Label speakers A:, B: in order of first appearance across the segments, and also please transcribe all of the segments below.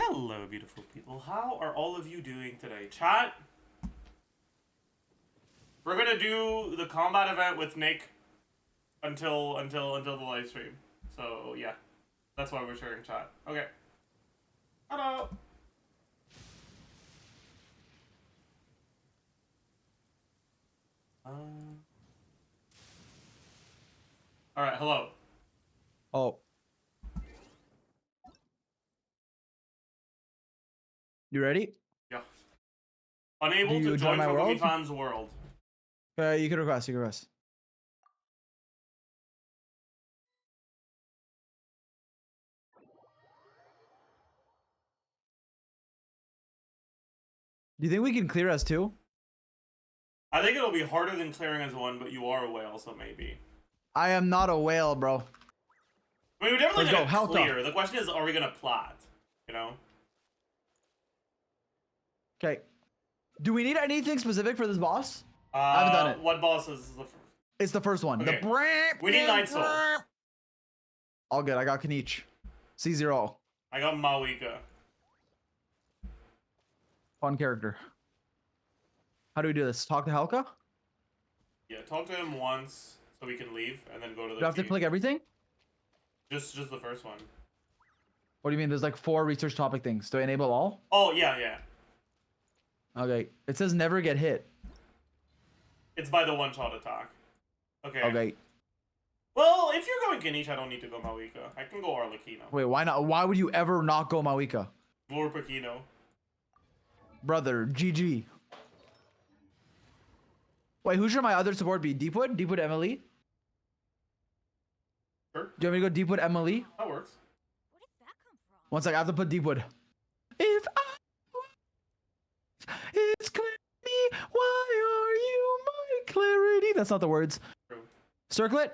A: Hello, beautiful people. How are all of you doing today? Chat, we're gonna do the combat event with Nick until the live stream. So yeah, that's why we're sharing chat. Okay. Hello. All right. Hello.
B: Oh. You ready?
A: Yeah. Unable
B: Do you
A: to
B: join
A: join
B: my
A: from
B: world?
A: Fan's world.
B: You can request. You can request. Do you think we can clear us too?
A: I think it'll be harder than clearing as one, but you are a whale, so maybe.
B: I am not a whale, bro.
A: I mean, we're definitely
B: Let's go.
A: gonna clear.
B: Helta.
A: The question is, are we gonna plat? You know?
B: Okay. Do we need anything specific for this boss? I haven't done it.
A: What boss is the first?
B: It's the first one.
A: Okay.
B: The
A: We need Night Soul.
B: All good. I got Kanich. C0.
A: I got Mawika.
B: Fun character. How do we do this? Talk to Helka?
A: Yeah, talk to him once so we can leave, and then go to the.
B: Do I have to click everything?
A: Just the first one.
B: What do you mean? There's like 4 research topic things. Do I enable all?
A: Oh yeah, yeah.
B: Okay. It says never get hit.
A: It's by the one-shot attack. Okay.
B: Okay.
A: Well, if you're going Kanich, I don't need to go Mawika. I can go Arlecchino.
B: Wait, why not? Why would you ever not go Mawika?
A: GLORP Aquino.
B: Brother, GG. Wait, who should my other support be? Deepwood? Deepwood Emily?
A: Sure.
B: Do you want me to go Deepwood Emily?
A: That works.
C: Where did that come from?
B: One sec, I have to put Deepwood. If it's clarity, why are you my clarity? That's not the words.
A: True.
B: Circlet?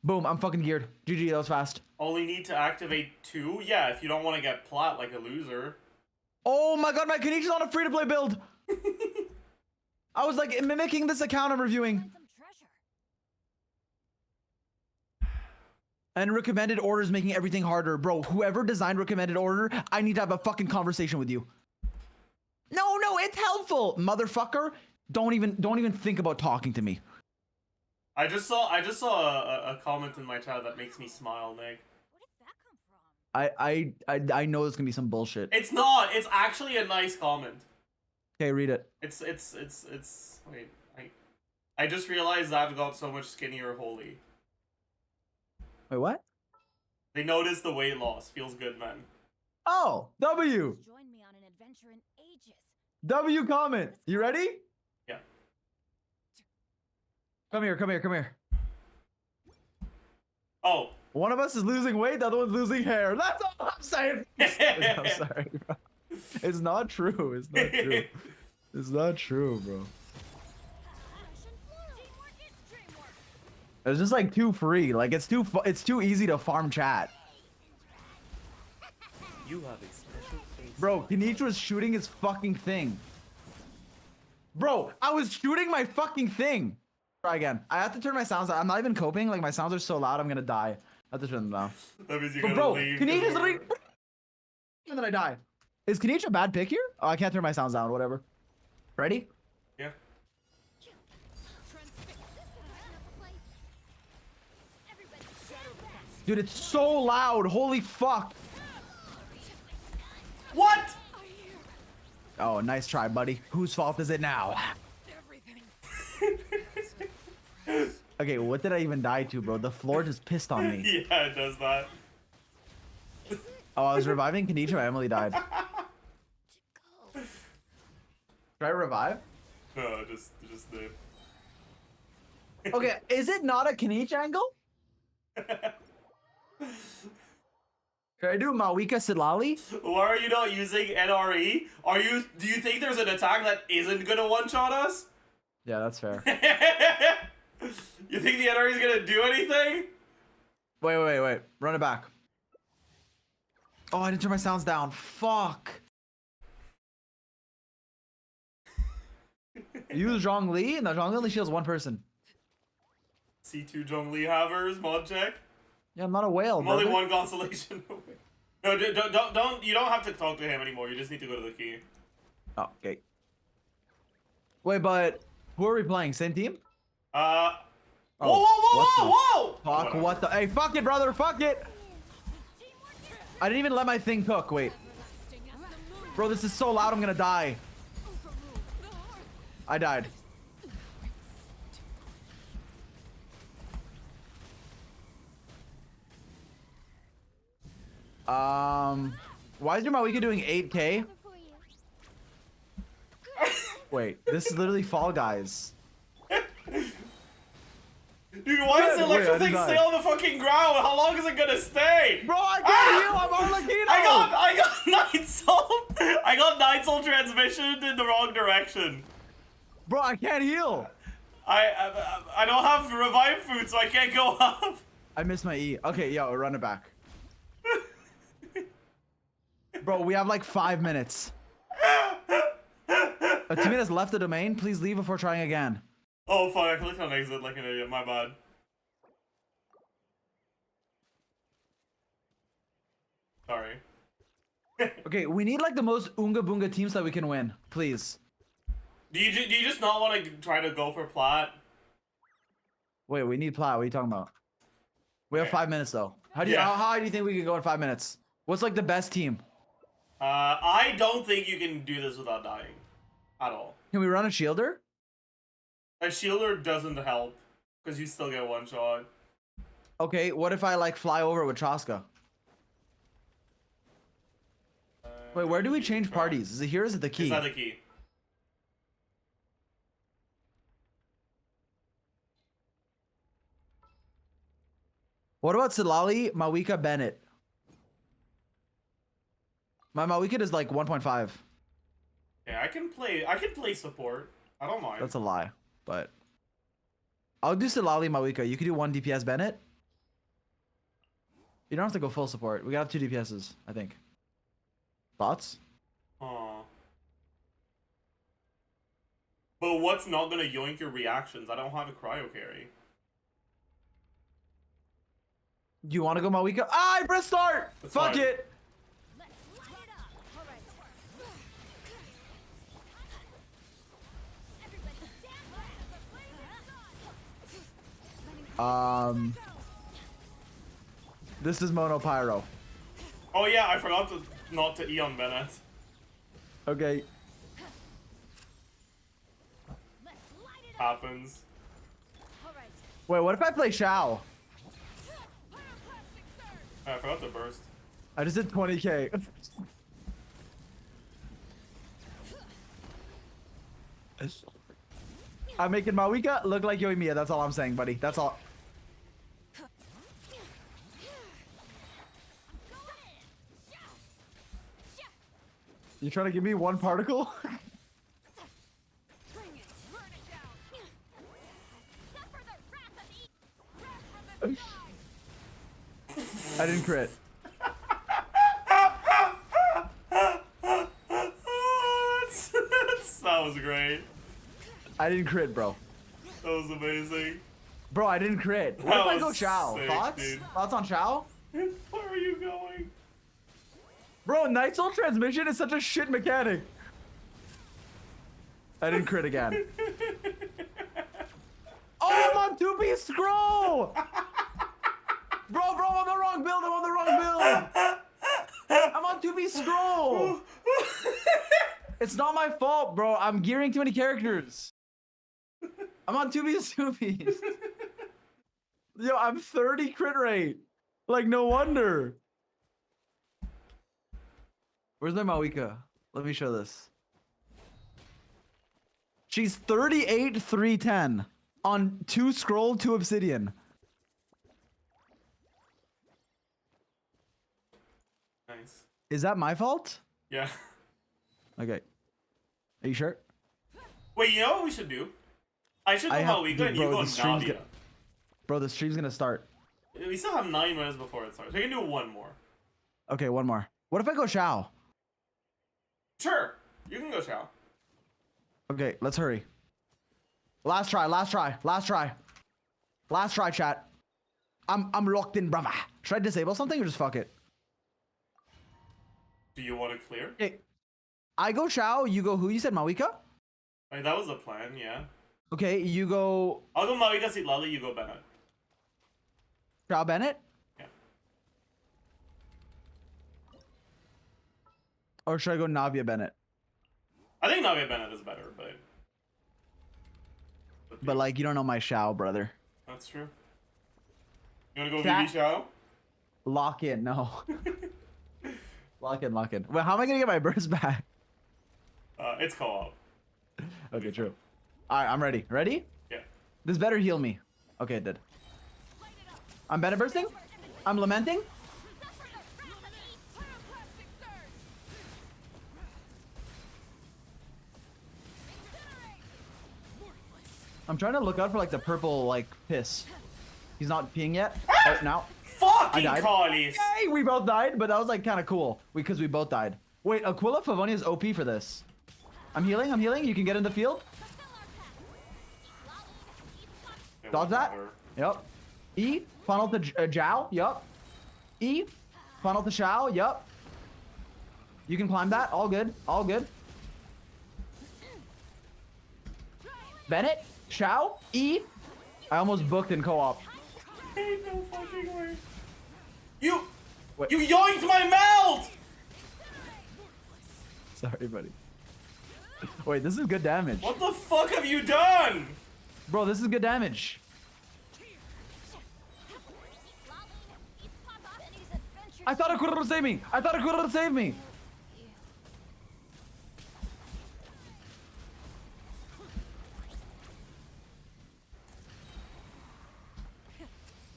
B: Boom, I'm fucking geared. GG, that was fast.
A: Only need to activate 2? Yeah, if you don't want to get plat like a loser.
B: Oh my god, my Kanich is on a free-to-play build! I was like mimicking this account I'm reviewing.
C: Find some treasure.
B: And recommended orders making everything harder. Bro, whoever designed recommended order, I need to have a fucking conversation with you. No, it's helpful, motherfucker. Don't even think about talking to me.
A: I just saw a comment in my chat that makes me smile, Nick.
C: Where did that come from?
B: I know there's gonna be some bullshit.
A: It's not. It's actually a nice comment.
B: Okay, read it.
A: It's wait, I just realized that got so much skinnier holy.
B: Wait, what?
A: They noticed the weight loss. Feels good, man.
B: Oh, W.
C: Join me on an adventure in ages.
B: W comment. You ready?
A: Yeah.
B: Come here.
A: Oh.
B: One of us is losing weight, the other one's losing hair. That's all I'm saying. I'm sorry, bro. It's not true. It's not true. It's not true, bro.
C: Teamwork is dreamwork.
B: It's just like too free. Like it's too easy to farm chat.
A: You have a special face.
B: Bro, Kanich was shooting his fucking thing. Bro, I was shooting my fucking thing. Try again. I have to turn my sounds down. I'm not even coping. Like my sounds are so loud, I'm gonna die. I have to turn them down.
A: That means you
B: But
A: gotta
B: bro,
A: leave.
B: Kanich is literally. And then I die. Is Kanich a bad pick here? Oh, I can't turn my sounds down. Whatever. Ready?
A: Yeah.
B: Dude, it's so loud. Holy fuck.
A: What?
B: Oh, nice try, buddy. Whose fault is it now? Okay, what did I even die to, bro? The floor just pissed on me.
A: Yeah, it does that.
B: Oh, I was reviving Kanich and Emily died. Should I revive?
A: No, just the.
B: Okay, is it not a Kanich angle? Can I do Mawika Silali?
A: Why are you not using NRE? Do you think there's an attack that isn't gonna one-shot us?
B: Yeah, that's fair.
A: You think the NRE is gonna do anything?
B: Wait. Run it back. Oh, I didn't turn my sounds down. Fuck. Use Zhongli, and the Zhongli only shields one person.
A: C2 Zhongli Havers, mod check.
B: Yeah, I'm not a whale,
A: I'm only
B: brother.
A: one constellation away. No, don't. You don't have to talk to him anymore. You just need to go to the key.
B: Oh, okay. Wait, but who are we playing? Same team?
A: Whoa,
B: Oh,
A: whoa!
B: Fuck,
A: Whatever.
B: what the? Hey, fuck it, brother, fuck it! I didn't even let my thing cook. Wait. Bro, this is so loud, I'm gonna die. I died. Why is your Mawika doing 8K? Wait, this is literally Fall Guys.
A: Dude, why is the electro
B: Wait, I
A: thing
B: did
A: stay
B: not.
A: on the fucking ground? How long is it gonna stay?
B: Bro, I can't heal, I'm Arlecchino!
A: I got Night Soul. I got Night Soul transmission in the wrong direction.
B: Bro, I can't heal!
A: I don't have revive food, so I can't go up.
B: I missed my E. Okay, yo, run it back. Bro, we have like 5 minutes. A teammate has left the domain. Please leave before trying again.
A: Oh fuck, I clicked on exit like an idiot, my bad. Sorry.
B: Okay, we need like the most Oonga Boonga teams that we can win. Please.
A: Do you just not want to try to go for plat?
B: Wait, we need plat. What are you talking about? We have
A: Okay.
B: 5 minutes though. How do you,
A: Yeah.
B: how high do you think we can go in 5 minutes? What's like the best team?
A: I don't think you can do this without dying. At all.
B: Can we run a shielder?
A: A shielder doesn't help, because you still get one shot.
B: Okay, what if I like fly over with Chaska? Wait, where do we change parties? Is it here or is it the key?
A: Is that the key?
B: What about Silali, Mawika, Bennett? My Mawika is like 1.5.
A: Yeah, I can play support. I don't mind.
B: That's a lie, but I'll do Silali, Mawika. You could do 1 DPS, Bennett. You don't have to go full support. We gotta have 2 DPSs, I think. Thoughts?
A: Aw. But what's not gonna yoink your reactions? I don't have a cryo carry.
B: Do you want to go Mawika? Ah, I pressed start!
A: That's
B: Fuck
A: fine.
B: it!
C: Let's light it up. All right. Everybody stand back. The flame is on.
B: This is Mono Pyro.
A: Oh yeah, I forgot to not to Eon Bennett.
B: Okay.
C: Let's light it up.
A: Happens.
C: All right.
B: Wait, what if I play Shao?
A: I forgot to burst.
B: I just did 20K. I'm making Mawika look like Yoimiya. That's all I'm saying, buddy. That's all. You trying to give me 1 particle?
C: Bring it. Burn it down. Suffer the wrath of E. Wrath from the sky.
B: I didn't crit.
A: That was great.
B: I didn't crit, bro.
A: That was amazing.
B: Bro, I didn't crit. What
A: That
B: if I go
A: was
B: Shao?
A: sick,
B: Thoughts?
A: dude.
B: Thoughts on Shao?
A: Where are you going?
B: Bro, Night Soul transmission is such a shit mechanic. I didn't crit again. Oh, I'm on 2-piece scroll! Bro, I'm on the wrong build. I'm on the wrong build. I'm on 2-piece scroll. It's not my fault, bro. I'm gearing too many characters. I'm on 2-piece. Yo, I'm 30 crit rate. Like, no wonder. Where's my Mawika? Let me show this. She's 38, 310 on 2 scroll, 2 obsidian.
A: Nice.
B: Is that my fault?
A: Yeah.
B: Okay. Are you sure?
A: Wait, you know what we should do? I should go Mawika
B: dude,
A: and you
B: bro,
A: go
B: the stream's
A: Navia.
B: Bro, the stream's gonna start.
A: We still have 9 minutes before it starts. We can do one more.
B: Okay, one more. What if I go Shao?
A: Sure. You can go Shao.
B: Okay, let's hurry. Last try, chat. I'm locked in, brother. Should I disable something or just fuck it?
A: Do you want to clear?
B: Okay. I go Shao, you go who? You said Mawika?
A: I mean, that was the plan, yeah.
B: Okay, you go
A: I'll go Mawika Sitlali, you go Bennett.
B: Shao Bennett?
A: Yeah.
B: Or should I go Navia Bennett?
A: I think Navia Bennett is better,
B: But like, you don't know my Shao, brother.
A: That's true. You wanna go
B: Chat-
A: VV Shao?
B: Lock in, no. Lock in, lock in. Well, how am I gonna get my burst back?
A: It's co-op.
B: Okay, true. Alright, I'm ready. Ready?
A: Yeah.
B: This better heal me. Okay, it did. I'm Bennett bursting. I'm lamenting.
C: Suffer the wrath of the pyroclastic surge. Incinerate.
B: I'm trying to look out for like the purple like piss. He's not peeing yet. Oh, now.
A: Fucking
B: died.
A: Collies!
B: Hey, we both died, but that was like kind of cool because we both died. Wait, Aquila Favoni is OP for this. I'm healing. I'm healing. You can get in the field. Dodge that. Yep. E. Funnel to Zhao. Yep. E. Funnel to Shao. Yep. You can climb that. All good. All good. Bennett. Shao. E. I almost booked in co-op.
A: Ain't no fucking way. You
B: Wait.
A: You yoinked my mouth!
B: Sorry, buddy. Wait, this is good damage.
A: What the fuck have you done?
B: Bro, this is good damage. I thought Aquila would save me. I thought Aquila would save me.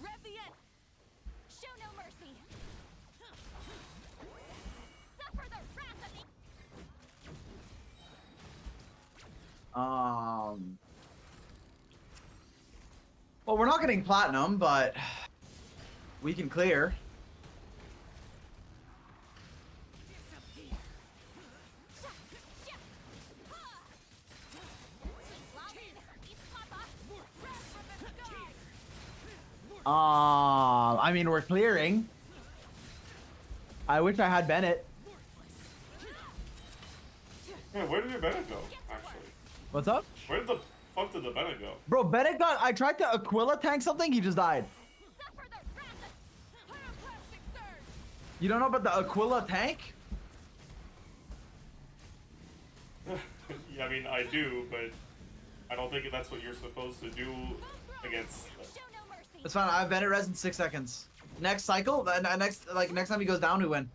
C: Reviant. Show no mercy. Suffer the wrath of the
B: Well, we're not getting platinum, but we can clear. I mean, we're clearing. I wish I had Bennett.
A: Yeah, where did your Bennett go, actually?
B: What's up?
A: Where the fuck did the Bennett go?
B: Bro, Bennett got. I tried to Aquila tank something, he just died.
C: suffer the wrath of pyroclastic surge.
B: You don't know about the Aquila tank?
A: Yeah, I mean, I do, but I don't think that's what you're supposed to do against.
C: Show no mercy.
B: That's fine. I have Bennett res in 6 seconds. Next cycle, next time he goes down, we win.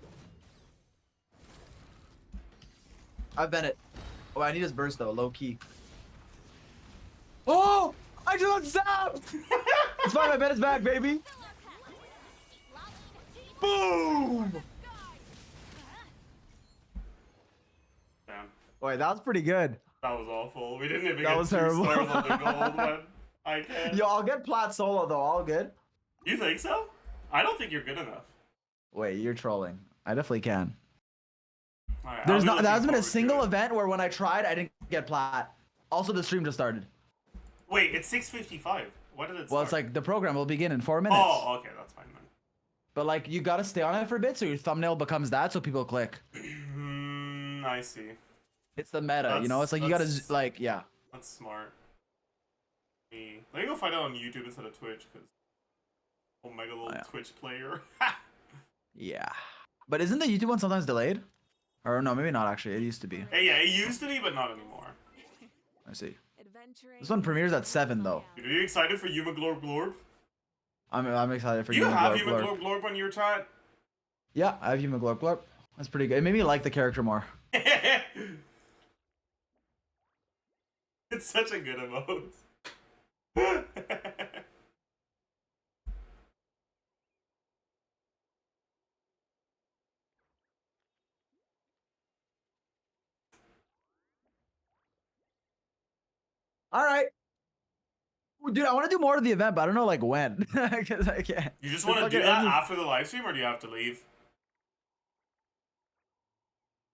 B: I have Bennett. Oh, I need his burst though, low key. Oh, I just got zapped. It's fine. My Bennett's back, baby. Boom.
A: Damn,
B: Boy, that was pretty good.
A: that was awful. We didn't even
B: That
A: get
B: was
A: 2
B: terrible.
A: stars on the gold one. I can't.
B: Yo, I'll get plat solo though. All good.
A: You think so? I don't think you're good enough.
B: Wait, you're trolling. I definitely can.
A: Alright,
B: There's
A: I'll be
B: not. There
A: looking
B: hasn't been a
A: forward to
B: single
A: it.
B: event where when I tried, I didn't get plat. Also, the stream just started.
A: Wait, it's 6:55. Why did it start?
B: Well, it's like the program will begin in 4 minutes.
A: Oh, okay, that's fine then.
B: But like, you gotta stay on it for a bit so your thumbnail becomes that, so people click.
A: I see.
B: It's the meta, you know. It's like you gotta like, yeah.
A: That's smart. Let me go find out on YouTube instead of Twitch, because Omega little
B: yeah.
A: Twitch player.
B: Yeah. But isn't the YouTube one sometimes delayed? Or no, maybe not actually. It used to be.
A: Hey, yeah, it used to be, but not anymore.
B: I see.
C: Adventuring.
B: This one premieres at 7 though.
A: Dude, are you excited for YUMEGLORP GLORP?
B: I'm excited for
A: Do you have
B: YUMEGLORP.
A: YUMEGLORP GLORP on your chat?
B: Yeah, I have YUMEGLORP GLORP. That's pretty good. It made me like the character more.
A: It's such a good emote.
B: All right. Dude, I want to do more of the event, but I don't know like when. Because I can't.
A: You just
B: It's
A: want to
B: like
A: do
B: it
A: that
B: ends-
A: after the live stream, or do you have to leave?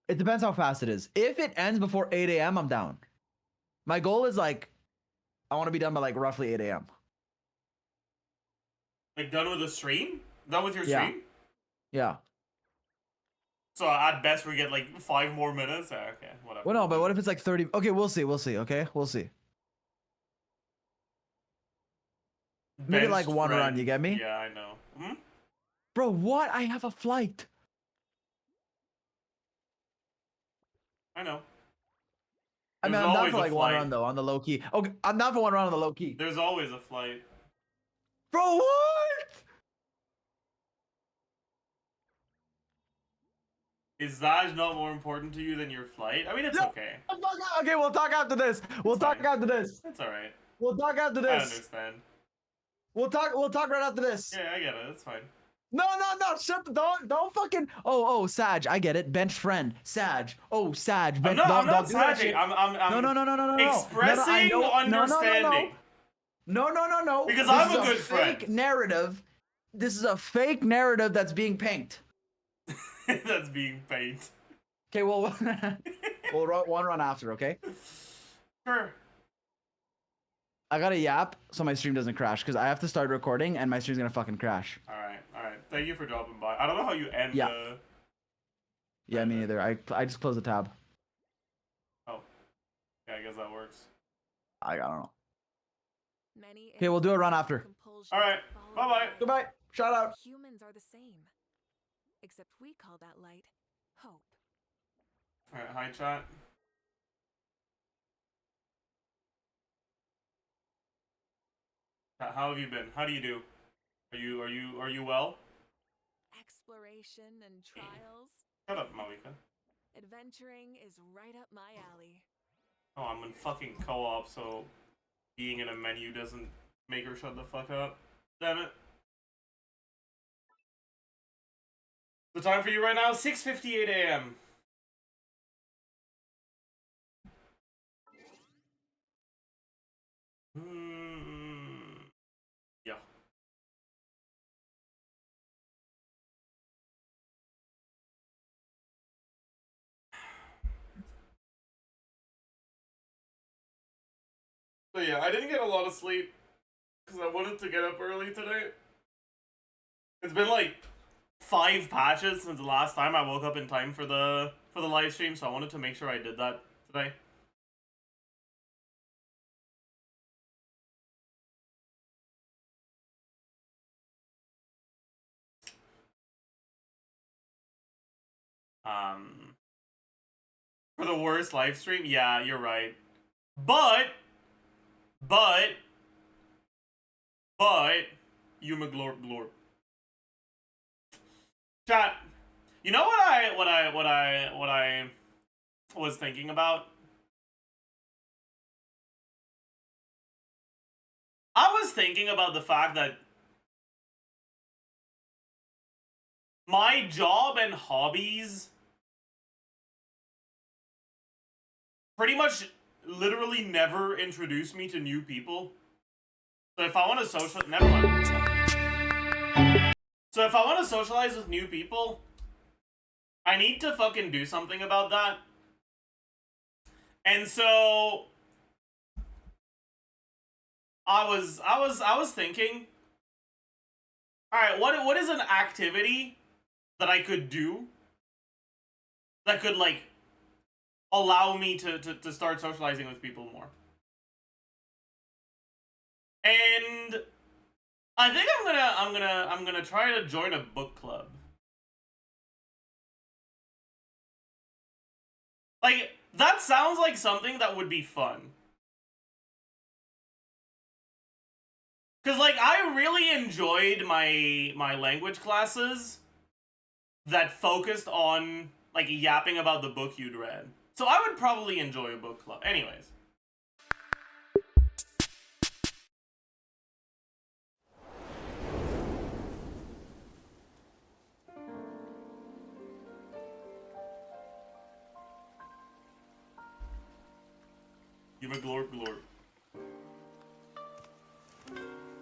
B: It depends how fast it is. If it ends before 8 a.m., I'm down. My goal is like, I want to be done by like roughly 8 a.m.
A: Like, done with the stream? Done with your
B: Yeah.
A: stream?
B: Yeah.
A: So at best we get like 5 more minutes. Okay, whatever.
B: Well, no, but what if it's like 30? Okay, we'll see. We'll see. Okay, we'll see. Maybe like
A: Benched
B: one run.
A: friend.
B: You get me?
A: Yeah, I know. Hmm?
B: Bro, what? I have a flight.
A: I know.
B: I mean,
A: There's
B: I'm down
A: always
B: for
A: a
B: like one
A: flight.
B: run though, on the low key. Okay, I'm down for one run on the low key.
A: There's always a flight.
B: Bro, what?
A: Is Zaj not more important to you than your flight? I mean, it's
B: No.
A: okay.
B: Okay, we'll talk after this. We'll
A: It's
B: talk
A: fine.
B: after this.
A: It's alright.
B: We'll talk after
A: I
B: this.
A: understand.
B: We'll talk right after this.
A: Yeah, I get it. It's fine.
B: No, shut the don't fucking Sag, I get it. Bench friend. Sag. Oh, Sag.
A: I'm
B: Bench,
A: not
B: don't do that
A: sagging.
B: shit.
A: I'm
B: No.
A: expressing understanding.
B: No.
A: Because
B: This
A: I'm
B: is
A: a good
B: fake
A: friend.
B: narrative. This is a fake narrative that's being painted.
A: That's being paid.
B: Okay, well, we'll run one run after, okay?
A: Sure.
B: I gotta yap so my stream doesn't crash because I have to start recording and my stream's gonna fucking crash.
A: Alright. Thank you for dropping by. I don't know how you end
B: Yeah.
A: the...
B: Yeah, me neither. I just closed the tab.
A: Oh. Yeah, I guess that works.
B: I don't know.
C: Many
B: Okay, we'll do a run after.
C: compulsions
A: All right,
C: follow
A: bye-bye.
C: the
B: Goodbye. Shout out.
C: Humans are the same, except we call that light hope.
A: Alright, hi chat. How have you been? How do you do? Are you well?
C: Exploration and trials.
A: Shut up, Malika.
C: Adventuring is right up my alley.
A: Oh, I'm in fucking co-op, so being in a menu doesn't make her shut the fuck up. Damn it. The time for you right now is 6:58 a.m. Yeah. So yeah, I didn't get a lot of sleep because I wanted to get up early today. It's been like 5 patches since the last time I woke up in time for the live stream, so I wanted to make sure I did that today. For the worst live stream, yeah, you're right. But YUMEGLORP. Chat. You know what I was thinking about? I was thinking about the fact that my job and hobbies pretty much literally never introduce me to new people. So if I want to So if I want to socialize with new people, I need to fucking do something about that. And so I was thinking, all right, what is an activity that I could do that could like allow me to start socializing with people more? And I think I'm gonna try to join a book club. Like, that sounds like something that would be fun. Cause like I really enjoyed my language classes that focused on like yapping about the book you'd read. So I would probably enjoy a book club. Anyways. YUMEGLORP.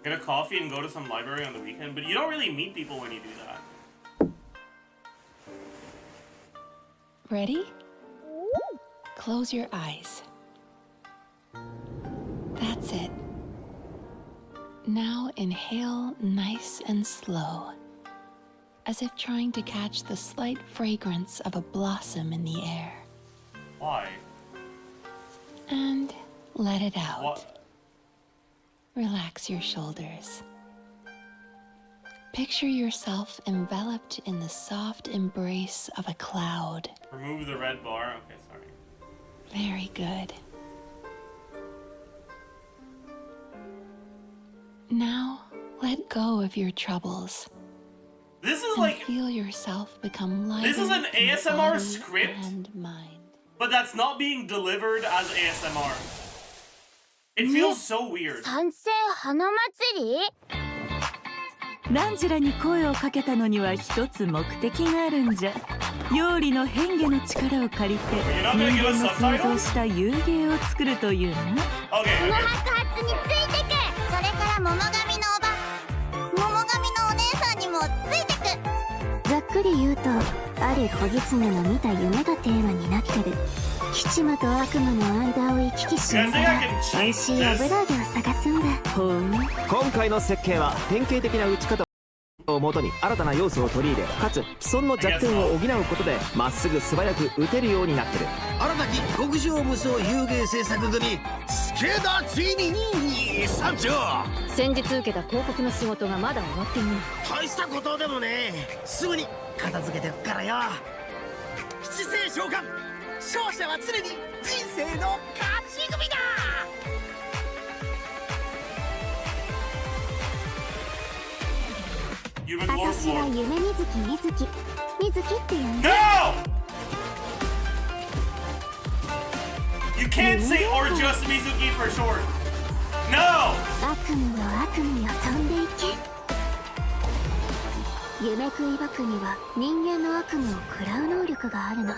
A: Get a coffee and go to some library on the weekend, but you don't really meet people when you do that.
D: Ready? Close your eyes. That's it. Now inhale nice and slow. as if trying to catch the slight fragrance of a blossom in the air.
A: Why?
D: And let it out.
A: What?
D: Relax your shoulders. Picture yourself enveloped in the soft embrace of a cloud.
A: Remove the red bar. Okay, sorry.
D: Very good. Now, let go of your troubles.
A: This is
D: And
A: like,
D: feel yourself become lighter.
A: this is an
D: in
A: ASMR
D: body
A: script?
D: and mind.
A: but that's not being delivered as ASMR. It feels so weird.
C: 賛成花祭り
E: ナンジュラに声をかけたのには一つ目的があるんじゃ。料理の変化の力を借りて人間の想像した遊芸を作るというな。
A: Okay,
C: この
A: okay.
C: 白髪についてく。それから桃神のお姉さんにもついてく。ざっくり言うと、ある小狐の見た夢がテーマになってる。吉夢と悪夢の間を行き来しながら美味しい油揚げを探すんだ。
E: ほう。
F: 今回の設計は典型的な打ち方をもとに新たな要素を取り入れ、かつ既存の弱点を補うことでまっすぐ素早く打てるようになってる。
G: 新たき極上無双遊芸制作組スケダついに参上。
H: 先日受けた広告の仕事がまだ終わっていない。
G: 大したことでもね、すぐに片付けてくからよ。七星召喚、勝者は常に人生の勝ち組だ。
C: 私は夢みずきみずきって呼んで。
A: No! You can't say or just Mizuki for short. No!
C: 悪夢の悪夢よ飛んでいけ。夢食いバクには人間の悪夢を食らう能力があるの。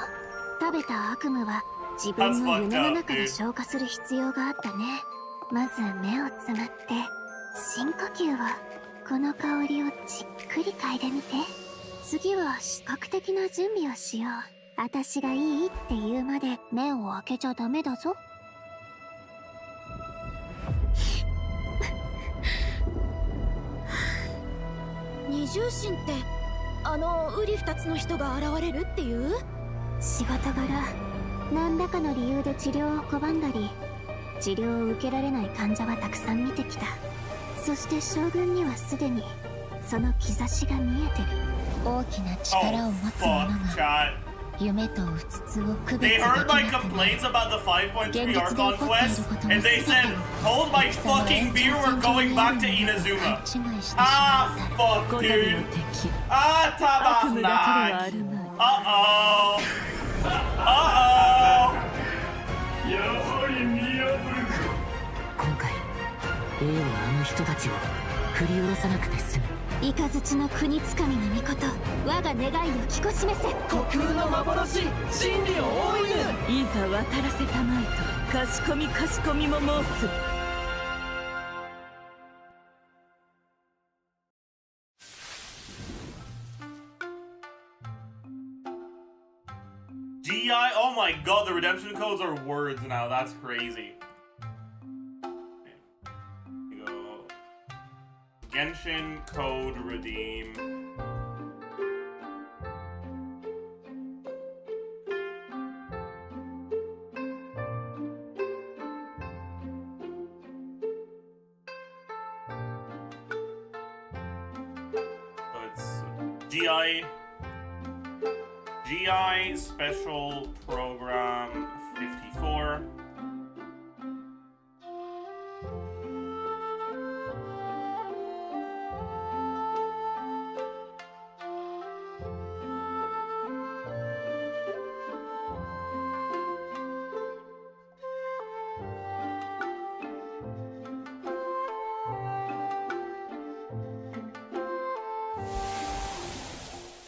C: 食べた悪夢は自分の夢の中で消化する必要があったね。まず目をつむって深呼吸を。この香りをじっくり嗅いでみて。次は視覚的な準備をしよう。私がいいって言うまで目を開けちゃダメだぞ。二重心ってウリ二つの人が現れるっていう？仕事柄何らかの理由で治療を拒んだり治療を受けられない患者はたくさん見てきた。そして将軍にはすでにその兆しが見えてる。大きな力を持つ者
A: Fuck,
C: が
A: chat.
C: 夢とうつつを区別で
A: They
C: きな
A: heard
C: く
A: my
C: なる。
A: complaints about the 5.3 Archon quest, and they said, hold my fucking beer, we're going back to Inazuma. Ah, fuck,
E: こたび
A: dude.
E: の敵。
A: Ah,
E: 悪夢だけではあ
A: tabasnak.
E: るまい。
A: Uh-oh. Uh-oh.
H: 今回 A はあの人たちを振り下ろさなくて済む。
C: 雷の国つかみの御事、我が願いを聞こ示せ。
G: 虚空の幻、真理を追いぬ。
E: いざ渡らせたまえとかしこみかしこみも申す。
A: GI, oh my god, the redemption codes are words now, that's crazy. Okay. You go. Genshin code redeem. So it's GI Special Program 54.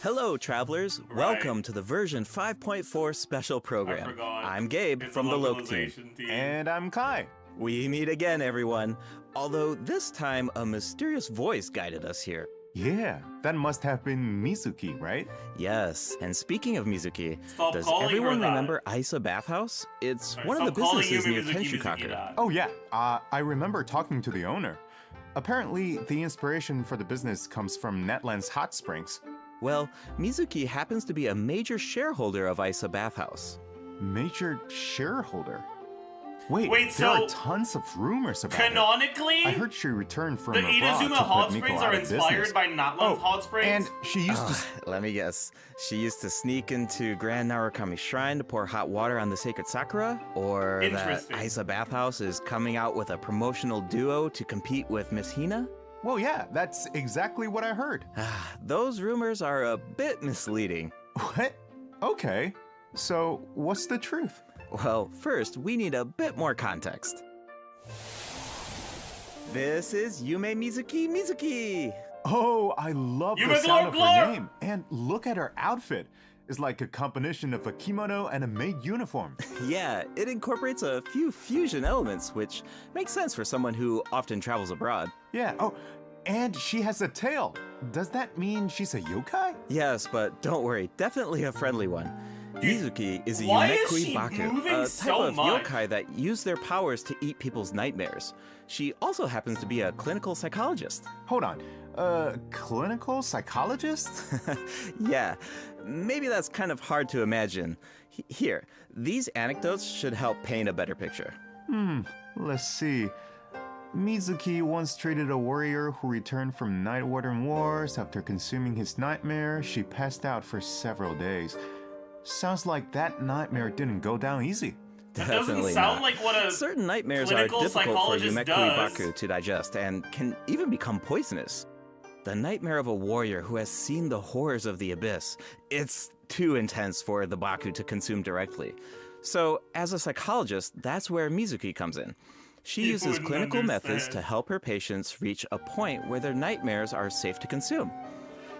I: Hello, travelers.
A: Right.
I: Welcome to the version 5.4 special program.
A: forgot.
I: I'm Gabe
A: It's
I: from
A: a
I: the Loke team.
A: localization team.
J: And I'm Kai.
I: We meet again, everyone. Although this time, a mysterious voice guided us here.
J: Yeah, that must have been Mizuki, right?
I: Yes, and speaking of Mizuki,
A: Stop
I: does
A: calling her
I: everyone
A: that.
I: remember Isa Bathhouse? It's
A: Sorry,
I: one of the
A: stop calling
I: businesses near
A: Yumemizuki
I: Tenshukaku.
A: that.
J: Oh yeah, I remember talking to the owner. Apparently, the inspiration for the business comes from Netland's hot springs.
I: Well, Mizuki happens to be a major shareholder of Isa Bathhouse.
J: Major shareholder? Wait,
A: Wait,
J: there
A: so
J: are tons of rumors about
A: canonically,
J: her. I heard she returned from
A: the
J: abroad
A: Inazuma
J: to
A: Hot
J: put Miko
A: Springs
J: out
A: are
J: of
A: inspired
J: business.
A: by Natlan's Hot Springs.
J: And she used to...
I: Let me guess. She used to sneak into Grand Narukami Shrine to pour hot water on the sacred sakura? Or that
A: Interesting.
I: Isa Bathhouse is coming out with a promotional duo to compete with Miss Hina?
J: Well, yeah, that's exactly what I heard.
I: Those rumors are a bit misleading.
J: What? Okay. So, what's the truth?
I: Well, first, we need a bit more context. This is YUMEMIZUKI.
J: Oh, I love the
A: YUMEGLORP,
J: sound of her
A: GLORP!
J: name. And look at her outfit. It's like a combination of a kimono and a maid uniform.
I: Yeah, it incorporates a few fusion elements, which makes sense for someone who often travels abroad.
J: Yeah, oh, and she has a tail. Does that mean she's a yokai?
I: Yes, but don't worry, definitely a friendly one. Mizuki is a
A: why is
I: Yumekui
A: she
I: Baku,
A: moving
I: a type
A: so
I: of
A: much?
I: yokai that use their powers to eat people's nightmares. She also happens to be a clinical psychologist.
J: Hold on. Clinical psychologist?
I: Yeah, maybe that's kind of hard to imagine. Here, these anecdotes should help paint a better picture.
J: Let's see. Mizuki once treated a warrior who returned from Night Warden Wars. After consuming his nightmare, she passed out for several days. Sounds like that nightmare didn't go down easy.
A: That doesn't
I: Definitely
A: sound
I: not.
A: like what a
I: Certain nightmares are
A: clinical
I: difficult for
A: psychologist
I: Yumekui
A: does.
I: Baku to digest and can even become poisonous. The nightmare of a warrior who has seen the horrors of the abyss, it's too intense for the Baku to consume directly. So, as a psychologist, that's where Mizuki comes in. She
A: You
I: uses
A: wouldn't
I: clinical methods
A: understand.
I: to help her patients reach a point where their nightmares are safe to consume.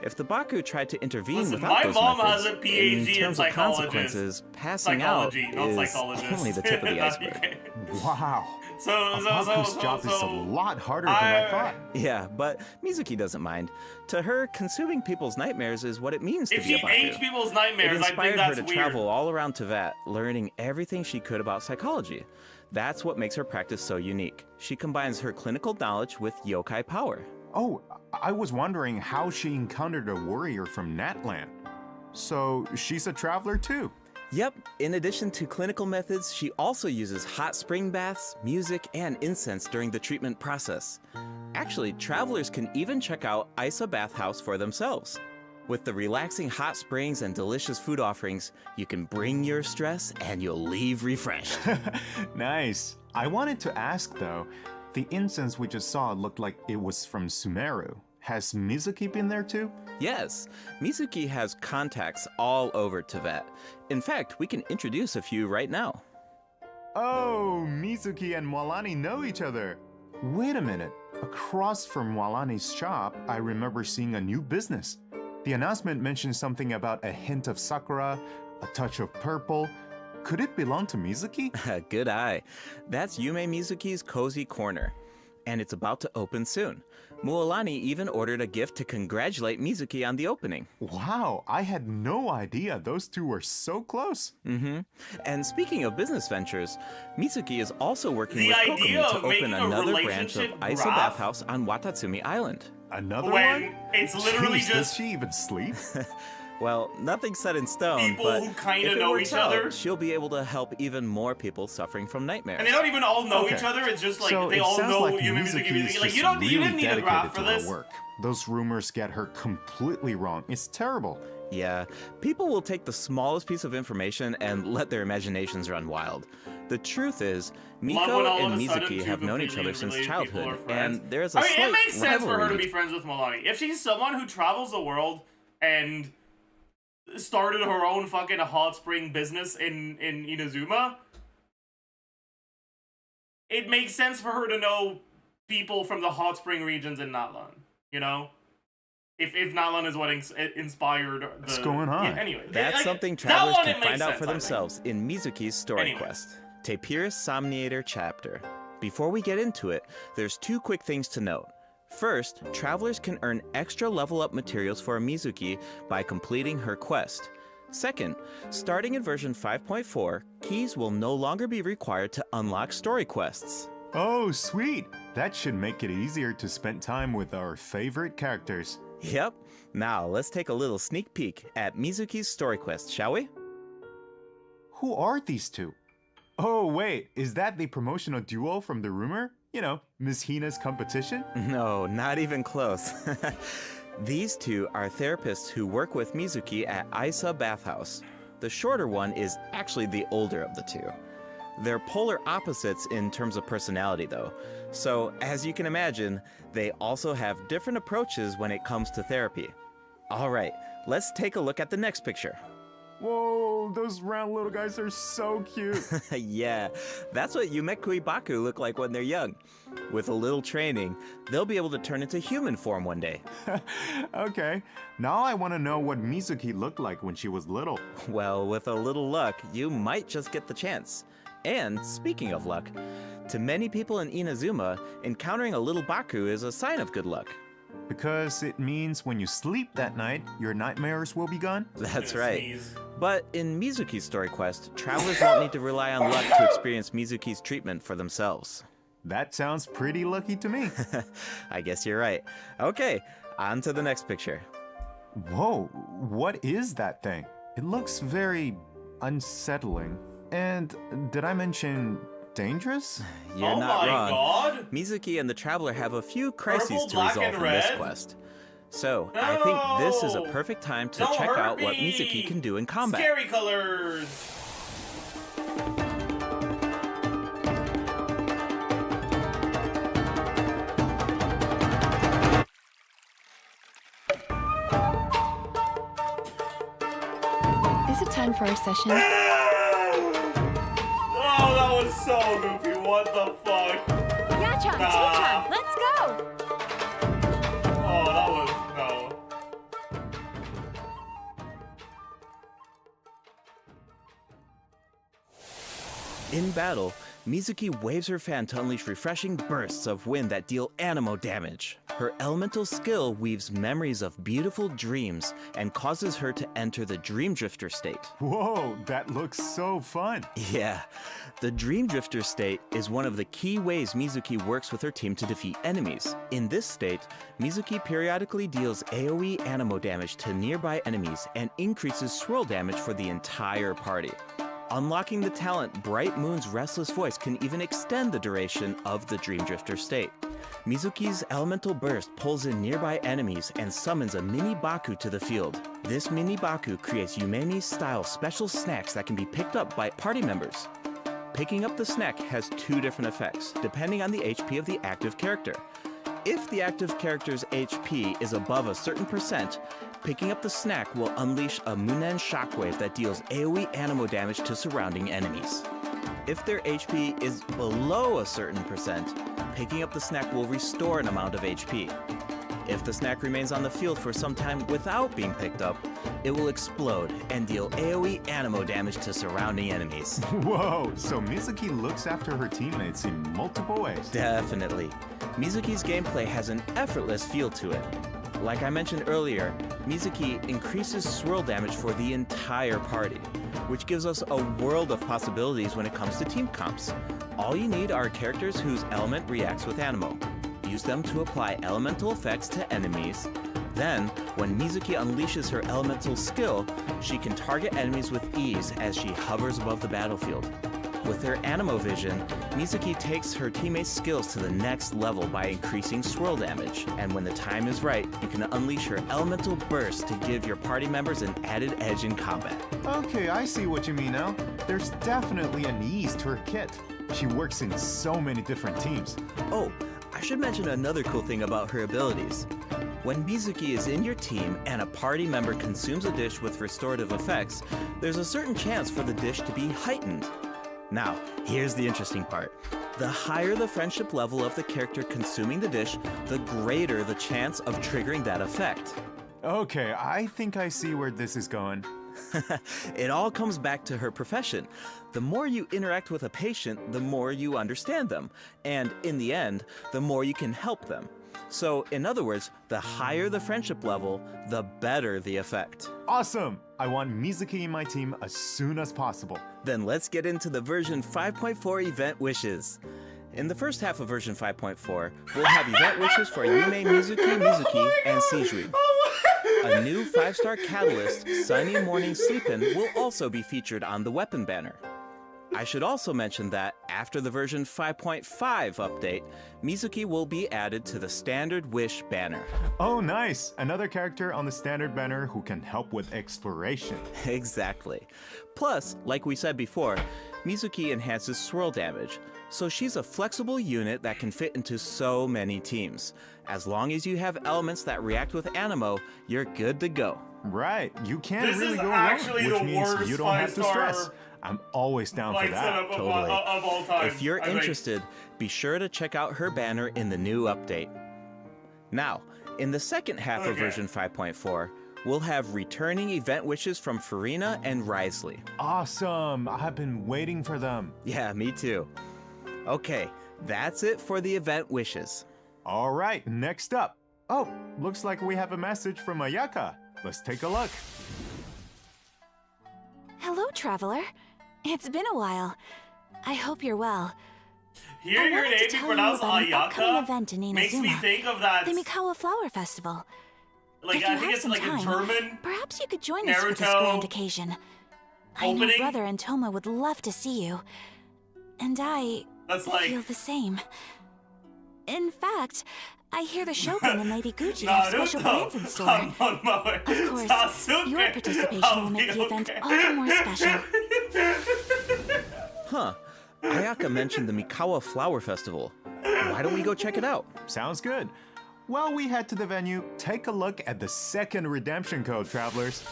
I: If the Baku tried to intervene
A: Listen,
I: without
A: my
I: those
A: mom
I: methods,
A: has a PhD in
I: in terms of
A: psychologist.
I: consequences, passing out
A: Psychology, not
I: is
A: psychologist.
I: only the tip of the
A: Not
I: iceberg.
A: okay.
J: Wow.
A: So,
J: Baku's job is a lot harder than I thought.
I: Yeah, but Mizuki doesn't mind. To her, consuming people's nightmares is what it means to
A: If
I: be a
A: she
I: Baku.
A: aged people's
I: It
A: nightmares, I think
I: inspired
A: that's
I: her to
A: weird.
I: travel all around Teyvat, learning everything she could about psychology. That's what makes her practice so unique. She combines her clinical knowledge with yokai power.
J: Oh, I was wondering how she encountered a warrior from Natland. So, she's a traveler too.
I: Yep, in addition to clinical methods, she also uses hot spring baths, music, and incense during the treatment process. Actually, travelers can even check out Isa Bathhouse for themselves. With the relaxing hot springs and delicious food offerings, you can bring your stress and you'll leave refreshed.
J: Nice. I wanted to ask though, the incense we just saw looked like it was from Sumeru. Has Mizuki been there too?
I: Yes, Mizuki has contacts all over Teyvat. In fact, we can introduce a few right now.
J: Oh, Mizuki and Mwalani know each other. Wait a minute. Across from Mwalani's shop, I remember seeing a new business. The announcement mentioned something about a hint of sakura, a touch of purple. Could it belong to Mizuki?
I: Good eye. That's YUMEMIZUKI's Cozy Corner. And it's about to open soon. Mualani even ordered a gift to congratulate Mizuki on the opening.
J: Wow, I had no idea those two were so close.
I: And speaking of business ventures, Mizuki is also working
A: The
I: with
A: idea
I: Kokomi to
A: of
I: open
A: making a
I: another branch of
A: relationship
I: Isa
A: graph?
I: Bathhouse on Watatsumi Island.
J: Another
A: When
J: one?
A: it's literally
J: Jeez,
A: just
J: does she even sleep?
I: Well, nothing's set in stone,
A: People
I: but
A: who kinda
I: if it
A: know
I: works
A: each
I: out,
A: other.
I: she'll be able to help even more people suffering from nightmares.
A: and they don't even all know
J: Okay.
A: each other. It's just like
J: So
A: they
J: it
A: all
J: sounds
A: know
J: like
A: Yumezuki.
J: Mizuki is
A: Like
J: just
A: you don't, you
J: really
A: didn't need a
J: dedicated
A: graph for
J: to her
A: this.
J: work. Those rumors get her completely wrong. It's terrible.
I: Yeah, people will take the smallest piece of information and let their imaginations run wild. The truth is,
A: Love when
I: Miko
A: all of
I: and
A: a sudden
I: Mizuki
A: two
I: have known each
A: completely
I: other since
A: unrelated
I: childhood,
A: people are friends.
I: and there's a
A: I mean,
I: slight
A: it makes sense for her to
I: rivalry.
A: be friends with Milani. If she's someone who travels the world and started her own fucking hot spring business in Inazuma, it makes sense for her to know people from the hot spring regions in Natlan. You know, if Natlan is what inspired the.
J: What's going on?
A: Yeah, anyway,
I: That's
A: like,
I: something
A: that
I: travelers
A: one,
I: can
A: it makes
I: find out
A: sense,
I: for
A: I think.
I: themselves in Mizuki's story
A: Anyway.
I: quest, Tapirus Somniator Chapter. Before we get into it, there's two quick things to note. First, travelers can earn extra level up materials for Mizuki by completing her quest. Second, starting in version 5.4, keys will no longer be required to unlock story quests.
J: Oh, sweet. That should make it easier to spend time with our favorite characters.
I: Yep. Now, let's take a little sneak peek at Mizuki's story quest, shall we?
J: Who are these two? Oh, wait, is that the promotional duo from the rumor? You know, Ms. Hina's competition?
I: No, not even close. These two are therapists who work with Mizuki at Isa Bathhouse. The shorter one is actually the older of the two. They're polar opposites in terms of personality, though. So, as you can imagine, they also have different approaches when it comes to therapy. All right, let's take a look at the next picture.
J: Whoa, those round little guys are so cute.
I: Yeah, that's what Yumekui Baku look like when they're young. With a little training, they'll be able to turn into human form one day.
J: Okay, now I want to know what Mizuki looked like when she was little.
I: Well, with a little luck, you might just get the chance. And speaking of luck, to many people in Inazuma, encountering a little Baku is a sign of good luck.
J: Because it means when you sleep that night, your nightmares will be gone?
I: That's right. But in Mizuki's story quest, travelers won't need to rely on luck to experience Mizuki's treatment for themselves.
J: That sounds pretty lucky to me.
I: I guess you're right. Okay, on to the next picture.
J: Whoa, what is that thing? It looks very unsettling. And did I mention dangerous?
I: You're not wrong. God. Mizuki and the Traveler have a few crises to resolve in this quest. So, I think this is a perfect time to check out what Mizuki can do in combat.
A: Scary colors!
D: Is it time for our session?
A: Oh, that was so goofy. What the fuck?
E: Yachan, T-chan, let's go!
A: Oh, that was no.
I: In battle, Mizuki waves her fan to unleash refreshing bursts of wind that deal anemo damage. Her elemental skill weaves memories of beautiful dreams and causes her to enter the Dream Drifter state.
J: Whoa, that looks so fun.
I: Yeah, the Dream Drifter state is one of the key ways Mizuki works with her team to defeat enemies. In this state, Mizuki periodically deals AoE anemo damage to nearby enemies and increases swirl damage for the entire party. Unlocking the talent Bright Moon's Restless Voice can even extend the duration of the Dream Drifter state. Mizuki's Elemental Burst pulls in nearby enemies and summons a mini Baku to the field. This mini Baku creates Yumemi-style special snacks that can be picked up by party members. Picking up the snack has two different effects, depending on the HP of the active character. If the active character's HP is above a certain percent, picking up the snack will unleash a Munen shockwave that deals AoE anemo damage to surrounding enemies. If their HP is below a certain percent, picking up the snack will restore an amount of HP. If the snack remains on the field for some time without being picked up, it will explode and deal AoE anemo damage to surrounding enemies.
J: Whoa, so Mizuki looks after her teammates in multiple ways.
I: Definitely. Mizuki's gameplay has an effortless feel to it. Like I mentioned earlier, Mizuki increases swirl damage for the entire party, which gives us a world of possibilities when it comes to team comps. All you need are characters whose element reacts with anemo. Use them to apply elemental effects to enemies. Then, when Mizuki unleashes her elemental skill, she can target enemies with ease as she hovers above the battlefield. With her anemo vision, Mizuki takes her teammates' skills to the next level by increasing swirl damage, and when the time is right, you can unleash her elemental burst to give your party members an added edge in combat.
J: Okay, I see what you mean now. There's definitely an ease to her kit. She works in so many different teams.
I: Oh, I should mention another cool thing about her abilities. When Mizuki is in your team and a party member consumes a dish with restorative effects, there's a certain chance for the dish to be heightened. Now, here's the interesting part. The higher the friendship level of the character consuming the dish, the greater the chance of triggering that effect.
J: Okay, I think I see where this is going.
I: It all comes back to her profession. The more you interact with a patient, the more you understand them. And in the end, the more you can help them. So, in other words, the higher the friendship level, the better the effect.
J: Awesome! I want Mizuki in my team as soon as possible.
I: Then let's get into the version 5.4 event wishes. In the first half of version 5.4, we'll have event wishes for Yume, Mizuki, and Seijui. A new 5-star catalyst, Sunny Morning Sleepin', will also be featured on the weapon banner. I should also mention that after the version 5.5 update, Mizuki will be added to the standard wish banner.
J: Oh, nice! Another character on the standard banner who can help with exploration.
I: Exactly. Plus, like we said before, Mizuki enhances swirl damage, so she's a flexible unit that can fit into so many teams. As long as you have elements that react with Animo, you're good to go.
J: Right, you can't
A: This
J: really
A: is
J: go
A: actually
J: wrong, which
A: the
J: means
A: worst
J: you don't have to
A: 5-star
J: stress. I'm always down for
A: Like
J: that.
A: setup
I: Totally.
A: of all time.
I: If you're
A: I think.
I: interested, be sure to check out her banner in the new update. Now, in the second half of
A: Okay.
I: version 5.4, we'll have returning event wishes from Farina and Risley.
J: Awesome! I've been waiting for them.
I: Yeah, me too. Okay, that's it for the event wishes.
J: All right, next up. Oh, looks like we have a message from Ayaka. Let's take a look.
K: Hello, traveler. It's been a while. I hope you're well.
A: Hearing
K: I
A: her
K: wanted
A: name
K: to
A: be
K: tell you
A: pronounced
K: about an upcoming
A: Ayaka
K: event in
A: makes me
K: Inazuma,
A: think of that.
K: the Mikawa Flower Festival.
A: Like,
K: If
A: I
K: you
A: think
K: have
A: it's
K: some
A: like
K: time,
A: a German
K: perhaps you could join us for this
A: Naruto
K: grand occasion. I know
A: opening.
K: Brother and Toma would love to see you. And I
A: That's like.
K: feel the same. In fact, I hear the Shogun and Lady Gucci have special plans in store. Of course, your participation will make the event all the more special.
I: Huh. Ayaka mentioned the Mikawa Flower Festival. Why don't we go check it out?
J: Sounds good. While we head to the venue, take a look at the second redemption code, travelers.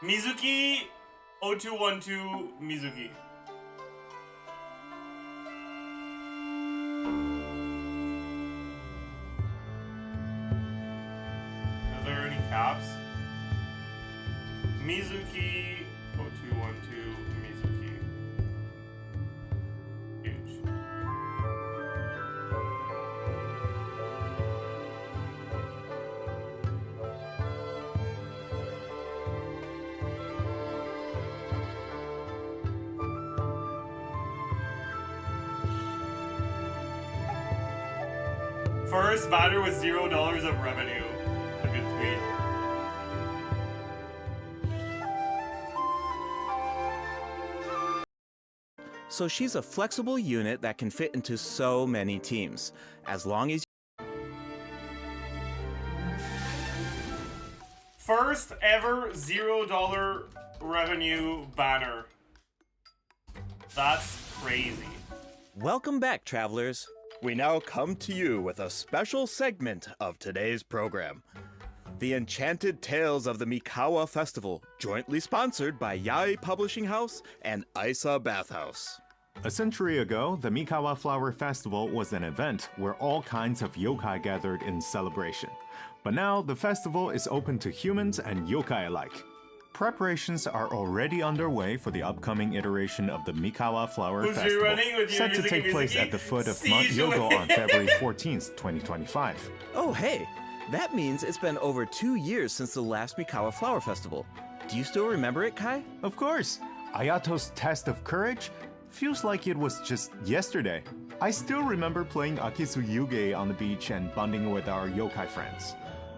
A: Mizuki 0212 Mizuki. Are there any caps? Mizuki 0212 Mizuki. Huge. First batter with $0 of revenue. A good tweet.
I: So she's a flexible unit that can fit into so many teams. As long as
A: First ever $0 revenue banner. That's crazy.
I: Welcome back, travelers. We now come to you with a special segment of today's program. The Enchanted Tales of the Mikawa Festival, jointly sponsored by Yae Publishing House and Isa Bathhouse.
J: A century ago, the Mikawa Flower Festival was an event where all kinds of yokai gathered in celebration. But now, the festival is open to humans and yokai alike. Preparations are already underway for the upcoming iteration of the Mikawa Flower
A: Who's
J: Festival,
A: running with you,
J: set to
A: Mizuki,
J: take place
A: Mizuki?
J: at the foot of
A: See
J: Mount
A: you.
J: Yogo on February 14th, 2025.
I: Oh, hey, that means it's been over 2 years since the last Mikawa Flower Festival. Do you still remember it, Kai?
J: Of course, Ayato's test of courage feels like it was just yesterday. I still remember playing Akisu Yuge on the beach and bonding with our yokai friends.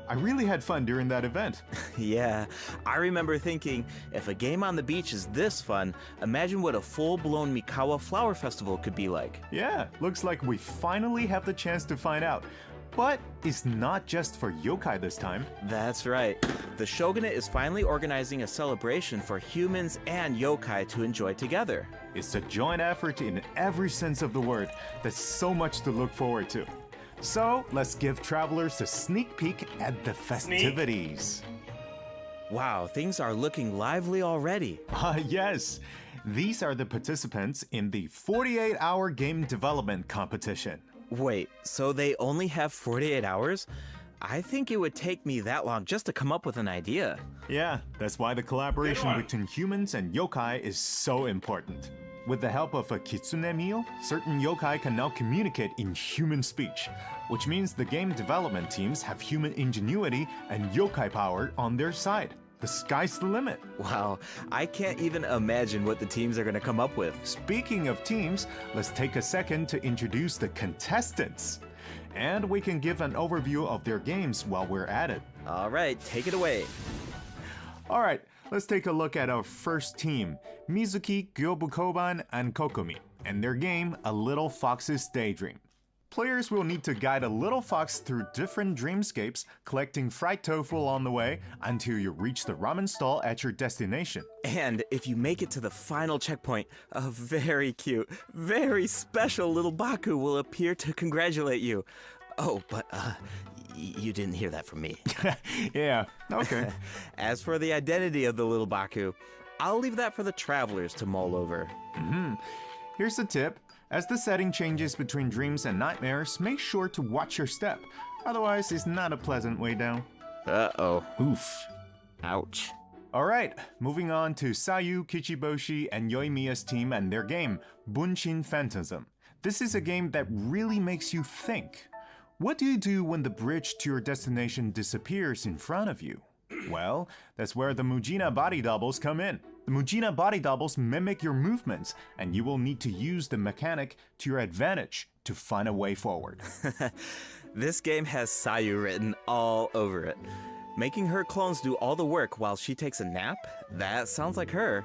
J: I really had fun during that event.
I: Yeah, I remember thinking, if a game on the beach is this fun, imagine what a full-blown Mikawa Flower Festival could be like.
J: Yeah, looks like we finally have the chance to find out. But it's not just for yokai this time.
I: That's right. The Shogunate is finally organizing a celebration for humans and yokai to enjoy together.
J: It's a joint effort in every sense of the word. There's so much to look forward to. So let's give travelers a sneak peek at the festivities.
I: Wow, things are looking lively already.
J: Yes. These are the participants in the 48-hour game development competition.
I: Wait, so they only have 48 hours? I think it would take me that long just to come up with an idea.
J: Yeah, that's why the collaboration between humans and yokai is so important. With the help of a kitsune meal, certain yokai can now communicate in human speech, which means the game development teams have human ingenuity and yokai power on their side. The sky's the limit.
I: Wow, I can't even imagine what the teams are going to come up with.
J: Speaking of teams, let's take a second to introduce the contestants. And we can give an overview of their games while we're at it.
I: All right, take it away.
J: All right, let's take a look at our first team, Mizuki, Gyobukoban, and Kokumi, and their game, A Little Fox's Daydream. Players will need to guide a little fox through different dreamscapes, collecting fried tofu along the way until you reach the ramen stall at your destination.
I: And if you make it to the final checkpoint, a very cute, very special little Baku will appear to congratulate you. Oh, but you didn't hear that from me.
J: Yeah, okay.
I: As for the identity of the little Baku, I'll leave that for the travelers to mull over.
J: Here's a tip. As the setting changes between dreams and nightmares, make sure to watch your step. Otherwise, it's not a pleasant way down.
I: Uh-oh.
J: Oof.
I: Ouch.
J: Alright, moving on to Sayu, Kichiboshi, and Yoimiya's team and their game, Bunshin Phantasm. This is a game that really makes you think. What do you do when the bridge to your destination disappears in front of you? Well, that's where the Mujina body doubles come in. The Mujina body doubles mimic your movements, and you will need to use the mechanic to your advantage to find a way forward.
I: This game has Sayu written all over it. Making her clones do all the work while she takes a nap? That sounds like her.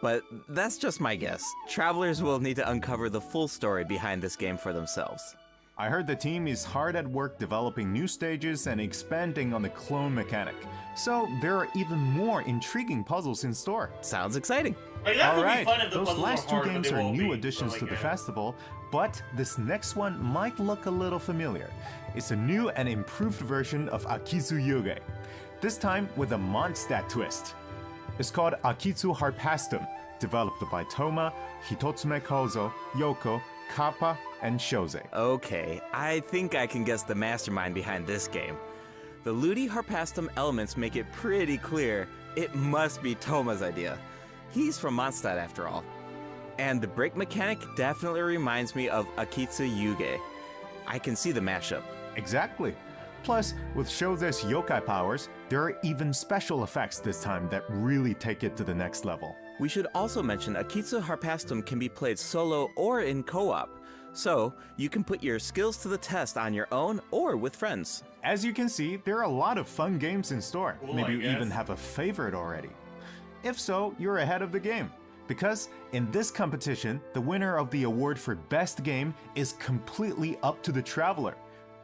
I: But that's just my guess. Travelers will need to uncover the full story behind this game for themselves.
J: I heard the team is hard at work developing new stages and expanding on the clone mechanic. So there are even more intriguing puzzles in store.
I: Sounds exciting.
A: Like, that would be
J: Alright,
A: fun if the
J: those
A: puzzles were
J: last two
A: hard, but
J: games
A: they
J: are
A: won't
J: new
A: be,
J: additions
A: so,
J: to
A: like,
J: the
A: yeah.
J: festival, but this next one might look a little familiar. It's a new and improved version of Akitsu Yuge, this time with a Mondstadt twist. It's called Akitsu Harpastum, developed by Toma, Hitotsume Kozo, Yoko, Kappa, and Shoze.
I: Okay, I think I can guess the mastermind behind this game. The Ludi Harpastum elements make it pretty clear it must be Toma's idea. He's from Mondstadt after all. And the break mechanic definitely reminds me of Akitsu Yuge. I can see the mashup.
J: Exactly. Plus, with Shoze's yokai powers, there are even special effects this time that really take it to the next level.
I: We should also mention Akitsu Harpastum can be played solo or in co-op, so you can put your skills to the test on your own or with friends.
J: As you can see, there are a lot of fun games in store.
A: Cool,
J: Maybe
A: I
J: you even
A: guess.
J: have a favorite already. If so, you're ahead of the game. Because in this competition, the winner of the award for Best Game is completely up to the traveler.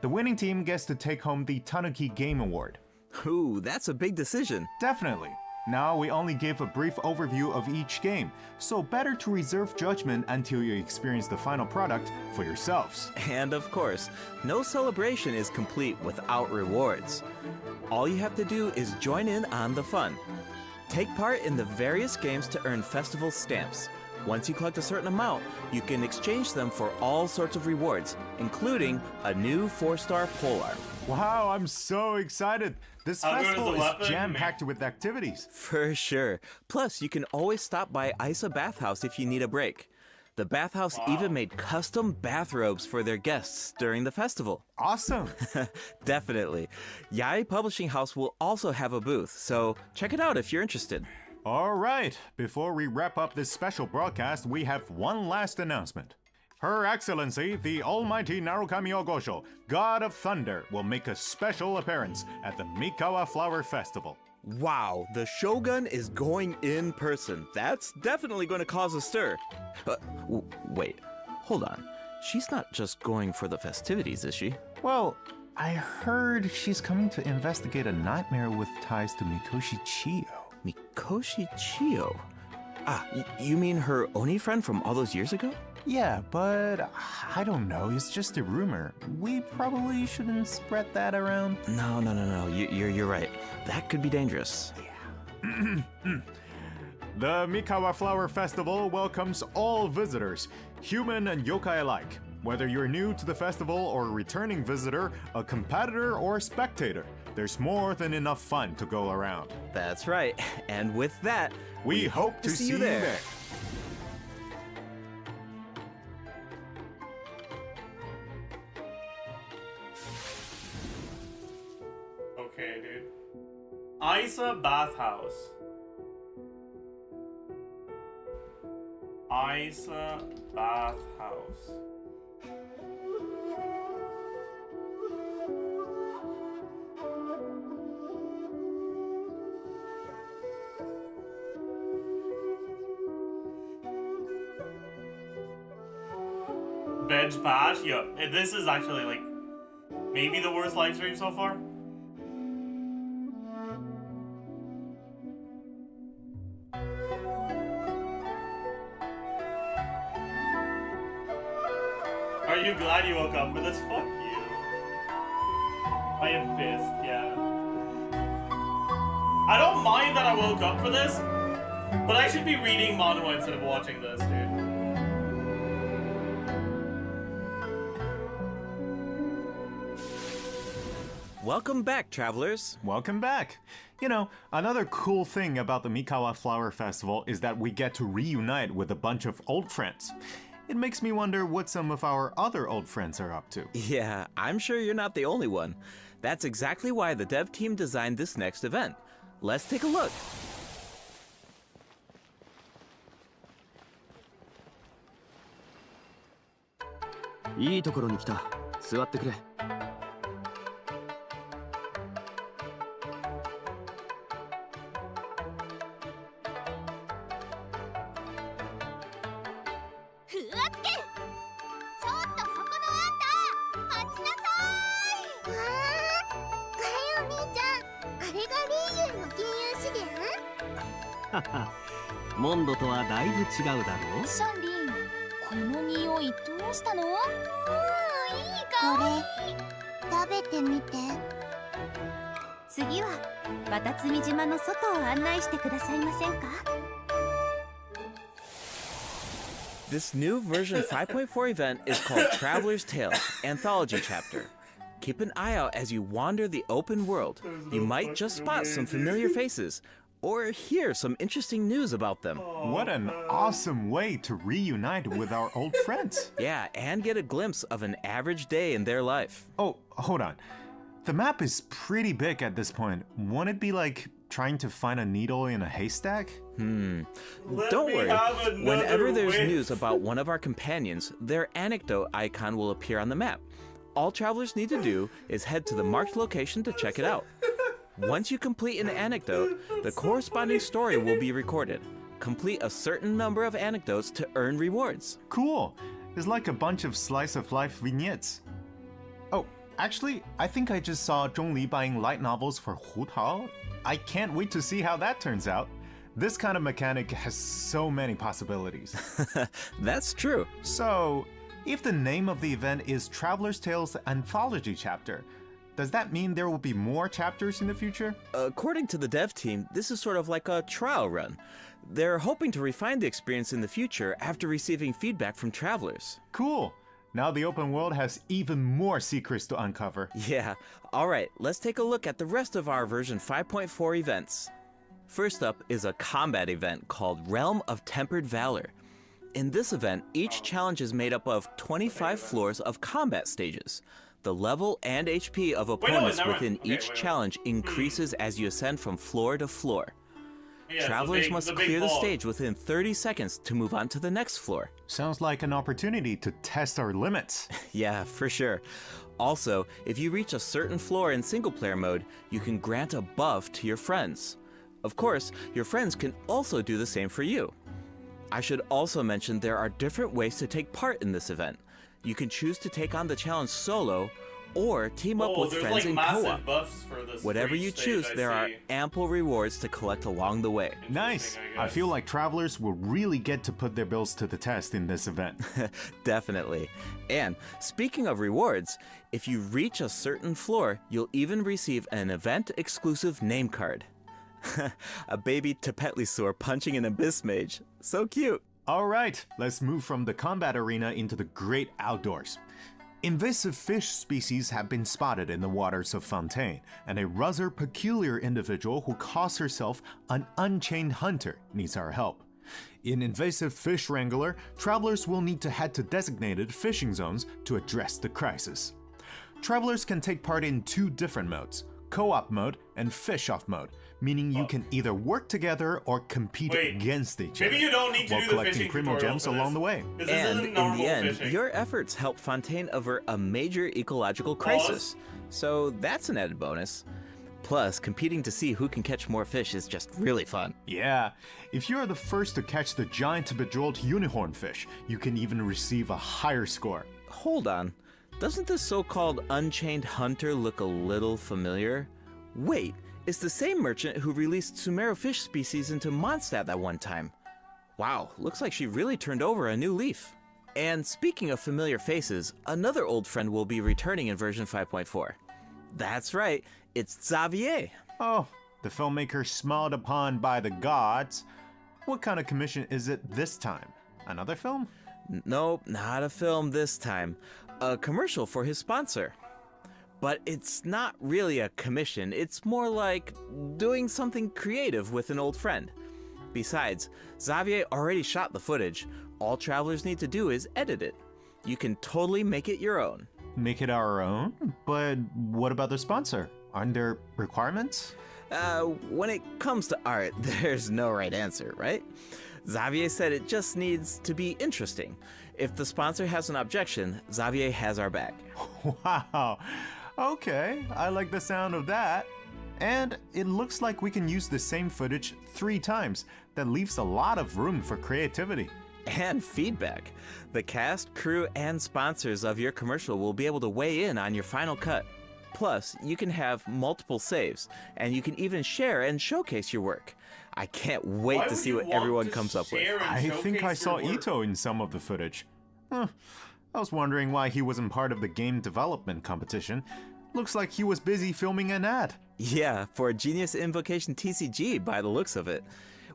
J: The winning team gets to take home the Tanuki Game Award.
I: Ooh, that's a big decision.
J: Definitely. Now we only gave a brief overview of each game, so better to reserve judgment until you experience the final product for yourselves.
I: And of course, no celebration is complete without rewards. All you have to do is join in on the fun. Take part in the various games to earn festival stamps. Once you collect a certain amount, you can exchange them for all sorts of rewards, including a new 4-star polearm.
J: Wow, I'm so excited! This
A: How good is
J: festival
A: the
J: is
A: weapon?
J: jam-packed with activities.
I: For sure. Plus, you can always stop by Isa Bathhouse if you need a break. The bathhouse even made custom bathrobes for their guests during the festival.
J: Awesome!
I: Definitely. Yai Publishing House will also have a booth, so check it out if you're interested.
J: All right, before we wrap up this special broadcast, we have one last announcement. Her Excellency, the Almighty Narukami Ogosho, God of Thunder, will make a special appearance at the Mikawa Flower Festival.
I: Wow, the Shogun is going in person. That's definitely going to cause a stir. But wait, hold on. She's not just going for the festivities, is she?
J: Well, I heard she's coming to investigate a nightmare with ties to Mikoshi Chiyo.
I: Mikoshi Chiyo? Ah, you mean her Oni friend from all those years ago?
J: Yeah, but I don't know, it's just a rumor. We probably shouldn't spread that around.
I: No. You're right. That could be dangerous.
J: The Mikawa Flower Festival welcomes all visitors, human and yokai alike. Whether you're new to the festival or a returning visitor, a competitor or a spectator, there's more than enough fun to go around.
I: That's right. And with that,
J: We hope to see you there.
A: Okay, dude. Isa Bathhouse. Isa Bathhouse. Bench Bash? Yo, this is actually like maybe the worst live stream so far. Are you glad you woke up for this? Fuck you. I am pissed, yeah. I don't mind that I woke up for this, but I should be reading manhwa instead of watching this, dude.
I: Welcome back, travelers.
J: Welcome back. You know, another cool thing about the Mikawa Flower Festival is that we get to reunite with a bunch of old friends. It makes me wonder what some of our other old friends are up to.
I: Yeah, I'm sure you're not the only one. That's exactly why the dev team designed this next event. Let's take a look.
F: いいところに来た。座ってくれ。モンドとはだいぶ違うだろう。
K: シャンリン、この匂いどうしたの？いい香り。食べてみて。次は渡積島の外を案内してくださいませんか？
I: This new version 5.4 event is called Traveler's Tales Anthology Chapter. Keep an eye out as you wander the open world. You might just spot some familiar faces, or hear some interesting news about them.
J: What an awesome way to reunite with our old friends.
I: Yeah, and get a glimpse of an average day in their life.
J: Oh, hold on. The map is pretty big at this point. Won't it be like trying to find a needle in a haystack?
I: Don't worry. Whenever there's news about one of our companions, their anecdote icon will appear on the map. All travelers need to do is head to the marked location to check it out. Once you complete an anecdote, the corresponding story will be recorded. Complete a certain number of anecdotes to earn rewards.
J: Cool. It's like a bunch of slice of life vignettes. Oh, actually, I think I just saw Zhongli buying light novels for Hu Tao. I can't wait to see how that turns out. This kind of mechanic has so many possibilities.
I: That's true.
J: So, if the name of the event is Traveler's Tales Anthology Chapter, does that mean there will be more chapters in the future?
I: According to the dev team, this is sort of like a trial run. They're hoping to refine the experience in the future after receiving feedback from travelers.
J: Cool. Now the open world has even more secrets to uncover.
I: Yeah. Alright, let's take a look at the rest of our version 5.4 events. First up is a combat event called Realm of Tempered Valor. In this event, each challenge is made up of 25 floors of combat stages. The level and HP of opponents within each challenge increases as you ascend from floor to floor.
A: Yeah,
I: Travelers must clear the stage within 30 seconds to move on to the next floor.
J: Sounds like an opportunity to test our limits.
I: Yeah, for sure. Also, if you reach a certain floor in single-player mode, you can grant a buff to your friends. Of course, your friends can also do the same for you. I should also mention there are different ways to take part in this event. You can choose to take on the challenge solo, or team up with friends in co-op. Whatever you choose, there are ample rewards to collect along the way.
J: Nice! I feel like travelers will really get to put their bills to the test in this event.
I: Definitely. And speaking of rewards, if you reach a certain floor, you'll even receive an event-exclusive name card. A baby Tepetlisaur punching an abyss mage. So cute.
J: Alright, let's move from the combat arena into the great outdoors. Invasive fish species have been spotted in the waters of Fontaine, and a rather peculiar individual who calls herself an unchained hunter needs our help. In Invasive Fish Wrangler, travelers will need to head to designated fishing zones to address the crisis. Travelers can take part in two different modes, co-op mode and fish-off mode, meaning you can either work together or compete against each other,
A: maybe you don't need to
J: while
A: do the
J: collecting
A: fishing
J: primo gems along the way.
I: And in the end, your efforts help Fontaine avert a major ecological crisis. So that's an added bonus. Plus, competing to see who can catch more fish is just really fun.
J: Yeah, if you are the first to catch the giant bejeweled unicorn fish, you can even receive a higher score.
I: hold on. Doesn't the so-called Unchained Hunter look a little familiar? Wait, it's the same merchant who released Sumeru fish species into Mondstadt that one time. Wow, looks like she really turned over a new leaf. And speaking of familiar faces, another old friend will be returning in version 5.4. That's right, it's Xavier.
J: Oh, the filmmaker smiled upon by the gods. What kind of commission is it this time? Another film?
I: Nope, not a film this time. A commercial for his sponsor. But it's not really a commission, it's more like doing something creative with an old friend. Besides, Xavier already shot the footage. All travelers need to do is edit it. You can totally make it your own.
J: Make it our own? But what about the sponsor? Aren't there requirements?
I: When it comes to art, there's no right answer, right? Xavier said it just needs to be interesting. If the sponsor has an objection, Xavier has our back.
J: Wow. Okay, I like the sound of that. And it looks like we can use the same footage 3 times. That leaves a lot of room for creativity.
I: And feedback. The cast, crew, and sponsors of your commercial will be able to weigh in on your final cut. Plus, you can have multiple saves, and you can even share and showcase your work. I can't wait to see what everyone comes up with.
J: I think I saw Ito in some of the footage. I was wondering why he wasn't part of the game development competition. Looks like he was busy filming an ad.
I: Yeah, for Genius Invocation TCG by the looks of it.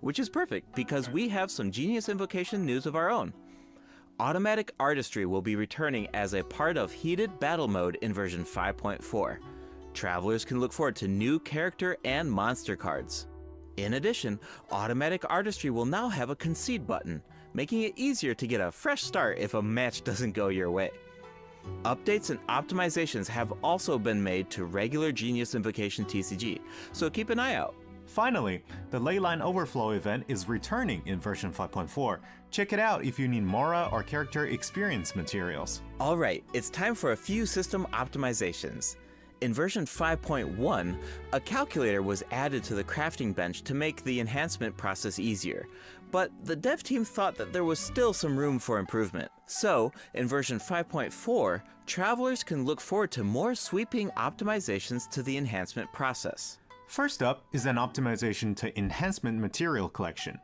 I: Which is perfect, because we have some Genius Invocation news of our own. Automatic Artistry will be returning as a part of Heated Battle Mode in version 5.4. Travelers can look forward to new character and monster cards. In addition, Automatic Artistry will now have a concede button, making it easier to get a fresh start if a match doesn't go your way. Updates and optimizations have also been made to regular Genius Invocation TCG, so keep an eye out.
J: Finally, the Leyline Overflow event is returning in version 5.4. Check it out if you need Mora or character experience materials.
I: Alright, it's time for a few system optimizations. In version 5.1, a calculator was added to the crafting bench to make the enhancement process easier, but the dev team thought that there was still some room for improvement. So, in version 5.4, travelers can look forward to more sweeping optimizations to the enhancement process.
J: First up is an optimization to enhancement material collection.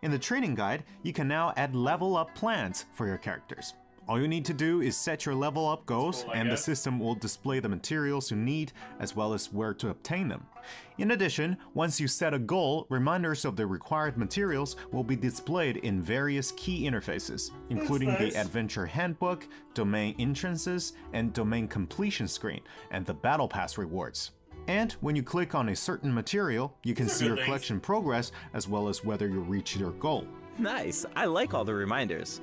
J: In the training guide, you can now add level up plans for your characters. All you need to do is set your level up goals, and the system will display the materials you need as well as where to obtain them. In addition, once you set a goal, reminders of the required materials will be displayed in various key interfaces, including the Adventure Handbook, Domain Entrances, and Domain Completion screen, and the Battle Pass rewards. And when you click on a certain material, you can see your collection progress as well as whether you reach your goal.
I: Nice, I like all the reminders.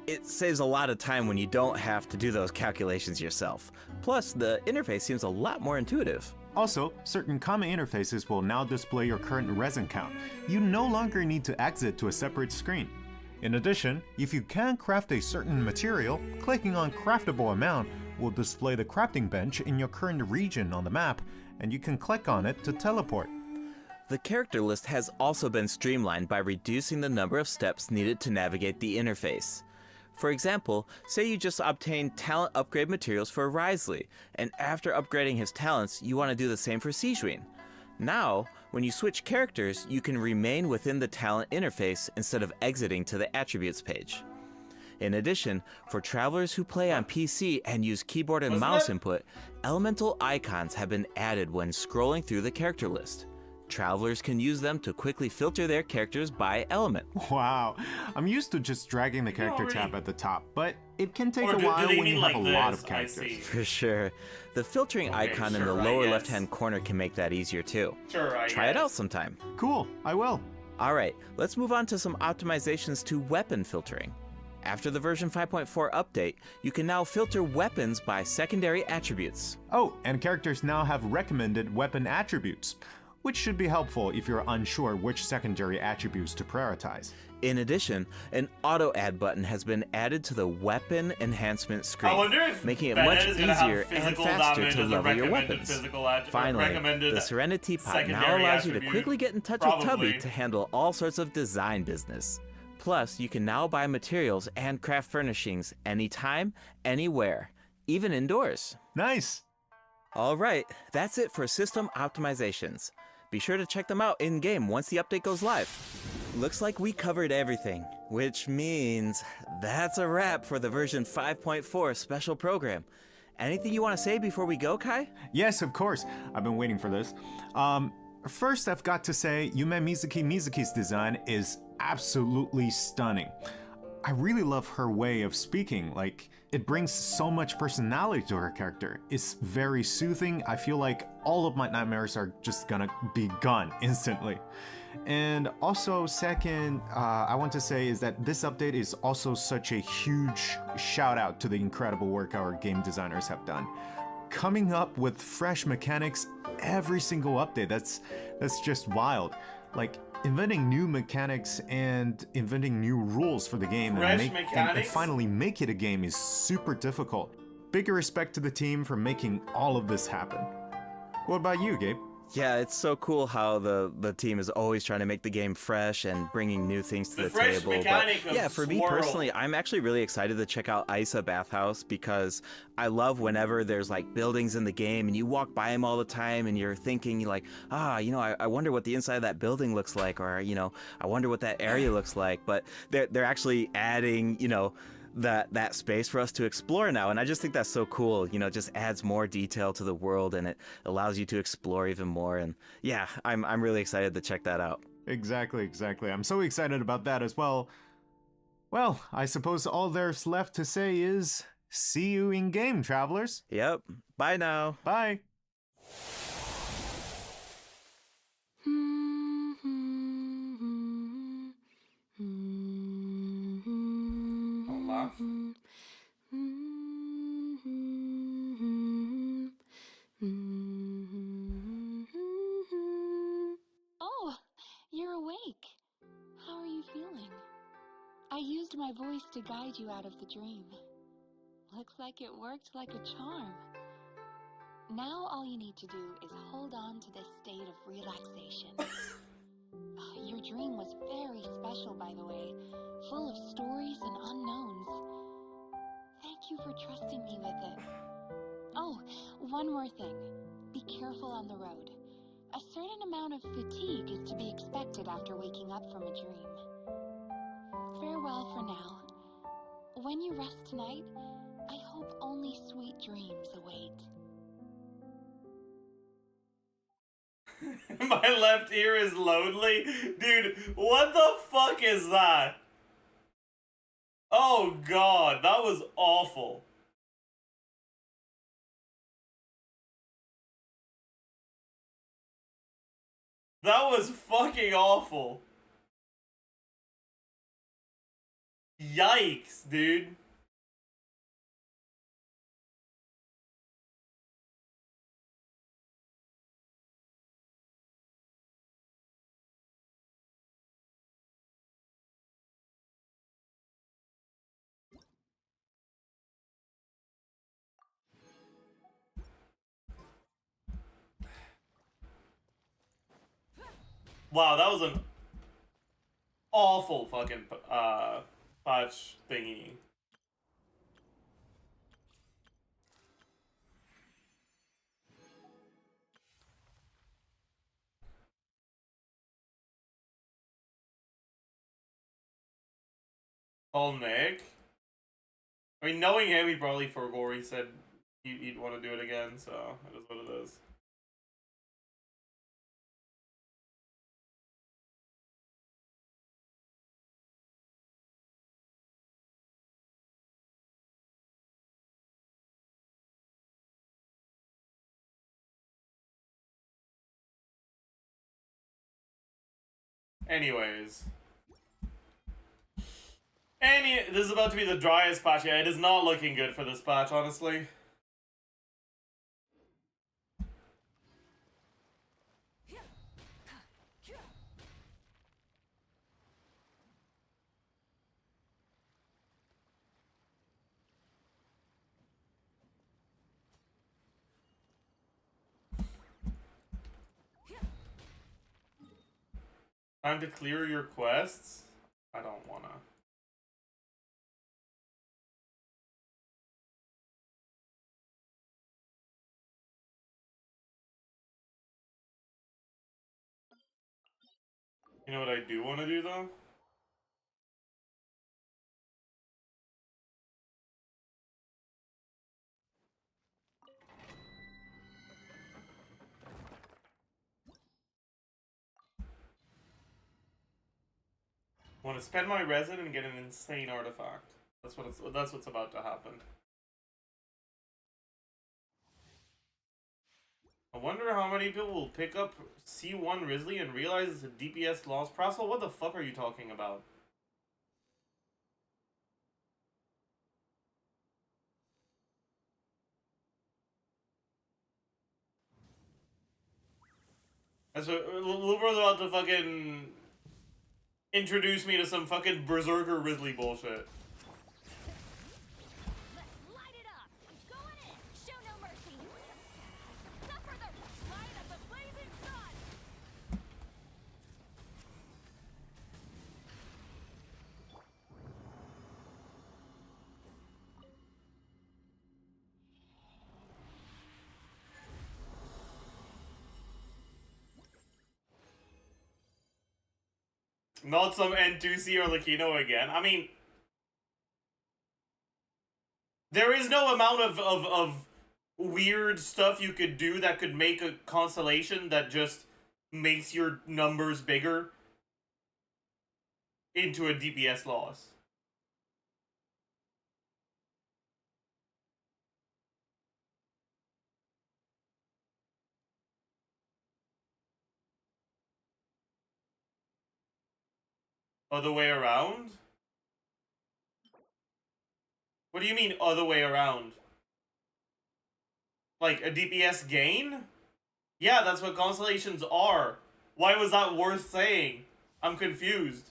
I: It saves a lot of time when you don't have to do those calculations yourself. Plus, the interface seems a lot more intuitive.
J: Also, certain common interfaces will now display your current resin count. You no longer need to exit to a separate screen. In addition, if you can craft a certain material, clicking on Craftable Amount will display the crafting bench in your current region on the map, and you can click on it to teleport.
I: The character list has also been streamlined by reducing the number of steps needed to navigate the interface. For example, say you just obtained talent upgrade materials for Risley, and after upgrading his talents, you want to do the same for Sijuin. Now, when you switch characters, you can remain within the talent interface instead of exiting to the attributes page. In addition, for travelers who play on PC and use keyboard and mouse input, elemental icons have been added when scrolling through the character list. Travelers can use them to quickly filter their characters by element.
J: Wow, I'm used to just dragging the character tab at the top, but it can take a while when you have a lot of characters.
I: For sure. The filtering icon in the lower left-hand corner can make that easier too. Try it out sometime.
J: Cool, I will.
I: Alright, let's move on to some optimizations to weapon filtering. After the version 5.4 update, you can now filter weapons by secondary attributes.
J: Oh, and characters now have recommended weapon attributes, which should be helpful if you're unsure which secondary attributes to prioritize.
I: In addition, an auto-add button has been added to the weapon enhancement screen, making it much easier and faster to level your weapons. Finally, the Serenity Pot now allows you to quickly get in touch with Tubby to handle all sorts of design business. Plus, you can now buy materials and craft furnishings anytime, anywhere, even indoors.
J: Nice!
I: All right, that's it for system optimizations. Be sure to check them out in-game once the update goes live. Looks like we covered everything, which means that's a wrap for the version 5.4 special program. Anything you want to say before we go, Kai?
J: Yes, of course. I've been waiting for this. First, I've got to say, YUMEMIZUKI's design is absolutely stunning. I really love her way of speaking. Like, it brings so much personality to her character. It's very soothing. I feel like all of my nightmares are just gonna be gone instantly. And also, second, I want to say is that this update is also such a huge shout out to the incredible work our game designers have done. Coming up with fresh mechanics every single update, that's just wild. Like, inventing new mechanics and inventing new rules for the game and finally make it a game is super difficult. Big respect to the team for making all of this happen. What about you, Gabe?
I: Yeah, it's so cool how the team is always trying to make the game fresh and bringing new things to the table. But yeah, for me personally, I'm actually really excited to check out Isa Bathhouse because I love whenever there's like buildings in the game and you walk by them all the time and you're thinking like, I wonder what the inside of that building looks like, or I wonder what that area looks like. But they're actually adding, that space for us to explore now, and I just think that's so cool. It just adds more detail to the world and it allows you to explore even more. And yeah, I'm really excited to check that out.
J: Exactly. I'm so excited about that as well. Well, I suppose all there's left to say is see you in game, travelers.
I: Yep. Bye now.
J: Bye.
D: Oh, you're awake. How are you feeling? I used my voice to guide you out of the dream. Looks like it worked like a charm. Now all you need to do is hold on to this state of relaxation. Your dream was very special, by the way, full of stories and unknowns. Thank you for trusting me with it. Oh, one more thing. Be careful on the road. A certain amount of fatigue is to be expected after waking up from a dream. Farewell for now. When you rest tonight, I hope only sweet dreams await.
A: My left ear is lonely? Dude, what the fuck is that? Oh god, that was awful. That was fucking awful. Yikes, dude. Wow, that was an awful fucking patch thingy. Call Nick. I mean, knowing him, he probably forgot. He said he'd want to do it again, so it is what it is. Anyways. This is about to be the driest patch. Yeah, it is not looking good for this patch, honestly. Time to clear your quests? I don't wanna. You know what I do want to do though? I want to spend my resin and get an insane artifact. That's what's about to happen. I wonder how many people will pick up C1 Risley and realize it's a DPS loss. Prassel, what the fuck are you talking about? That's what Little Bro's about to fucking introduce me to some fucking Berserker Risley bullshit. Not some N2C or Lakino again. I mean, there is no amount of weird stuff you could do that could make a constellation that just makes your numbers bigger into a DPS loss. Other way around? What do you mean other way around? Like a DPS gain? Yeah, that's what constellations are. Why was that worth saying? I'm confused.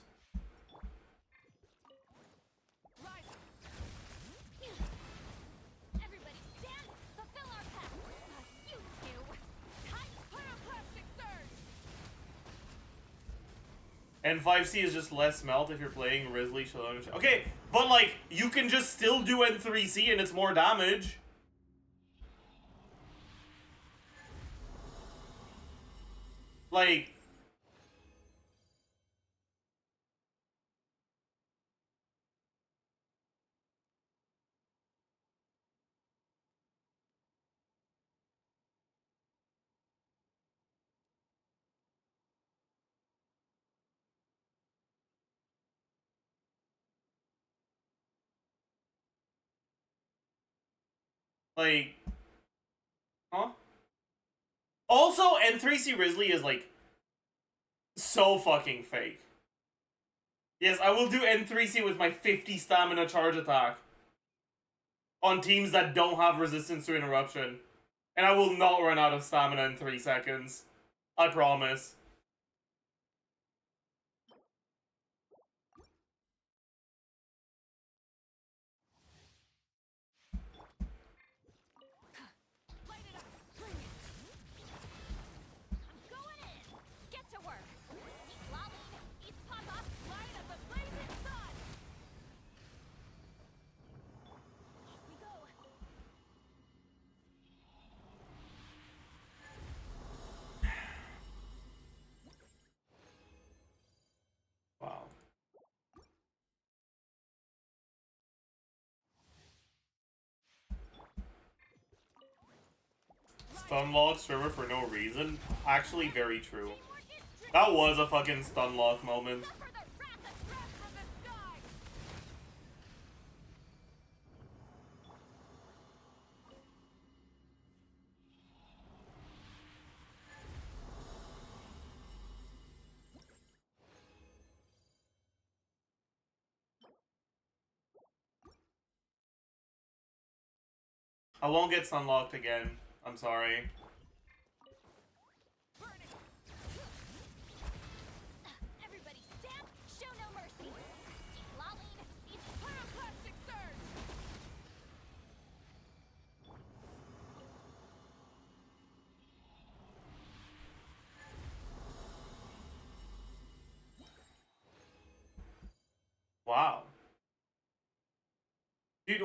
A: And 5C is just less melt if you're playing Risley, Shalom. Okay, but like, you can just still do N3C and it's more damage. Like... Like... Huh? Also, N3C Risley is like... so fucking fake. Yes, I will do N3C with my 50 stamina charge attack. On teams that don't have resistance to interruption. And I will not run out of stamina in 3 seconds. I promise. Wow. Stunlock server for no reason? Actually, very true. That was a fucking stunlock moment. I won't get stunlocked again. I'm sorry.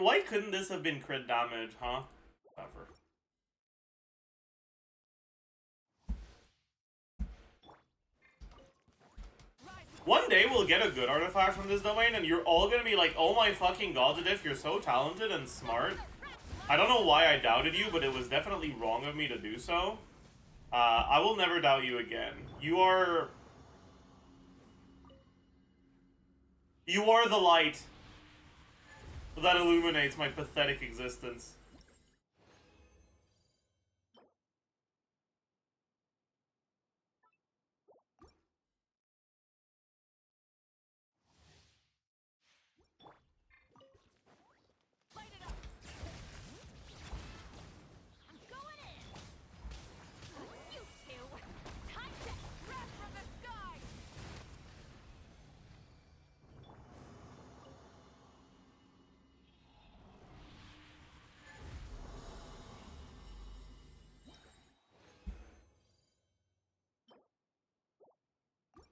A: why couldn't this have been crit damage, huh? Whatever. One day we'll get a good artifact from this domain and you're all gonna be like, oh my fucking god, Zajef, you're so talented and smart. I don't know why I doubted you, but it was definitely wrong of me to do so. I will never doubt you again. You are the light that illuminates my pathetic existence.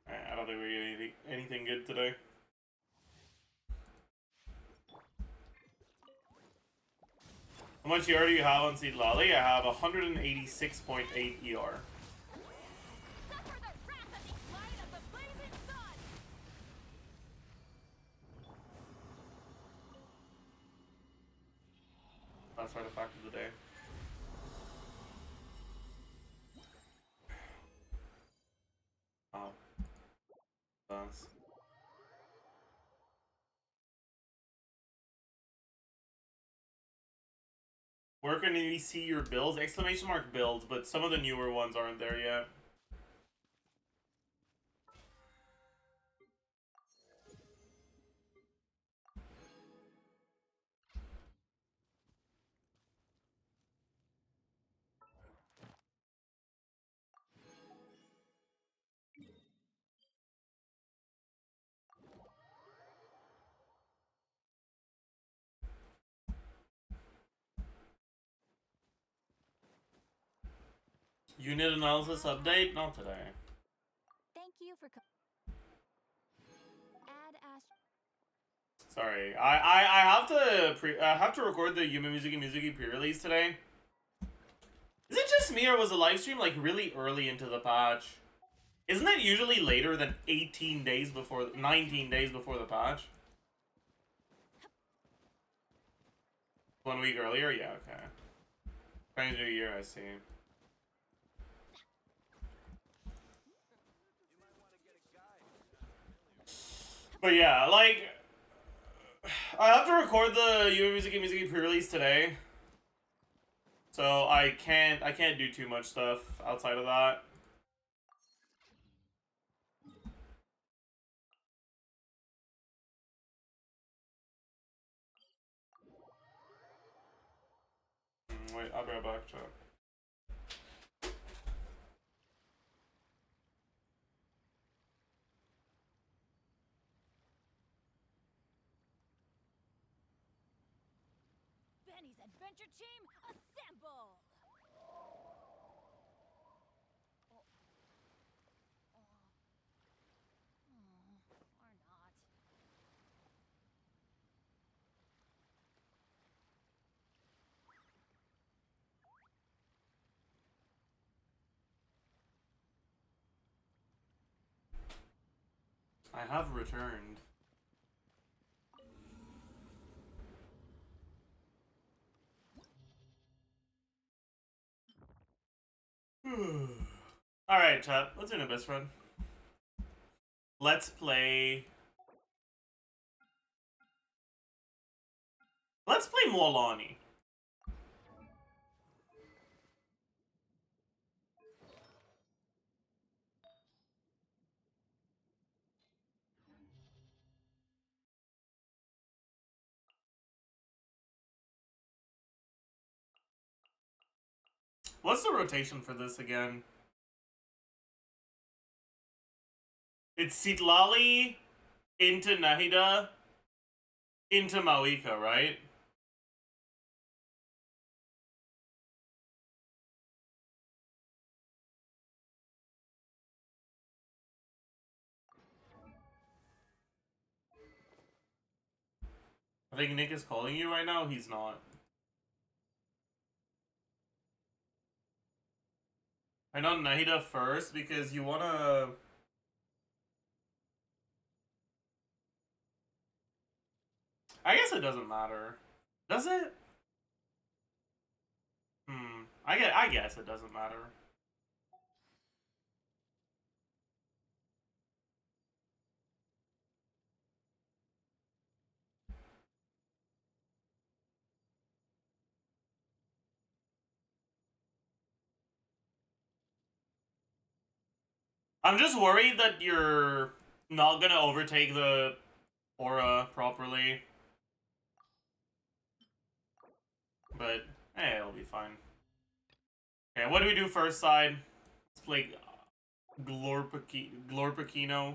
A: I don't think we get anything good today. How much ER do you have on Seed Lolly? I have 186.8 ER. That's artifact of the day. Oh. Thanks. Where can we see your builds? Exclamation mark builds, but some of the newer ones aren't there yet. Unit analysis update? Not today.
C: Thank you for
A: Sorry, I have to record the YUMEMIZUKI pre-release today. Is it just me or was the live stream like really early into the patch? Isn't it usually later than 19 days before the patch? 1 week earlier? Yeah, okay. Chinese New Year, I see. But yeah, like, I have to record the YUMEMIZUKI pre-release today, so I can't do too much stuff outside of that. Wait, I'll be right back, chat.
C: Benny's Adventure Team, assemble! Or not.
A: I have returned. Alright, chat. Let's do an Abyss run. Let's play Molani. What's the rotation for this again? It's Sitlali into Nahida into Mawika, right? I think Nick is calling you right now. He's not. I know Nahida first because you wanna... I guess it doesn't matter. Does it? I guess it doesn't matter. I'm just worried that you're not gonna overtake the aura properly. But, hey, it'll be fine. Okay, what do we do first side? Let's play Glorpikino.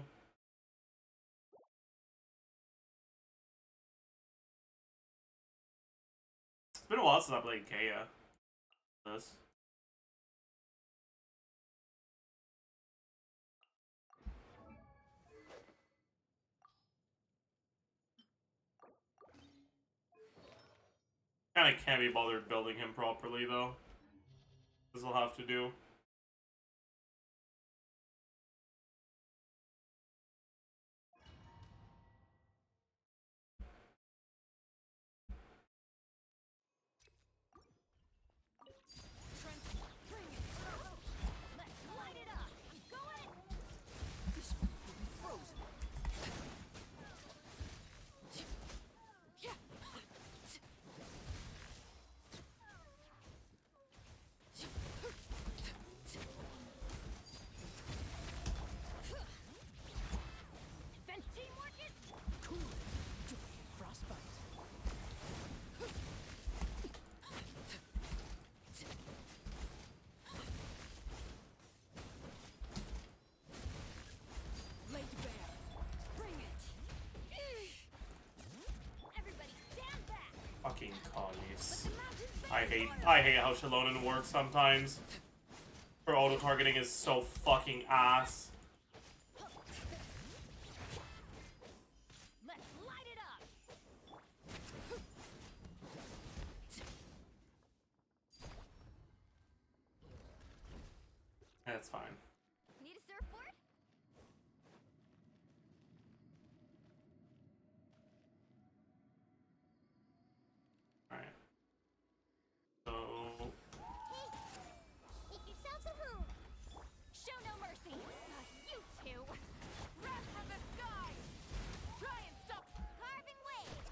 A: It's been a while since I played Kea. This. Kinda can't be bothered building him properly, though. This will have to do. Fucking Collies. I hate how Shalonen works sometimes. Her auto-targeting is so fucking ass. That's fine.
C: Need a surfboard?
A: Alright. So...
C: Make yourselves a room. Show no mercy. You two. Wrath of the sky. Try and stop carving waves.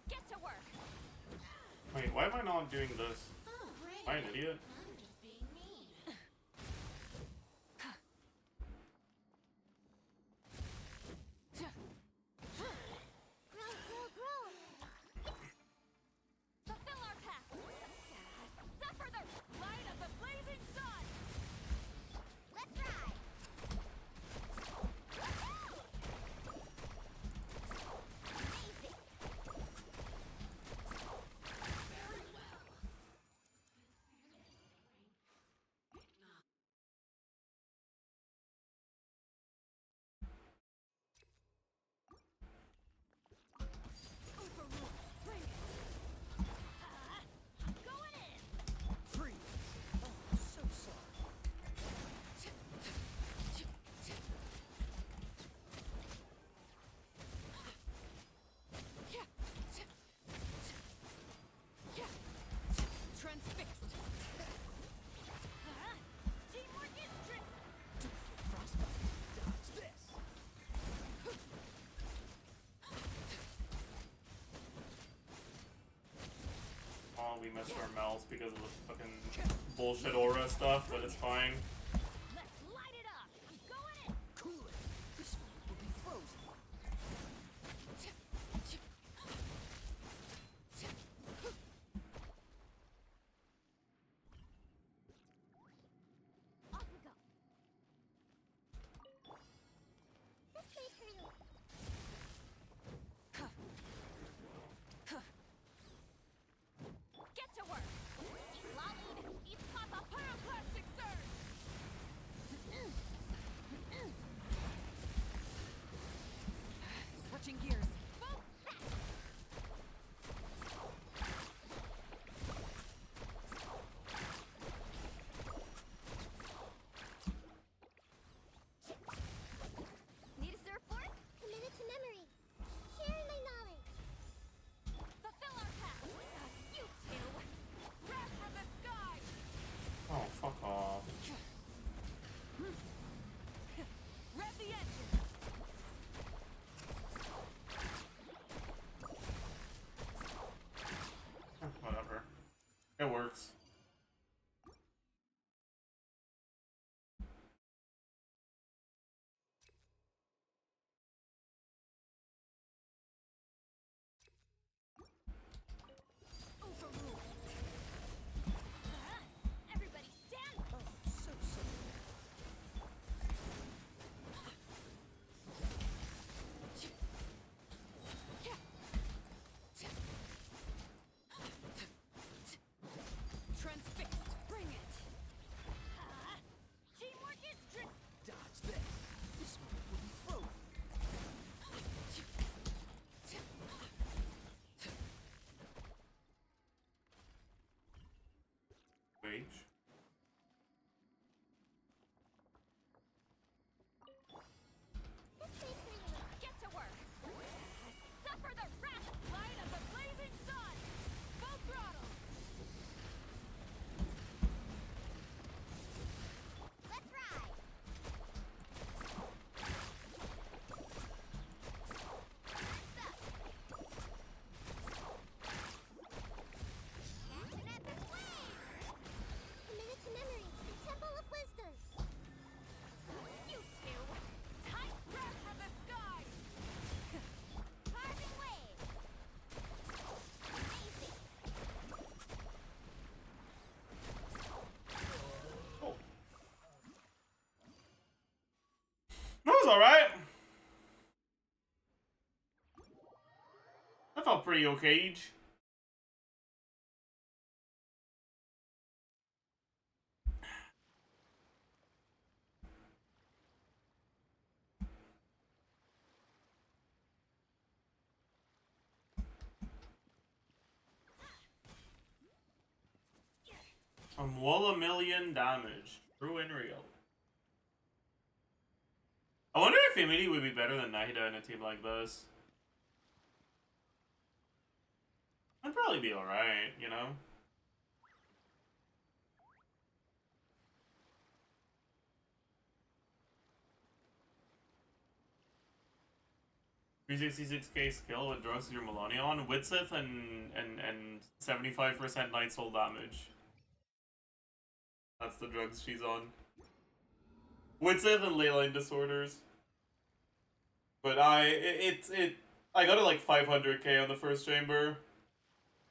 C: Get to work.
A: Wait, why am I not doing this? Am I an idiot?
C: Fulfill our pact. Suffer the light of the blazing sun. Let's ride. Amazing. Going in. Transfixed. Teamwork is tricky.
A: Oh, we missed our mouths because of the fucking bullshit aura stuff, but it's fine.
C: Let's light it up. I'm going in.
G: Cool it. This one will be frozen.
C: Off we go. This way for you.
A: was alright. That felt pretty okay. Well, a million damage. True and real. I wonder if Imidi would be better than Nahida in a team like this. I'd probably be alright, you know? $366k skill with drugs to your Melonia on, Witsith and 75% Night Soul damage. That's the drugs she's on. Witsith and Leyline Disorders. But I got it like 500k on the first chamber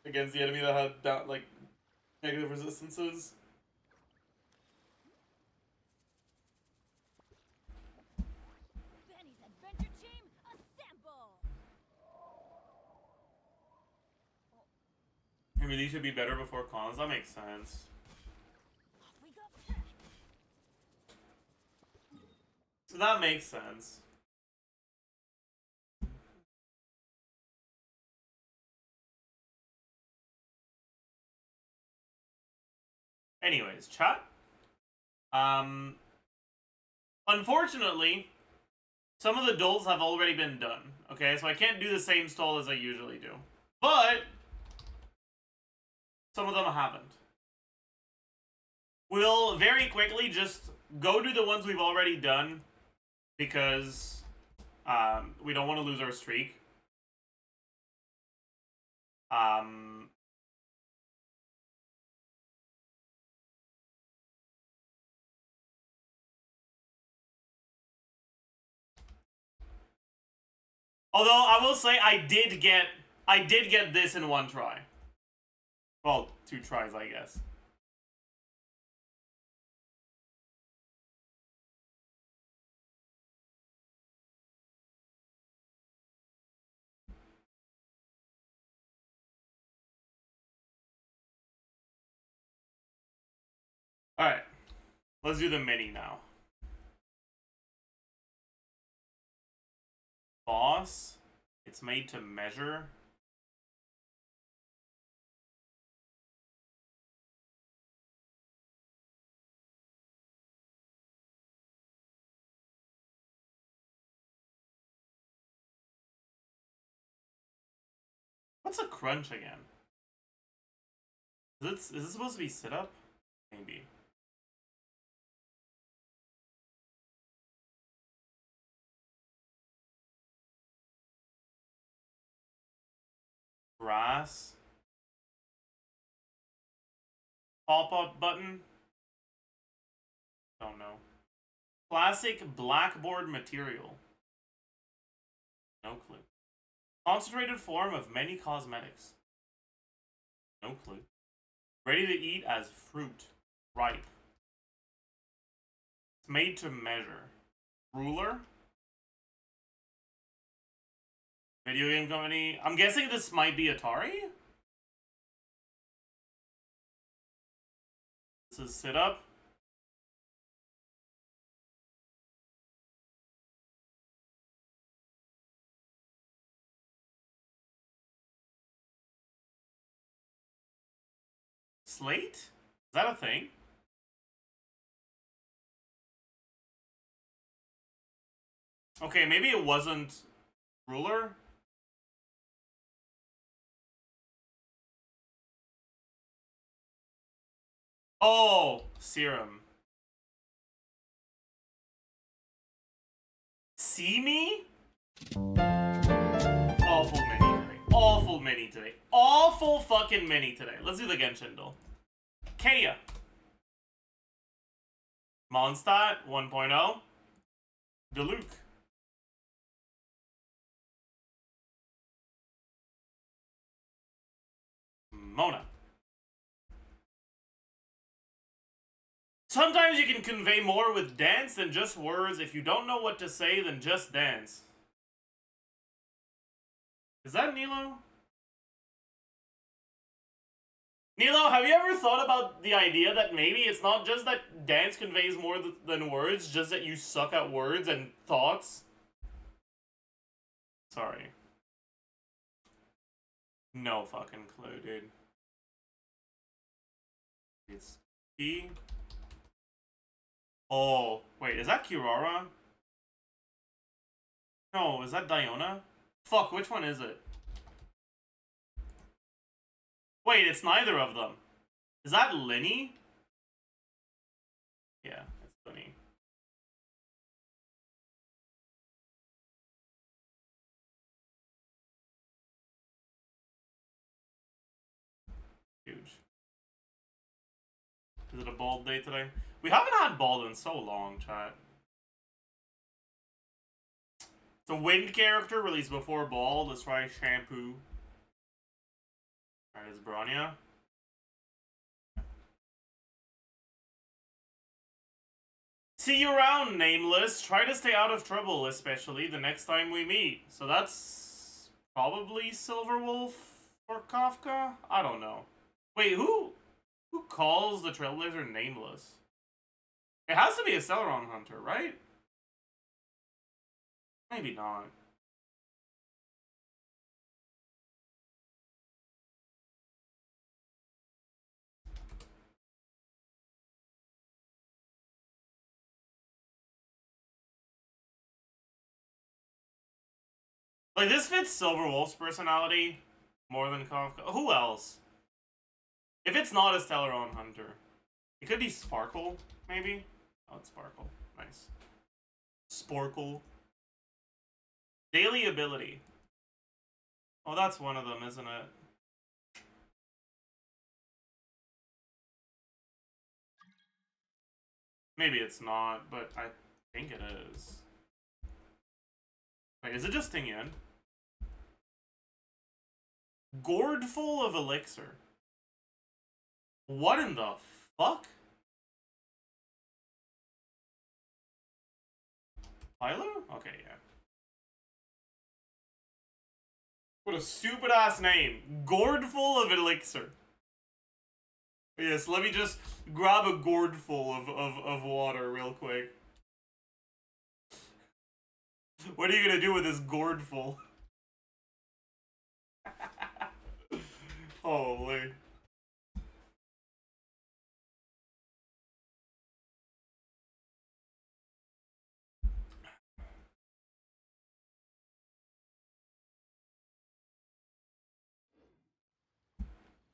A: against the enemy that had that like negative resistances. I mean, these should be better before cons. That makes sense. So that makes sense. Anyways, chat. Unfortunately, some of the dulls have already been done. Okay, so I can't do the same stall as I usually do. But some of them haven't. We'll very quickly just go do the ones we've already done because we don't want to lose our streak. Although I will say I did get this in one try. Well, 2 tries, I guess. Alright. Let's do the mini now. Boss. It's made to measure. What's a crunch again? Is this supposed to be sit up? Maybe. Grass. Pop-up button? Don't know. Classic blackboard material. No clue. Concentrated form of many cosmetics. No clue. Ready to eat as fruit. Ripe. It's made to measure. Ruler. Video game company. I'm guessing this might be Atari? This is sit up. Slate? Is that a thing? Okay, maybe it wasn't ruler. Oh, serum. See me? Awful mini today. Awful mini today. Awful fucking mini today. Let's do the Genshin duel. Kaya. Mondstadt 1.0. Diluc. Mona. Sometimes you can convey more with dance than just words. If you don't know what to say, then just dance. Is that Nilo? Nilo, have you ever thought about the idea that maybe it's not just that dance conveys more than words, just that you suck at words and thoughts? Sorry. No fucking clue, dude. It's P. Oh, wait, is that Kirara? No, is that Diona? Fuck, which one is it? Wait, it's neither of them. Is that Linny? Yeah, it's Linny. Huge. Is it a bald day today? We haven't had bald in so long, chat. It's a wind character released before bald. Let's try shampoo. Alright, it's Bronya. See you around, Nameless. Try to stay out of trouble, especially the next time we meet. So that's probably Silverwolf or Kafka? I don't know. Wait, who calls the Trailblazer Nameless? It has to be a Celeron Hunter, right? Maybe not. Like, this fits Silverwolf's personality more than Kafka. Who else? If it's not a Stellaron Hunter, it could be Sparkle, maybe? Oh, it's Sparkle. Nice. Sporkle. Daily ability. Oh, that's one of them, isn't it? Maybe it's not, but I think it is. Wait, is it just Tingyan? Gourd full of elixir. What in the fuck? Pylo? Okay, yeah. What a stupid ass name. Gourd full of elixir. Yes, let me just grab a gourd full of water real quick. What are you gonna do with this gourd full? Holy.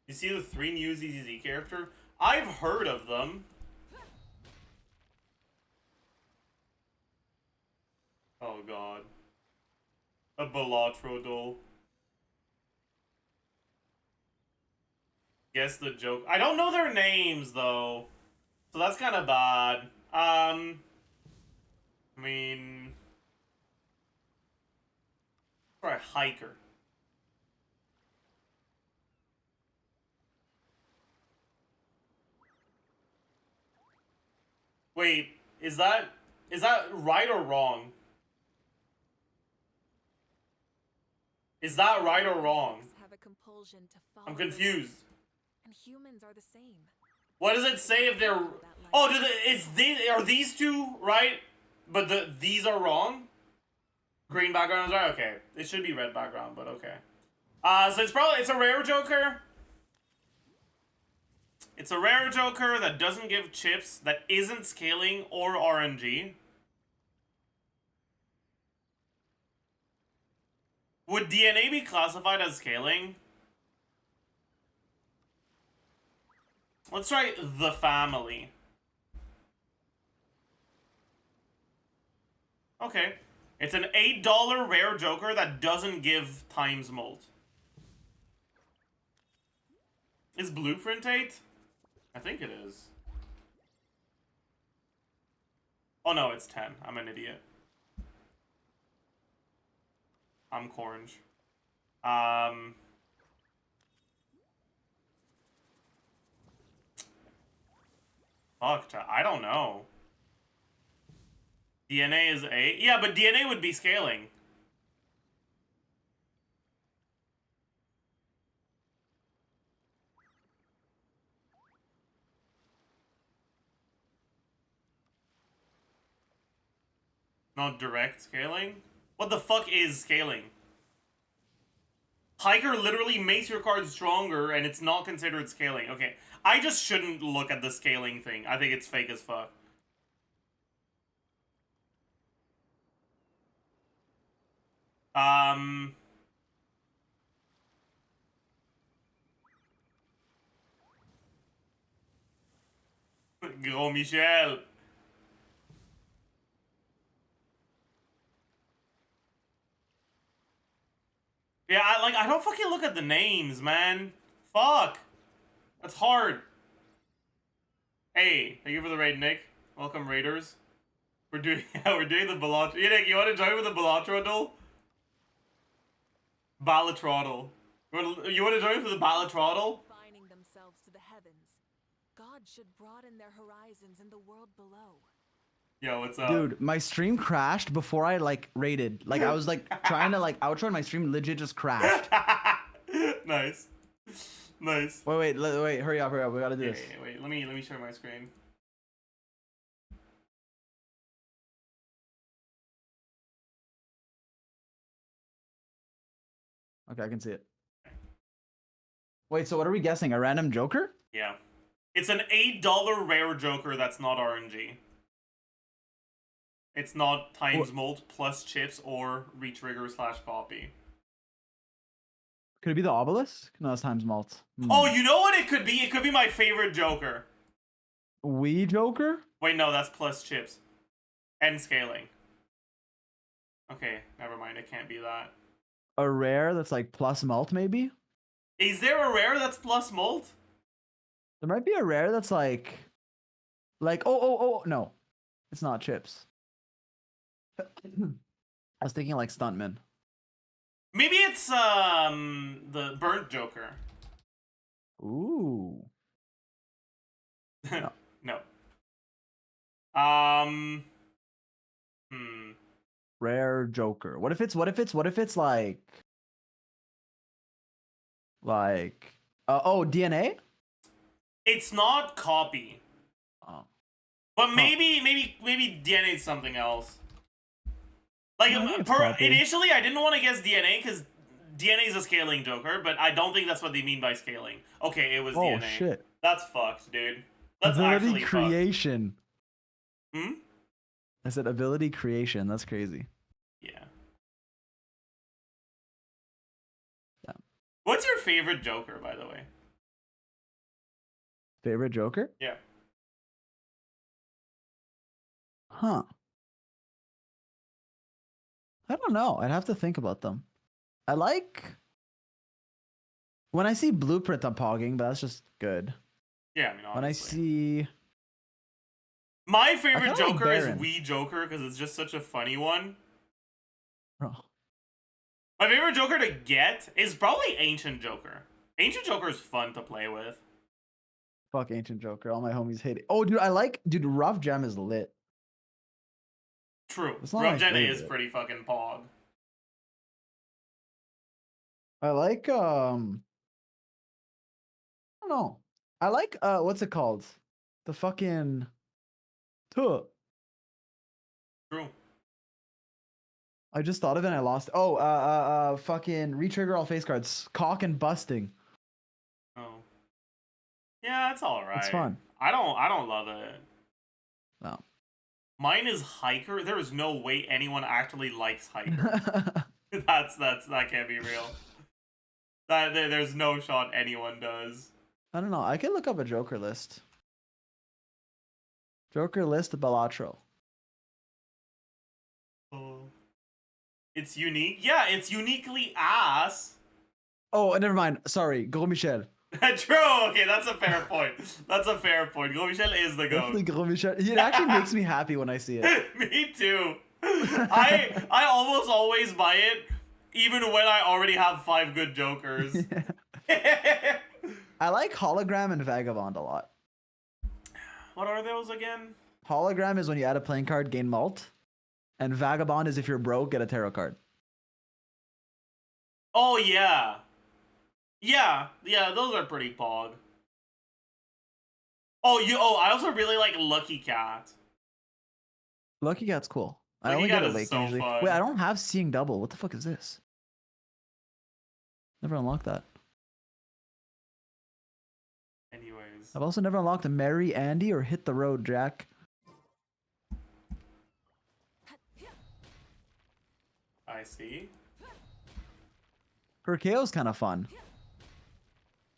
A: You see the 3 new ZZZ character? I've heard of them. Oh god. A Balatrodol. Guess the joke. I don't know their names though. So that's kind of bad. I mean, for a hiker. Wait, is that right or wrong? Is that right or wrong? I'm confused.
L: And humans are the same.
A: What does it say if they're? Oh, are these two right? But these are wrong. Green background is right. Okay, it should be red background, but okay. So it's a rare Joker. It's a rare Joker that doesn't give chips, that isn't scaling or RNG. Would DNA be classified as scaling? Let's try the family. Okay. It's an $8 rare Joker that doesn't give times molt. Is Blueprint 8? I think it is. Oh no, it's 10. I'm an idiot. I'm Cornge. Fuck, I don't know. DNA is 8? Yeah, but DNA would be scaling. Not direct scaling? What the fuck is scaling? Hiker literally makes your card stronger and it's not considered scaling. Okay, I just shouldn't look at the scaling thing. I think it's fake as fuck. Gros Michel. Yeah, I don't fucking look at the names, man. Fuck. That's hard. Hey, thank you for the raid, Nick. Welcome, Raiders. We're doing the Balatro. Yeah, Nick, you want to join with the Balatrodal? Balatrodal. You want to join for the Balatrodal?
L: Confining themselves to the heavens. God should broaden their horizons in the world below.
A: Yo, what's up?
B: Dude, my stream crashed before I like raided. Like I was like trying to like outro and my stream legit just crashed.
A: Nice. Nice.
B: Wait, hurry up. We gotta do this.
A: Yeah, wait, let me share my screen.
B: Okay, I can see it. Wait, so what are we guessing? A random Joker?
A: Yeah. It's an $8 rare Joker that's not RNG. It's not times molt plus chips or retrigger / copy.
B: Could it be the obelisk? No, it's times malt.
A: Oh, you know what it could be? It could be my favorite Joker.
B: Wii Joker?
A: Wait, no, that's plus chips. And scaling. Okay, never mind. It can't be that.
B: A rare that's like plus malt, maybe?
A: Is there a rare that's plus molt?
B: There might be a rare that's like oh, no. It's not chips. I was thinking like stuntman.
A: Maybe it's the burnt Joker.
B: Ooh.
A: No. No.
B: Rare Joker. What if it's like DNA?
A: It's not copy.
B: Oh.
A: But maybe DNA is something else. Like, initially, I didn't want to guess DNA because DNA is a scaling Joker, but I don't think that's what they mean by scaling. Okay, it was DNA.
B: Oh, shit.
A: That's fucked, dude. That's
B: ability
A: actually
B: creation.
A: Fucked.
B: I said ability creation. That's crazy.
A: Yeah.
B: Yeah.
A: What's your favorite Joker, by the way?
B: Favorite Joker?
A: Yeah.
B: Huh. I don't know. I'd have to think about them. I like when I see Blueprint, I'm pogging, but that's just good.
A: Yeah, I mean, obviously.
B: When I see
A: my favorite Joker is
B: Baron.
A: Wii Joker because it's just such a funny one.
B: Oh.
A: My favorite Joker to get is probably Ancient Joker. Ancient Joker is fun to play with.
B: Fuck Ancient Joker. All my homies hate it. Oh, dude, Rough Gem is lit.
A: True.
B: It's not
A: Rough
B: my
A: Gen A is
B: favorite.
A: pretty fucking pog.
B: I like I don't know. I like what's it called? The fucking Tuh.
A: True.
B: I just thought of it and I lost. Oh, fucking retrigger all face cards. Cock and busting.
A: Oh. Yeah, it's alright.
B: It's fun.
A: I don't love it.
B: No.
A: Mine is Hiker. There is no way anyone actually likes Hiker. that can't be real. There's no shot anyone does.
B: I don't know. I can look up a Joker list. Joker list Balatro.
A: Oh. It's unique. Yeah, it's uniquely ass.
B: Oh, never mind. Sorry. Gros Michel.
A: True. Okay, that's a fair point. That's a fair point. Gros Michel is the
B: Definitely
A: goat.
B: Gros Michel. It actually makes me happy when I see it.
A: Me too. I almost always buy it, even when I already have 5 good Jokers.
B: I like Hologram and Vagabond a lot.
A: What are those again?
B: Hologram is when you add a playing card, gain malt. And Vagabond is if you're broke, get a tarot card.
A: Oh, yeah. Yeah, those are pretty pog. Oh, I also really like Lucky Cat.
B: Lucky Cat's cool. I
A: Lucky
B: only
A: Cat
B: get a
A: is
B: lake
A: so
B: usually.
A: fun.
B: Wait, I don't have Seeing Double. What the fuck is this? Never unlocked that.
A: Anyways.
B: I've also never unlocked a Marry Andy or Hit the Road Jack.
A: I see.
B: Perkeo's kind of fun.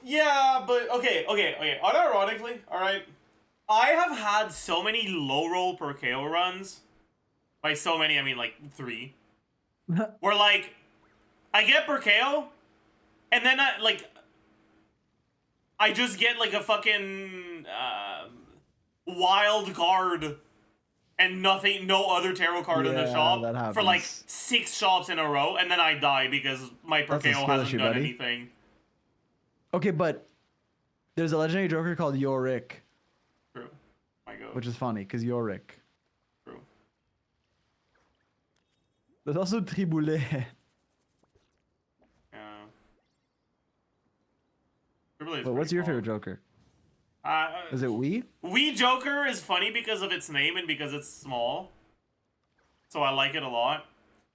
A: Yeah, but okay. Unironically, alright. I have had so many low roll Perkeo runs. By so many, I mean like 3. Where like, I get Perkeo, and then I just get like a fucking wild card and nothing, no other tarot card in the
B: Yeah,
A: shop
B: that
A: for like
B: happens.
A: 6 shops in a row, and then I die because my
B: That's a
A: Perkeo
B: skill
A: hasn't
B: issue,
A: done
B: buddy.
A: anything.
B: Okay, but there's a legendary joker called Yorick,
A: True. My God.
B: which is funny because Yorick.
A: True.
B: There's also Triboulet.
A: Yeah. Triboulet is
B: But what's
A: pretty
B: your
A: pog.
B: favorite joker?
A: Uh,
B: Is it Wii?
A: Wii Joker is funny because of its name and because it's small. So I like it a lot.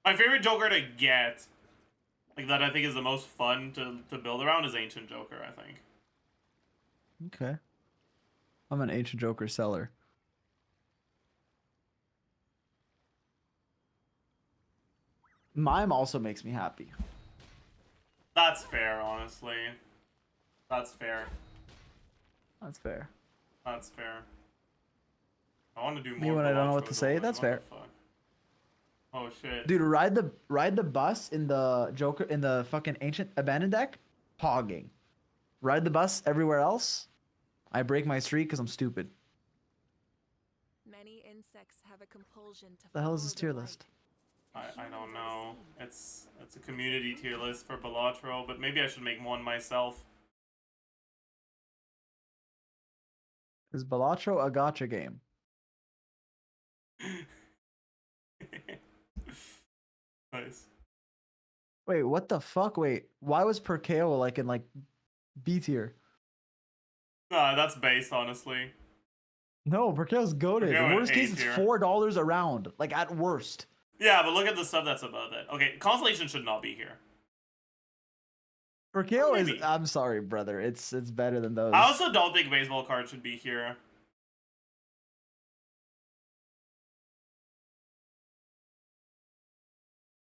A: My favorite Joker to get, like that I think is the most fun to build around, is Ancient Joker, I think.
B: Okay. I'm an Ancient Joker seller. Mime also makes me happy.
A: That's fair, honestly. That's fair.
B: That's fair.
A: That's fair. I want to do more.
B: Me when I don't know what
A: Balatro
B: to say,
A: Dueling,
B: that's
A: what
B: fair.
A: the fuck? Oh shit.
B: Dude, ride the bus in the Joker in the fucking Ancient Abandoned deck, hogging. Ride the bus everywhere else, I break my streak because I'm stupid.
L: Many insects have a compulsion to
B: The hell is this
L: follow
B: tier
L: the
B: list?
A: I don't know. It's a community tier list for Balatro, but maybe I should make one myself.
B: Is Balatro a gacha game?
A: Nice.
B: Wait, what the fuck? Wait, why was Perkeo like in like B tier?
A: Nah, that's base, honestly.
B: No, Perkeo's goated.
A: Perkeo in
B: Worst
A: A
B: case, it's
A: tier.
B: $4 a round. Like at worst.
A: Yeah, but look at the stuff that's above it. Okay, Constellation should not be here.
B: Perkeo is.
A: Maybe.
B: I'm sorry, brother. It's better than those.
A: I also don't think baseball cards should be here.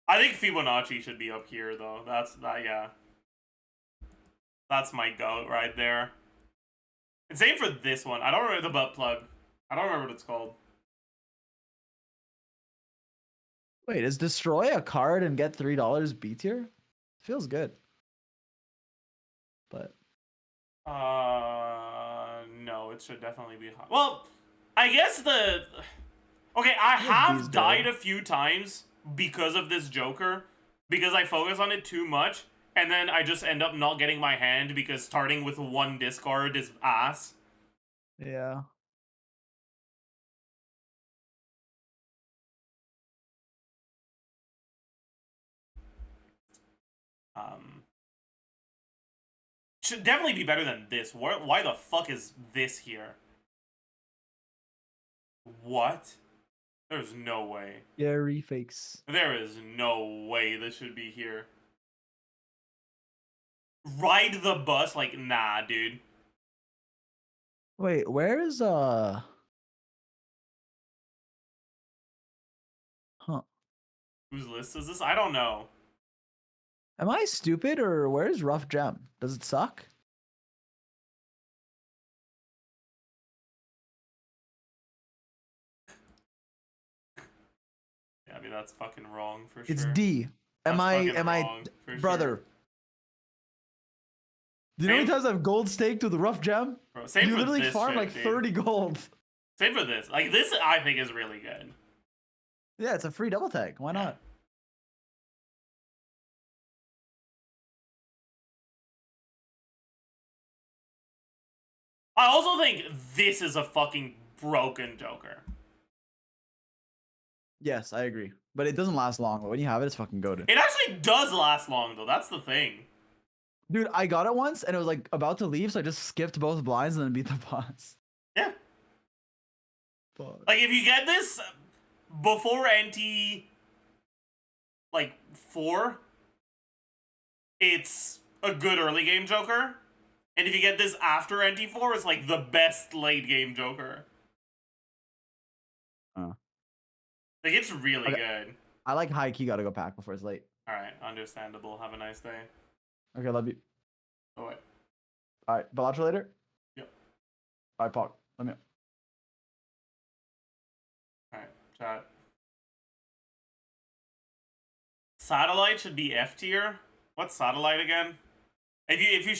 A: I think Fibonacci should be up here, though. Yeah. That's my goat right there. And same for this one. I don't remember the butt plug. I don't remember what it's called.
B: Wait, is destroy a card and get $3 B tier? Feels good. But
A: No, it should definitely be high. Well, I guess the... Okay, I
B: These
A: have died
B: go.
A: a few times because of this Joker. Because I focus on it too much. And then I just end up not getting my hand because starting with 1 discard is ass.
B: yeah.
A: Should definitely be better than this. Why the fuck is this here? What? There's no way.
B: Gary fakes.
A: There is no way this should be here. Ride the bus? Like, nah, dude.
B: Wait, where's Huh.
A: Whose list is this? I don't know.
B: Am I stupid or where's Rough Gem? Does it suck?
A: Yeah, I mean, that's fucking wrong for
B: It's
A: sure.
B: D. Am
A: That's
B: I
A: fucking wrong, for
B: brother?
A: sure.
B: Do you know how many
A: Same-
B: times I've gold staked with the Rough Gem?
A: Bro, same
B: You
A: for
B: literally
A: this
B: farm
A: shit,
B: like
A: dude.
B: 30 gold.
A: Same for this. Like, this I think is really good.
B: Yeah, it's a free double tag. Why not?
A: I also think this is a fucking broken Joker.
B: Yes, I agree. But it doesn't last long. But when you have it, it's fucking goated.
A: It actually does last long though. That's the thing.
B: Dude, I got it once and it was like about to leave, so I just skipped both blinds and then beat the boss.
A: Yeah.
B: Fuck.
A: Like if you get this before NT like 4, it's a good early game Joker. And if you get this after NT4, it's like the best late game Joker. Like it's really good.
B: I like high key gotta go pack before it's late.
A: Alright, understandable. Have a nice day.
B: Okay, love you.
A: Oh wait.
B: Alright, Balacho later?
A: Yep.
B: Alright, Pog. Let me know.
A: Alright, chat. Satellite should be F tier. What's satellite again? If you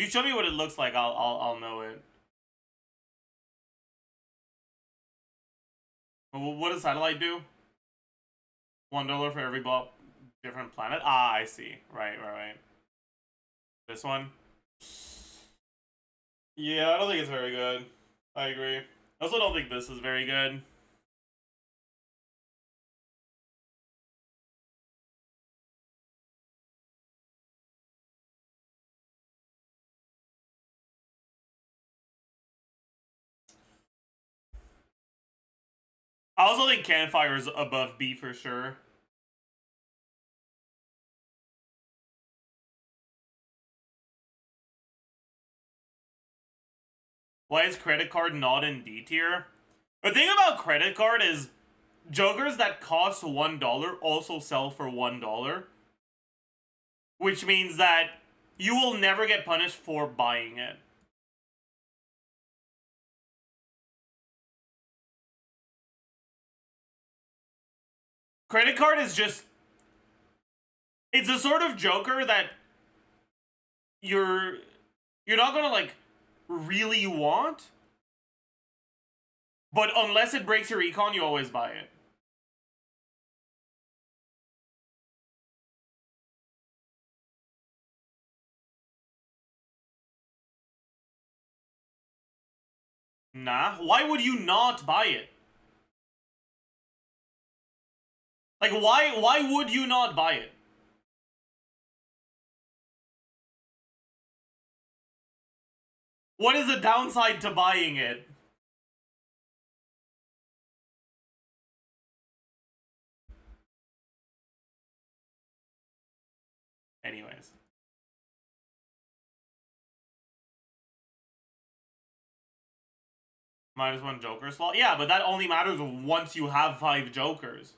A: show me what it looks like, I'll know it. What does satellite do? $1 for every different planet. Ah, I see. Right. This one. Yeah, I don't think it's very good. I agree. I also don't think this is very good. I also think Campfire is above B for sure. Why is Credit Card not in D tier? The thing about Credit Card is Jokers that cost $1 also sell for $1. Which means that you will never get punished for buying it. Credit Card is just... It's a sort of Joker that you're not gonna, like, really want. But unless it breaks your econ, you always buy it. Nah, why would you not buy it? Like, why would you not buy it? What is the downside to buying it? Anyways. -1 Joker slot? Yeah, but that only matters once you have 5 Jokers.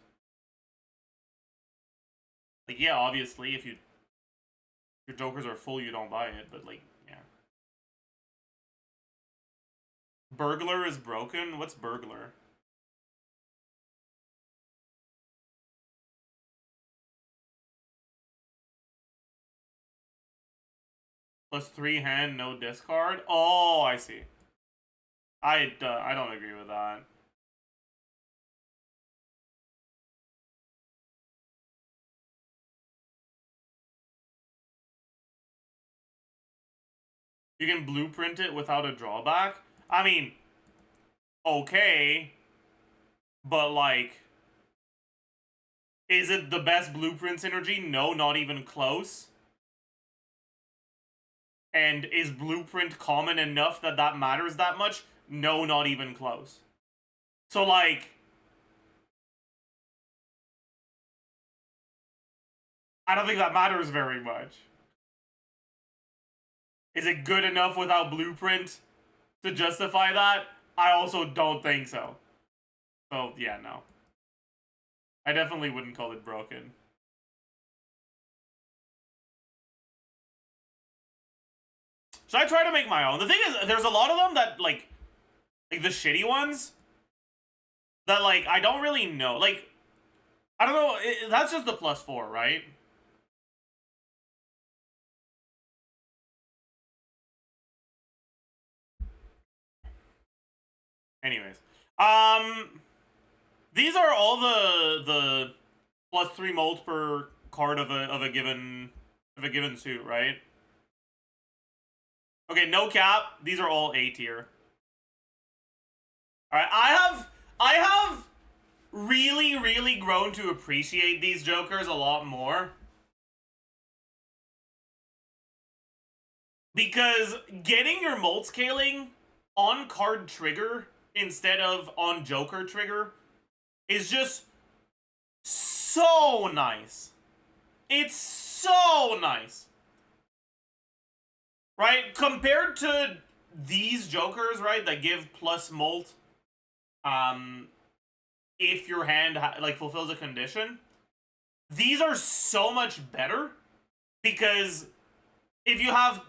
A: Like, yeah, obviously, if your Jokers are full, you don't buy it, but, like, yeah. Burglar is broken? What's Burglar? +3 hand, no discard? Oh, I see. I don't agree with that. You can blueprint it without a drawback? I mean, okay. But, like, is it the best blueprint synergy? No, not even close. And is blueprint common enough that that matters that much? No, not even close. So, like, I don't think that matters very much. Is it good enough without blueprint to justify that? I also don't think so. So, yeah, no. I definitely wouldn't call it broken. Should I try to make my own? The thing is, there's a lot of them that, like the shitty ones, that, like, I don't really know. Like, I don't know, that's just the +4, right? Anyways. These are all the +3 mold per card of a given suit, right? Okay, no cap. These are all A tier. Alright, I have really grown to appreciate these jokers a lot more. Because getting your molt scaling on card trigger instead of on joker trigger is just so nice. It's so nice. Right? Compared to these jokers, right, that give plus molt if your hand like fulfills a condition, these are so much better because if you have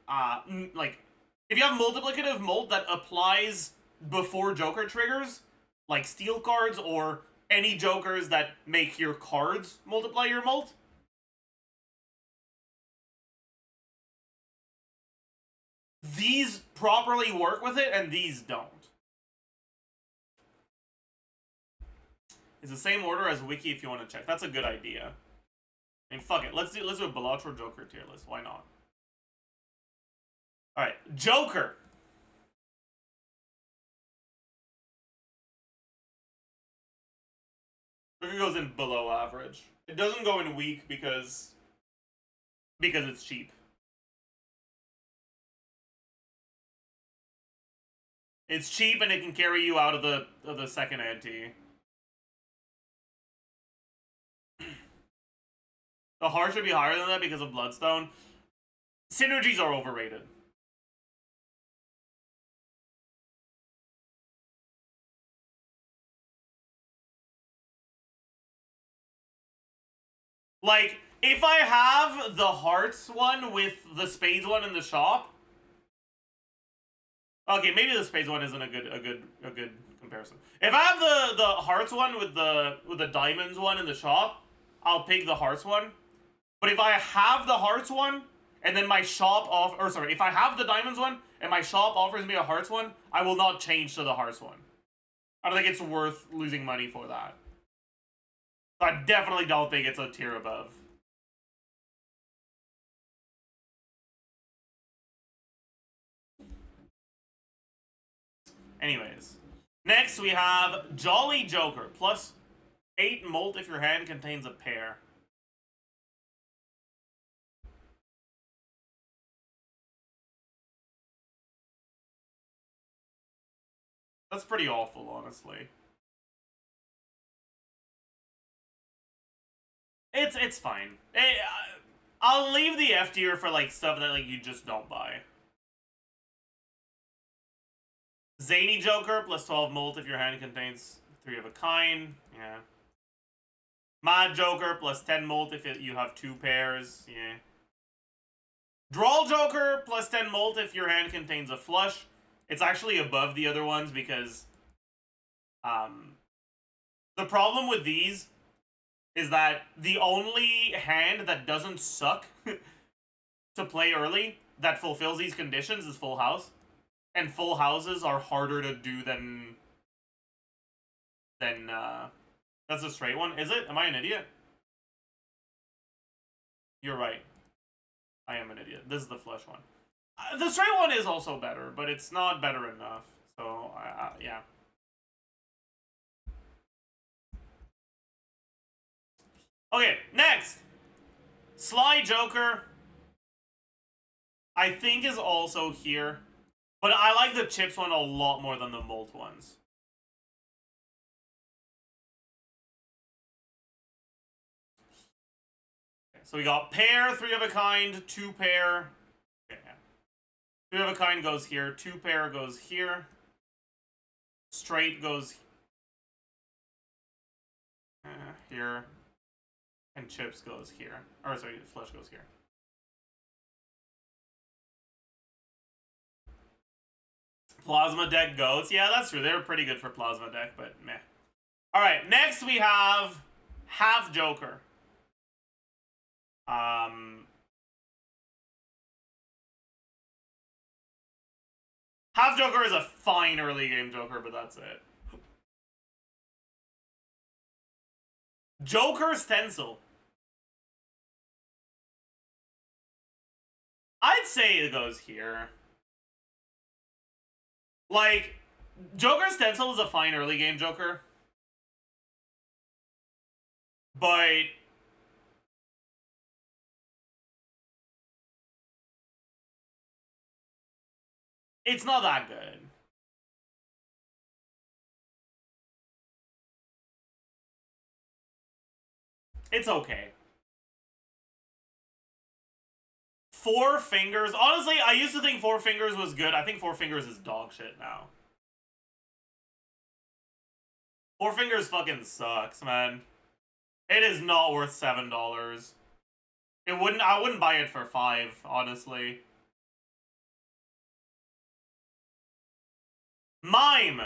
A: if you have multiplicative molt that applies before joker triggers, like steel cards or any jokers that make your cards multiply your molt, these properly work with it and these don't. It's the same order as Wiki if you want to check. That's a good idea. I mean, fuck it. Let's do a Bellator Joker tier list. Why not? Alright, Joker. Joker goes in below average. It doesn't go in weak because it's cheap. It's cheap and it can carry you out of the second ante. The heart should be higher than that because of Bloodstone. Synergies are overrated. Like, if I have the hearts one with the spades one in the shop. Okay, maybe the spades one isn't a good comparison. If I have the hearts one with the diamonds one in the shop, I'll pick the hearts one. But if I have the hearts one and then my shop if I have the diamonds one and my shop offers me a hearts one, I will not change to the hearts one. I don't think it's worth losing money for that. So I definitely don't think it's a tier above. Anyways, next we have Jolly Joker, plus 8 molt if your hand contains a pair. That's pretty awful, honestly. It's fine. I'll leave the F tier for like stuff that like you just don't buy. Zany Joker, plus 12 molt if your hand contains 3 of a kind. Yeah. Mad Joker, plus 10 molt if you have 2 pairs. Yeah. Drawl Joker, plus 10 molt if your hand contains a flush. It's actually above the other ones because the problem with these is that the only hand that doesn't suck to play early that fulfills these conditions is Full House. And full houses are harder to do than that's a straight one. Is it? Am I an idiot? You're right. I am an idiot. This is the flush one. The straight one is also better, but it's not better enough. So, yeah. Okay, next! Sly Joker, I think is also here. But I like the chips one a lot more than the molt ones. Okay, so we got pair, 3 of a kind, 2 pair. Okay, yeah. 3 of a kind goes here, 2 pair goes here. Straight goes here. And chips goes here. Or sorry, flush goes here. Plasma deck goats. Yeah, that's true. They were pretty good for plasma deck, but meh. Alright, next we have Half Joker. Half Joker is a fine early game Joker, but that's it. Joker Stencil. I'd say it goes here. Like, Joker Stencil is a fine early game Joker. But it's not that good. It's okay. Four Fingers. Honestly, I used to think Four Fingers was good. I think Four Fingers is dog shit now. Four Fingers fucking sucks, man. It is not worth $7. I wouldn't buy it for $5, honestly. Mime.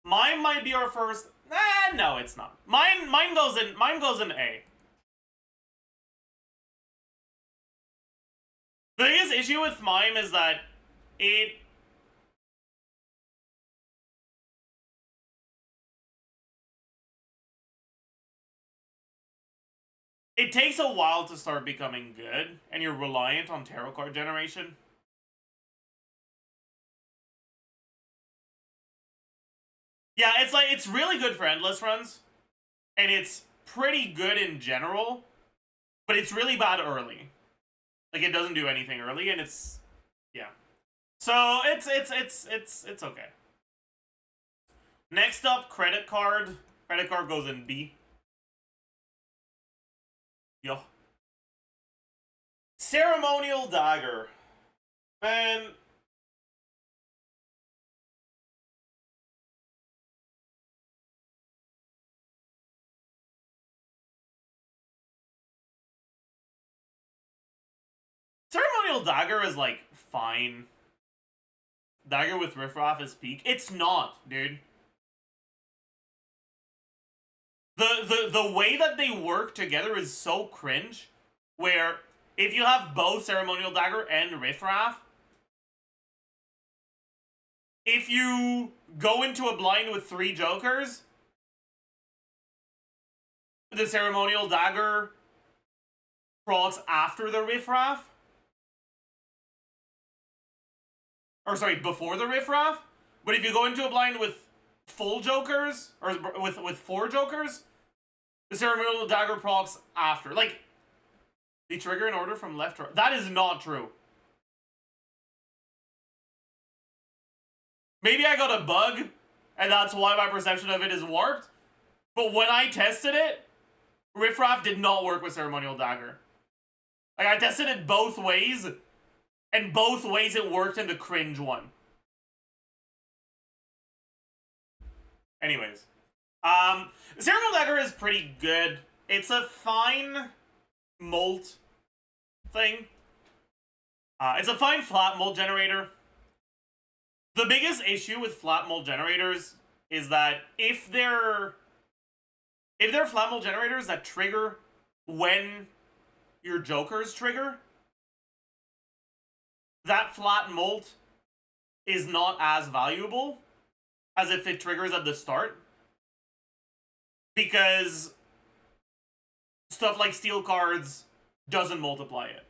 A: Mime might be our first. No, it's not. Mime goes in A. The biggest issue with Mime is that it takes a while to start becoming good, and you're reliant on tarot card generation. Yeah, it's really good for endless runs, and it's pretty good in general, but it's really bad early. Like, it doesn't do anything early, and it's, yeah. So it's okay. Next up, credit card. Credit card goes in B. Yo. Ceremonial Dagger. Man. Ceremonial Dagger is, like, fine. Dagger with Riffraff is peak. It's not, dude. The way that they work together is so cringe, where if you have both Ceremonial Dagger and Riffraff, if you go into a blind with 3 jokers, the Ceremonial Dagger procs after the Riffraff. Or sorry, before the Riffraff. But if you go into a blind with full jokers, or with 4 jokers, the Ceremonial Dagger procs after. Like, they trigger in order from left to right. That is not true. Maybe I got a bug, and that's why my perception of it is warped. But when I tested it, Riffraff did not work with Ceremonial Dagger. Like, I tested it both ways, and both ways it worked in the cringe one. Anyways. Ceremonial Dagger is pretty good. It's a fine molt thing. It's a fine flat molt generator. The biggest issue with flat molt generators is that if they're flat molt generators that trigger when your jokers trigger, that flat molt is not as valuable as if it triggers at the start. Because stuff like steel cards doesn't multiply it.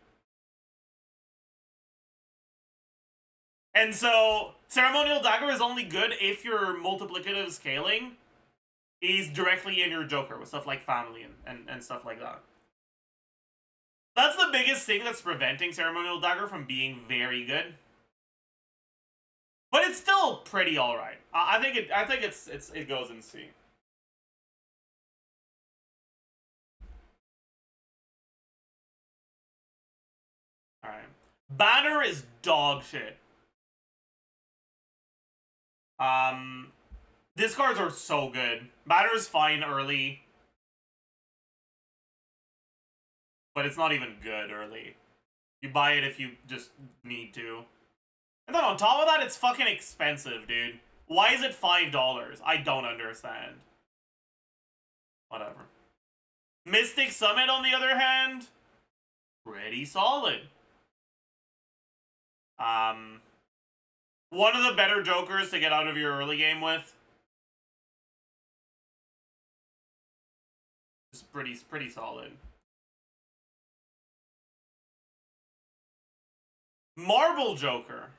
A: And so, Ceremonial Dagger is only good if your multiplicative scaling is directly in your joker with stuff like family and stuff like that. That's the biggest thing that's preventing Ceremonial Dagger from being very good. But it's still pretty alright. I think it goes in C. Alright. Banner is dog shit. These cards are so good. Banner's fine early. But it's not even good early. You buy it if you just need to. And then on top of that, it's fucking expensive, dude. Why is it $5? I don't understand. Whatever. Mystic Summit, on the other hand, pretty solid. One of the better jokers to get out of your early game with. It's pretty solid. Marble Joker.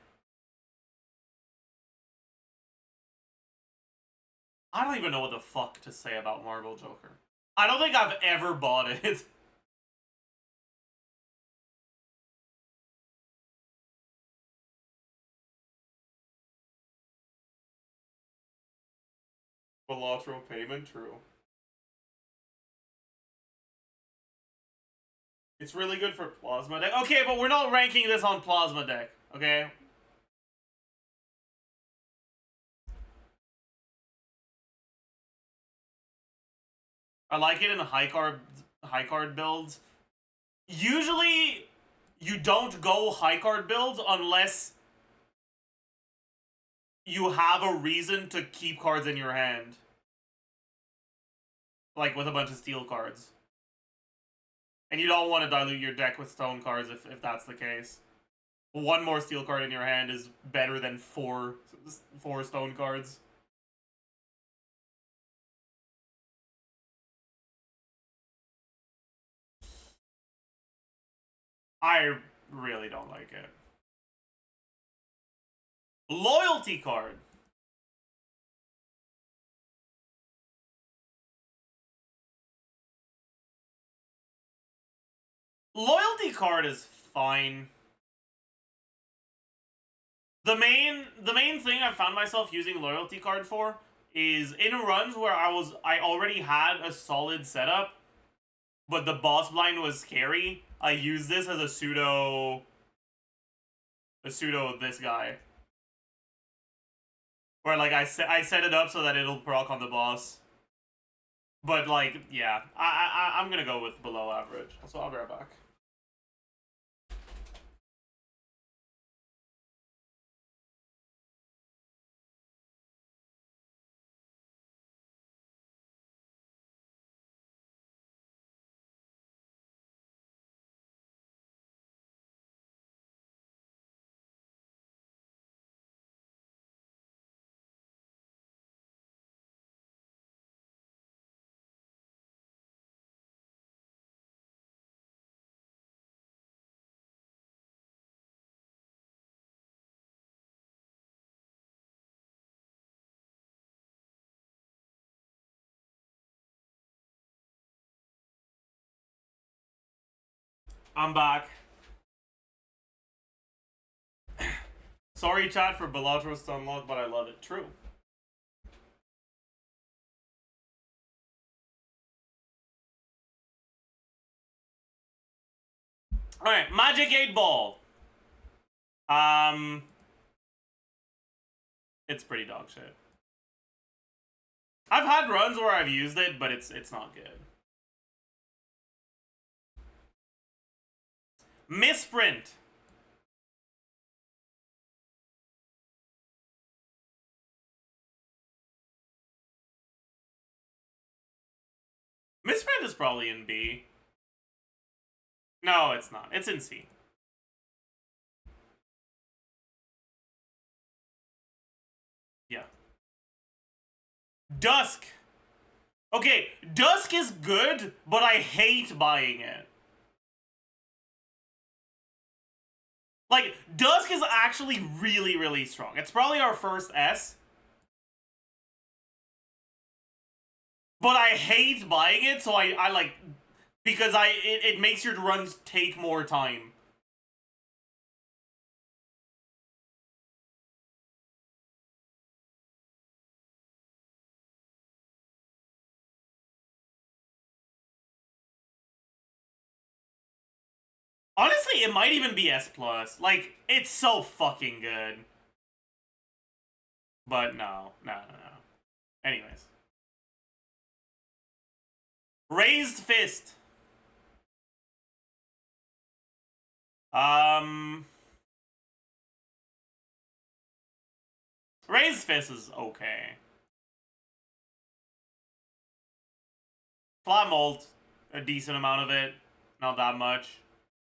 A: I don't even know what the fuck to say about Marble Joker. I don't think I've ever bought it. Bilateral payment, true. It's really good for Plasma Deck. Okay, but we're not ranking this on Plasma Deck, okay? I like it in high card builds. Usually, you don't go high card builds unless you have a reason to keep cards in your hand. Like with a bunch of steel cards. And you don't want to dilute your deck with stone cards if that's the case. One more steel card in your hand is better than four stone cards. I really don't like it. Loyalty card. Loyalty card is fine. The main thing I found myself using loyalty card for is in runs where I already had a solid setup, but the boss blind was scary. I use this as a pseudo of this guy. Where like I set it up so that it'll proc on the boss. But like, yeah, I'm gonna go with below average. So I'll be right back. I'm back. Sorry, chat, for Bellatrix to unlock, but I love it. True. Alright, Magic 8 Ball. It's pretty dog shit. I've had runs where I've used it, but it's not good. Misprint. Misprint is probably in B. No, it's not. It's in C. Yeah. Dusk. Okay, Dusk is good, but I hate buying it. Like, Dusk is actually really, really strong. It's probably our first S. But I hate buying it, so I like... Because it makes your runs take more time. Honestly, it might even be S+. Like, it's so fucking good. But no. Anyways. Raised Fist. Raised Fist is okay. Flat Mold, a decent amount of it. Not that much.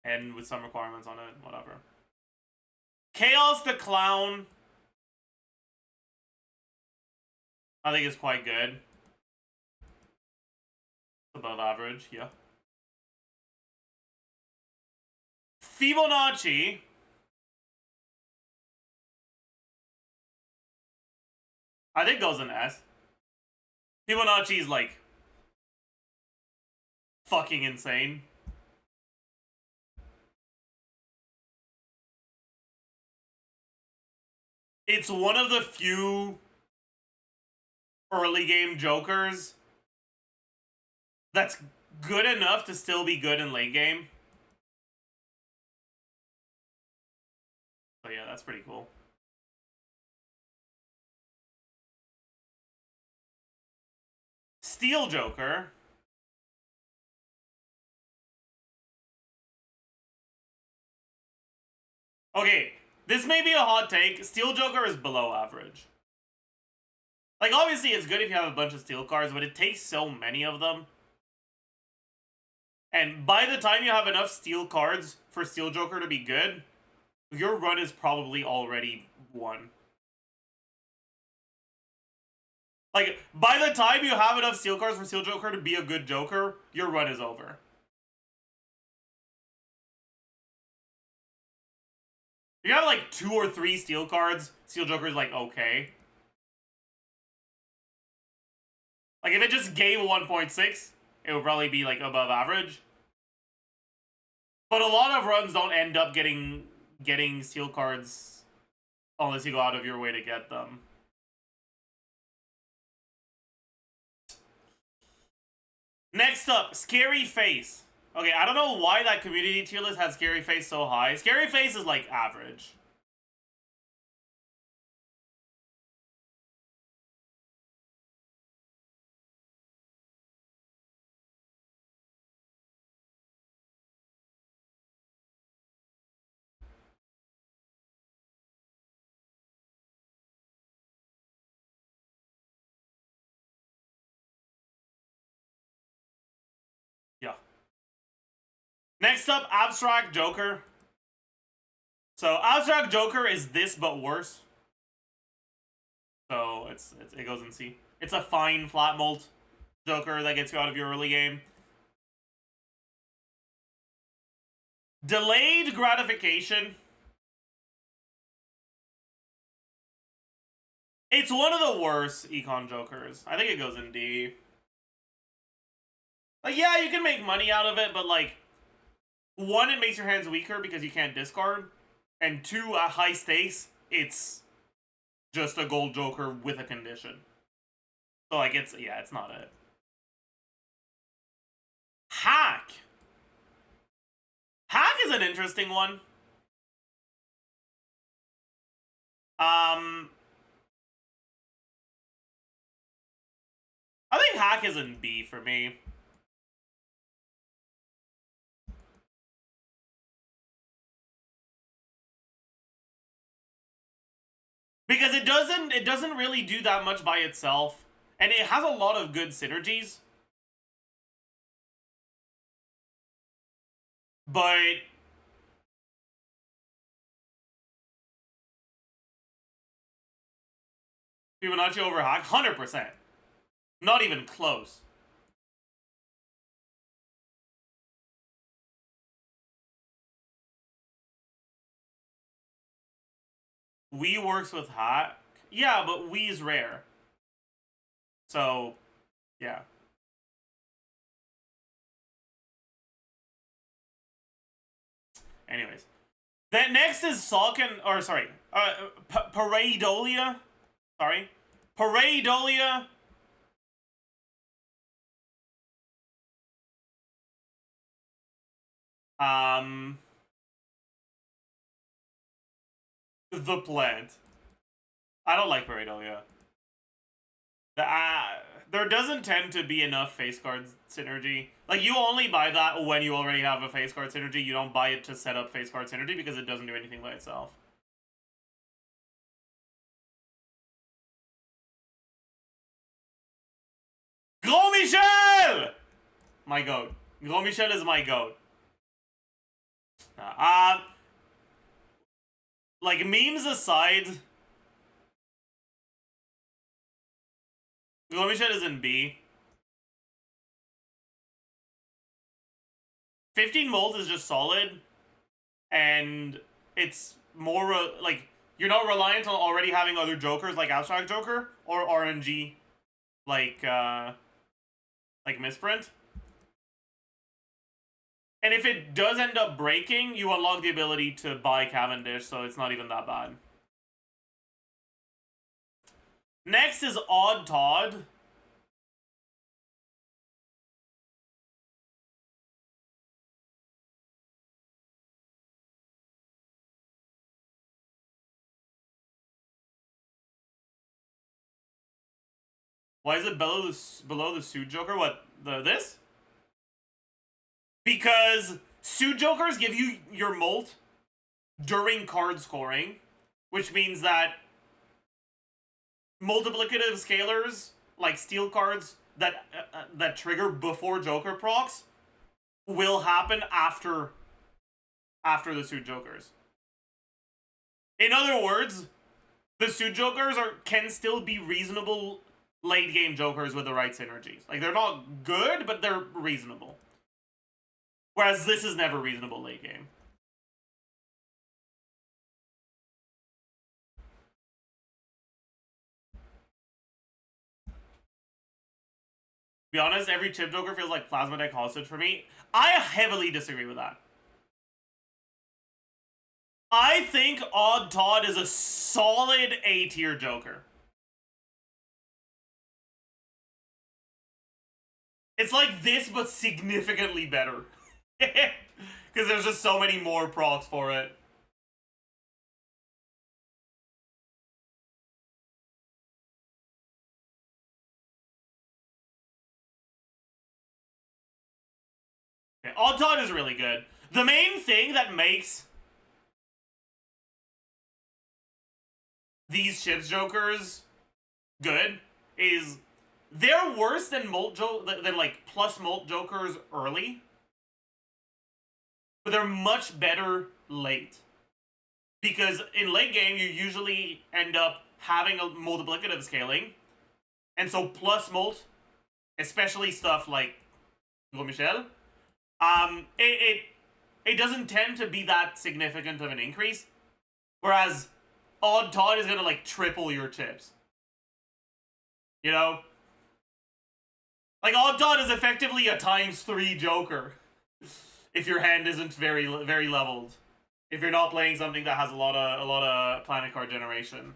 A: And with some requirements on it, whatever. Chaos the Clown, I think is quite good. Above average, yeah. Fibonacci. I think goes in S. Fibonacci's like fucking insane. It's one of the few early game jokers that's good enough to still be good in late game. So yeah, that's pretty cool. Steel Joker. Okay, this may be a hot take. Steel Joker is below average. Like, obviously it's good if you have a bunch of steel cards, but it takes so many of them. And by the time you have enough steel cards for Steel Joker to be good, your run is probably already won. Like, by the time you have enough steel cards for Steel Joker to be a good Joker, your run is over. If you have like 2 or 3 steel cards, Steel Joker is like okay. Like if it just gave 1.6, it would probably be like above average. But a lot of runs don't end up getting steel cards unless you go out of your way to get them. Next up, Scary Face. Okay, I don't know why that community tier list has Scary Face so high. Scary Face is like average. Yeah. Next up, Abstract Joker. So Abstract Joker is this but worse. So it goes in C. It's a fine flat mult Joker that gets you out of your early game. Delayed gratification. It's one of the worst econ Jokers. I think it goes in D. Like, yeah, you can make money out of it, but like, 1, it makes your hands weaker because you can't discard. And 2, at high stakes, it's just a gold Joker with a condition. So like, it's not it. Hack. Hack is an interesting one. I think Hack is in B for me. Because it doesn't really do that much by itself. And it has a lot of good synergies. But Fibonacci over Hack, 100%. Not even close. Wii works with Hack. Yeah, but Wii is rare. So, yeah. Anyways. Then next is Pareidolia. Sorry. Pareidolia. The plant. I don't like Pareidolia. There doesn't tend to be enough face card synergy. Like, you only buy that when you already have a face card synergy. You don't buy it to set up face card synergy because it doesn't do anything by itself. Gros Michel! My goat. Gros Michel is my goat. Like, memes aside, Gros Michel is in B. 15 Molt is just solid, and it's more, like, you're not reliant on already having other jokers like Abstract Joker or RNG like Misprint. And if it does end up breaking, you unlock the ability to buy Cavendish, so it's not even that bad. Next is Odd Todd. Why is it below the Suit Joker? What, this? Because Suit Jokers give you your molt during card scoring, which means that multiplicative scalars, like steel cards that that trigger before Joker procs, will happen after the Suit Jokers. In other words, the Suit Jokers can still be reasonable late game Jokers with the right synergies. Like, they're not good, but they're reasonable. Whereas this is never reasonable late game. To be honest, every chip Joker feels like Plasma Deck Hostage for me. I heavily disagree with that. I think Odd Todd is a solid A-tier Joker. It's like this, but significantly better. Because there's just so many more procs for it. Okay, Odd Todd is really good. The main thing that makes these chips Jokers good is they're worse than like plus Molt Jokers early, but they're much better late. Because in late game, you usually end up having a multiplicative scaling, and so plus Molt, especially stuff like Gros Michel, it doesn't tend to be that significant of an increase, whereas Odd Todd is gonna like triple your chips. You know? Like, Odd Todd is effectively a ×3 Joker. If your hand isn't very leveled. If you're not playing something that has a lot of planet card generation.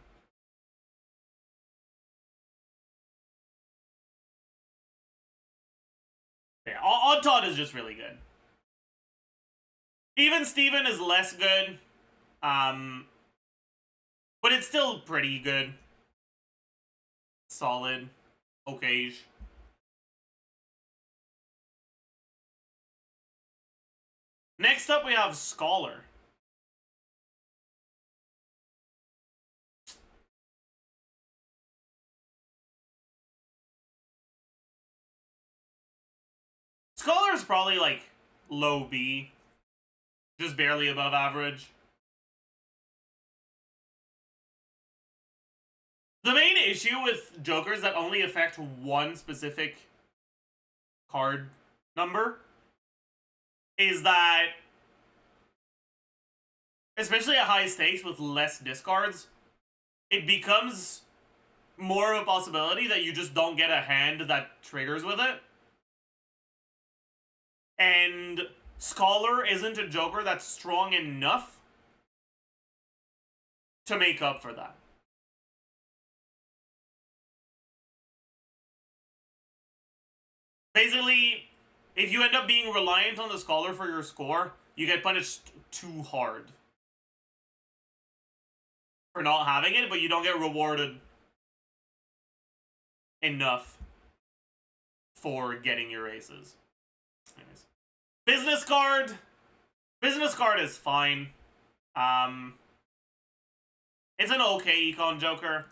A: Yeah, Odd Todd is just really good. Even Steven is less good. But it's still pretty good. Solid. Okay-ish. Next up, we have Scholar. Scholar is probably like low B. Just barely above average. The main issue with Jokers that only affect one specific card number is that, especially at high stakes with less discards, it becomes more of a possibility that you just don't get a hand that triggers with it. And Scholar isn't a Joker that's strong enough to make up for that. Basically, if you end up being reliant on the Scholar for your score, you get punished too hard for not having it, but you don't get rewarded enough for getting your aces. Anyways. Business card. Business card is fine. It's an okay econ Joker.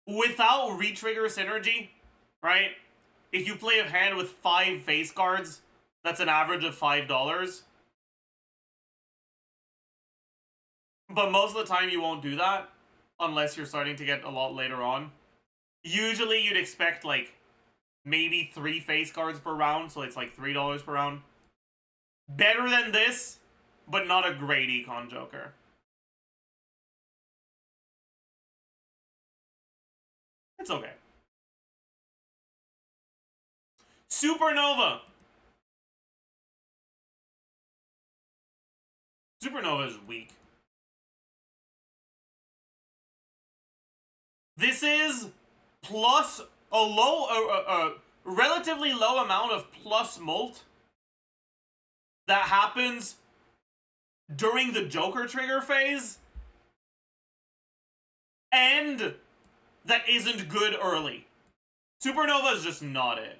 A: Without retrigger synergy, right? If you play a hand with 5 face cards, that's an average of $5. But most of the time you won't do that, unless you're starting to get a lot later on. Usually you'd expect like maybe 3 face cards per round, so it's like $3 per round. Better than this, but not a great econ Joker. It's okay. Supernova. Supernova is weak. This is plus a relatively low amount of plus molt that happens during the Joker trigger phase, and that isn't good early. Supernova is just not it.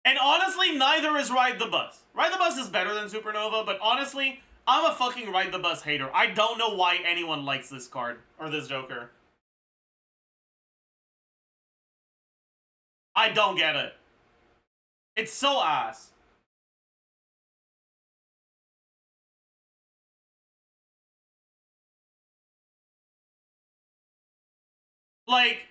A: And honestly, neither is Ride the Bus. Ride the Bus is better than Supernova, but honestly, I'm a fucking Ride the Bus hater. I don't know why anyone likes this card, or this Joker. I don't get it. It's so ass. Like,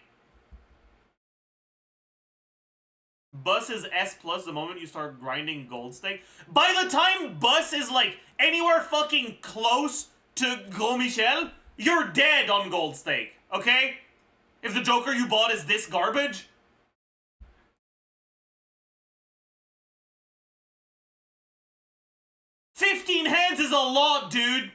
A: Bus is S plus the moment you start grinding gold stake. By the time Bus is like anywhere fucking close to Gros Michel, you're dead on gold stake, okay? If the Joker you bought is this garbage. $15 hands is a lot, dude.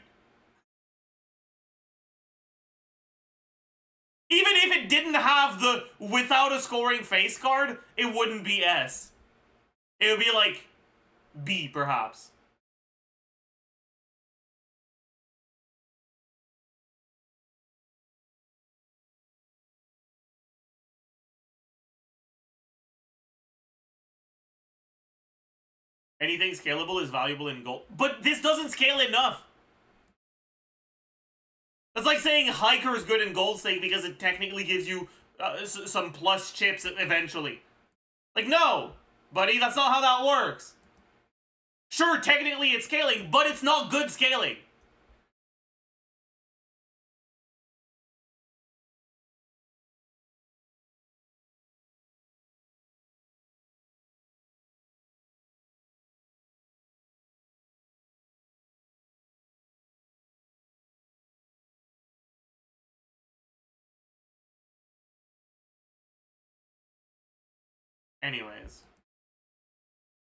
A: Even if it didn't have the without a scoring face card, it wouldn't be S. It would be like B, perhaps. Anything scalable is valuable in gold. But this doesn't scale enough. That's like saying Hiker is good in gold stake because it technically gives you some plus chips eventually. Like, no, buddy, that's not how that works. Sure, technically it's scaling, but it's not good scaling. Anyways.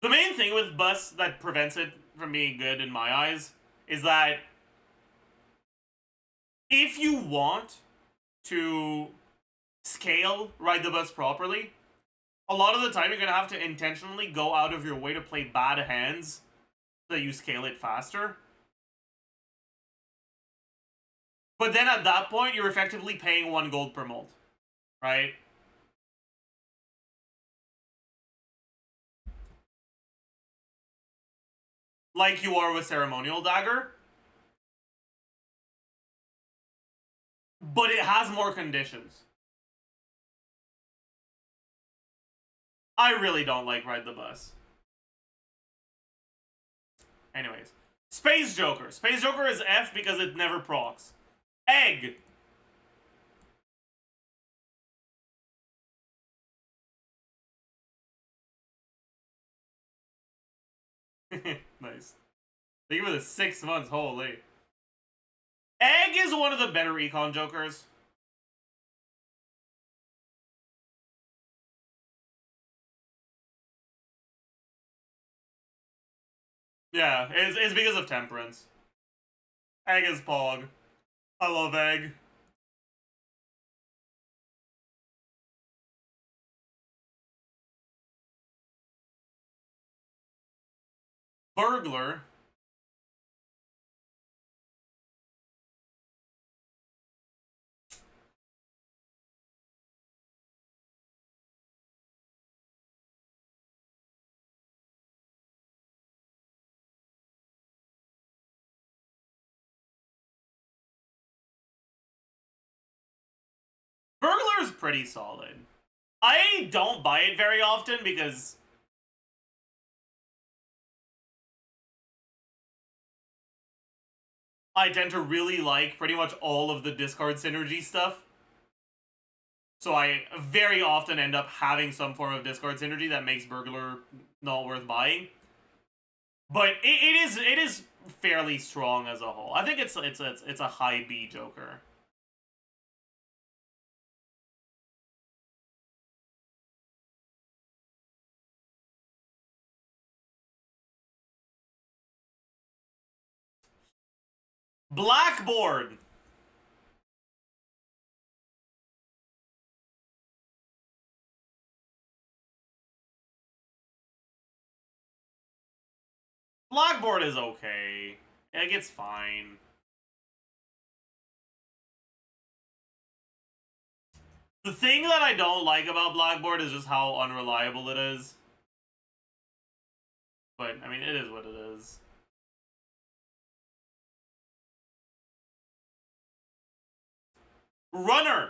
A: The main thing with Bus that prevents it from being good in my eyes is that if you want to scale Ride the Bus properly, a lot of the time you're going to have to intentionally go out of your way to play bad hands so that you scale it faster. But then at that point, you're effectively paying 1 gold per molt, right? Like you are with Ceremonial Dagger. But it has more conditions. I really don't like Ride the Bus. Anyways. Space Joker. Space Joker is F because it never procs. Egg. Nice. Thank you for the 6 months, holy. Egg is one of the better econ Jokers. Yeah, it's because of Temperance. Egg is Pog. I love Egg. Burglar. Burglar is pretty solid. I don't buy it very often because I tend to really like pretty much all of the discard synergy stuff. So I very often end up having some form of discard synergy that makes Burglar not worth buying. But it is fairly strong as a whole. I think it's a high B Joker. Blackboard. Blackboard is okay. Like, it's fine. The thing that I don't like about Blackboard is just how unreliable it is. But, I mean, it is what it is. Runner!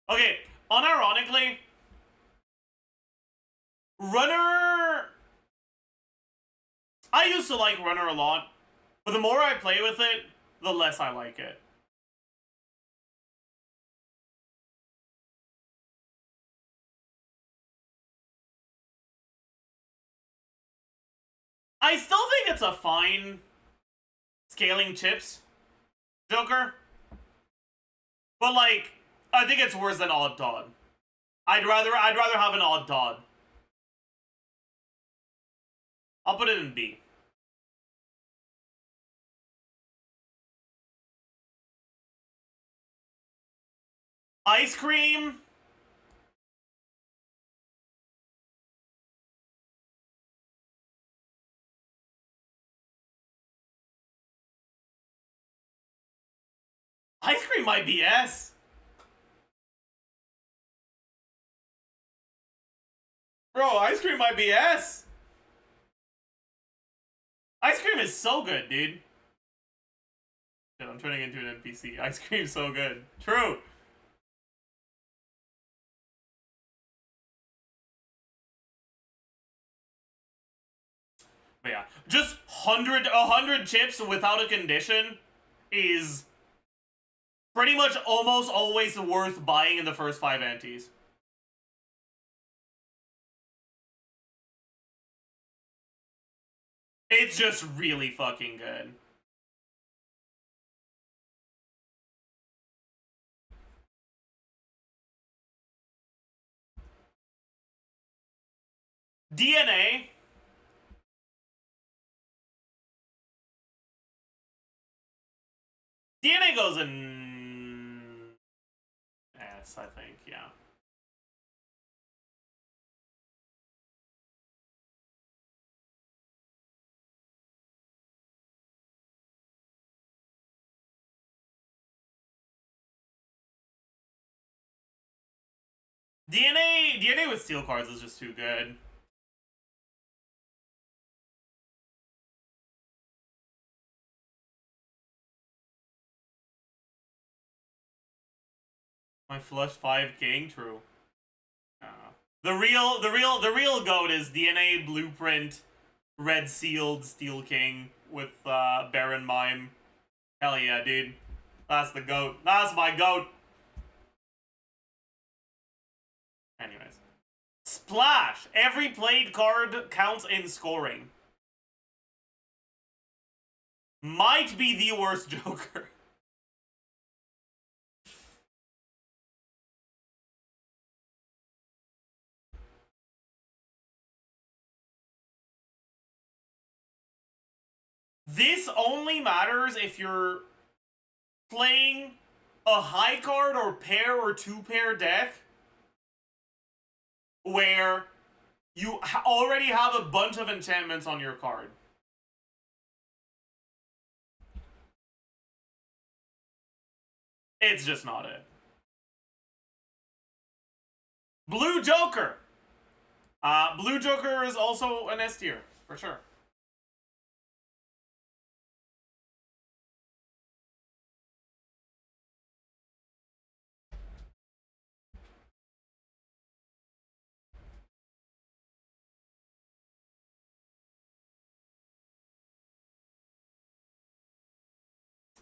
A: Okay, unironically, Runner... I used to like Runner a lot, but the more I play with it, the less I like it. I still think it's a fine scaling chips Joker, but like, I think it's worse than Odd Todd. I'd rather have an Odd Todd. I'll put it in B. Ice cream. Ice cream might be S. Bro, ice cream might be S. Ice cream is so good, dude. Shit, I'm turning into an NPC. Ice cream's so good. True. But yeah, just 100 chips without a condition is pretty much almost always worth buying in the first 5 antes. It's just really fucking good. DNA. DNA goes in S, I think, yeah. DNA with steel cards is just too good. My flush 5 king, true. The real goat is DNA blueprint, red sealed steel king with Baron Mime. Hell yeah, dude. That's the goat. That's my goat. Anyways. Splash! Every played card counts in scoring. Might be the worst Joker. This only matters if you're playing a high card or pair or 2-pair deck where you already have a bunch of enchantments on your card. It's just not it. Blue Joker. Blue Joker is also an S tier, for sure.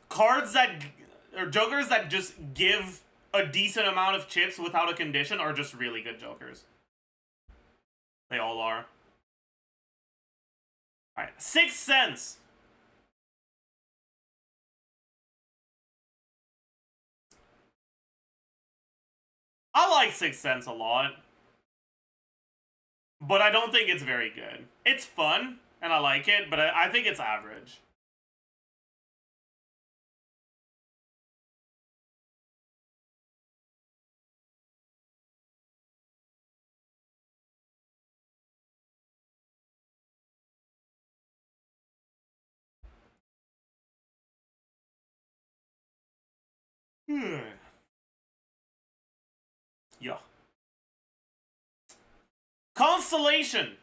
A: Cards that, or Jokers that just give a decent amount of chips without a condition are just really good Jokers. They all are. Alright, 6 cents! I like 6 cents a lot. But I don't think it's very good. It's fun, and I like it, but I think it's average. Yeah. Constellation!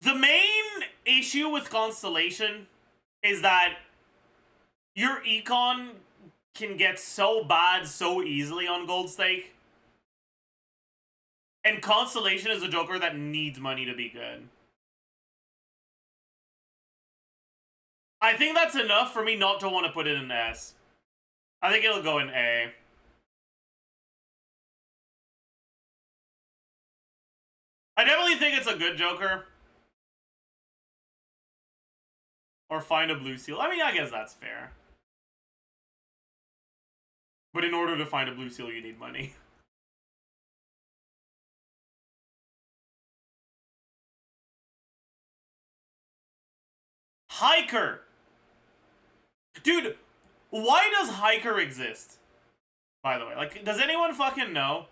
A: The main issue with Constellation is that your econ can get so bad so easily on Gold Stake. And Constellation is a Joker that needs money to be good. I think that's enough for me not to want to put it in S. I think it'll go in A. I definitely think it's a good Joker. Or find a blue seal. I mean, I guess that's fair. But in order to find a blue seal, you need money. Hiker! Dude, why does Hiker exist? By the way, like, does anyone fucking know?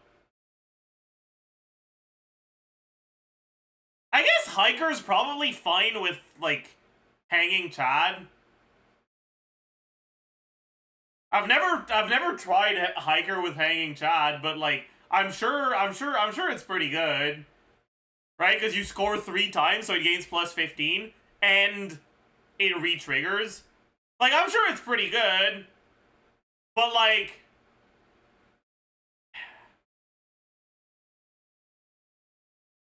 A: I guess Hiker's probably fine with, like, hanging Chad. I've never tried Hiker with hanging Chad, but like I'm sure it's pretty good. Right? Because you score 3 times, so it gains plus 15, and it re-triggers. Like, I'm sure it's pretty good. But like,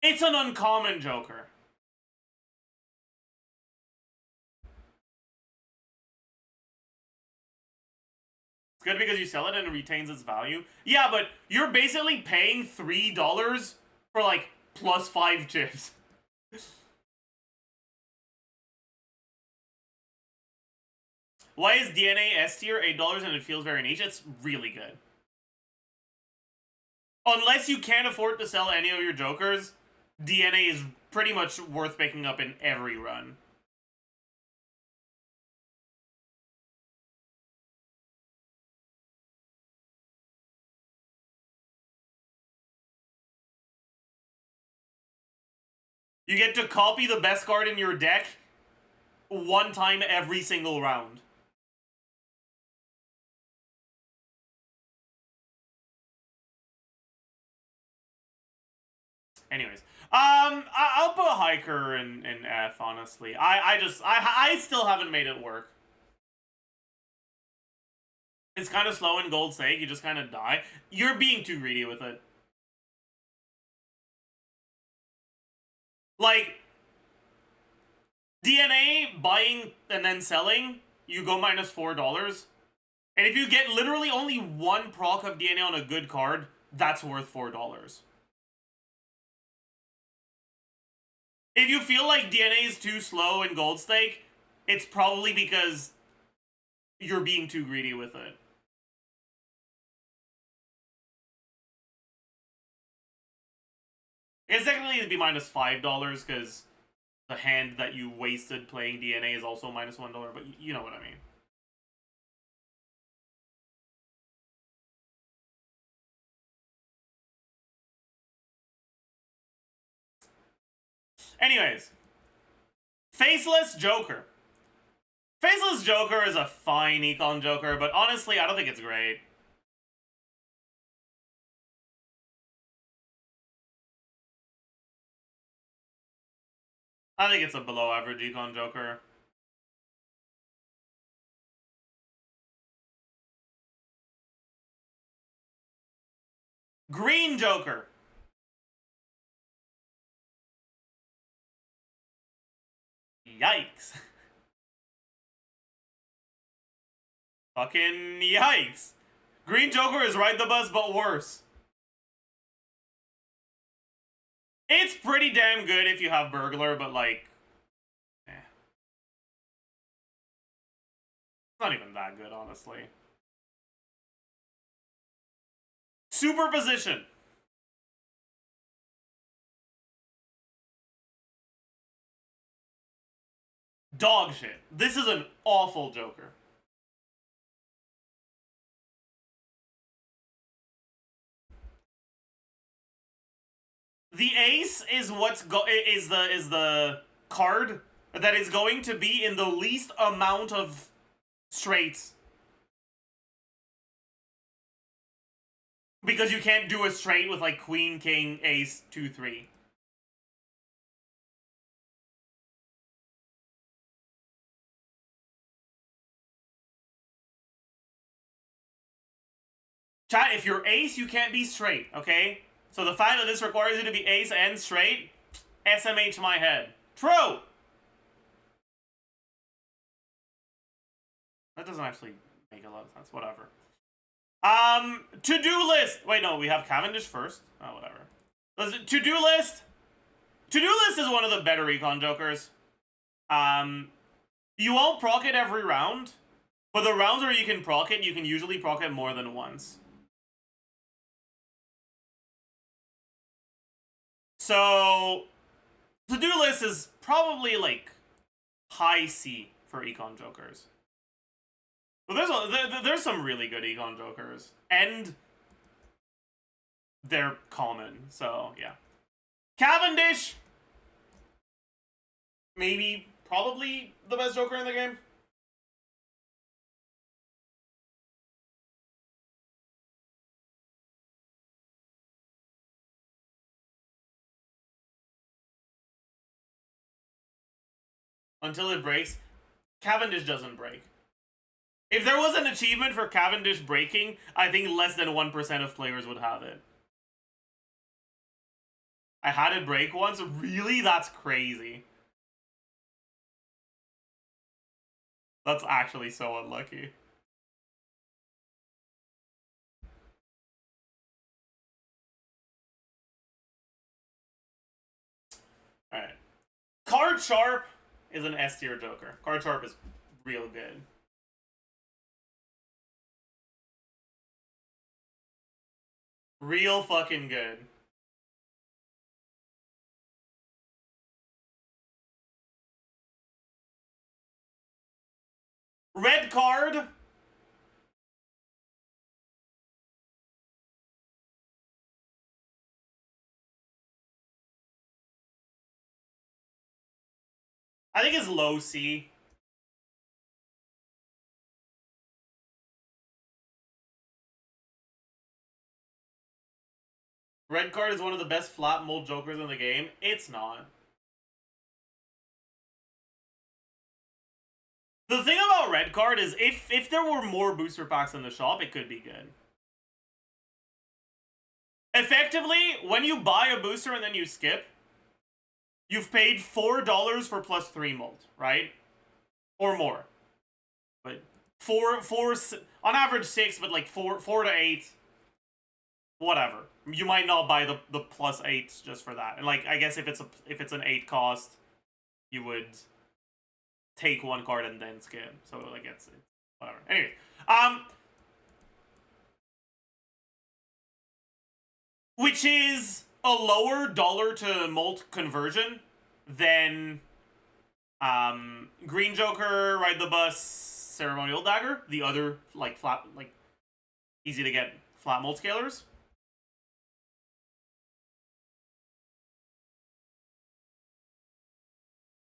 A: it's an uncommon Joker. It's good because you sell it and it retains its value. Yeah, but you're basically paying $3 for like plus 5 chips. Why is DNA S tier $8 and it feels very niche? It's really good. Unless you can't afford to sell any of your Jokers, DNA is pretty much worth picking up in every run. You get to copy the best card in your deck 1 time every single round. Anyways, I'll put Hiker in F, honestly. I still haven't made it work. It's kind of slow in Gold's sake, you just kind of die. You're being too greedy with it. Like, DNA, buying and then selling, you go minus $4. And if you get literally only 1 proc of DNA on a good card, that's worth $4. If you feel like DNA is too slow in Gold Stake, it's probably because you're being too greedy with it. It's technically it'd be minus $5 because the hand that you wasted playing DNA is also minus $1, but you know what I mean. Anyways, Faceless Joker. Faceless Joker is a fine econ Joker, but honestly, I don't think it's great. I think it's a below average econ Joker. Green Joker. Yikes. Fucking yikes. Green Joker is Ride the Bus, but worse. It's pretty damn good if you have Burglar, but like... eh. It's not even that good, honestly. Superposition. Dog shit. This is an awful Joker. The ace is is the card that is going to be in the least amount of straights. Because you can't do a straight with like Queen, King, Ace, 2, 3. Chat, if you're ace, you can't be straight, okay? So the fact that this requires you to be ace and straight, SMH my head. True! That doesn't actually make a lot of sense, whatever. To-do list! Wait, no, we have Cavendish first. Oh, whatever. To-do list! To-do list is one of the better Econ Jokers. You won't proc it every round, but the rounds where you can proc it, you can usually proc it more than once. So, to-do list is probably like high C for Econ Jokers. But there's some really good Econ Jokers, and they're common, so yeah. Cavendish! Maybe, probably the best Joker in the game. Until it breaks. Cavendish doesn't break. If there was an achievement for Cavendish breaking, I think less than 1% of players would have it. I had it break once? Really? That's crazy. That's actually so unlucky. Alright. Card Sharp is an S tier Joker. Card Sharp is real good. Real fucking good. Red card. I think it's low C. Red card is one of the best flat mold Jokers in the game. It's not. The thing about red card is if there were more booster packs in the shop, it could be good. Effectively, when you buy a booster and then you skip, you've paid $4 for +3 mold, right? Or more. But four on average 6, but like 4 to 8. Whatever. You might not buy the +8s just for that. And like I guess if it's an 8 cost, you would take one card and then skip. So like it's whatever. Anyway, which is a lower dollar to molt conversion than Green Joker, Ride the Bus, Ceremonial Dagger, the other like flat, like easy to get flat molt scalers.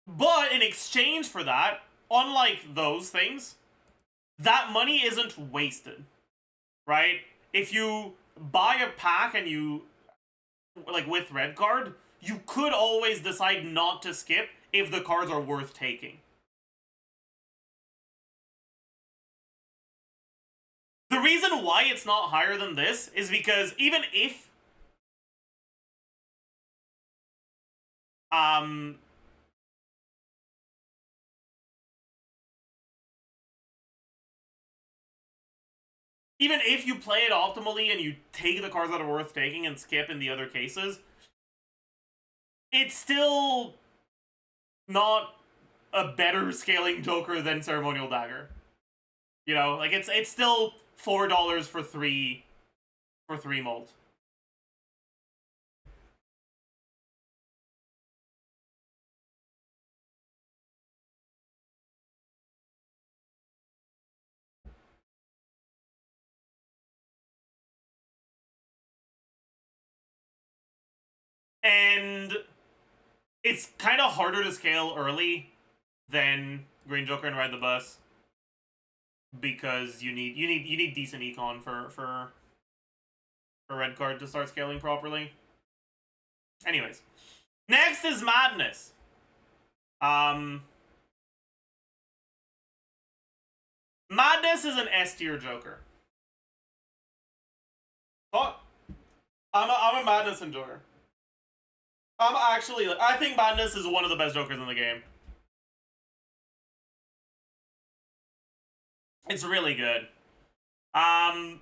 A: But in exchange for that, unlike those things, that money isn't wasted, right? If you buy a pack and you, like with red card, you could always decide not to skip if the cards are worth taking. The reason why it's not higher than this is because even if even if you play it optimally and you take the cards that are worth taking and skip in the other cases, it's still not a better scaling Joker than Ceremonial Dagger. You know, like it's still $4 for three molt. And it's kind of harder to scale early than Green Joker and Ride the Bus because you need decent econ for red card to start scaling properly. Anyways, next is Madness. Madness is an S tier Joker. Oh, I'm a Madness enjoyer. I think Madness is one of the best Jokers in the game. It's really good. Madness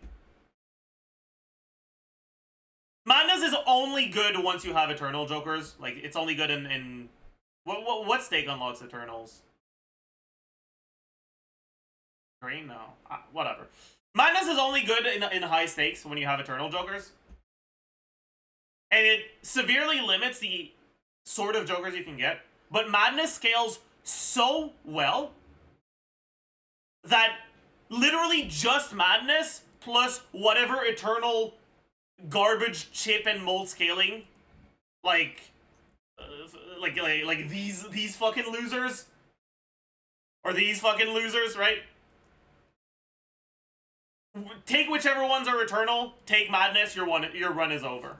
A: is only good once you have Eternal Jokers. Like, it's only good in what stake unlocks Eternals? Green? No. Whatever. Madness is only good in high stakes when you have Eternal Jokers. And it severely limits the sort of Jokers you can get. But Madness scales so well that literally just Madness plus whatever Eternal garbage chip and mold scaling, like these fucking losers, or these fucking losers, right? Take whichever ones are Eternal, take Madness, your run is over.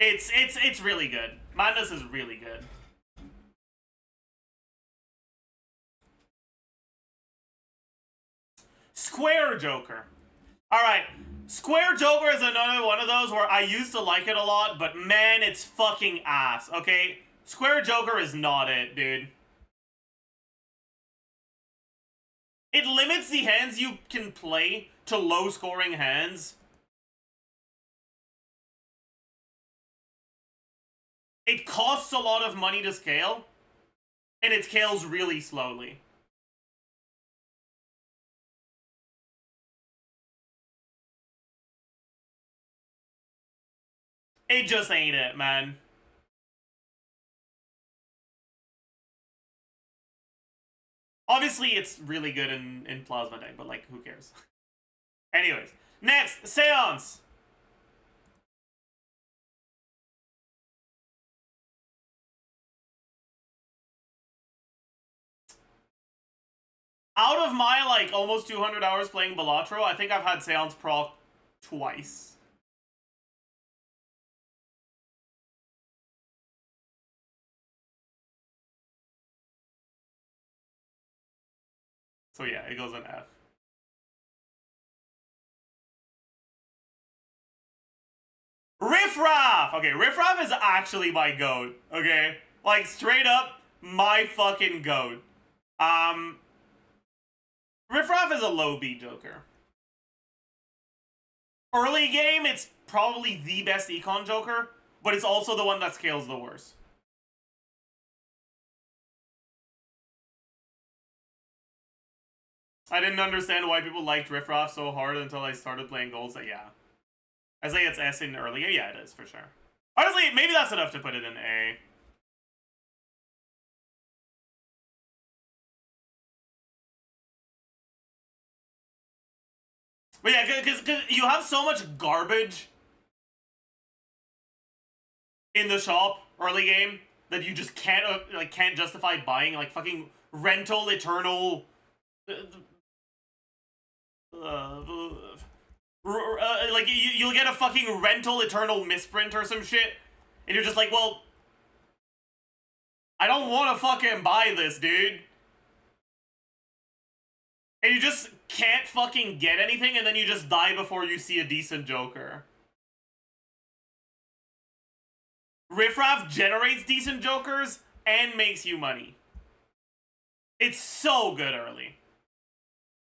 A: It's really good. Madness is really good. Square Joker. Alright, Square Joker is another one of those where I used to like it a lot, but man, it's fucking ass, okay? Square Joker is not it, dude. It limits the hands you can play to low-scoring hands. It costs a lot of money to scale, and it scales really slowly. It just ain't it, man. Obviously, it's really good in Plasma Deck, but, like, who cares? Anyways, next, Seance. Out of my, like, almost 200 hours playing Balatro, I think I've had Seance proc twice. So yeah, it goes in F. Riff Raff! Okay, Riff Raff is actually my GOAT, okay? Like, straight up, my fucking GOAT. Riff Raff is a low B Joker. Early game, it's probably the best econ Joker, but it's also the one that scales the worst. I didn't understand why people liked Riff Raff so hard until I started playing Gold. So yeah. I say it's S in early. Yeah, it is, for sure. Honestly, maybe that's enough to put it in A. But yeah, because you have so much garbage in the shop early game that you just can't justify buying, like, fucking rental Eternal... like, you'll get a fucking rental Eternal misprint or some shit, and you're just like, well, I don't want to fucking buy this, dude. And you just can't fucking get anything, and then you just die before you see a decent Joker. Riffraff generates decent Jokers and makes you money. It's so good early.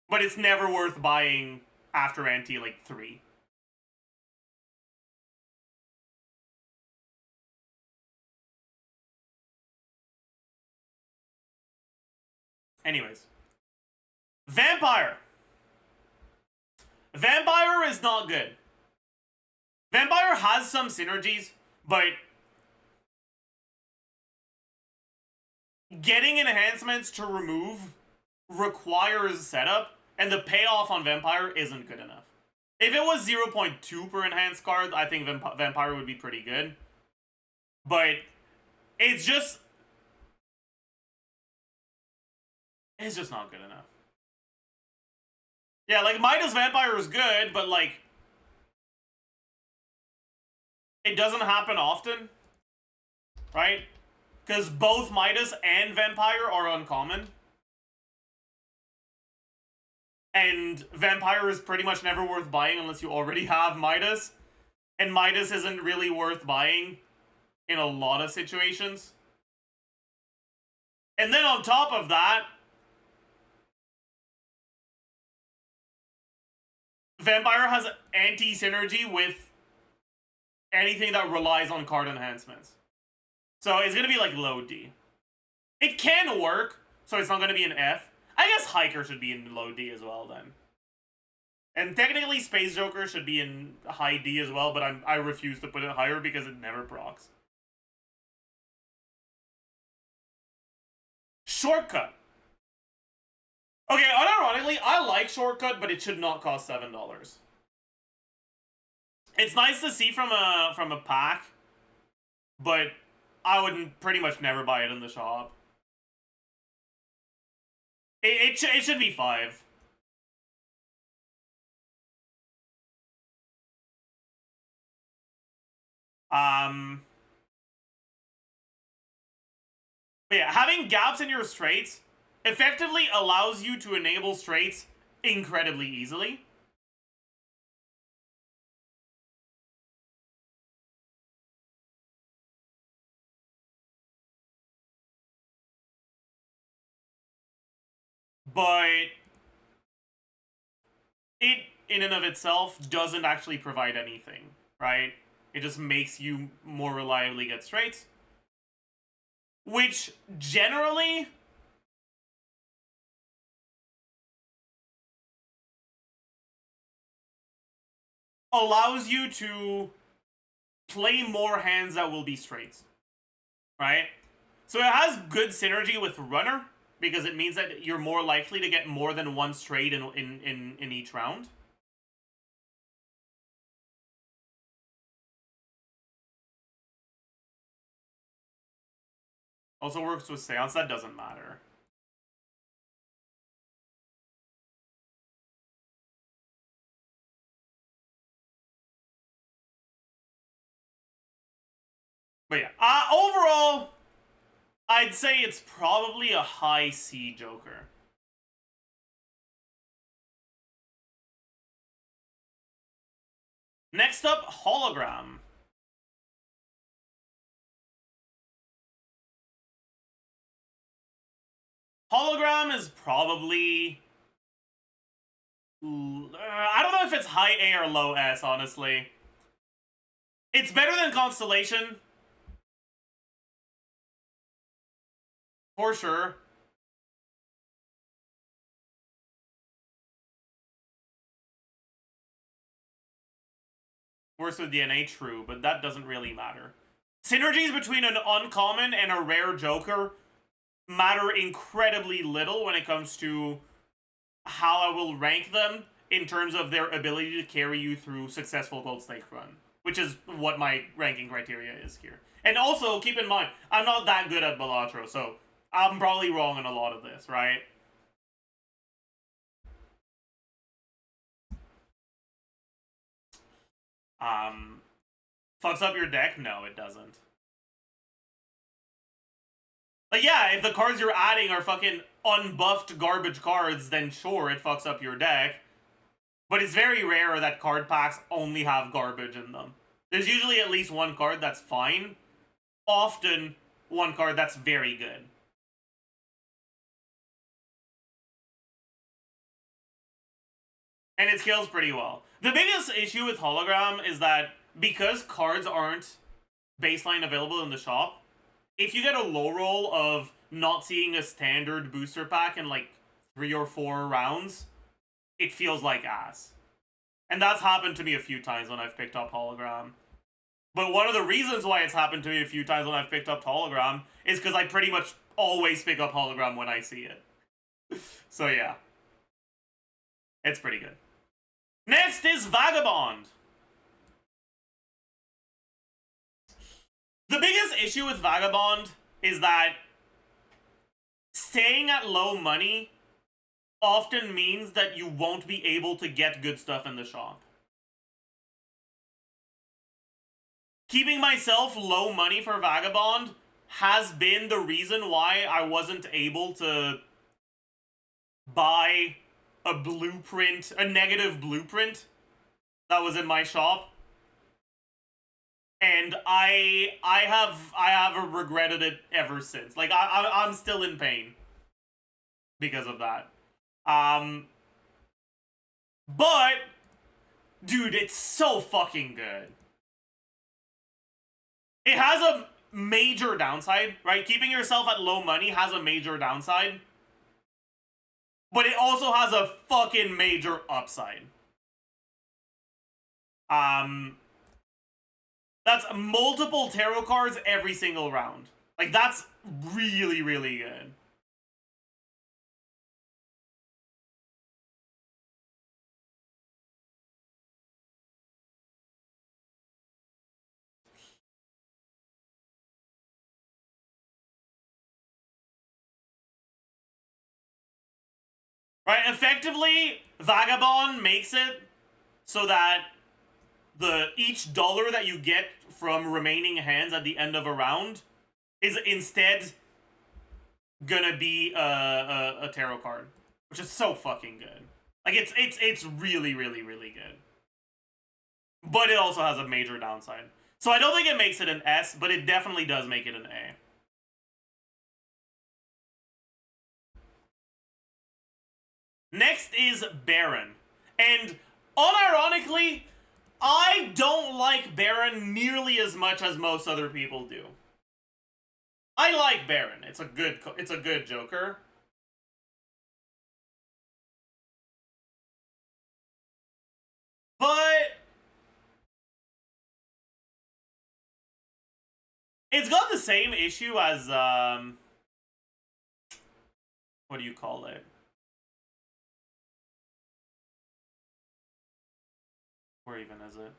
A: But it's never worth buying after ante, like, 3. Anyways. Vampire. Vampire is not good. Vampire has some synergies, but getting enhancements to remove requires setup, and the payoff on Vampire isn't good enough. If it was 0.2 per enhanced card, I think Vampire would be pretty good. But it's just not good enough. Yeah, like, Midas Vampire is good, but, like, it doesn't happen often, right? Because both Midas and Vampire are uncommon. And Vampire is pretty much never worth buying unless you already have Midas. And Midas isn't really worth buying in a lot of situations. And then on top of that, Vampire has anti-synergy with anything that relies on card enhancements. So it's going to be like low D. It can work, so it's not going to be an F. I guess Hiker should be in low D as well then. And technically Space Joker should be in high D as well, but I refuse to put it higher because it never procs. Shortcut. Okay, unironically, I like Shortcut, but it should not cost $7. It's nice to see from a pack, but I would pretty much never buy it in the shop. It should be 5. But yeah, having gaps in your straights effectively allows you to enable straights incredibly easily. But it, in and of itself, doesn't actually provide anything, right? It just makes you more reliably get straights. Which, generally, allows you to play more hands that will be straights, right? So it has good synergy with Runner, because it means that you're more likely to get more than one straight in each round. Also works with Seance, that doesn't matter. But yeah, overall, I'd say it's probably a high C Joker. Next up, Hologram. Hologram is probably... I don't know if it's high A or low S, honestly. It's better than Constellation. For sure. Worse with DNA, true, but that doesn't really matter. Synergies between an uncommon and a rare Joker matter incredibly little when it comes to how I will rank them in terms of their ability to carry you through successful Gold Snake run, which is what my ranking criteria is here. And also, keep in mind, I'm not that good at Balatro, so I'm probably wrong in a lot of this, right? Fucks up your deck? No, it doesn't. Like, yeah, if the cards you're adding are fucking unbuffed garbage cards, then sure, it fucks up your deck. But it's very rare that card packs only have garbage in them. There's usually at least one card that's fine. Often, one card that's very good. And it scales pretty well. The biggest issue with hologram is that because cards aren't baseline available in the shop, if you get a low roll of not seeing a standard booster pack in like 3 or 4 rounds, it feels like ass. And that's happened to me a few times when I've picked up hologram. But one of the reasons why it's happened to me a few times when I've picked up hologram is because I pretty much always pick up hologram when I see it. So yeah. It's pretty good. Next is Vagabond. The biggest issue with Vagabond is that staying at low money often means that you won't be able to get good stuff in the shop. Keeping myself low money for Vagabond has been the reason why I wasn't able to buy a blueprint, a negative blueprint that was in my shop. And I have regretted it ever since. Like, I'm still in pain because of that. But, dude, it's so fucking good. It has a major downside, right? Keeping yourself at low money has a major downside. But it also has a fucking major upside. That's multiple tarot cards every single round. Like, that's really, really good. Right, effectively, Vagabond makes it so that each dollar that you get from remaining hands at the end of a round is instead gonna be a tarot card, which is so fucking good. Like, it's really, really, really good. But it also has a major downside. So I don't think it makes it an S, but it definitely does make it an A. Next is Baron. And unironically, I don't like Baron nearly as much as most other people do. I like Baron. It's a good Joker. But it's got the same issue as what do you call it? Where even is it?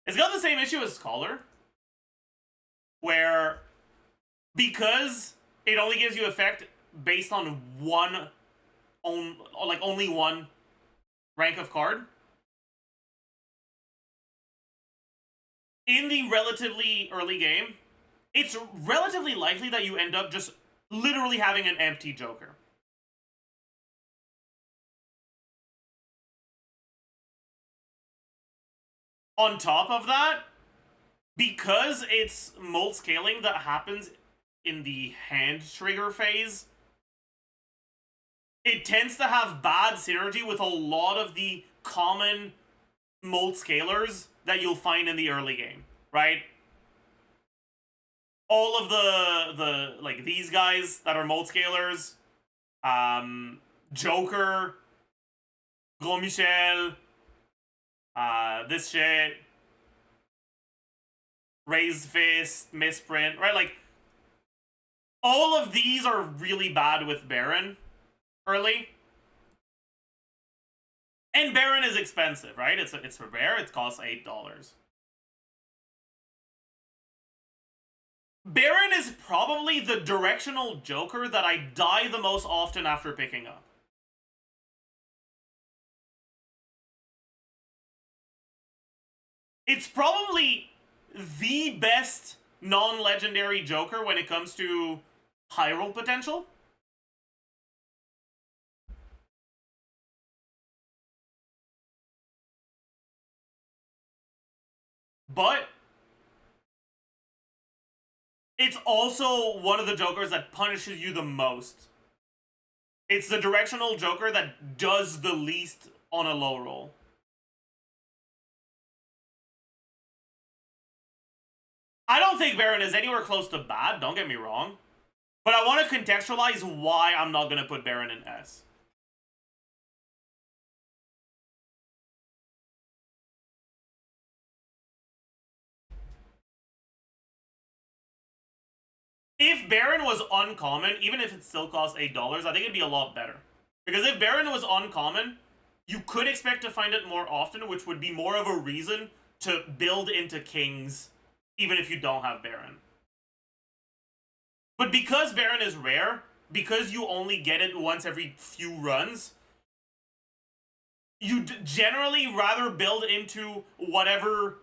A: It's got the same issue as Scholar, where because it only gives you effect based on only one rank of card, in the relatively early game, it's relatively likely that you end up just literally having an empty Joker. On top of that, because it's molt scaling that happens in the hand trigger phase, it tends to have bad synergy with a lot of the common molt scalers that you'll find in the early game, right? All of the like these guys that are molt scalers, Joker, Gros Michel, this shit, Raised Fist, Misprint, right? Like, all of these are really bad with Baron early. And Baron is expensive, right? It's rare, it costs $8. Baron is probably the directional Joker that I die the most often after picking up. It's probably the best non-legendary Joker when it comes to high roll potential. But it's also one of the Jokers that punishes you the most. It's the directional Joker that does the least on a low roll. I don't think Baron is anywhere close to bad, don't get me wrong. But I want to contextualize why I'm not going to put Baron in S. If Baron was uncommon, even if it still costs $8, I think it'd be a lot better. Because if Baron was uncommon, you could expect to find it more often, which would be more of a reason to build into Kings, even if you don't have Baron. But because Baron is rare, because you only get it once every few runs, you generally rather build into whatever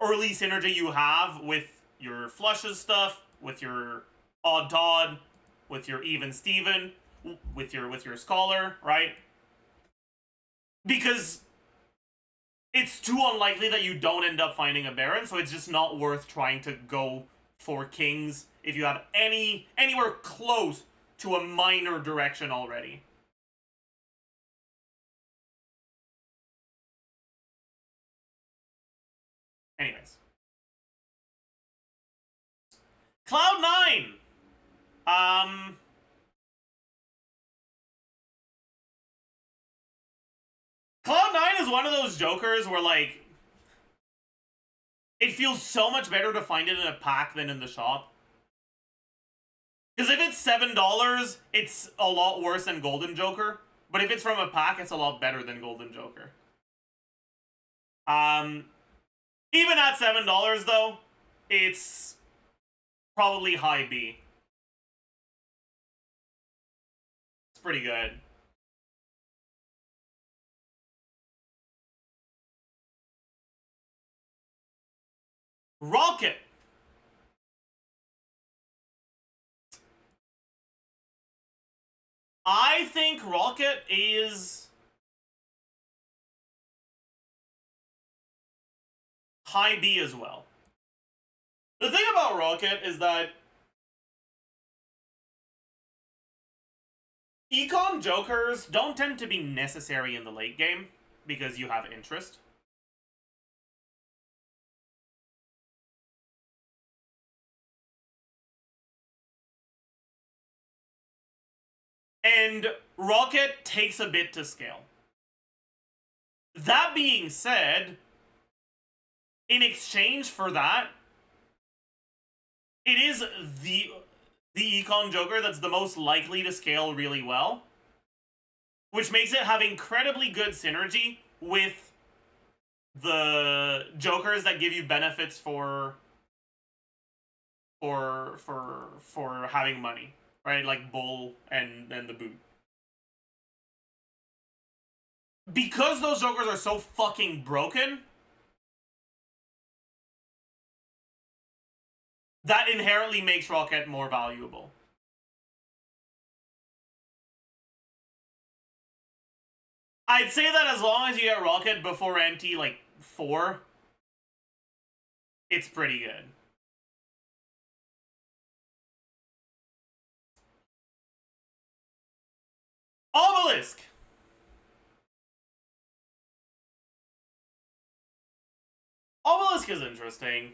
A: early synergy you have with your flushes stuff, with your odd Todd, with your even Steven, with your Scholar, right? Because it's too unlikely that you don't end up finding a Baron, so it's just not worth trying to go for Kings if you have anywhere close to a minor direction already. Anyways. Cloud9! Cloud9 is one of those Jokers where, like, it feels so much better to find it in a pack than in the shop. Because if it's $7, it's a lot worse than Golden Joker. But if it's from a pack, it's a lot better than Golden Joker. Even at $7, though, it's probably high B. It's pretty good. Rocket. I think Rocket is high B as well. The thing about Rocket is that Econ Jokers don't tend to be necessary in the late game because you have interest. And Rocket takes a bit to scale. That being said, in exchange for that, it is the Econ Joker that's the most likely to scale really well, which makes it have incredibly good synergy with the Jokers that give you benefits for having money, right? Like Bull and the Boot. Because those Jokers are so fucking broken, that inherently makes Rocket more valuable. I'd say that as long as you get Rocket before NT, like, 4, it's pretty good. Obelisk! Obelisk is interesting.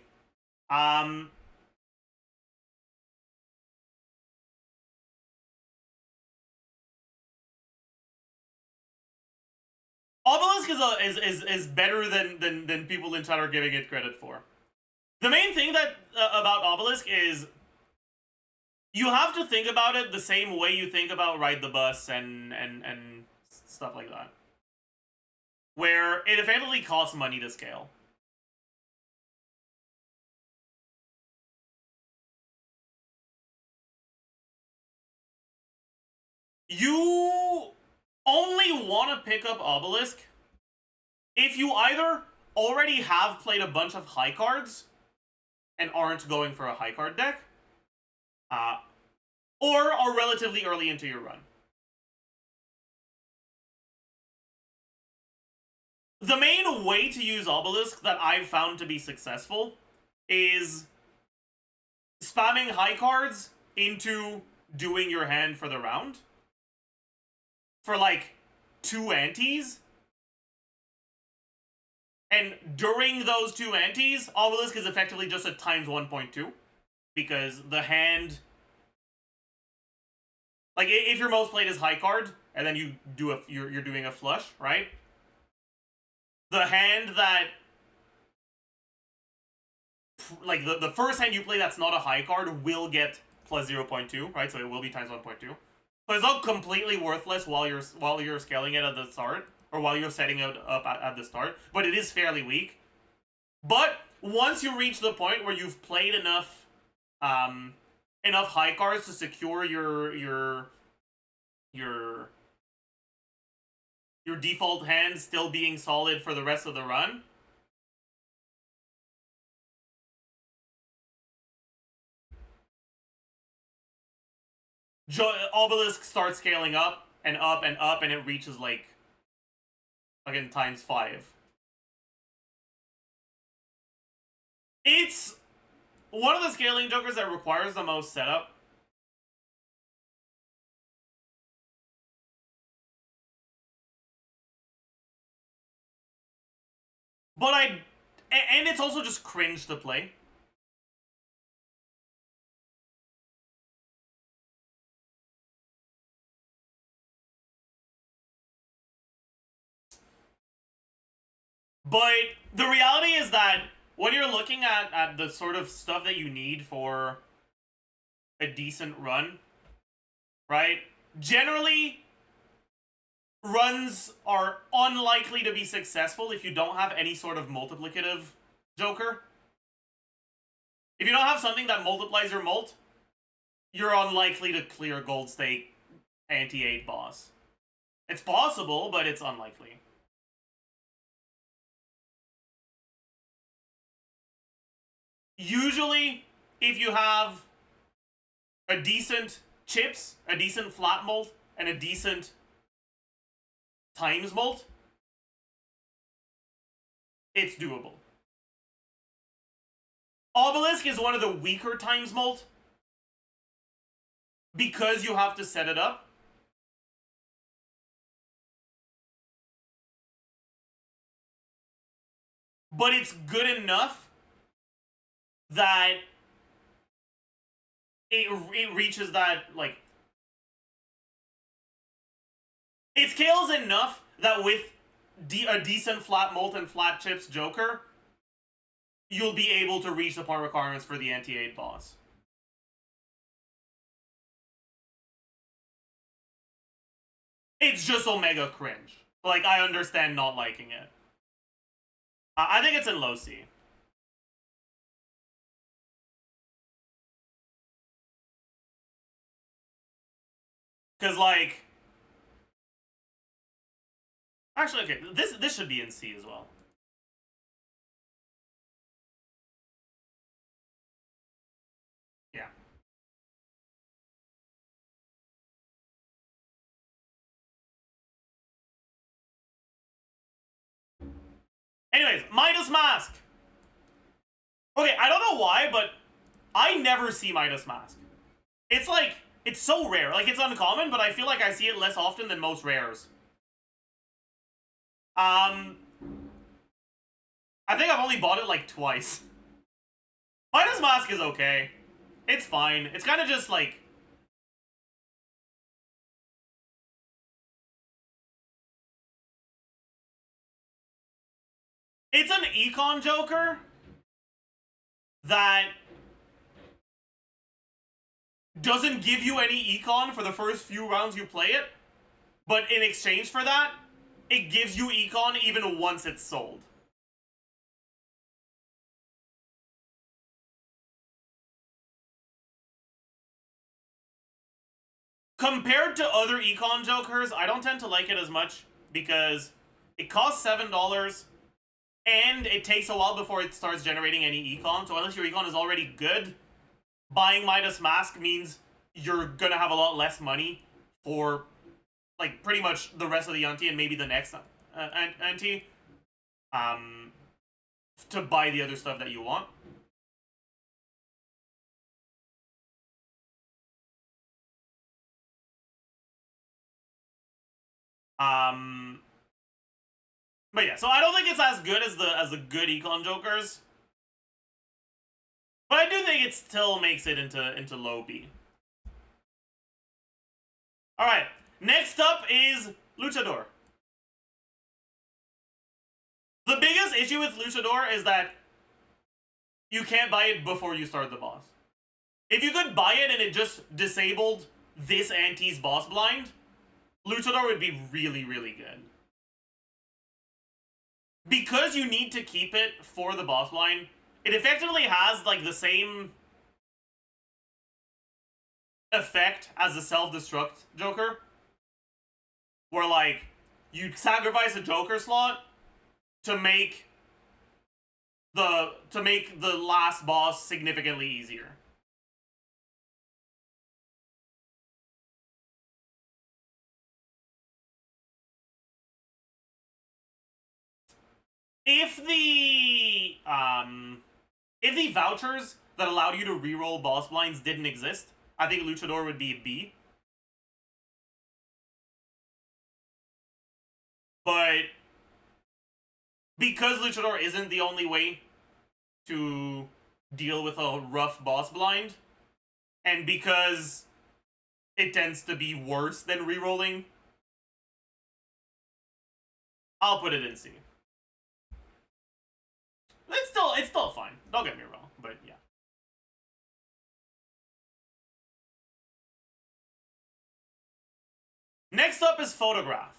A: Obelisk is better than people in chat are giving it credit for. The main thing that about Obelisk is you have to think about it the same way you think about Ride the Bus and stuff like that, where it effectively costs money to scale. You only want to pick up Obelisk if you either already have played a bunch of high cards and aren't going for a high card deck, or are relatively early into your run. The main way to use Obelisk that I've found to be successful is spamming high cards into doing your hand for the round for like 2 antes. And during those 2 antes, Obelisk is effectively just a times 1.2 because the hand, like if your most played is high card and then you do you're doing a flush, right? The hand that, like the first hand you play that's not a high card will get plus 0.2, right? So it will be times 1.2. So it's not completely worthless while you're scaling it at the start, or while you're setting it up at the start, but it is fairly weak. But once you reach the point where you've played enough high cards to secure your default hand still being solid for the rest of the run, Obelisk starts scaling up and up and up, and it reaches like, again, times 5. It's one of the scaling jokers that requires the most setup. But and it's also just cringe to play. But the reality is that when you're looking at the sort of stuff that you need for a decent run, right? Generally, runs are unlikely to be successful if you don't have any sort of multiplicative joker. If you don't have something that multiplies your mult, you're unlikely to clear gold stake anti-8 boss. It's possible, but it's unlikely. Usually, if you have a decent chips, a decent flat mult, and a decent times mult, it's doable. Obelisk is one of the weaker times mult because you have to set it up. But it's good enough that it reaches that, like, it scales enough that with a decent flat mult and flat chips joker, you'll be able to reach the point requirements for the anti-8 boss. It's just Omega cringe. Like, I understand not liking it. I think it's in low C. Because, like, actually, okay, this should be in C as well. Yeah. Anyways, Midas Mask. Okay, I don't know why, but I never see Midas Mask. It's like, it's so rare. Like, it's uncommon, but I feel like I see it less often than most rares. I think I've only bought it like twice. Midas Mask is okay. It's fine. It's kind of just like, it's an econ joker that doesn't give you any econ for the first few rounds you play it, but in exchange for that, it gives you econ even once it's sold. Compared to other econ jokers, I don't tend to like it as much because it costs $7. and it takes a while before it starts generating any econ, so unless your econ is already good, buying Midas Mask means you're gonna have a lot less money for, like, pretty much the rest of the Auntie and maybe the next Auntie, to buy the other stuff that you want. But yeah, so I don't think it's as good as the good econ jokers, but I do think it still makes it into low B. All right, next up is Luchador. The biggest issue with Luchador is that you can't buy it before you start the boss. If you could buy it and it just disabled this Auntie's boss blind, Luchador would be really, really good. Because you need to keep it for the boss blind, it effectively has, like, the same effect as the self-destruct Joker, where, like, you sacrifice a Joker slot to make the last boss significantly easier. If the vouchers that allowed you to reroll boss blinds didn't exist, I think Luchador would be a B. But because Luchador isn't the only way to deal with a rough boss blind, and because it tends to be worse than rerolling, I'll put it in C. It's still fine. Don't get me wrong, but yeah. Next up is Photograph.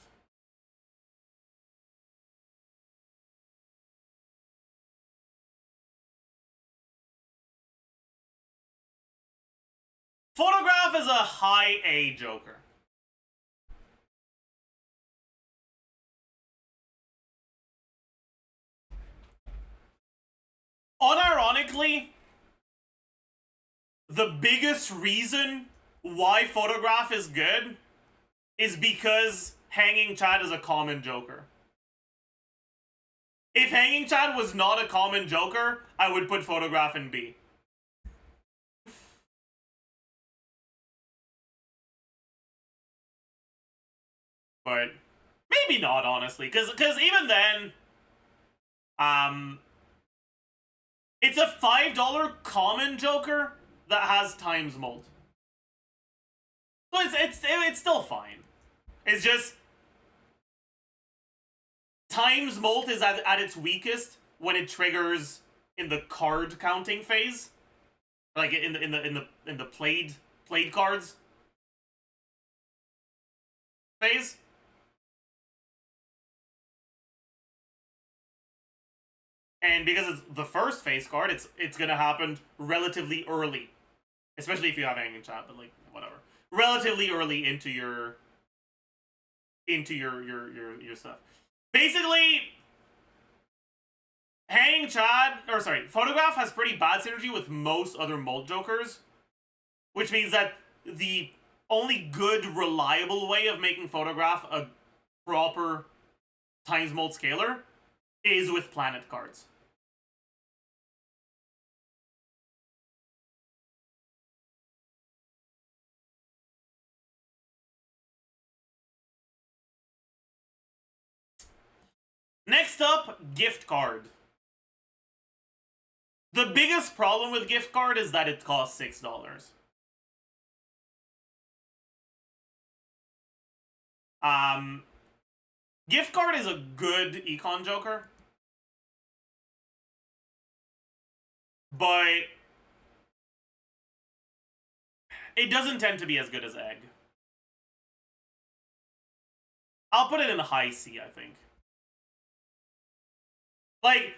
A: Photograph is a high A Joker. Unironically, the biggest reason why Photograph is good is because Hanging Chad is a common Joker. If Hanging Chad was not a common Joker, I would put Photograph in B. But maybe not, honestly, because even then, it's a $5 common Joker that has times molt. So it's still fine. It's just times molt is at its weakest when it triggers in the card counting phase, like in the played cards phase. And because it's the first phase card, it's gonna happen relatively early, especially if you have Hanging Chad, but like whatever, relatively early into your stuff. Basically, Photograph has pretty bad synergy with most other Molt Jokers, which means that the only good, reliable way of making Photograph a proper times Molt scaler is with planet cards. Next up, gift card. The biggest problem with gift card is that it costs $6. Gift card is a good econ Joker, but it doesn't tend to be as good as Egg. I'll put it in a high C, I think. Like,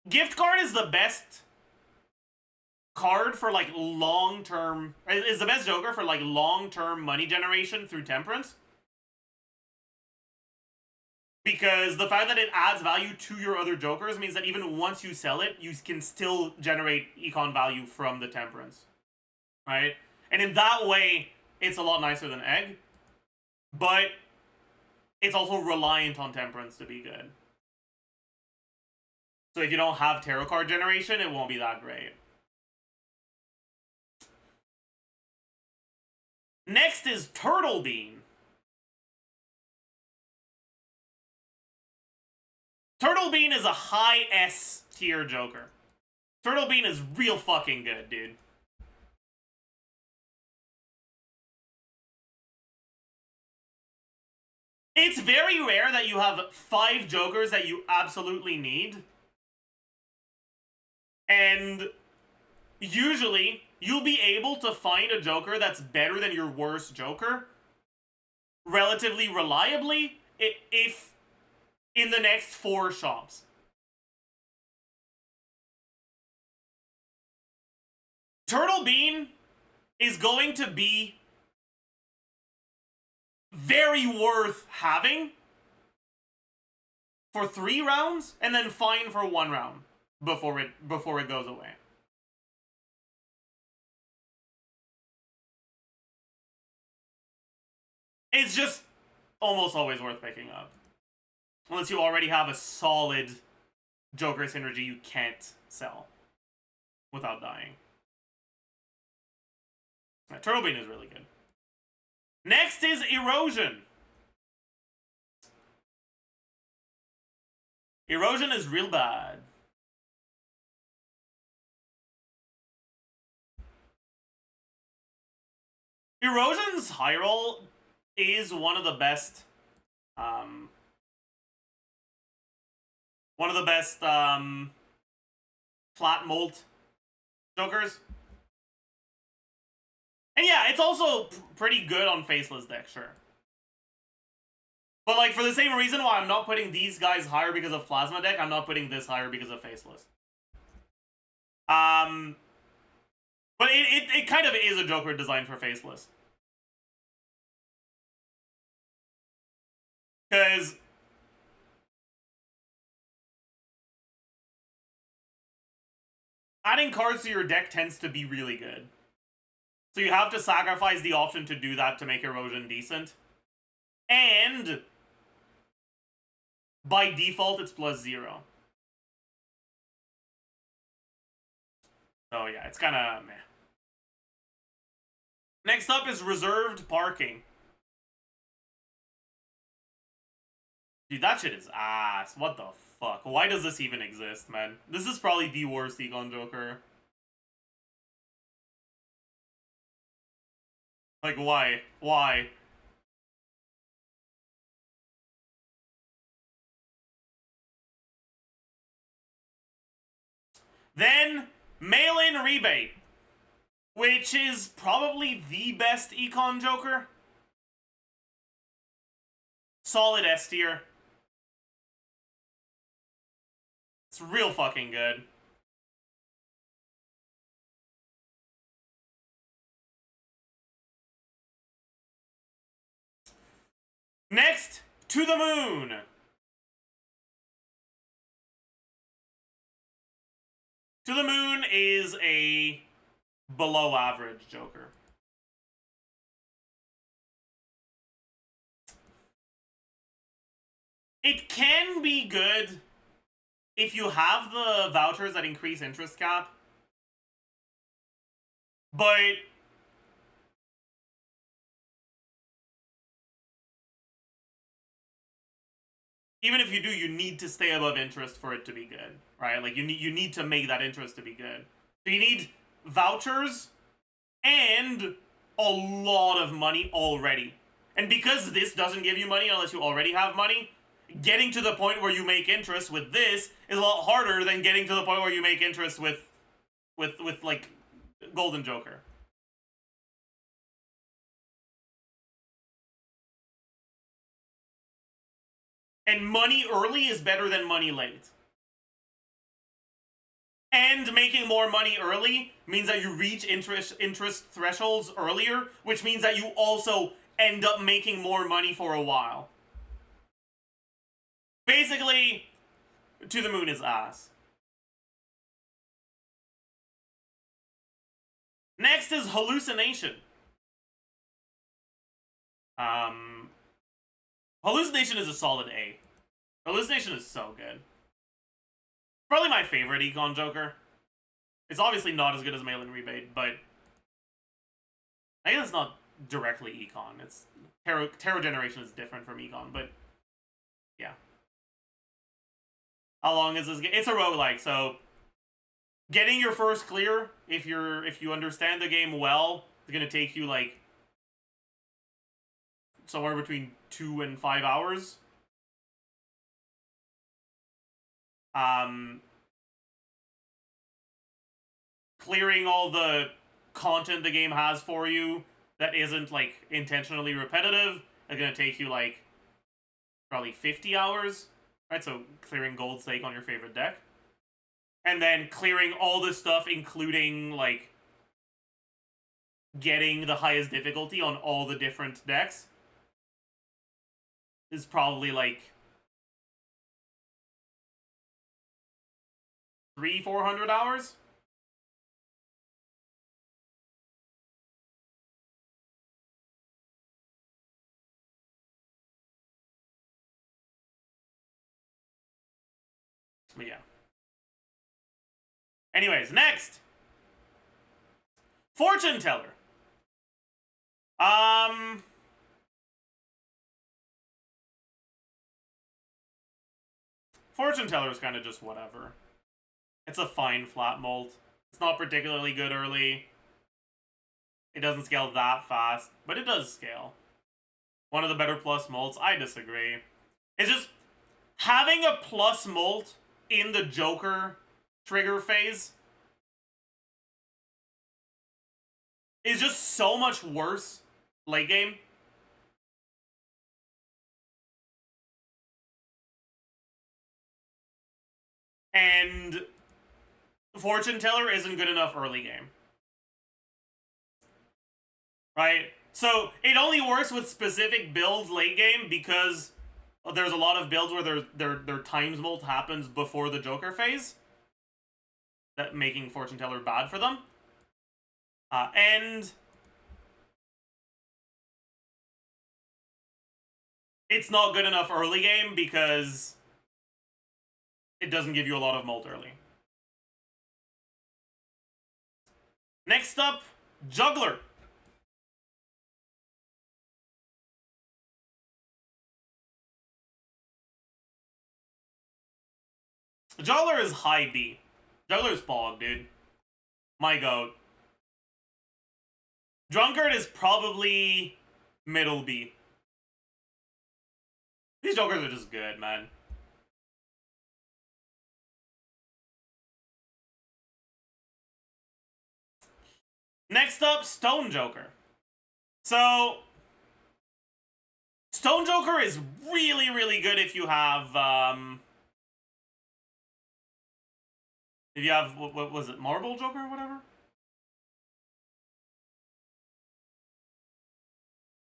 A: gift card is the best card for, like, long-term... is the best Joker for, like, long-term money generation through Temperance. Because the fact that it adds value to your other jokers means that even once you sell it, you can still generate econ value from the temperance. Right? And in that way, it's a lot nicer than egg. But it's also reliant on temperance to be good. So if you don't have tarot card generation, it won't be that great. Next is Turtle Bean. Turtle Bean is a high S tier Joker. Turtle Bean is real fucking good, dude. It's very rare that you have 5 Jokers that you absolutely need. And usually, you'll be able to find a Joker that's better than your worst Joker relatively reliably if in the next 4 shops. Turtle Bean is going to be very worth having for 3 rounds and then fine for 1 round before it goes away. It's just almost always worth picking up. Unless you already have a solid Joker synergy you can't sell without dying. Turtle Bean is really good. Next is Erosion. Erosion is real bad. Erosion's high roll is one of the best flat molt Jokers. And yeah, it's also pretty good on faceless deck, sure. But like, for the same reason why I'm not putting these guys higher because of plasma deck, I'm not putting this higher because of faceless. But it kind of is a Joker designed for faceless. Because adding cards to your deck tends to be really good. So you have to sacrifice the option to do that to make Erosion decent. And by default, it's +0. So yeah, it's kind of meh. Next up is Reserved Parking. Dude, that shit is ass. What the fuck? Why does this even exist, man? This is probably the worst Econ Joker. Like, why? Why? Then, Mail-In Rebate, which is probably the best Econ Joker. Solid S tier. It's real fucking good. Next, To the Moon. To the Moon is a below average Joker. It can be good if you have the vouchers that increase interest cap, but even if you do, you need to stay above interest for it to be good, right? Like, you need to make that interest to be good. So you need vouchers and a lot of money already. And because this doesn't give you money unless you already have money, getting to the point where you make interest with this is a lot harder than getting to the point where you make interest with like, Golden Joker. And money early is better than money late. And making more money early means that you reach interest thresholds earlier, which means that you also end up making more money for a while. Basically, To the Moon is ass. Next is Hallucination. Hallucination is a solid A. Hallucination is so good. Probably my favorite Econ Joker. It's obviously not as good as Mail-in Rebate, but I guess it's not directly Econ. It's Tarot Generation is different from Econ, but yeah. How long is this game? It's a roguelike, so getting your first clear, if you understand the game well, it's gonna take you like somewhere between 2 and 5 hours. Clearing all the content the game has for you that isn't like intentionally repetitive is gonna take you like probably 50 hours, right? So clearing gold stake on your favorite deck, and then clearing all the stuff, including like getting the highest difficulty on all the different decks, is probably like 300-400 hours. But yeah. Anyways, next! Fortune Teller. Fortune Teller is kind of just whatever. It's a fine flat mult. It's not particularly good early. It doesn't scale that fast, but it does scale. One of the better plus mults. I disagree. It's just having a plus mult in the Joker trigger phase is just so much worse late game. And Fortune Teller isn't good enough early game. Right? So it only works with specific builds late game because there's a lot of builds where their times mult happens before the Joker phase, that making Fortune Teller bad for them. And it's not good enough early game because it doesn't give you a lot of mult early. Next up, Juggler. Juggler is high B. Juggler's Pog, dude. My goat. Drunkard is probably middle B. These Jokers are just good, man. Next up, Stone Joker. So, Stone Joker is really, really good if you have, what was it, Marble Joker or whatever?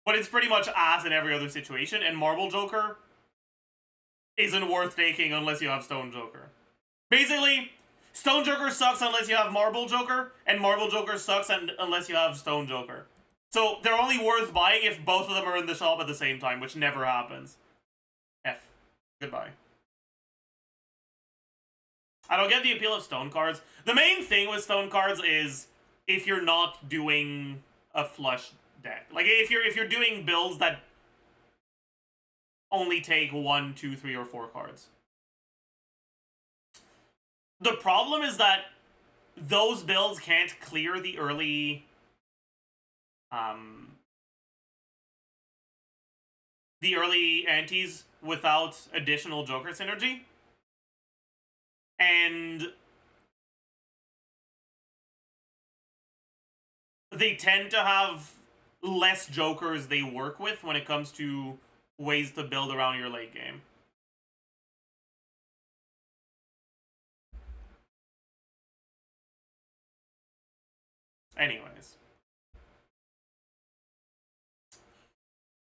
A: But it's pretty much ass in every other situation, and Marble Joker isn't worth taking unless you have Stone Joker. Basically, Stone Joker sucks unless you have Marble Joker, and Marble Joker sucks unless you have Stone Joker. So they're only worth buying if both of them are in the shop at the same time, which never happens. F. Goodbye. I don't get the appeal of Stone cards. The main thing with Stone cards is if you're not doing a flush deck. Like if you're doing builds that only take 1, 2, 3, or 4 cards. The problem is that those builds can't clear the early antis without additional Joker synergy. And they tend to have less Jokers they work with when it comes to ways to build around your late game. Anyways.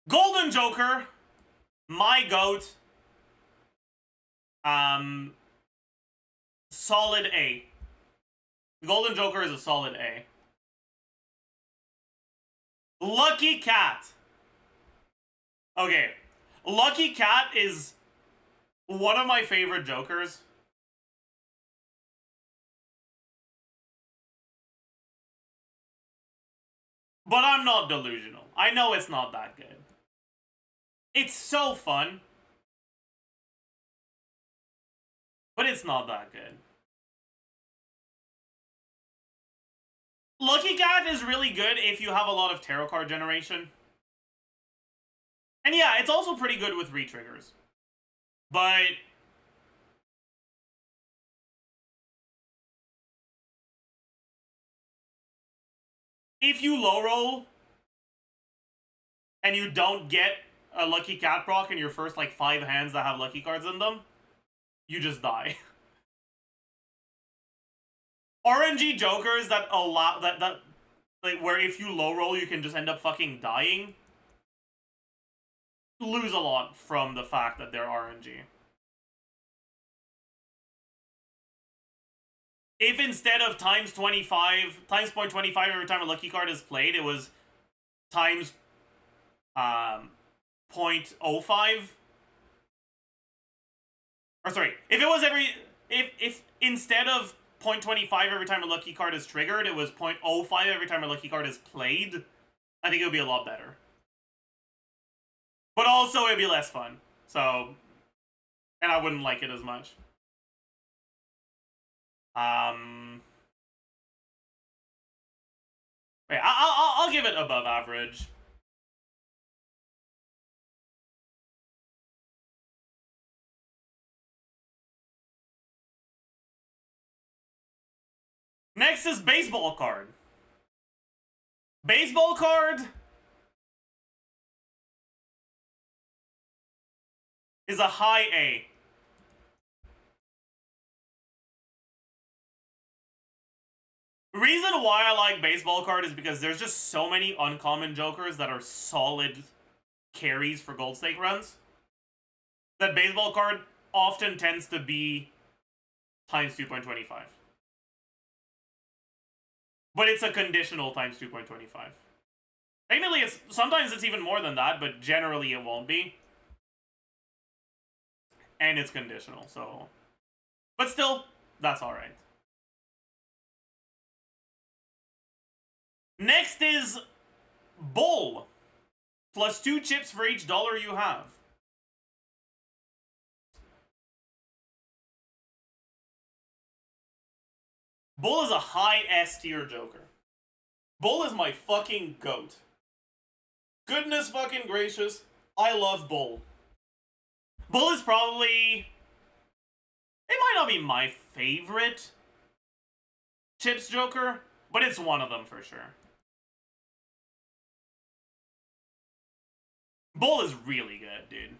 A: Golden Joker, my goat. Solid A. Golden Joker is a solid A. Lucky Cat. Okay. Lucky Cat is one of my favorite Jokers. But I'm not delusional. I know it's not that good. It's so fun. But it's not that good. Lucky Cat is really good if you have a lot of tarot card generation. And yeah, it's also pretty good with re-triggers. But if you low roll and you don't get a Lucky Cat proc in your first like 5 hands that have lucky cards in them, you just die. RNG Jokers that allow that like where if you low roll you can just end up fucking dying lose a lot from the fact that they're RNG. If instead of times 0.25 every time a lucky card is played, it was times 0.05. Or sorry, if it was if instead of 0.25 every time a lucky card is triggered, it was 0.05 every time a lucky card is played, I think it would be a lot better. But also it'd be less fun. So, and I wouldn't like it as much. Wait, I'll give it above average. Next is baseball card. Baseball card is a high A. Reason why I like baseball card is because there's just so many uncommon Jokers that are solid carries for gold stake runs that baseball card often tends to be times 2.25. But it's a conditional times 2.25. Technically, sometimes it's even more than that, but generally it won't be. And it's conditional, so... But still, that's alright. Next is Bull. Plus 2 chips for each dollar you have. Bull is a high S tier Joker. Bull is my fucking goat. Goodness fucking gracious, I love Bull. Bull is probably... It might not be my favorite chips Joker, but it's one of them for sure. Bull is really good, dude.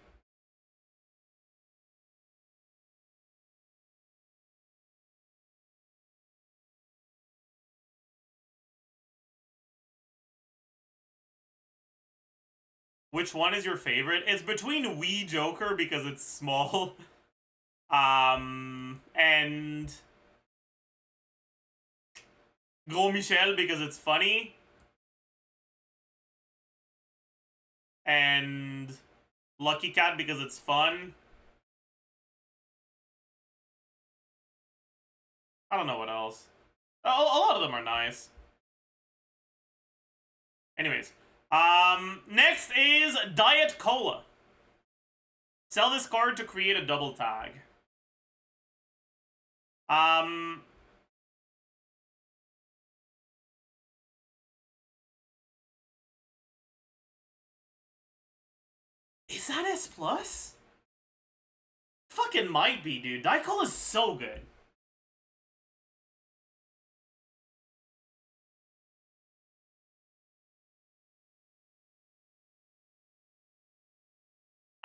A: Which one is your favorite? It's between Wee Joker because it's small. And Gros Michel because it's funny. And Lucky Cat because it's fun. I don't know what else. A lot of them are nice. Anyways. Next is Diet Cola. Sell this card to create a double tag. Is that S+? Fucking might be, dude. Diet Cola is so good.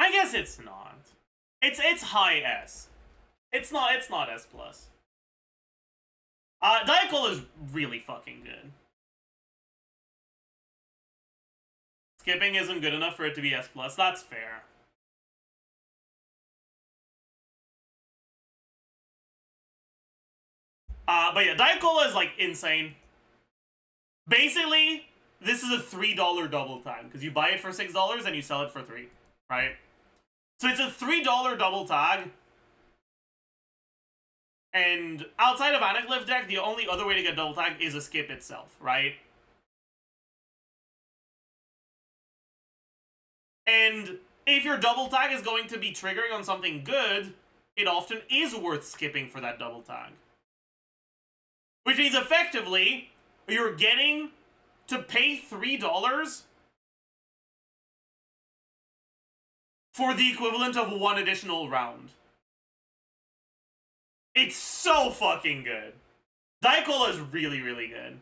A: I guess it's not. It's high S. It's not S+. Diet Cola is really fucking good. Skipping isn't good enough for it to be S+. That's fair. But yeah, Diet Cola is like insane. Basically, this is a $3 double tag because you buy it for $6 and you sell it for $3, right? So it's a $3 double tag. And outside of Anaglyph deck, the only other way to get double tag is a skip itself, right? And if your double tag is going to be triggering on something good, it often is worth skipping for that double tag. Which means effectively, you're getting to pay $3 for the equivalent of one additional round. It's so fucking good. Diet Cola is really, really good.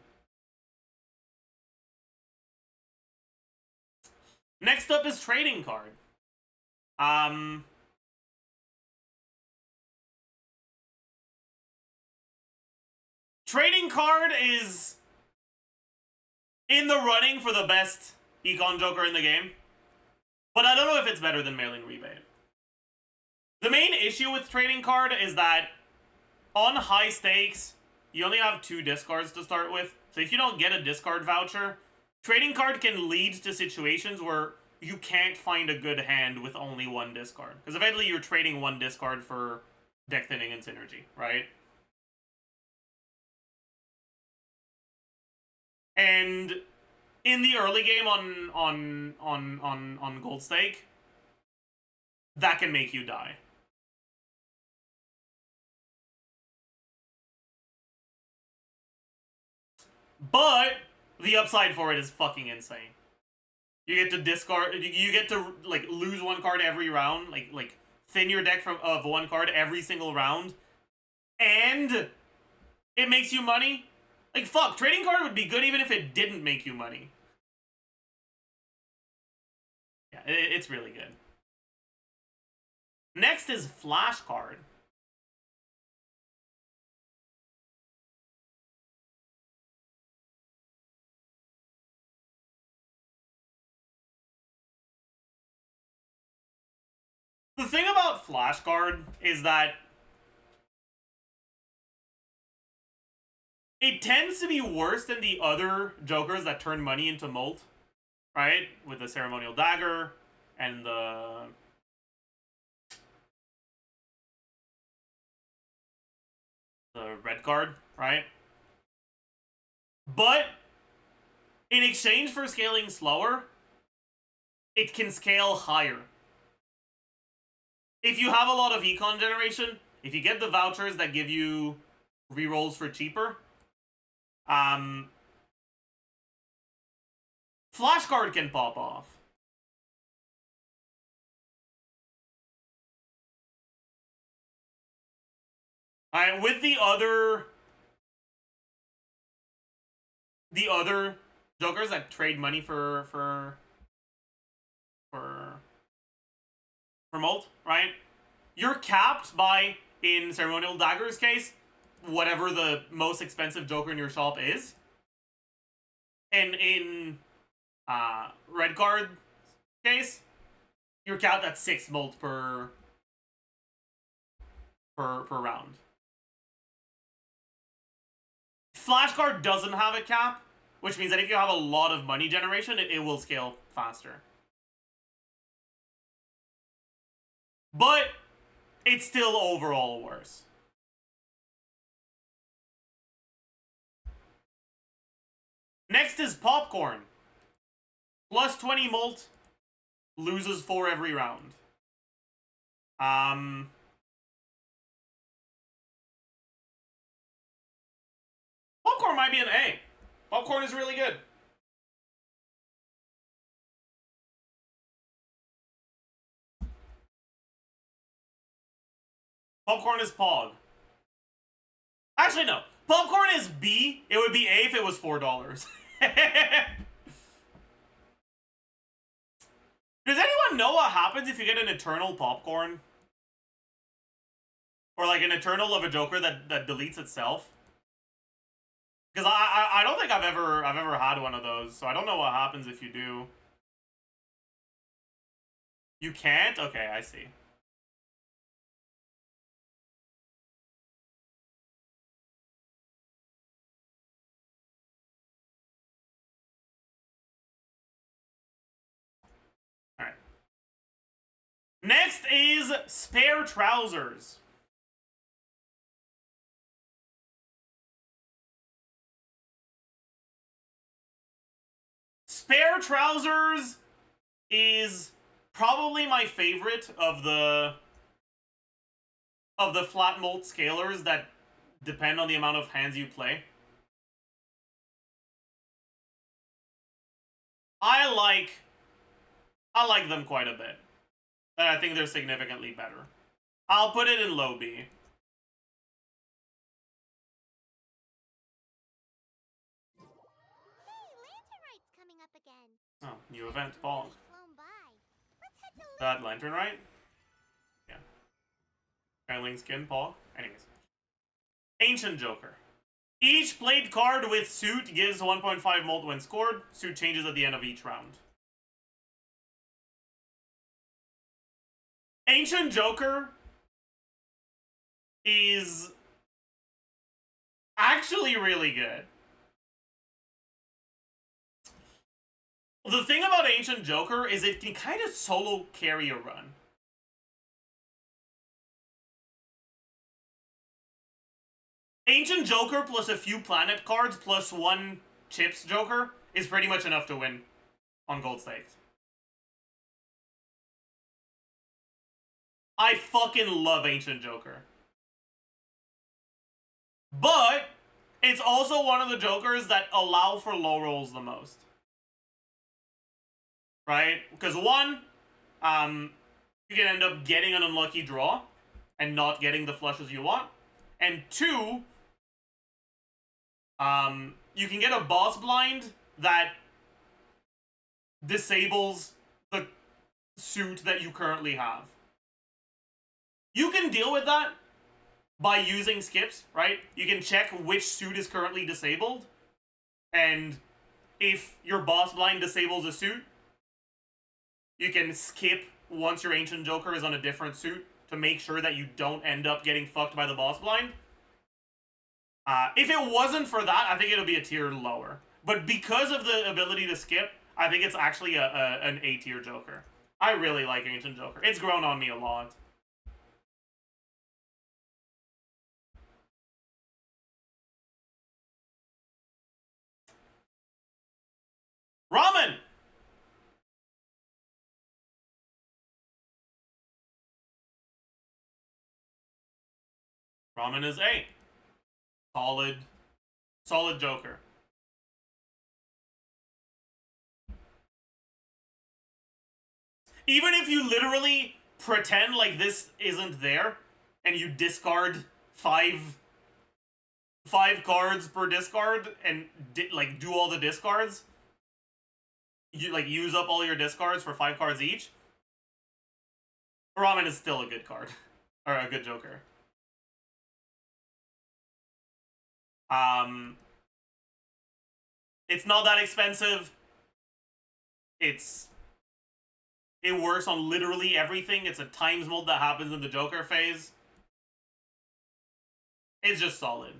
A: Next up is Trading Card. Trading Card is in the running for the best econ joker in the game, but I don't know if it's better than Mail-in Rebate. The main issue with Trading Card is that on high stakes, you only have 2 discards to start with, so if you don't get a discard voucher, Trading Card can lead to situations where you can't find a good hand with only 1 discard. Because eventually you're trading 1 discard for deck thinning and synergy, right? And in the early game on Gold Stake, that can make you die. But the upside for it is fucking insane. You get to discard, you get to like lose 1 card every round, like thin your deck of 1 card every single round, and it makes you money. Like fuck, Trading Card would be good even if it didn't make you money. Yeah, it's really good. Next is Flash Card. The thing about Flash Card is that it tends to be worse than the other jokers that turn money into Molt, right? With the Ceremonial Dagger and the red card, right? But in exchange for scaling slower, it can scale higher. If you have a lot of econ generation, if you get the vouchers that give you rerolls for cheaper, Flash Card can pop off. Alright, with the other jokers that trade money for Molt, right? You're capped by, in Ceremonial Dagger's case, whatever the most expensive joker in your shop is. And in Red Card case, you're capped at 6 Molt per round. Flash Card doesn't have a cap, which means that if you have a lot of money generation, it will scale faster. But it's still overall worse. Next is Popcorn. Plus 20 Molt, loses 4 every round. Popcorn might be an A. Popcorn is really good. Popcorn is Pog. Actually, no. Popcorn is B. It would be A if it was $4. Does anyone know what happens if you get an Eternal Popcorn? Or like an Eternal of a Joker that deletes itself? Because I don't think I've ever had one of those, so I don't know what happens if you do. You can't? Okay, I see. Next is spare trousers. Spare trousers is probably my favorite of the flat molt scalers that depend on the amount of hands you play. I like them quite a bit. And I think they're significantly better. I'll put it in low B. Oh, new event, Pong. That lantern, right? Yeah. Trailing skin, Pong. Anyways. Ancient Joker. Each played card with suit gives 1.5 molt when scored. Suit changes at the end of each round. Ancient Joker is actually really good. The thing about Ancient Joker is it can kind of solo carry a run. Ancient Joker plus a few planet cards plus one Chips Joker is pretty much enough to win on gold stakes. I fucking love Ancient Joker. But it's also one of the Jokers that allow for low rolls the most. Right? Because one, you can end up getting an unlucky draw and not getting the flushes you want. And two, you can get a boss blind that disables the suit that you currently have. You can deal with that by using skips, right? You can check which suit is currently disabled, and if your boss blind disables a suit, you can skip once your Ancient Joker is on a different suit to make sure that you don't end up getting fucked by the boss blind. If it wasn't for that, I think it would be a tier lower. But because of the ability to skip, I think it's actually an A tier Joker. I really like Ancient Joker. It's grown on me a lot. Ramen! Ramen is A. Solid Joker. Even if you literally pretend like this isn't there, and you discard five cards per discard, and like do all the discards, you like use up all your discards for 5 cards each, Ramen is still a good card. Or a good Joker. It's not that expensive. It works on literally everything. It's a times mode that happens in the Joker phase. It's just solid.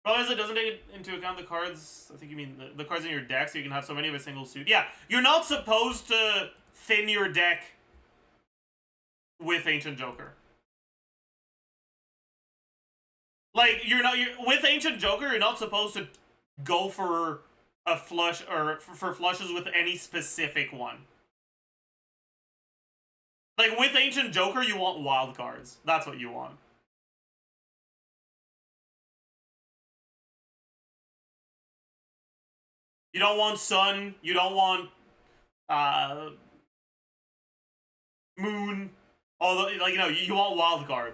A: Problem is it doesn't take into account the cards. I think you mean the cards in your deck, so you can have so many of a single suit. Yeah, you're not supposed to thin your deck with Ancient Joker. Like, with Ancient Joker, you're not supposed to go for a flush, or for flushes with any specific one. Like, with Ancient Joker, you want wild cards. That's what you want. You don't want Sun, you don't want, Moon, although, like, you know, you want wild card.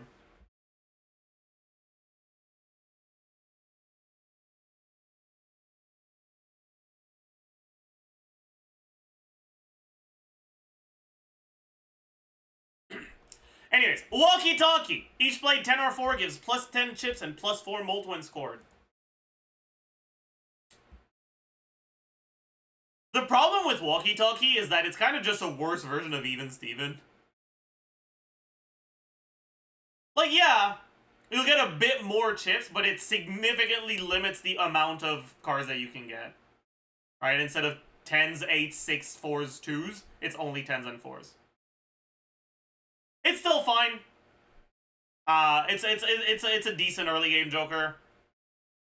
A: Anyways, walkie-talkie. Each blade 10 or 4 gives plus 10 chips and plus 4 molt when scored. The problem with walkie-talkie is that it's kind of just a worse version of Even Steven. Like, yeah, you'll get a bit more chips, but it significantly limits the amount of cards that you can get. Right? Instead of 10s, 8s, 6s, 4s, 2s. It's only 10s and 4s. It's still fine. It's a decent early game Joker.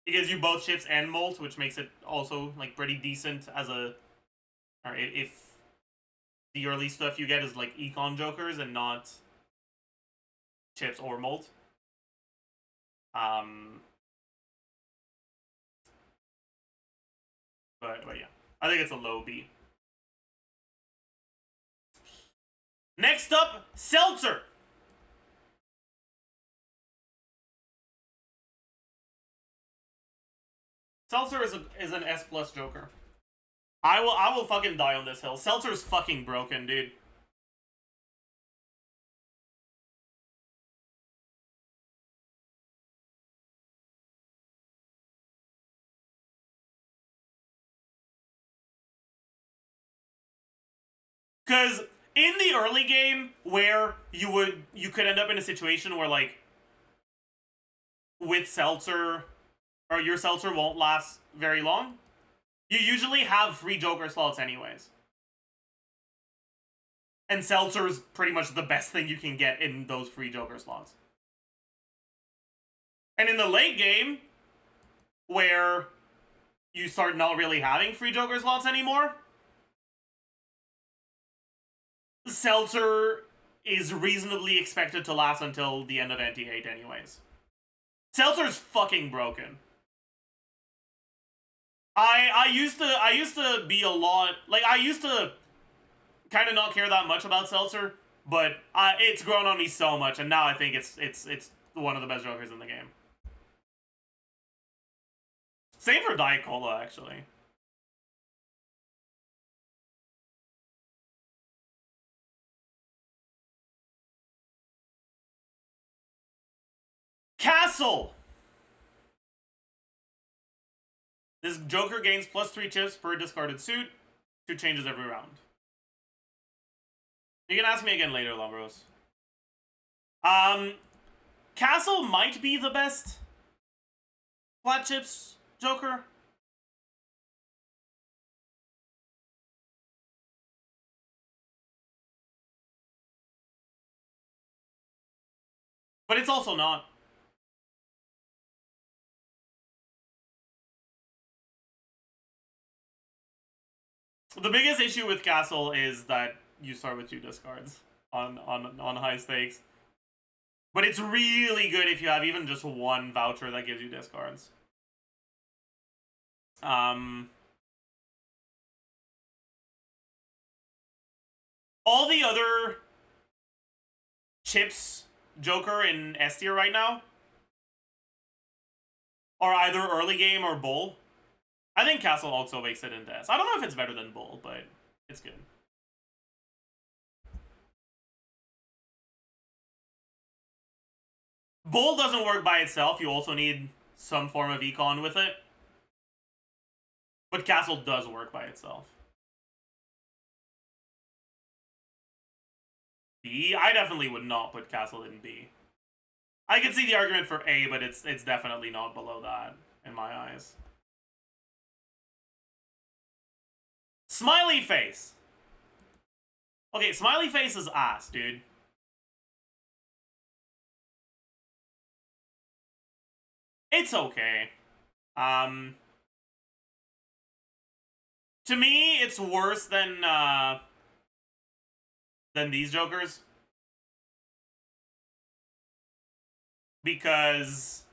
A: It gives you both chips and molt, which makes it also like pretty decent as a. Or if the early stuff you get is like econ Jokers and not chips or molt. But yeah, I think it's a low B. Next up, Seltzer. Seltzer is an S+ Joker. I will fucking die on this hill. Seltzer's fucking broken, dude. Because in the early game, where you could end up in a situation where, like, with Seltzer, or your Seltzer won't last very long, you usually have free Joker slots anyways. And Seltzer is pretty much the best thing you can get in those free Joker slots. And in the late game, where you start not really having free Joker slots anymore, Seltzer is reasonably expected to last until the end of NT8 anyways. Seltzer's fucking broken. I used to be a lot, like, I used to kind of not care that much about Seltzer, but it's grown on me so much, and now I think it's one of the best Jokers in the game. Same for Diet Cola, actually. Castle! This Joker gains +3 chips per discarded suit. 2 changes every round. You can ask me again later, Lombros. Castle might be the best flat chips Joker. But it's also not. The biggest issue with Castle is that you start with 2 discards on high stakes. But it's really good if you have even just 1 voucher that gives you discards. All the other chips Joker in S tier right now are either early game or bull. I think Castle also makes it into S. I don't know if it's better than bull, but it's good. Bull doesn't work by itself. You also need some form of econ with it. But Castle does work by itself. B? I definitely would not put Castle in B. I could see the argument for A, but it's definitely not below that, in my eyes. Smiley Face! Okay, Smiley Face is ass, dude. It's okay. To me, it's worse than these Jokers. Because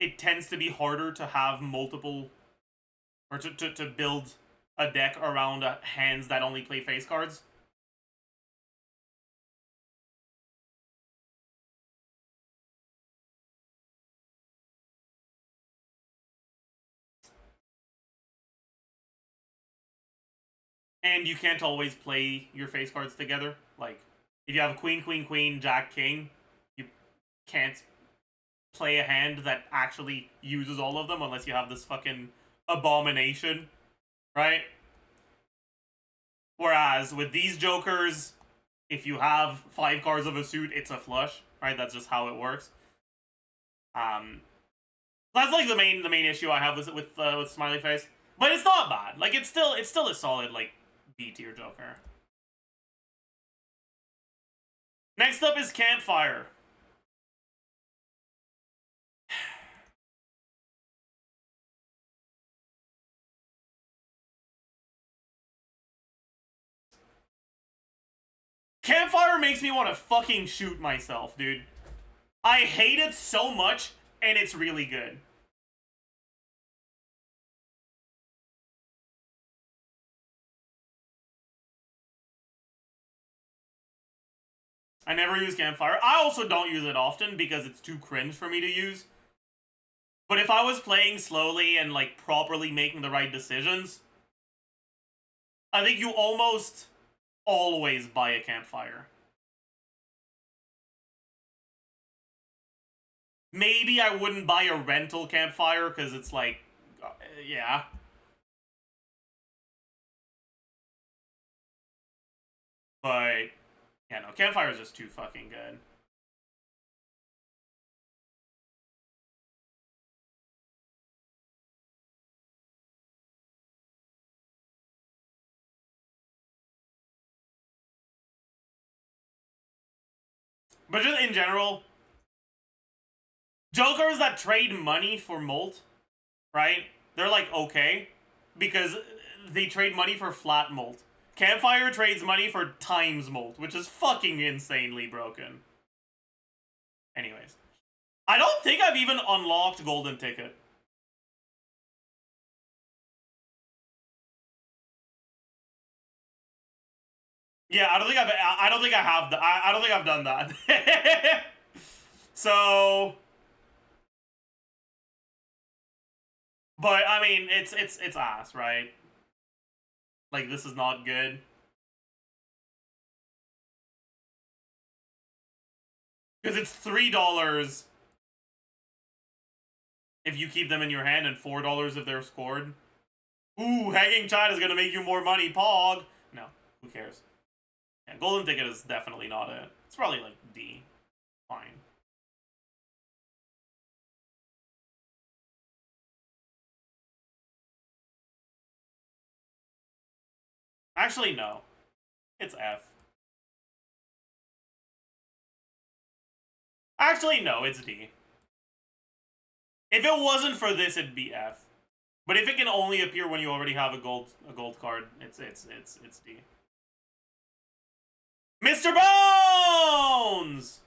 A: it tends to be harder to have multiple, or to build a deck around hands that only play face cards. And you can't always play your face cards together. Like, if you have Queen, Queen, Queen, Jack, King, you can't play a hand that actually uses all of them unless you have this fucking abomination, right? Whereas with these Jokers, if you have 5 cards of a suit, it's a flush, right? That's just how it works. That's like the main issue I have with Smiley Face. But it's not bad. Like it's still a solid like B tier Joker. Next up is Campfire. Campfire makes me want to fucking shoot myself, dude. I hate it so much, and it's really good. I never use Campfire. I also don't use it often because it's too cringe for me to use. But if I was playing slowly and like properly making the right decisions, I think you almost always buy a Campfire. Maybe I wouldn't buy a rental Campfire because it's like, yeah. But, yeah, no, Campfire is just too fucking good. But just in general, Jokers that trade money for Molt, right? They're like okay, because they trade money for flat Molt. Campfire trades money for times Molt, which is fucking insanely broken. Anyways. I don't think I've even unlocked Golden Ticket. Yeah, I don't think I've done that. So, but I mean, it's ass, right? Like, this is not good. Because it's $3 if you keep them in your hand and $4 if they're scored. Ooh, hanging China is gonna make you more money, Pog. No, who cares? Yeah, Golden Ticket is definitely not it. It's probably like D. Fine. Actually, no. It's F. Actually, no, it's D. If it wasn't for this, it'd be F. But if it can only appear when you already have a gold card, it's D. Mr. Bones!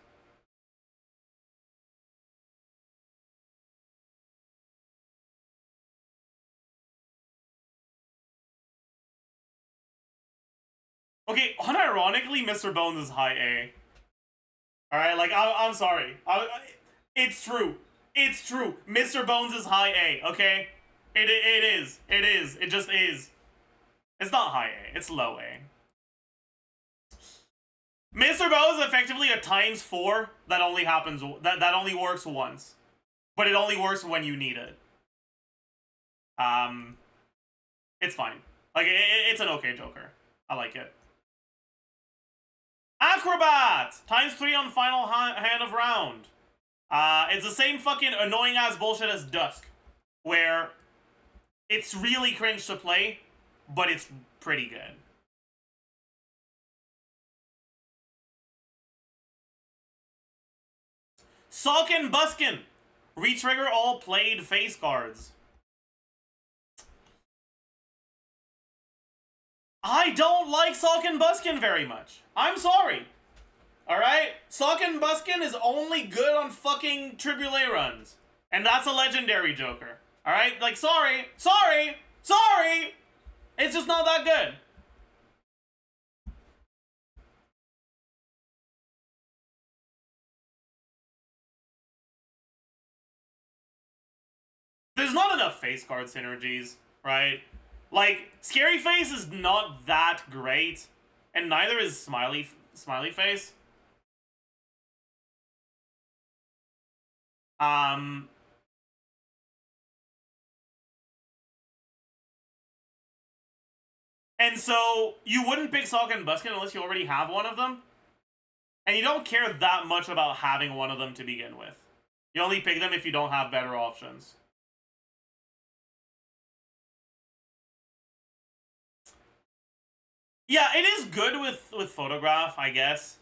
A: Okay, unironically, Mr. Bones is high A. Alright, like, I'm sorry. It's true. It's true. Mr. Bones is high A, okay? It is. It is. It just is. It's not high A. It's low A. Mr. Bones is effectively a ×4 that only happens, that only works once. But it only works when you need it. It's fine. Like, it's an okay Joker. I like it. Acrobat! ×3 on final hand of round. It's the same fucking annoying ass bullshit as Dusk, where it's really cringe to play, but it's pretty good. Socken Buskin! Retrigger all played face cards. I don't like Socken Buskin very much. I'm sorry. Alright? Socken Buskin is only good on fucking Triboulet runs. And that's a legendary Joker. Alright? Like, sorry. Sorry! Sorry! It's just not that good. There's not enough face card synergies, right? Like, Scary Face is not that great, and neither is Smiley Face. And so, you wouldn't pick Socken and Buskin unless you already have one of them. And you don't care that much about having one of them to begin with. You only pick them if you don't have better options. Yeah, it is good with photograph, I guess.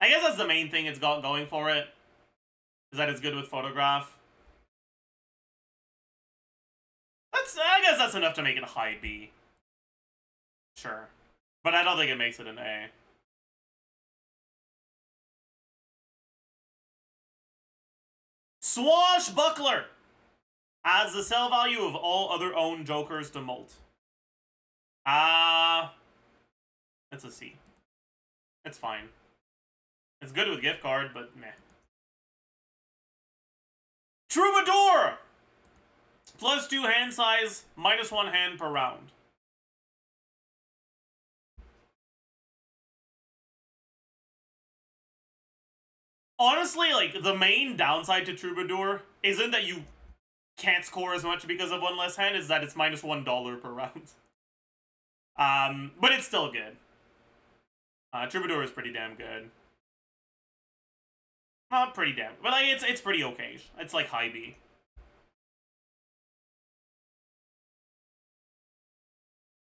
A: I guess that's the main thing it's got going for it, is that it's good with photograph. I guess that's enough to make it a high B. Sure. But I don't think it makes it an A. Swashbuckler adds the sell value of all other owned jokers to Molt. It's a C. It's fine. It's good with gift card, but meh. Troubadour! +2 hand size, -1 hand per round. Honestly, like, the main downside to Troubadour isn't that you can't score as much because of one less hand, is that it's -$1 per round. But it's still good. Troubadour is pretty damn good. Not pretty damn, but like, it's pretty okay. It's like high B.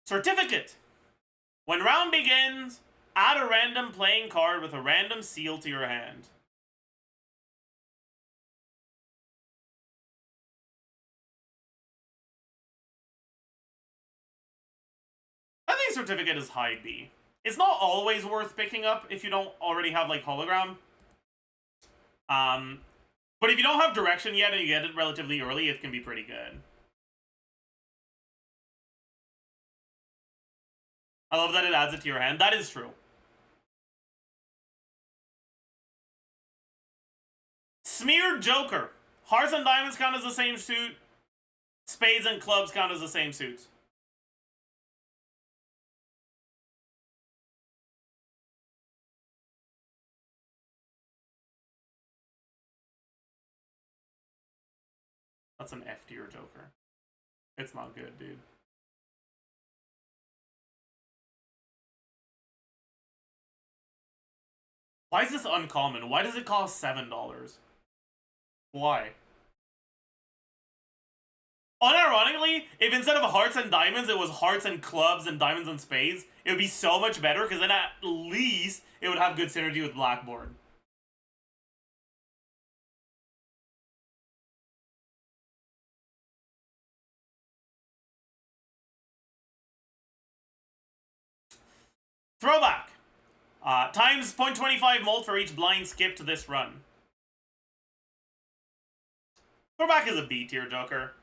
A: Certificate. When round begins, add a random playing card with a random seal to your hand. I think certificate is high B. It's not always worth picking up if you don't already have like hologram. But if you don't have direction yet and you get it relatively early, it can be pretty good. I love that it adds it to your hand. That is true. Smeared Joker. Hearts and diamonds count as the same suit. Spades and clubs count as the same suits. That's an F tier Joker. It's not good, dude. Why is this uncommon? Why does it cost $7? Why? Unironically, if instead of hearts and diamonds, it was hearts and clubs and diamonds and spades, it would be so much better, because then at least it would have good synergy with Blackboard. Throwback. Times 0.25 molt for each blind skip to this run. Throwback is a B tier Joker.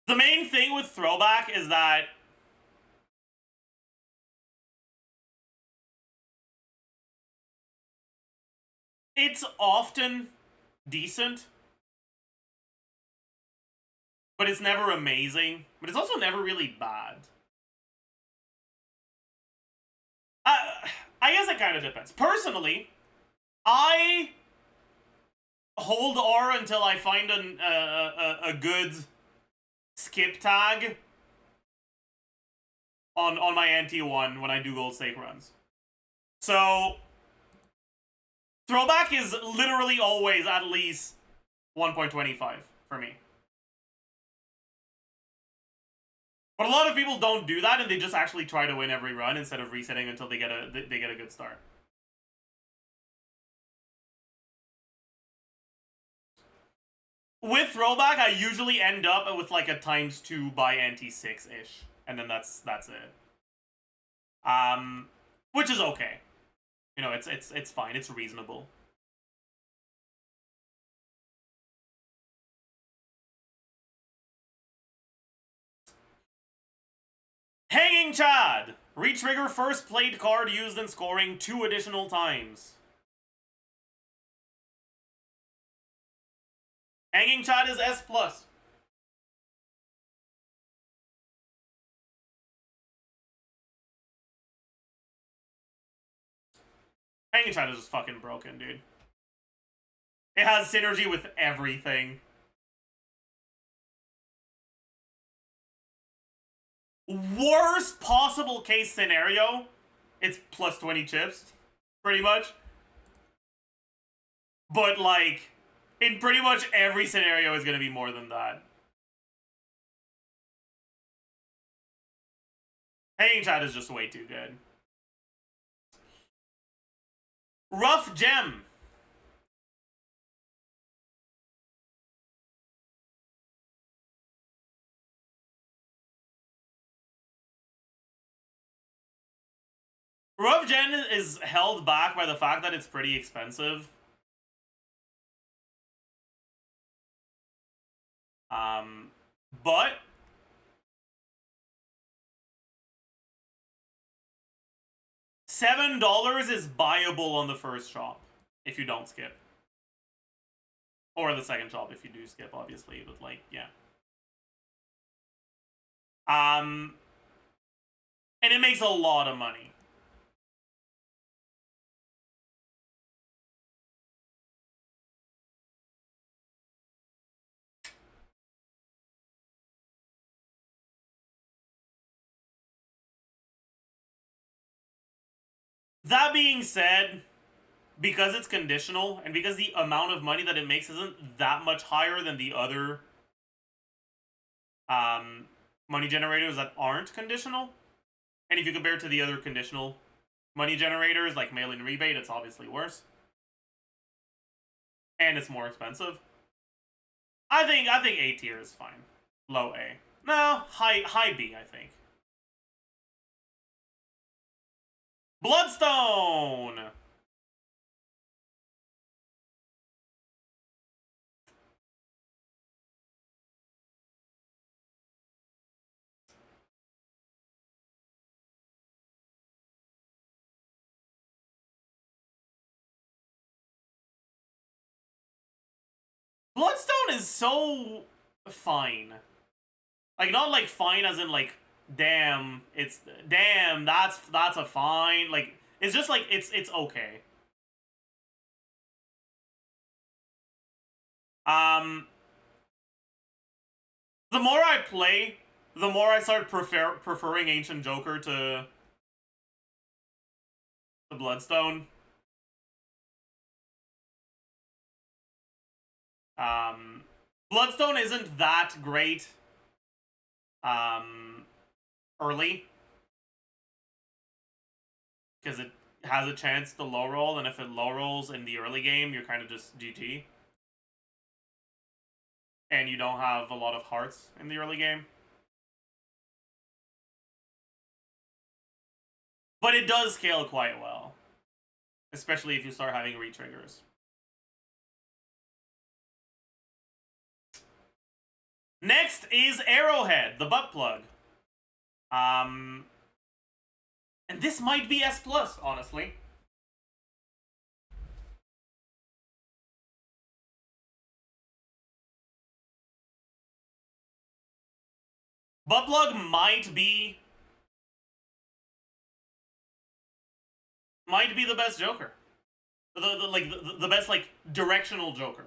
A: The main thing with Throwback is that it's often decent, but it's never amazing, but it's also never really bad. I guess it kind of depends. Personally, I hold R until I find a good skip tag on my NT1 when I do gold stake runs. So Throwback is literally always at least 1.25 for me. But a lot of people don't do that, and they just actually try to win every run instead of resetting until they get a good start. With Throwback, I usually end up with like a ×2 by NT6-ish, and then that's it. Which is okay. You know, it's fine. It's reasonable. Hanging Chad! Retrigger first played card used in scoring 2 additional times. Hanging Chad is S+. Hanging Chad is just fucking broken, dude. It has synergy with everything. Worst possible case scenario, it's +20 chips, pretty much. But, like, in pretty much every scenario is going to be more than that. Hanging chat is just way too good. Rough Gem. Rough Gem is held back by the fact that it's pretty expensive. But $7 is buyable on the first shop if you don't skip. Or the second shop if you do skip, obviously, but like, yeah. And it makes a lot of money. That being said, because it's conditional, and because the amount of money that it makes isn't that much higher than the other money generators that aren't conditional, and if you compare it to the other conditional money generators, like mail-in rebate, it's obviously worse. And it's more expensive. I think A tier is fine. Low A. No, high B, I think. Bloodstone! Bloodstone is so fine. Like, not like fine as in like, damn, that's a fine. Like, it's just like, it's okay. The more I play, the more I start preferring Ancient Joker to the Bloodstone. Bloodstone isn't that great early, because it has a chance to low roll, and if it low rolls in the early game, you're kind of just GG. And you don't have a lot of hearts in the early game. But it does scale quite well, especially if you start having re-triggers. Next is Arrowhead, the butt plug. And this might be S+, honestly. Butt plug might be the best Joker. The best, like, directional Joker.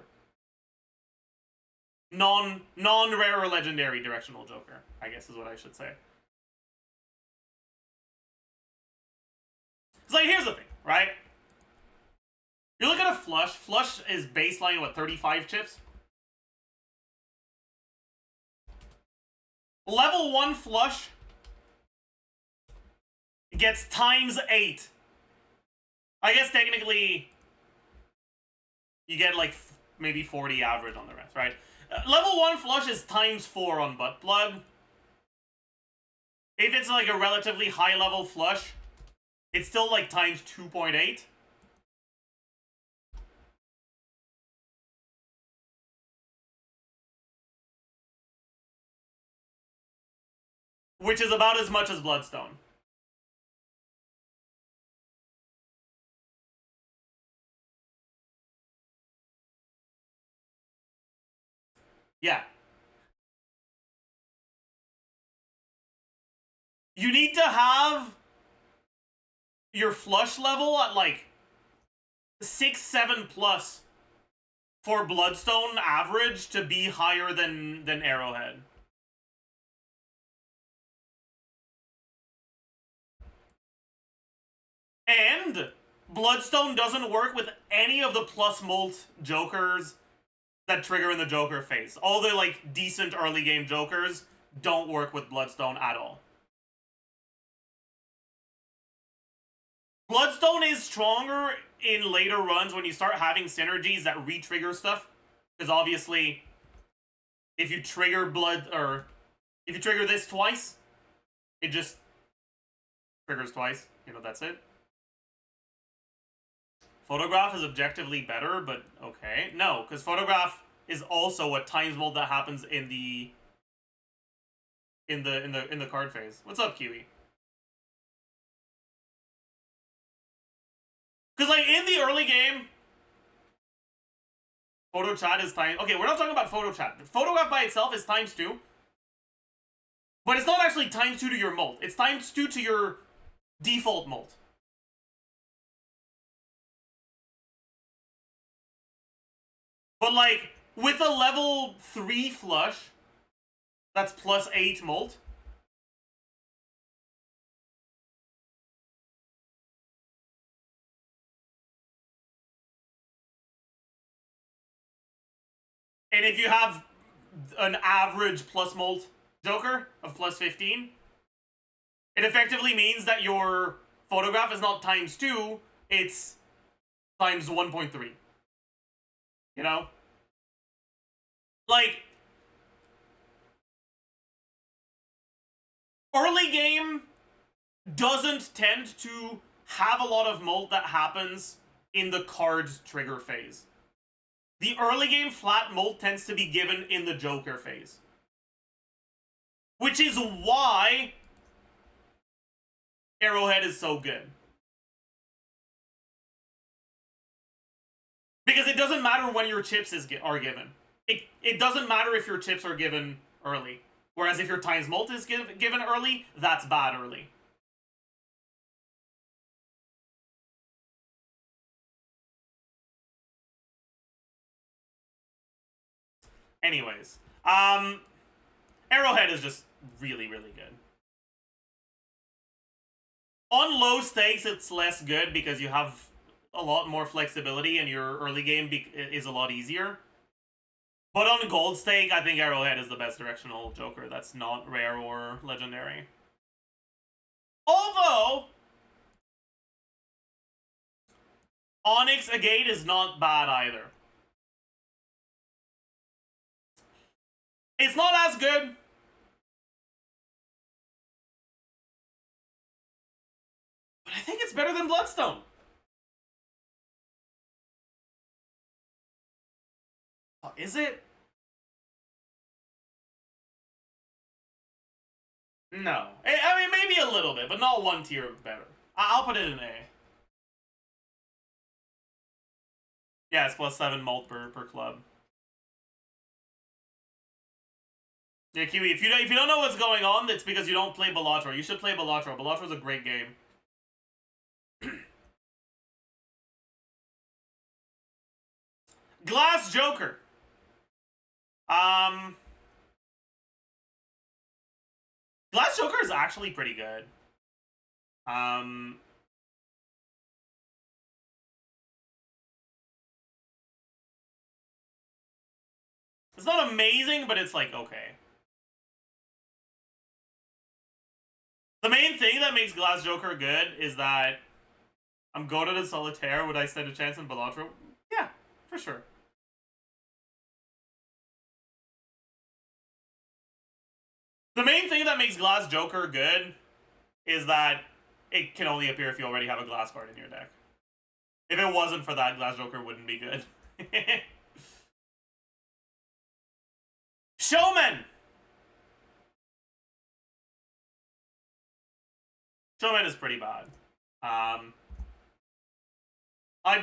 A: Non-rare or legendary directional Joker, I guess is what I should say. It's like, here's the thing, right? You look at a flush. Flush is baseline, what, 35 chips? Level 1 flush gets ×8. I guess technically you get like maybe 40 average on the rest, right? Level 1 flush is ×4 on butt plug. If it's like a relatively high level flush, it's still like ×2.8. Which is about as much as Bloodstone. Yeah. You need to have your flush level at like 6, 7 plus for Bloodstone average to be higher than Arrowhead. And Bloodstone doesn't work with any of the plus molt jokers that trigger in the Joker phase. All the like decent early game jokers don't work with Bloodstone at all. Bloodstone is stronger in later runs when you start having synergies that re-trigger stuff. Because obviously, if you trigger if you trigger this twice, it just triggers twice. You know, that's it. Photograph is objectively better, but okay. No, because Photograph is also a times mold that happens in the card phase. What's up, Kiwi? Because like in the early game, photo chat is time. Okay, we're not talking about photo chat. Photograph by itself is ×2, but it's not actually ×2 to your molt. It's ×2 to your default molt. But like, with a level 3 flush, that's +8 molt. And if you have an average plus molt Joker of +15, it effectively means that your photograph is not ×2, it's ×1.3. You know? Like, early game doesn't tend to have a lot of molt that happens in the card's trigger phase. The early game flat molt tends to be given in the Joker phase. Which is why Arrowhead is so good. Because it doesn't matter when your chips are given. It doesn't matter if your chips are given early. Whereas if your times molt is given early, that's bad early. Anyways, Arrowhead is just really, really good. On low stakes, it's less good because you have a lot more flexibility and your early game is a lot easier. But on gold stake, I think Arrowhead is the best directional Joker that's not rare or legendary. Although, Onyx Agate is not bad either. It's not as good. But I think it's better than Bloodstone. Oh, is it? No. I mean, maybe a little bit, but not one tier better. I'll put it in A. Yeah, it's +7 molt per club. Yeah, Kiwi, if you don't know what's going on, it's because you don't play Balatro. You should play Balatro. Balatro's a great game. Glass Joker. Glass Joker is actually pretty good. It's not amazing, but it's like okay. The main thing that makes Glass Joker good is that I'm goated in Solitaire. Would I stand a chance in Balatro? Yeah, for sure. The main thing that makes Glass Joker good is that it can only appear if you already have a Glass card in your deck. If it wasn't for that, Glass Joker wouldn't be good. Showman! Showman is pretty bad. I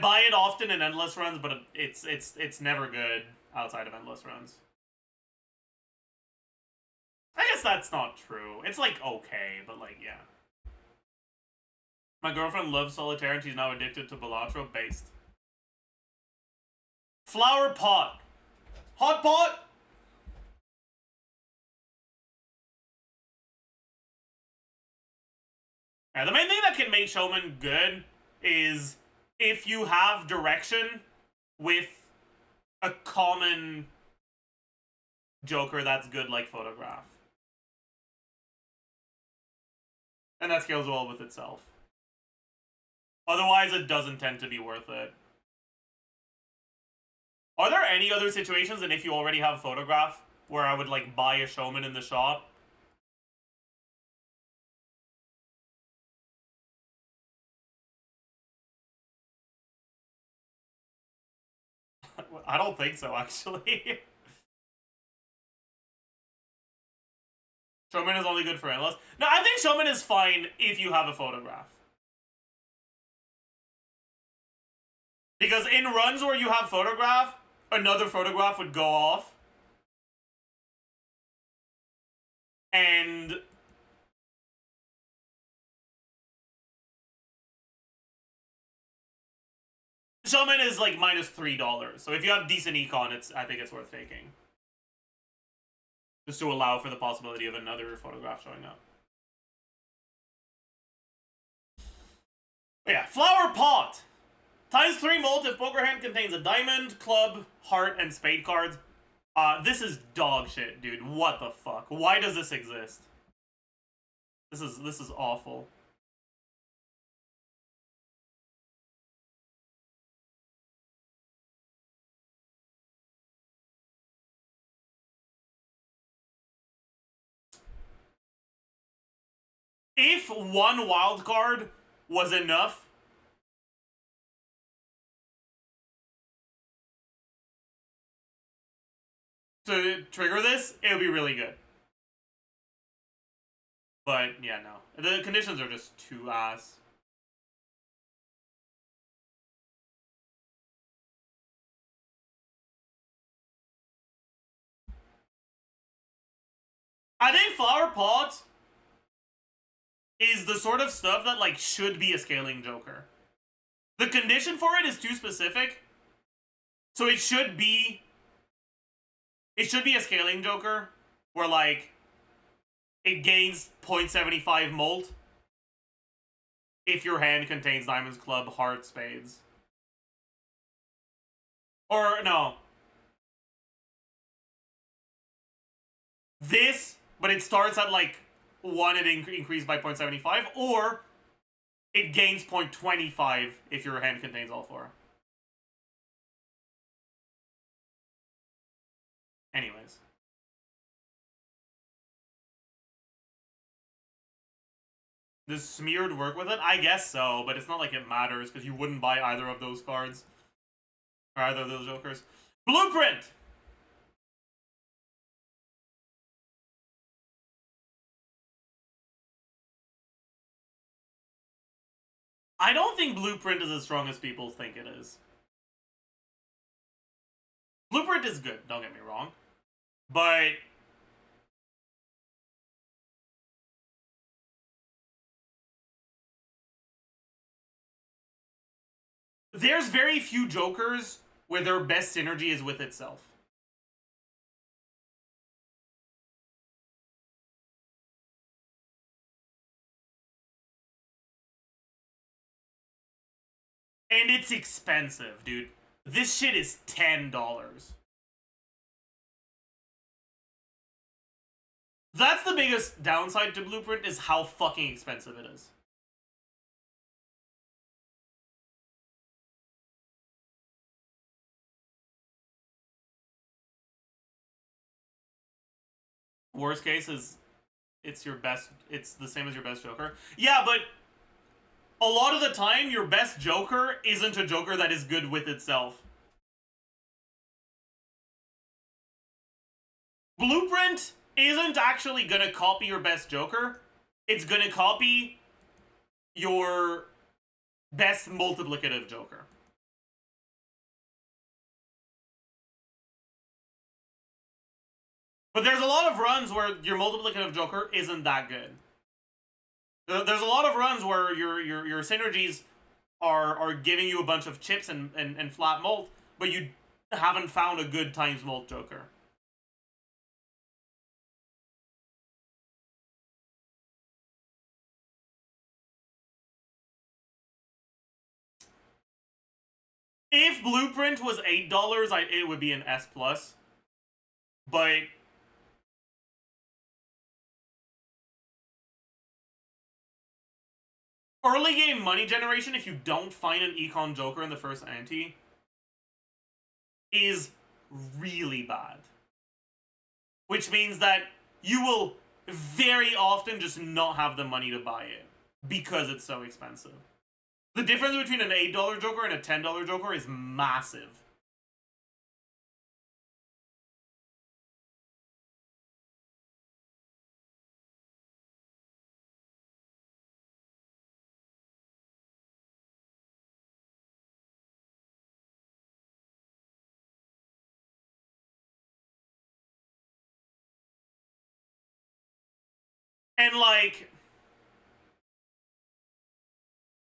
A: buy it often in endless runs, but it's never good outside of endless runs. I guess that's not true. It's like okay, but like yeah. My girlfriend loves Solitaire and she's now addicted to Balatro based. Flower Pot. Hot Pot? Yeah, the main thing that can make Showman good is if you have direction with a common Joker that's good like photograph. And that scales well with itself. Otherwise, it doesn't tend to be worth it. Are there any other situations, and if you already have a photograph, where I would like buy a showman in the shop? I don't think so, actually. Showman is only good for endless. No, I think showman is fine if you have a photograph. Because in runs where you have photograph, another photograph would go off. And showman is like -$3. So if you have decent econ, I think it's worth taking. Just to allow for the possibility of another photograph showing up. But yeah, flower pot. ×3 mult if poker hand contains a diamond, club, heart, and spade cards. This is dog shit, dude. What the fuck? Why does this exist? This is awful. If one wild card was enough to trigger this, it would be really good. But yeah, no. The conditions are just too ass. I think flower pot is the sort of stuff that like should be a scaling Joker. The condition for it is too specific. So it should be a scaling Joker where like it gains 0.75 mult if your hand contains diamonds, club, heart, spades. Or no. This, but it starts at like 1 and increased by 0.75, or it gains 0.25 if your hand contains all 4. Anyways. Does smeared work with it? I guess so, but it's not like it matters, because you wouldn't buy either of those cards. Or either of those Jokers. Blueprint! I don't think Blueprint is as strong as people think it is. Blueprint is good, don't get me wrong. But there's very few Jokers where their best synergy is with itself. And it's expensive, dude. This shit is $10. That's the biggest downside to Blueprint, is how fucking expensive it is. Worst case is it's the same as your best Joker. Yeah, but a lot of the time, your best Joker isn't a Joker that is good with itself. Blueprint isn't actually gonna copy your best Joker. It's gonna copy your best multiplicative Joker. But there's a lot of runs where your multiplicative Joker isn't that good. There's a lot of runs where your synergies are giving you a bunch of chips and flat mult, but you haven't found a good times mult Joker. If Blueprint was $8, it would be an S+. But early game money generation, if you don't find an Econ Joker in the first ante, is really bad. Which means that you will very often just not have the money to buy it because it's so expensive. The difference between an $8 Joker and a $10 Joker is massive. And like,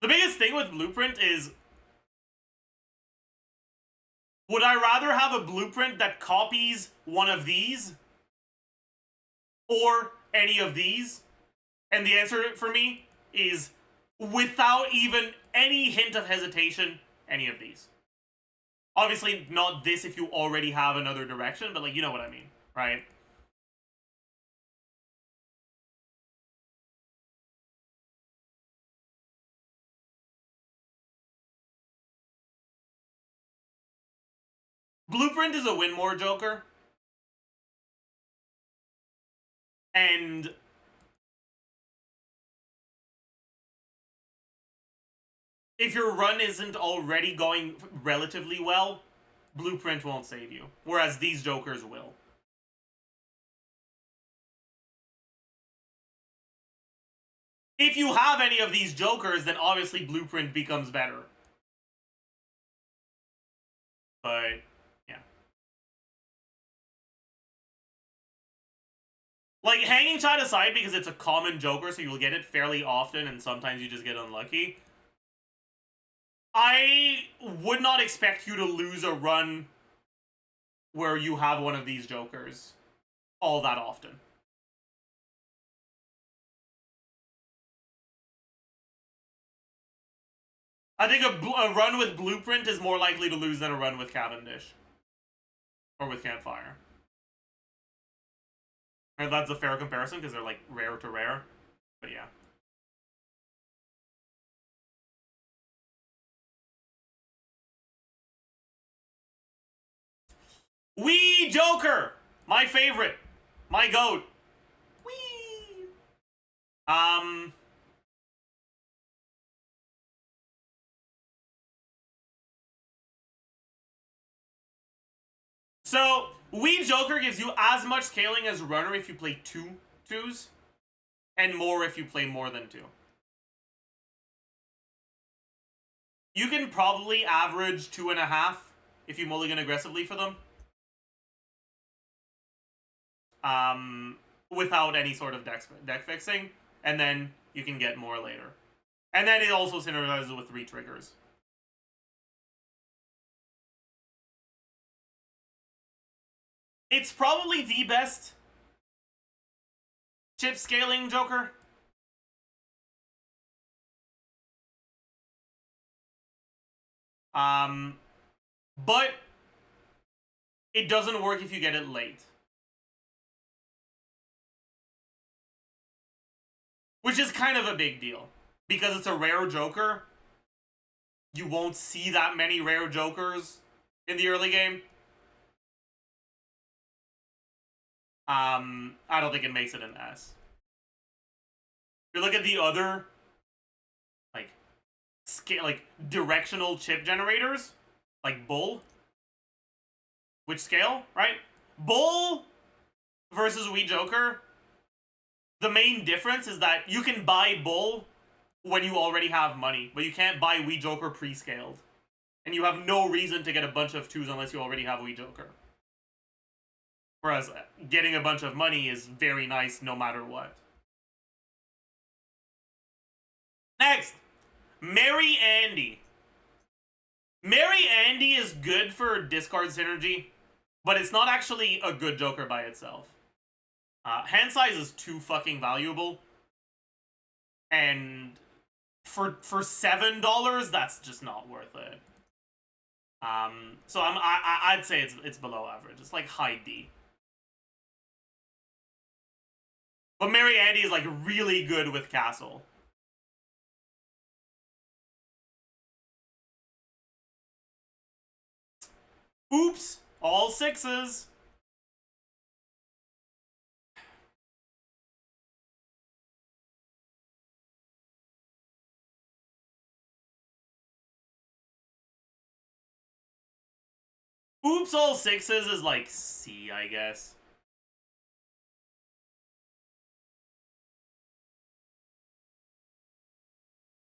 A: the biggest thing with Blueprint is, would I rather have a Blueprint that copies one of these or any of these? And the answer for me is, without even any hint of hesitation, any of these. Obviously not this if you already have another direction, but like, you know what I mean, right? Blueprint is a win more Joker. And if your run isn't already going relatively well, Blueprint won't save you. Whereas these Jokers will. If you have any of these Jokers, then obviously Blueprint becomes better. But yeah. Like, hanging side aside, because it's a common Joker, so you'll get it fairly often, and sometimes you just get unlucky. I would not expect you to lose a run where you have one of these Jokers all that often. I think a run with Blueprint is more likely to lose than a run with Cavendish. Or with Campfire. And that's a fair comparison, because they're, like, rare to rare. But yeah. Wee Joker! My favorite. My goat. Wee! So, Wee Joker gives you as much scaling as Runner if you play 2 twos, and more if you play more than 2. You can probably average 2.5 if you mulligan aggressively for them. Without any sort of deck fixing, and then you can get more later. And then it also synergizes with 3 triggers. It's probably the best chip scaling Joker. But it doesn't work if you get it late. Which is kind of a big deal. Because it's a rare Joker. You won't see that many rare Jokers in the early game. I don't think it makes it an S. If you look at the other, like directional chip generators, like Bull, which scale, right? Bull versus Wee Joker, the main difference is that you can buy Bull when you already have money, but you can't buy Wee Joker pre-scaled. And you have no reason to get a bunch of 2s unless you already have Wee Joker. Whereas getting a bunch of money is very nice no matter what. Next, Merry Andy. Merry Andy is good for discard synergy, but it's not actually a good Joker by itself. Hand size is too fucking valuable. And for $7, that's just not worth it. So I'd say it's below average. It's like high D. But Mary Andy is like really good with Castle. Oops, all sixes. Oops, all sixes is like C, I guess.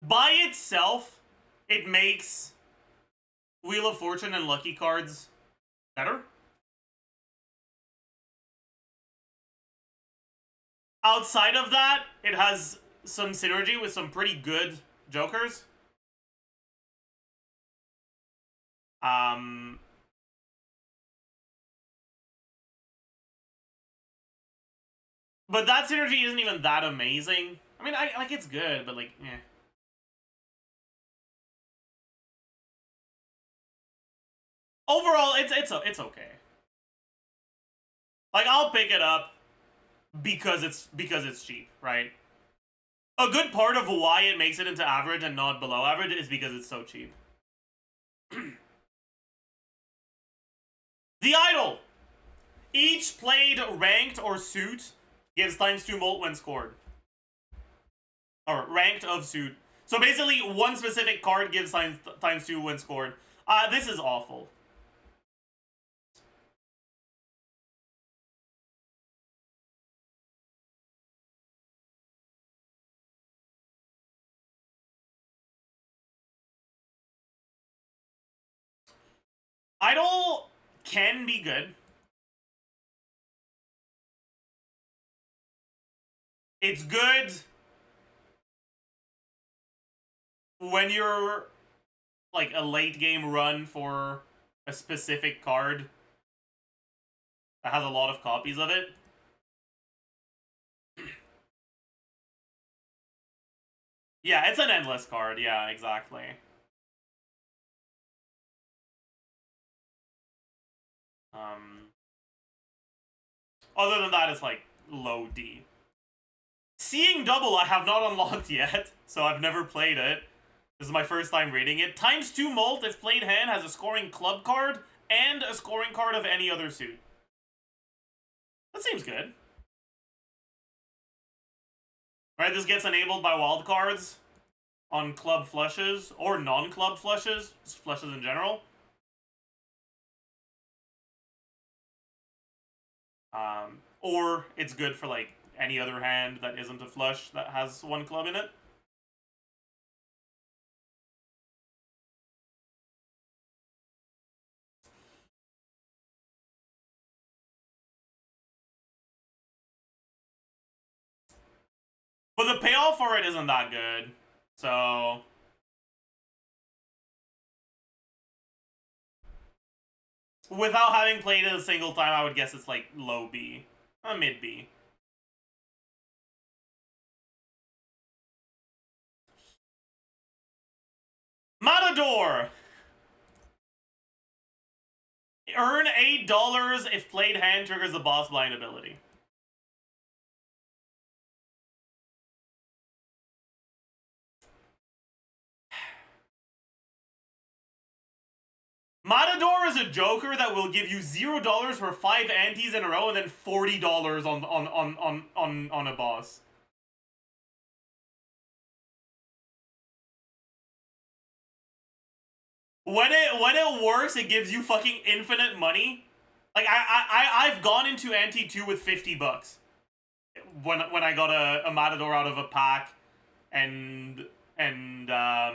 A: By itself, it makes Wheel of Fortune and Lucky cards better. Outside of that, it has some synergy with some pretty good jokers. But that synergy isn't even that amazing. I mean, like it's good, but like, eh. Overall, it's okay. Like I'll pick it up because it's cheap, right? A good part of why it makes it into average and not below average is because it's so cheap. The Idol! Each played ranked or suit gives ×2 molt when scored. Or ranked of suit. So basically, one specific card gives ×2 when scored. This is awful. Idol can be good. It's good when you're like a late game run for a specific card that has a lot of copies of it. Yeah, it's an endless card. Yeah, exactly. Other than that, it's like low D. Seeing Double I have not unlocked yet, so I've never played it. This is my first time reading it. ×2 molt if played hand has a scoring club card and a scoring card of any other suit. That seems good. Right, this gets enabled by wild cards on club flushes or non-club flushes, just flushes in general. Or it's good for like any other hand that isn't a flush that has one club in it. But the payoff for it isn't that good, so... Without having played it a single time, I would guess it's like low B. Mid B. Matador! Earn $8 if played hand triggers the boss blind ability. Matador is a joker that will give you $0 for 5 antes in a row and then $40 on a boss. When it works, it gives you fucking infinite money. Like I've gone into ante 2 with $50 when I got a Matador out of a pack, and yeah.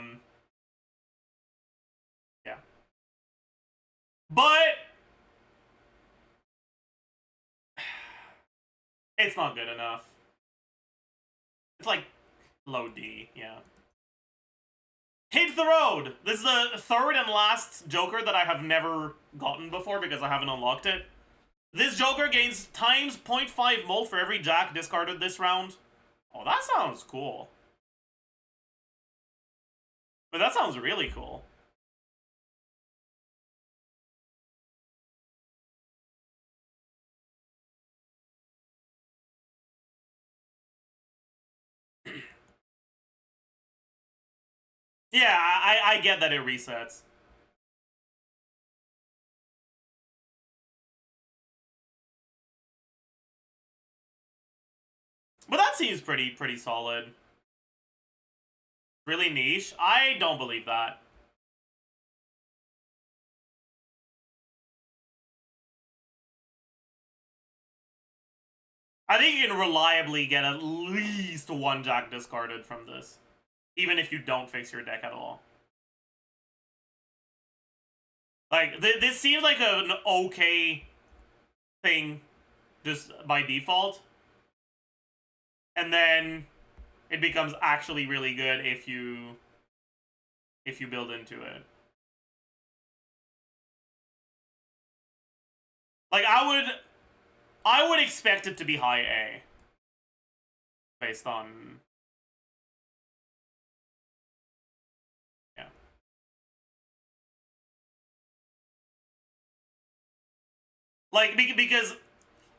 A: But it's not good enough. It's like low D, yeah. Hit the Road! This is the third and last Joker that I have never gotten before because I haven't unlocked it. This Joker gains ×0.5 molt for every Jack discarded this round. Oh, that sounds cool. But that sounds really cool. Yeah, I get that it resets. But that seems pretty solid. Really niche? I don't believe that. I think you can reliably get at least one Jack discarded from this. Even if you don't fix your deck at all. Like, this seems like an okay thing just by default. And then it becomes actually really good if you build into it. Like, I would expect it to be high A. Based on... yeah. Like, because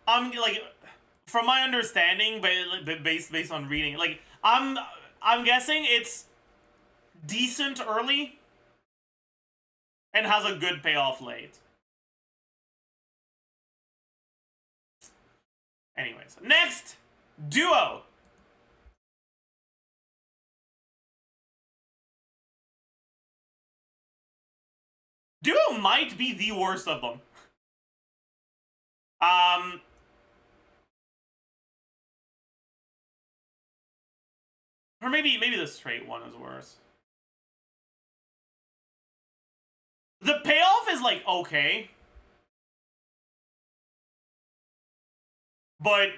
A: I'm, like, from my understanding, based on reading, like, I'm guessing it's decent early and has a good payoff late. Anyways, next, Duo. Duo might be the worst of them. Or maybe the straight one is worse. The payoff is, like, okay. But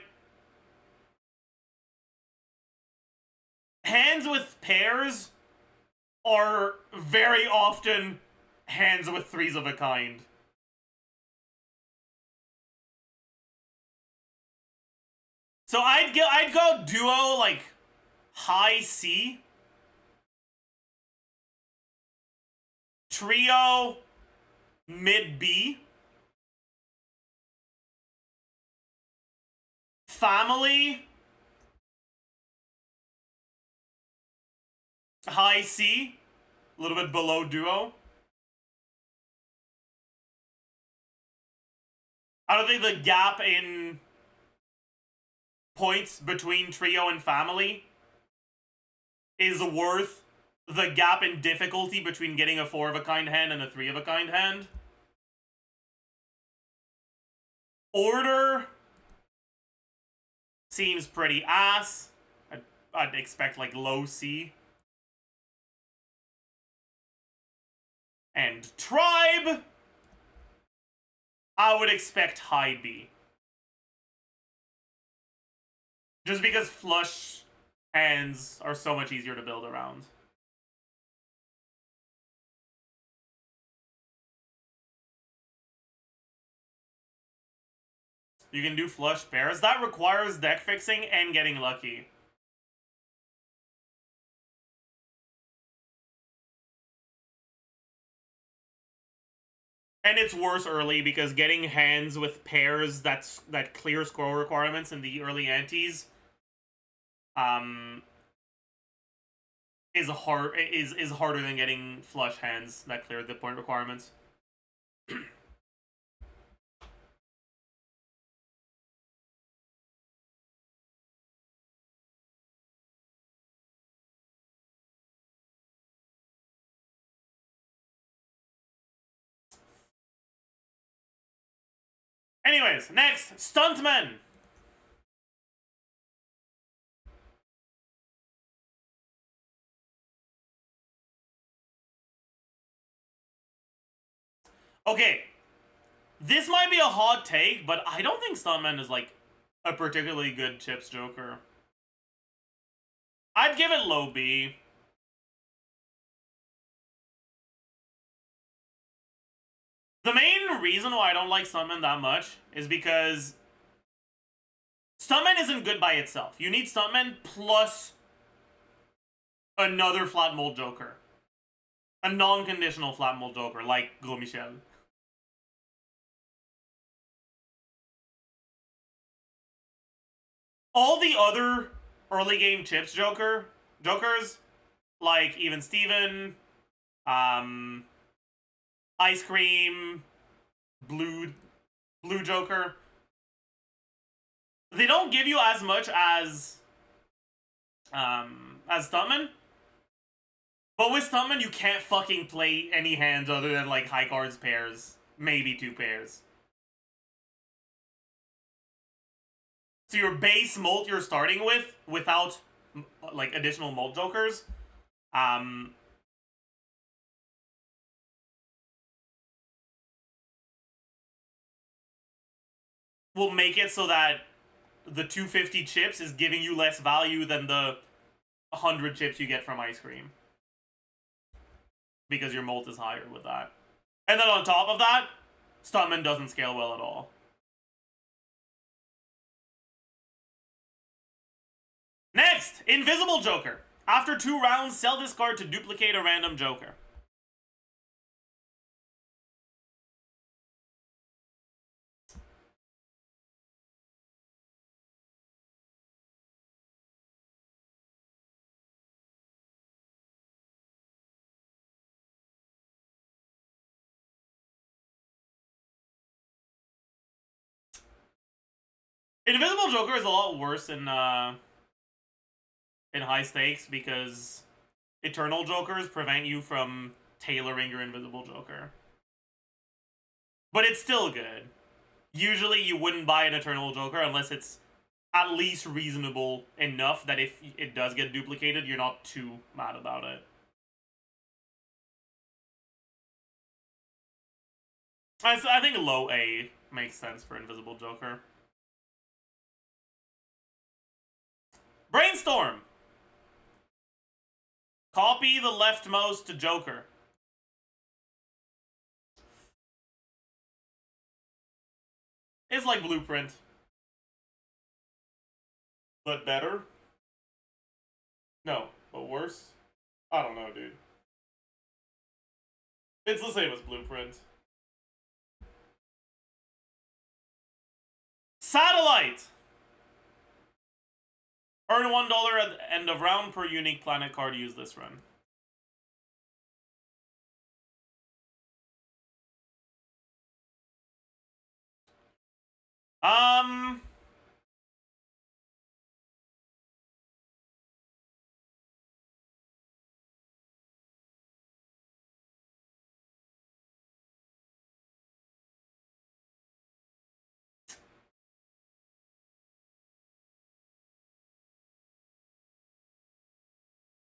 A: hands with pairs are very often hands with threes of a kind. So I'd go Duo, like, high C. Trio, mid B. Family, high C, a little bit below Duo. I don't think the gap in points between Trio and Family is worth the gap in difficulty between getting a 4-of-a-kind hand and a 3-of-a-kind hand. Order seems pretty ass. I'd expect, like, low C. And Tribe, I would expect high B. Just because flush hands are so much easier to build around. You can do flush pairs. That requires deck fixing and getting lucky. And it's worse early because getting hands with pairs that clear scroll requirements in the early antes is harder than getting flush hands that clear the point requirements. Anyways, next, Stuntman. Okay, this might be a hot take, but I don't think Stuntman is, like, a particularly good chips joker. I'd give it low B. The main reason why I don't like Stuntman that much is because Stuntman isn't good by itself. You need Stuntman plus another flat mold joker. A non-conditional flat mold joker, like Gros Michel. All the other early game chips jokers like Even Steven, Ice Cream, Blue Joker. They don't give you as much as Stuntman. But with Stuntman, you can't fucking play any hands other than, like, high cards pairs. Maybe 2 pairs. So your base molt you're starting with, without, like, additional molt jokers, will make it so that the 250 chips is giving you less value than the 100 chips you get from Ice Cream. Because your molt is higher with that. And then on top of that, Stuntman doesn't scale well at all. Next, Invisible Joker. After 2 rounds, sell this card to duplicate a random Joker. Invisible Joker is a lot worse in high stakes because Eternal Jokers prevent you from tailoring your Invisible Joker. But it's still good. Usually you wouldn't buy an Eternal Joker unless it's at least reasonable enough that if it does get duplicated, you're not too mad about it. I think low A makes sense for Invisible Joker. Brainstorm! Copy the leftmost Joker. It's like Blueprint. But better? No, but worse? I don't know, dude. It's the same as Blueprint. Satellite! Earn $1 at the end of round per unique planet card used this run.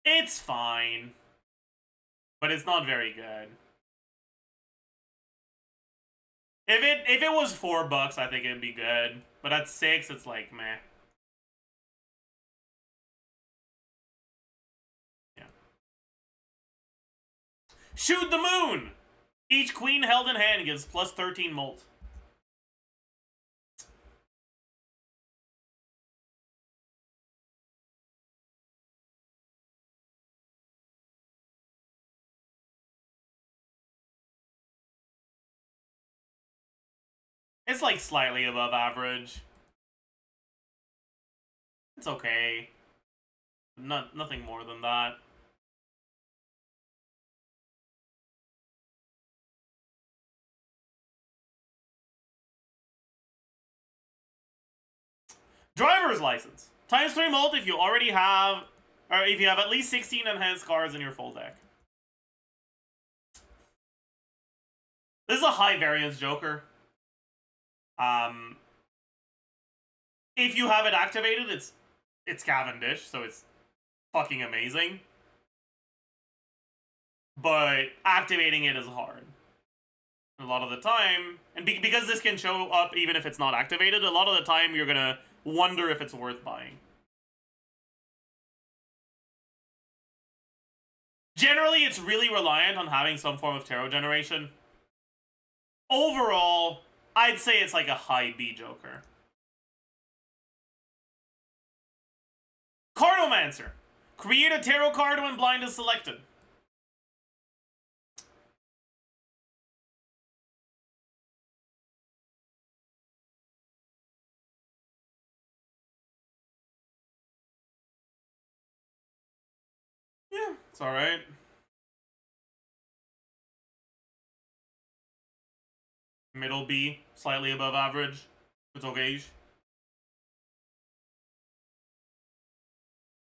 A: It's fine. But it's not very good. If it was $4, I think it'd be good. But at 6, it's like, meh. Yeah. Shoot the Moon! Each queen held in hand gives plus 13 molt. It's like slightly above average. It's okay. Nothing more than that. Driver's license. Times 3 molt if you already have, or if you have at least 16 enhanced cards in your full deck. This is a high variance Joker. If you have it activated, it's Cavendish, so it's fucking amazing. But activating it is hard. A lot of the time, and because this can show up even if it's not activated, a lot of the time you're gonna wonder if it's worth buying. Generally, it's really reliant on having some form of tarot generation. Overall, I'd say it's like a high B Joker. Cardomancer. Create a tarot card when blind is selected. Yeah, It's alright. Middle B, slightly above average. It's okay.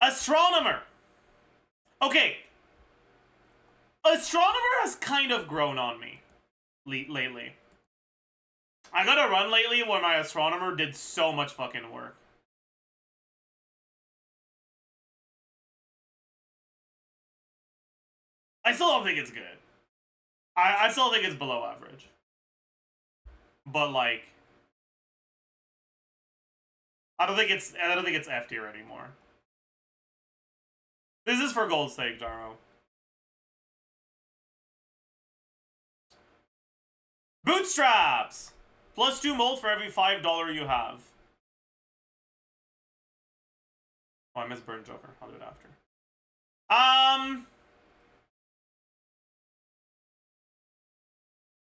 A: Astronomer! Okay. Astronomer has kind of grown on me lately. I got a run lately where my astronomer did so much fucking work. I still don't think it's good. I still think it's below average. But like, I don't think it's F tier anymore. This is for gold stake, Jaro. Bootstraps! Plus 2 molt for every $5 you have. Oh, I missed Burn Joker. I'll do it after.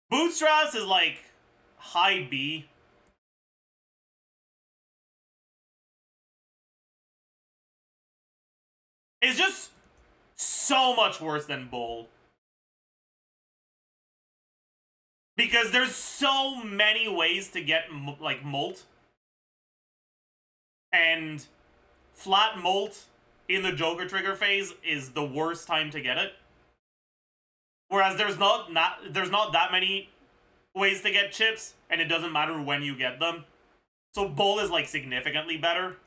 A: Bootstraps is like high B. It's just so much worse than Bull. Because there's so many ways to get, like, molt. And flat molt in the Joker trigger phase is the worst time to get it. Whereas there's not that many ways to get chips, and it doesn't matter when you get them. So Bull is, like, significantly better.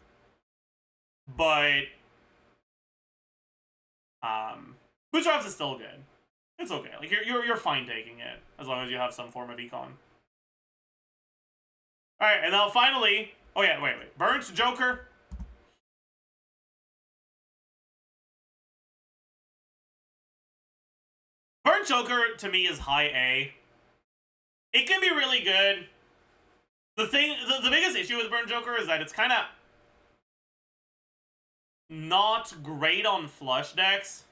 A: But Bootstraps is still good. It's okay. Like you're fine taking it as long as you have some form of econ. All right, and now finally, oh yeah, wait, Burns Joker. Burnt Joker to me is high A. It can be really good. The biggest issue with Burnt Joker is that it's kind of not great on flush decks.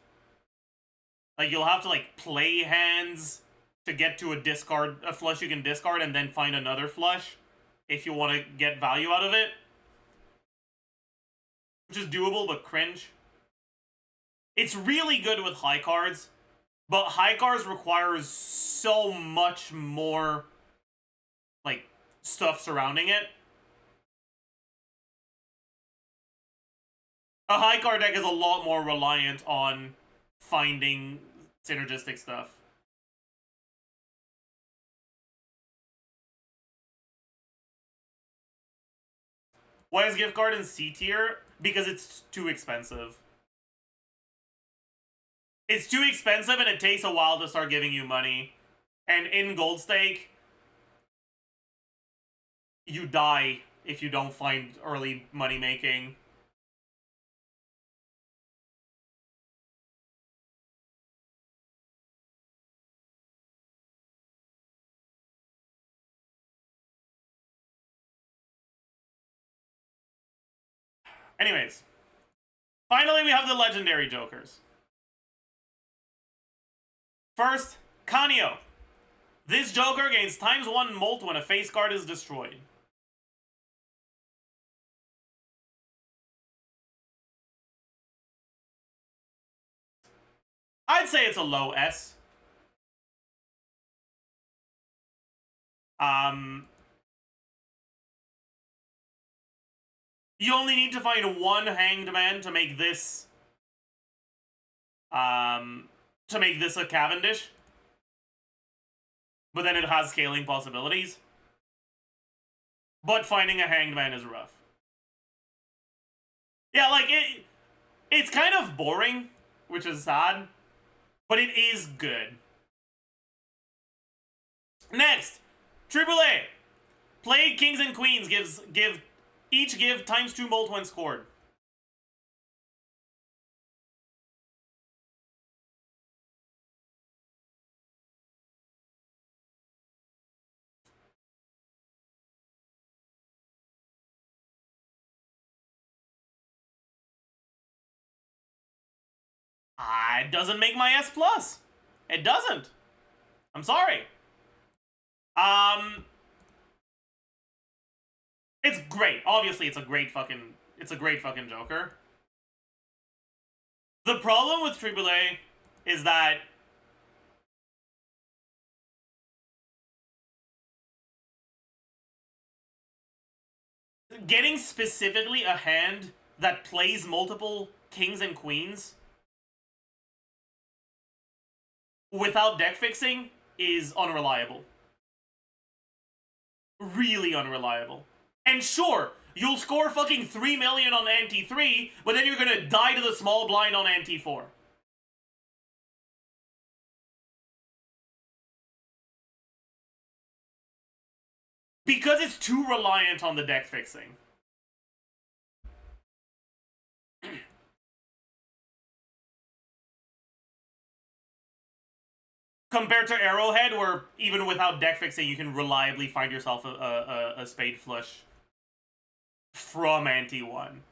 A: Like, you'll have to, like, play hands to get to a flush you can discard and then find another flush if you want to get value out of it. Which is doable, but cringe. It's really good with high cards, but high cards requires so much more, like, stuff surrounding it. A high card deck is a lot more reliant on finding synergistic stuff. Why is gift card in C tier? Because it's too expensive. It's too expensive and it takes a while to start giving you money. And in gold stake, you die if you don't find early money making. Anyways, finally we have the legendary Jokers. First, Kanio. This Joker gains ×1 molt when a face card is destroyed. I'd say it's a low S. You only need to find one Hanged Man to make this a Cavendish. But then it has scaling possibilities. But finding a Hanged Man is rough. Yeah, like, it's kind of boring, which is sad, but it is good. Next, AAA. Played Kings and Queens each give ×2 molt when scored. It doesn't make my S+. It doesn't. I'm sorry. It's great. Obviously, it's a great fucking Joker. The problem with AAA is that getting specifically a hand that plays multiple kings and queens without deck fixing is unreliable. Really unreliable. And sure, you'll score fucking 3 million on ante 3, but then you're gonna die to the small blind on ante 4. Because it's too reliant on the deck fixing. Compared to Arrowhead, where even without deck fixing, you can reliably find yourself a spade flush from ante 1.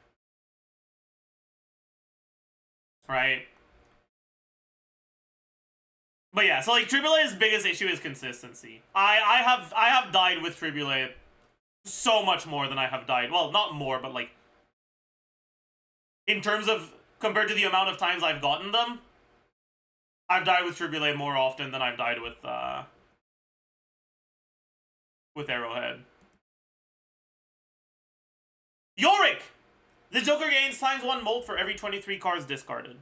A: Right? But yeah, so like AAA's biggest issue is consistency. I have died with AAA so much more than I have died. Well, not more, but like in terms of compared to the amount of times I've gotten them, I've died with AAA more often than I've died with Arrowhead. Yorick! The Joker gains ×1 molt for every 23 cards discarded.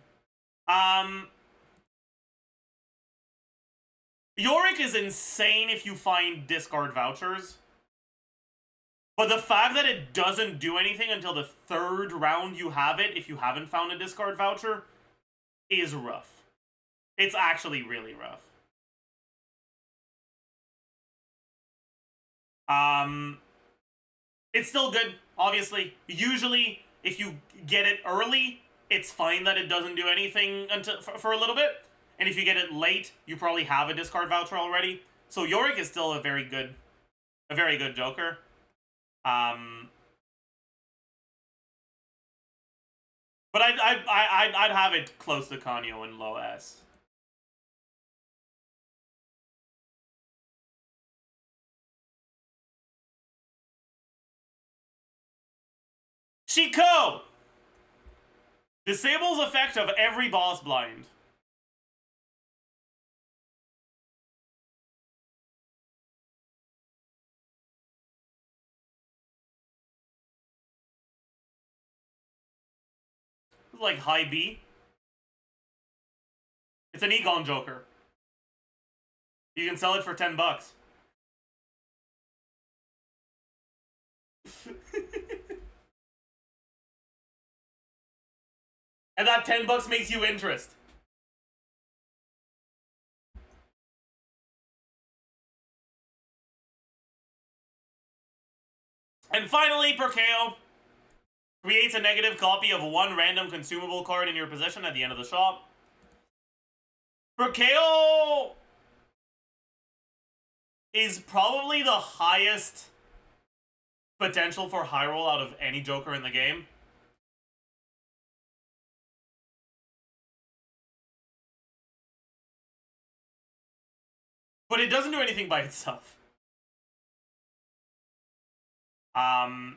A: Yorick is insane if you find discard vouchers. But the fact that it doesn't do anything until the 3rd round you have it, if you haven't found a discard voucher, is rough. It's actually really rough. It's still good, obviously. Usually, if you get it early, it's fine that it doesn't do anything until for a little bit. And if you get it late, you probably have a discard voucher already. So Yorick is still a very good Joker. But I'd have it close to Kanyo and low S. Shiko! Disables effect of every boss blind. Like high B. It's an Egon Joker. You can sell it for $10. And that $10 makes you interest. And finally, Perkeo creates a negative copy of 1 random consumable card in your possession at the end of the shop. Perkeo is probably the highest potential for high roll out of any Joker in the game. But it doesn't do anything by itself. I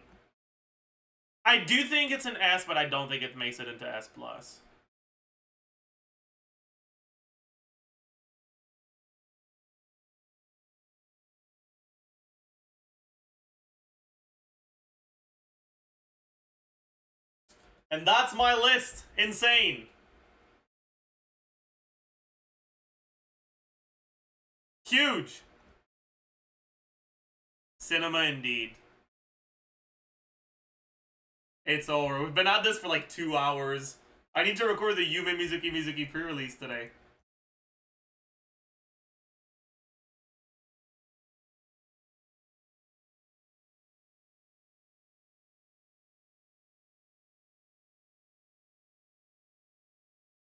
A: do think it's an S, but I don't think it makes it into S+. And that's my list. Insane. Huge. Cinema indeed. It's over. We've been at this for like 2 hours. I need to record the YUMEMIZUKI pre-release today.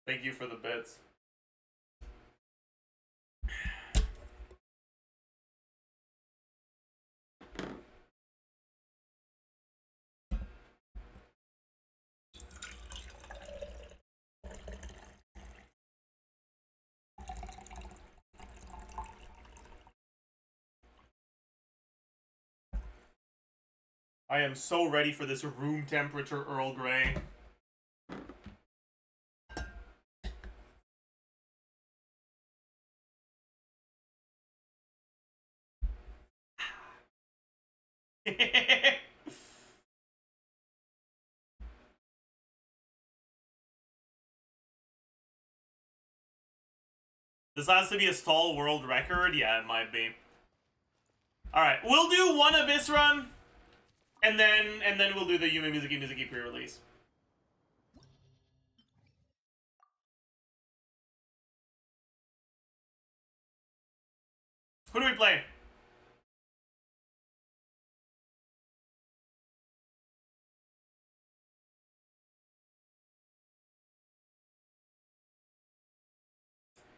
A: Thank you for the bits. I am so ready for this room temperature Earl Grey. This has to be a stall world record? Yeah, it might be. Alright, we'll do one Abyss run, and then we'll do the YUMEMIZUKI pre-release. Who do we play?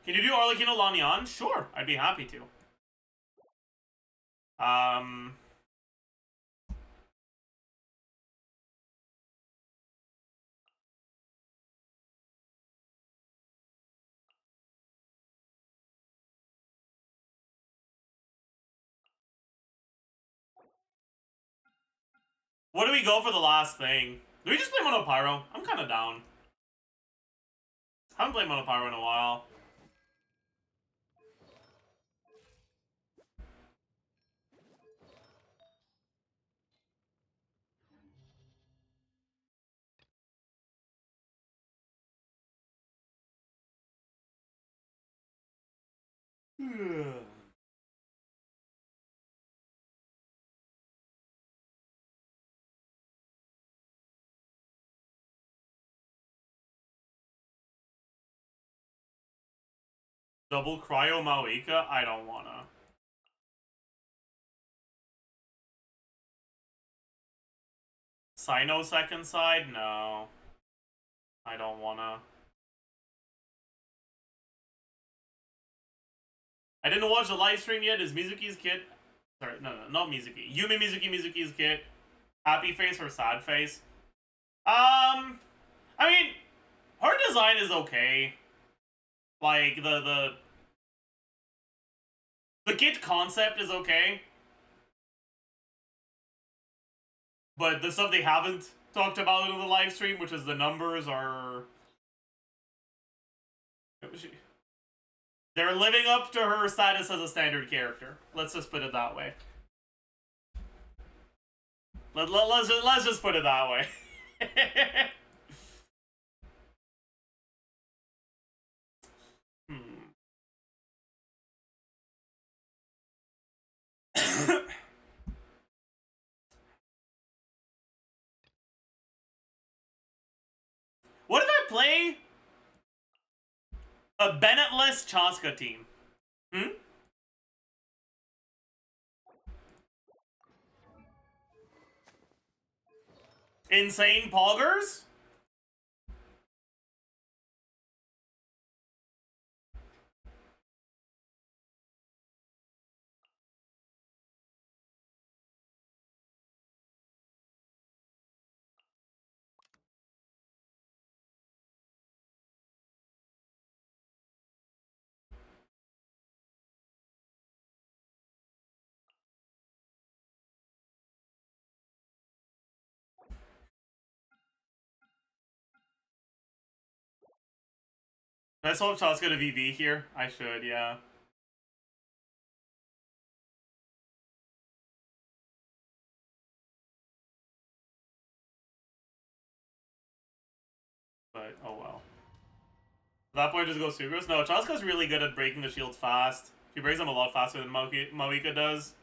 A: Can you do Arlecchino Lanian? Sure, I'd be happy to. What do we go for the last thing? Do we just play Monopyro? I'm kind of down. Haven't played Monopyro in a while. Double Cryo Maoika? I don't wanna. Sino second side? No. I don't wanna. I didn't watch the live stream yet. Is Mizuki's kit... Sorry, no, not Mizuki. Mizuki's kit. Happy face or sad face? I mean, her design is okay. Like, the kit concept is okay. But the stuff they haven't talked about in the live stream, which is the numbers, are... They're living up to her status as a standard character. Let's just put it that way. Let's just put it that way. What if I play a Bennettless Chaska team? Insane Poggers? Can I swap Chaska to VV here? I should, yeah. But, oh well. At that point, just go Sugros? No, Chaska's really good at breaking the shields fast. She breaks them a lot faster than Maoika does.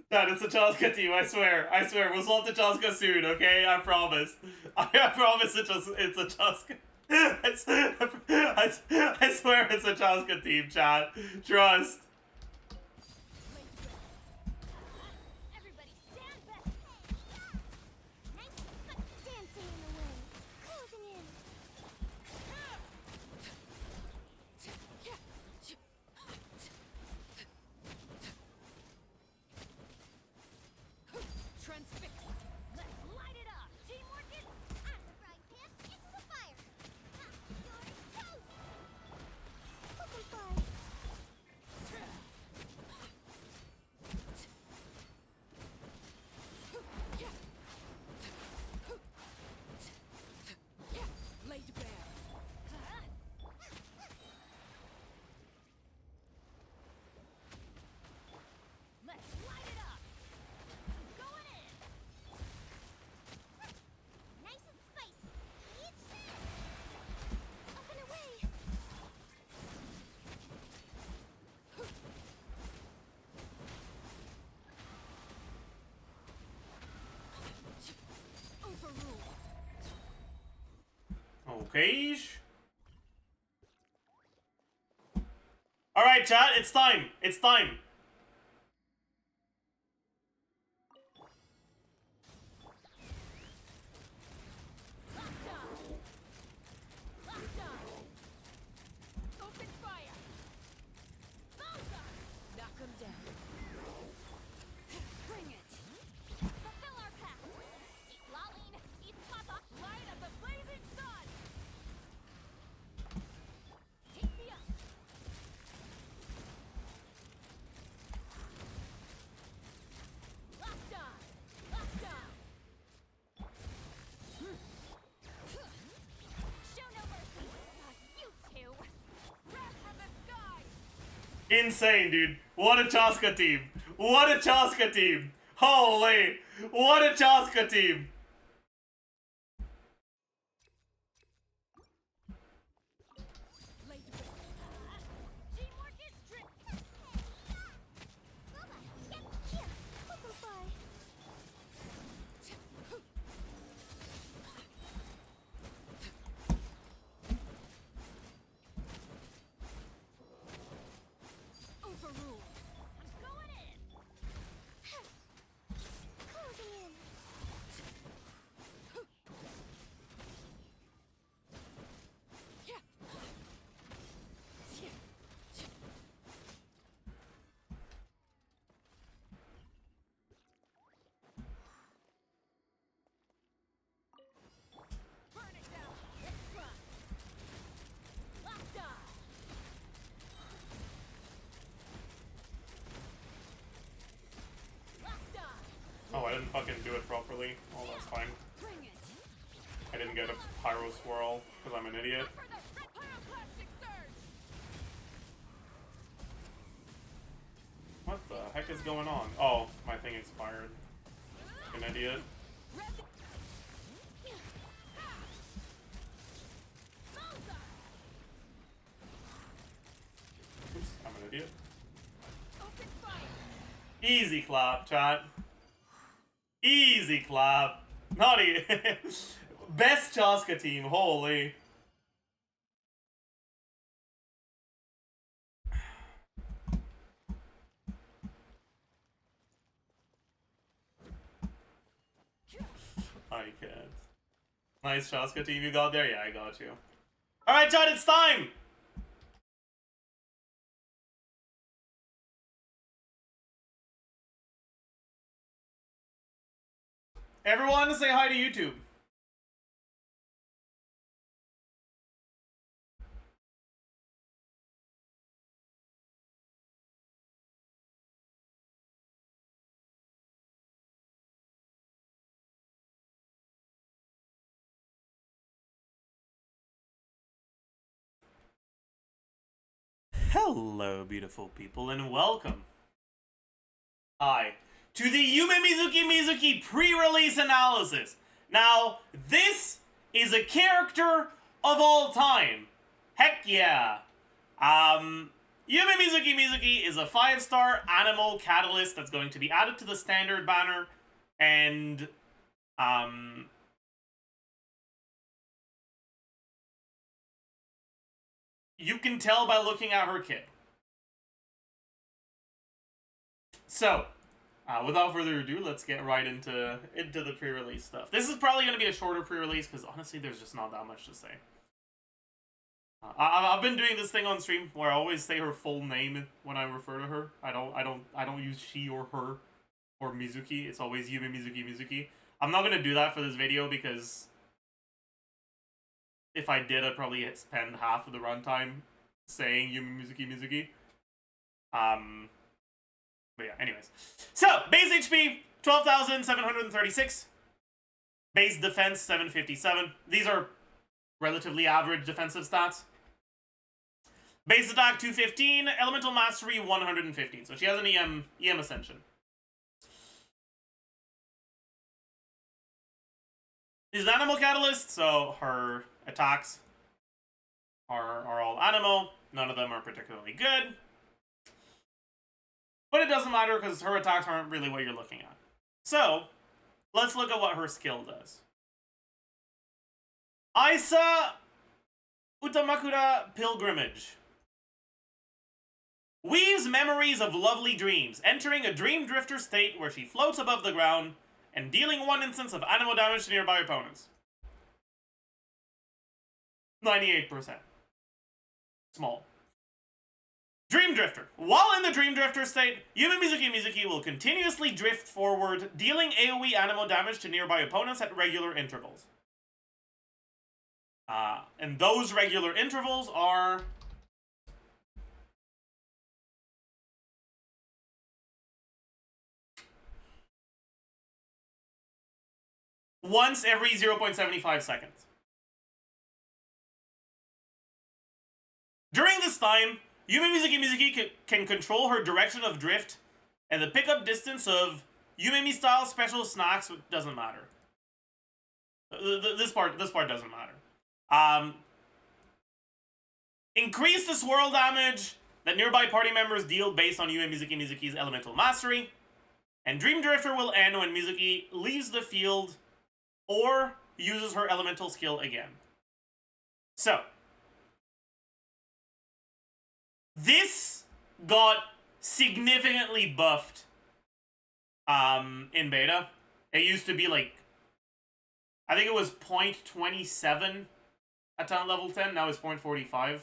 A: Dad, it's a Chaska team, I swear. I swear, we'll swap to Chaska soon, okay? I promise. I promise it's a Chaska. I swear it's a Chaska team, chat. Trust.
C: Everybody stand back. Nice dancing in the wind. Closing in.
L: Transfix.
C: Let's light it up. Teamwork is at the frying pan into the fire. You're toast. Open fire.
L: Laid bare.
C: Let's light it up. Going in. Nice and spicy. Up and away.
L: Overruled.
A: Okay. Alright, chat, it's time. It's time.
L: Open fire. Knock 'em down. Bring it.
C: Fulfill our pact. Eat Laline. Eat Papa.
L: Light of the blazing sun.
C: Take me up.
L: Locked on. Locked on.
C: Show no mercy. Not you two.
L: Wrath of the sky.
A: Insane, dude. What a Chaska team. What a Chaska team. Holy. What a Chaska team.
L: Laid bare.
C: Teamwork is strict. Booba, get here. Open fire.
L: Overruled.
C: I'm going in. Closing in.
L: Burn it down. Let's run. Locked on. Locked on.
A: Oh, I didn't fucking do it properly. Oh, that's fine.
L: Bring it.
A: I didn't get a pyro swirl because I'm an idiot.
L: For the pyroclastic surge.
A: What the heck is going on? Oh, my thing expired. An idiot. Oops, I'm an idiot.
L: Open fire.
A: Easy clap, chat. Easy clap. Not best Chaska team, holy. I can't. Nice Chaska team you got there? Yeah, I got you. Alright, chat, it's time! Everyone say hi to YouTube. Hello, beautiful people, and welcome. Hi. To the YUMEMIZUKI pre-release analysis. Now, this is a character of all time. Heck yeah. YUMEMIZUKI is a 5-star animal catalyst that's going to be added to the standard banner, and you can tell by looking at her kit. So, without further ado, let's get right into the pre-release stuff. This is probably going to be a shorter pre-release because honestly, there's just not that much to say. I've been doing this thing on stream where I always say her full name when I refer to her. I don't use she or her or Mizuki. It's always Mizuki. I'm not gonna do that for this video because if I did, I'd probably spend half of the runtime saying Mizuki. But yeah, anyways. So, base HP, 12,736. Base defense, 757. These are relatively average defensive stats. Base attack, 215. Elemental mastery, 115. So she has an EM ascension. She's an animal catalyst, so her attacks are all animal. None of them are particularly good. But it doesn't matter because her attacks aren't really what you're looking at. So, let's look at what her skill does. Aisa Utamakura Pilgrimage. Weaves memories of lovely dreams, entering a dream drifter state where she floats above the ground and dealing 1 instance of animal damage to nearby opponents. 98%. Small. Dream Drifter. While in the Dream Drifter state, Mizuki will continuously drift forward, dealing AoE animal damage to nearby opponents at regular intervals. And those regular intervals are... once every 0.75 seconds. During this time, Mizuki can control her direction of drift and the pickup distance of Yumemi-style special snacks. Doesn't matter. This part doesn't matter. Increase the swirl damage that nearby party members deal based on Mizuki's elemental mastery. And Dream Drifter will end when Mizuki leaves the field or uses her elemental skill again. So, this got significantly buffed in beta. It used to be like, I think it was 0.27 at talent level 10, now it's 0.45.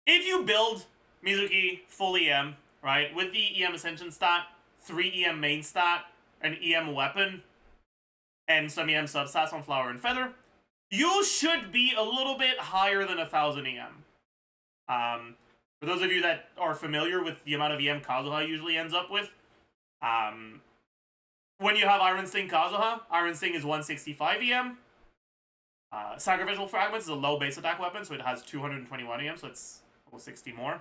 A: If you build Mizuki full EM, right, with the EM Ascension stat, 3 EM main stat, an EM weapon, and some EM substats on Flower and Feather, you should be a little bit higher than 1,000 EM. For those of you that are familiar with the amount of EM Kazuha usually ends up with, when you have Iron Sting Kazuha, Iron Sting is 165 EM. Sacrificial Fragments is a low base attack weapon, so it has 221 EM, so it's almost 60 more.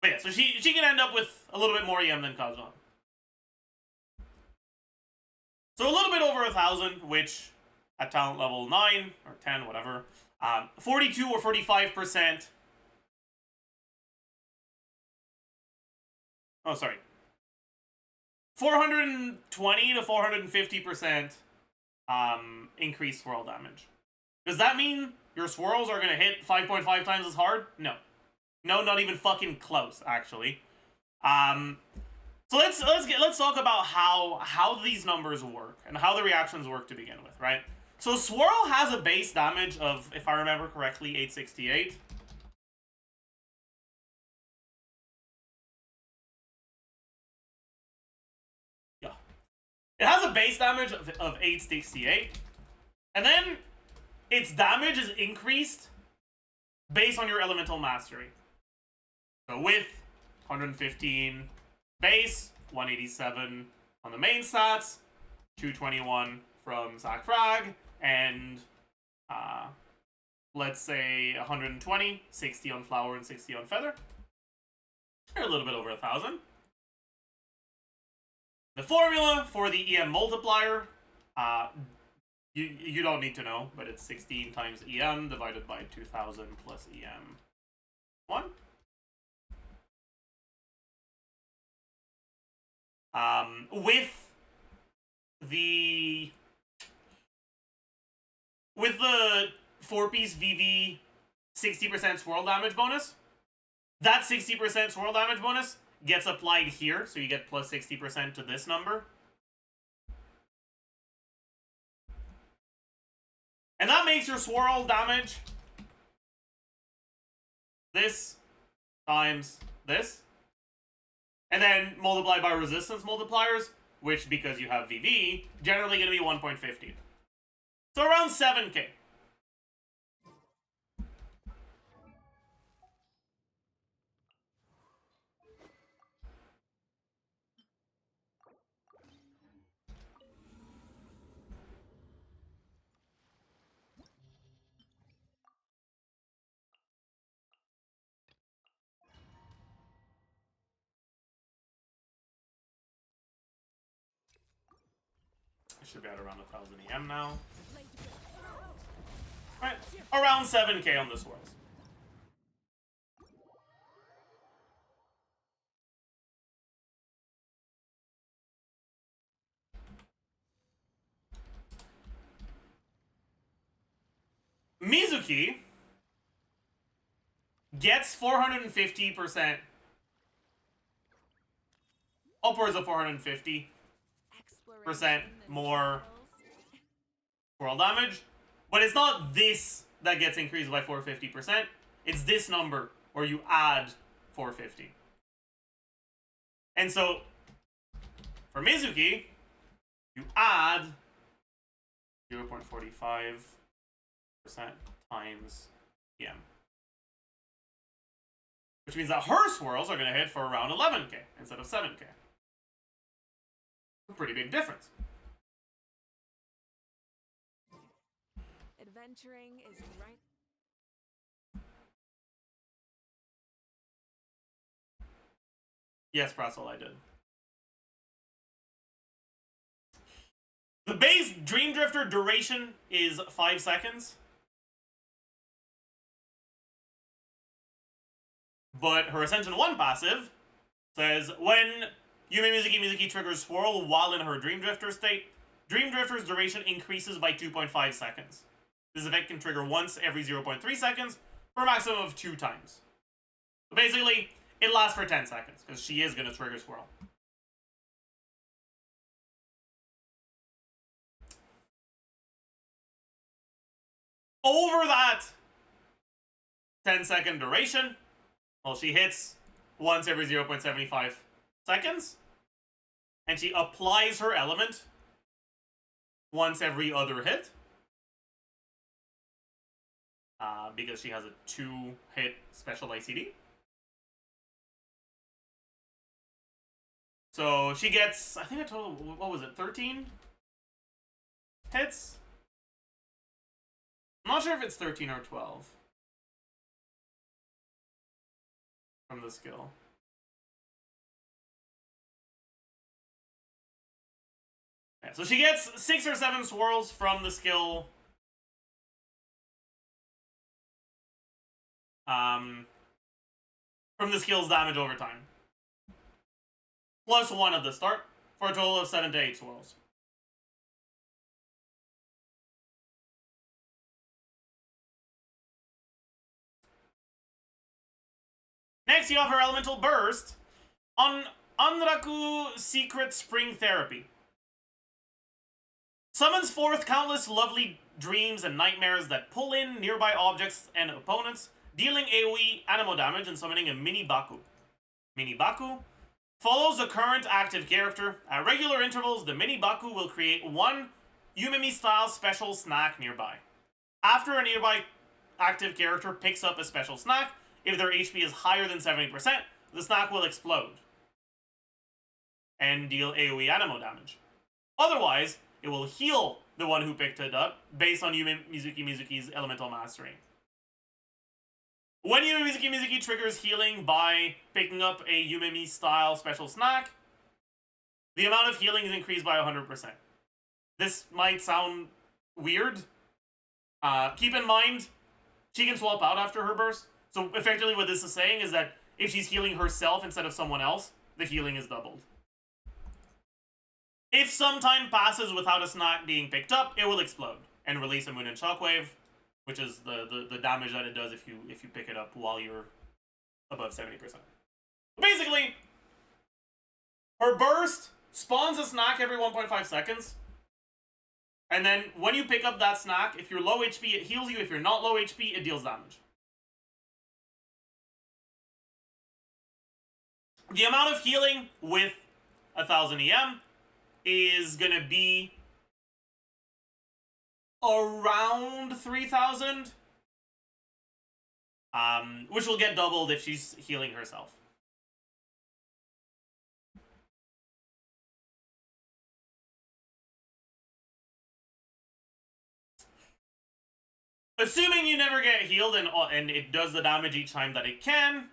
A: But yeah, so she can end up with a little bit more EM than Kazuha. So a little bit over 1,000, which at talent level 9 or 10, whatever, 42 or 45%. Oh, sorry. 420 to 450% increased swirl damage. Does that mean your swirls are gonna hit 5.5 times as hard? No. No, not even fucking close, actually. So let's talk about how these numbers work and how the reactions work to begin with, right? So Swirl has a base damage of, if I remember correctly, 868. Yeah. It has a base damage of 868. And then its damage is increased based on your elemental mastery. So with 115 base, 187 on the main stats, 221 from Zac Frag, and let's say 120, 60 on Flower and 60 on Feather. They're a little bit over 1,000. The formula for the EM multiplier, You don't need to know, but it's 16 times EM divided by 2000 plus EM 1. With the 4-piece VV 60% swirl damage bonus, that 60% swirl damage bonus gets applied here, so you get plus 60% to this number. And that makes your swirl damage this times this. And then multiplied by resistance multipliers, which, because you have VV, generally going to be 1.50. So around 7k. Should be at around 1000 EM now. Right, around 7k on the swirls. Mizuki gets 450%, upwards of 450% more swirl damage, but it's not this that gets increased by 450%, it's this number where you add 450. And so, for Mizuki, you add 0.45% times EM. Which means that her swirls are going to hit for around 11k instead of 7k. A pretty big difference.
L: Adventuring is right.
A: Yes, Prassel, I did. The base Dream Drifter duration is 5 seconds. But her Ascension 1 passive says, when YUMEMIZUKI triggers Swirl while in her Dream Drifter state, Dream Drifter's duration increases by 2.5 seconds. This effect can trigger once every 0.3 seconds for a maximum of 2 times. So basically, it lasts for 10 seconds, because she is going to trigger Swirl. Over that 10-second duration, well, she hits once every 0.75 seconds, and she applies her element once every other hit, because she has a 2-hit special ICD. So she gets, I think a total, what was it, 13 hits? I'm not sure if it's 13 or 12 from the skill. Yeah, so she gets 6 or 7 swirls from the skill. From the skill's damage over time. Plus 1 at the start, for a total of 7 to 8 swirls. Next, you have her Elemental Burst on Anraku Secret Spring Therapy. Summons forth countless lovely dreams and nightmares that pull in nearby objects and opponents, dealing AoE animo damage and summoning a Mini Baku. Mini Baku follows a current active character. At regular intervals, the Mini Baku will create one Yumemi-style special snack nearby. After a nearby active character picks up a special snack, if their HP is higher than 70%, the snack will explode and deal AoE animo damage. Otherwise, it will heal the one who picked it up based on Mizuki's elemental mastery. When Mizuki triggers healing by picking up a Yumemi-style special snack, the amount of healing is increased by 100%. This might sound weird. Keep in mind, she can swap out after her burst. So effectively what this is saying is that if she's healing herself instead of someone else, the healing is doubled. If some time passes without a snack being picked up, it will explode and release a Moon and Shockwave, which is the damage that it does if you pick it up while you're above 70%. Basically, her burst spawns a snack every 1.5 seconds. And then when you pick up that snack, if you're low HP, it heals you. If you're not low HP, it deals damage. The amount of healing with 1000 EM is going to be around 3000. Which will get doubled if she's healing herself. Assuming you never get healed and it does the damage each time that it can,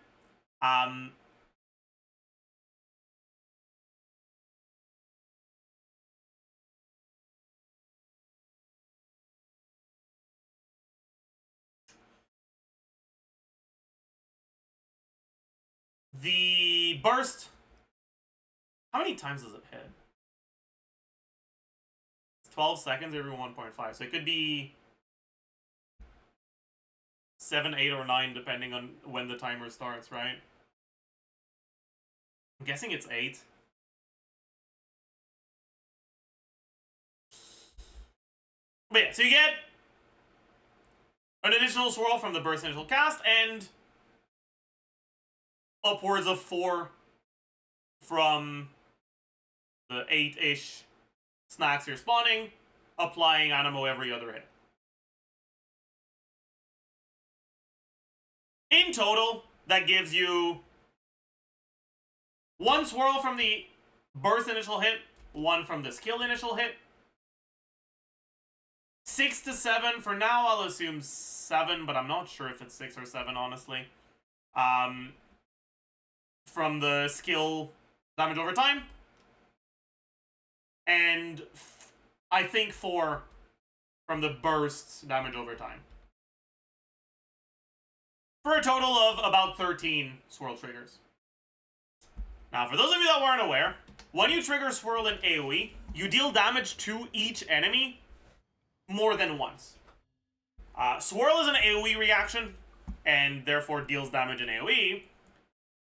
A: the burst, how many times does it hit? It's 12 seconds every 1.5, so it could be 7, 8, or 9, depending on when the timer starts, right? I'm guessing it's 8. But yeah, so you get an additional swirl from the burst initial cast, and upwards of 4 from the 8-ish snacks you're spawning, applying Animo every other hit. In total, that gives you 1 swirl from the burst initial hit, 1 from the skill initial hit, 6 to 7. For now, I'll assume 7, but I'm not sure if it's 6 or 7, honestly. From the skill damage over time. And I think 4 from the burst damage over time. For a total of about 13 swirl triggers. Now, for those of you that weren't aware, when you trigger swirl in AoE, you deal damage to each enemy more than once. Swirl is an AoE reaction, and therefore deals damage in AoE.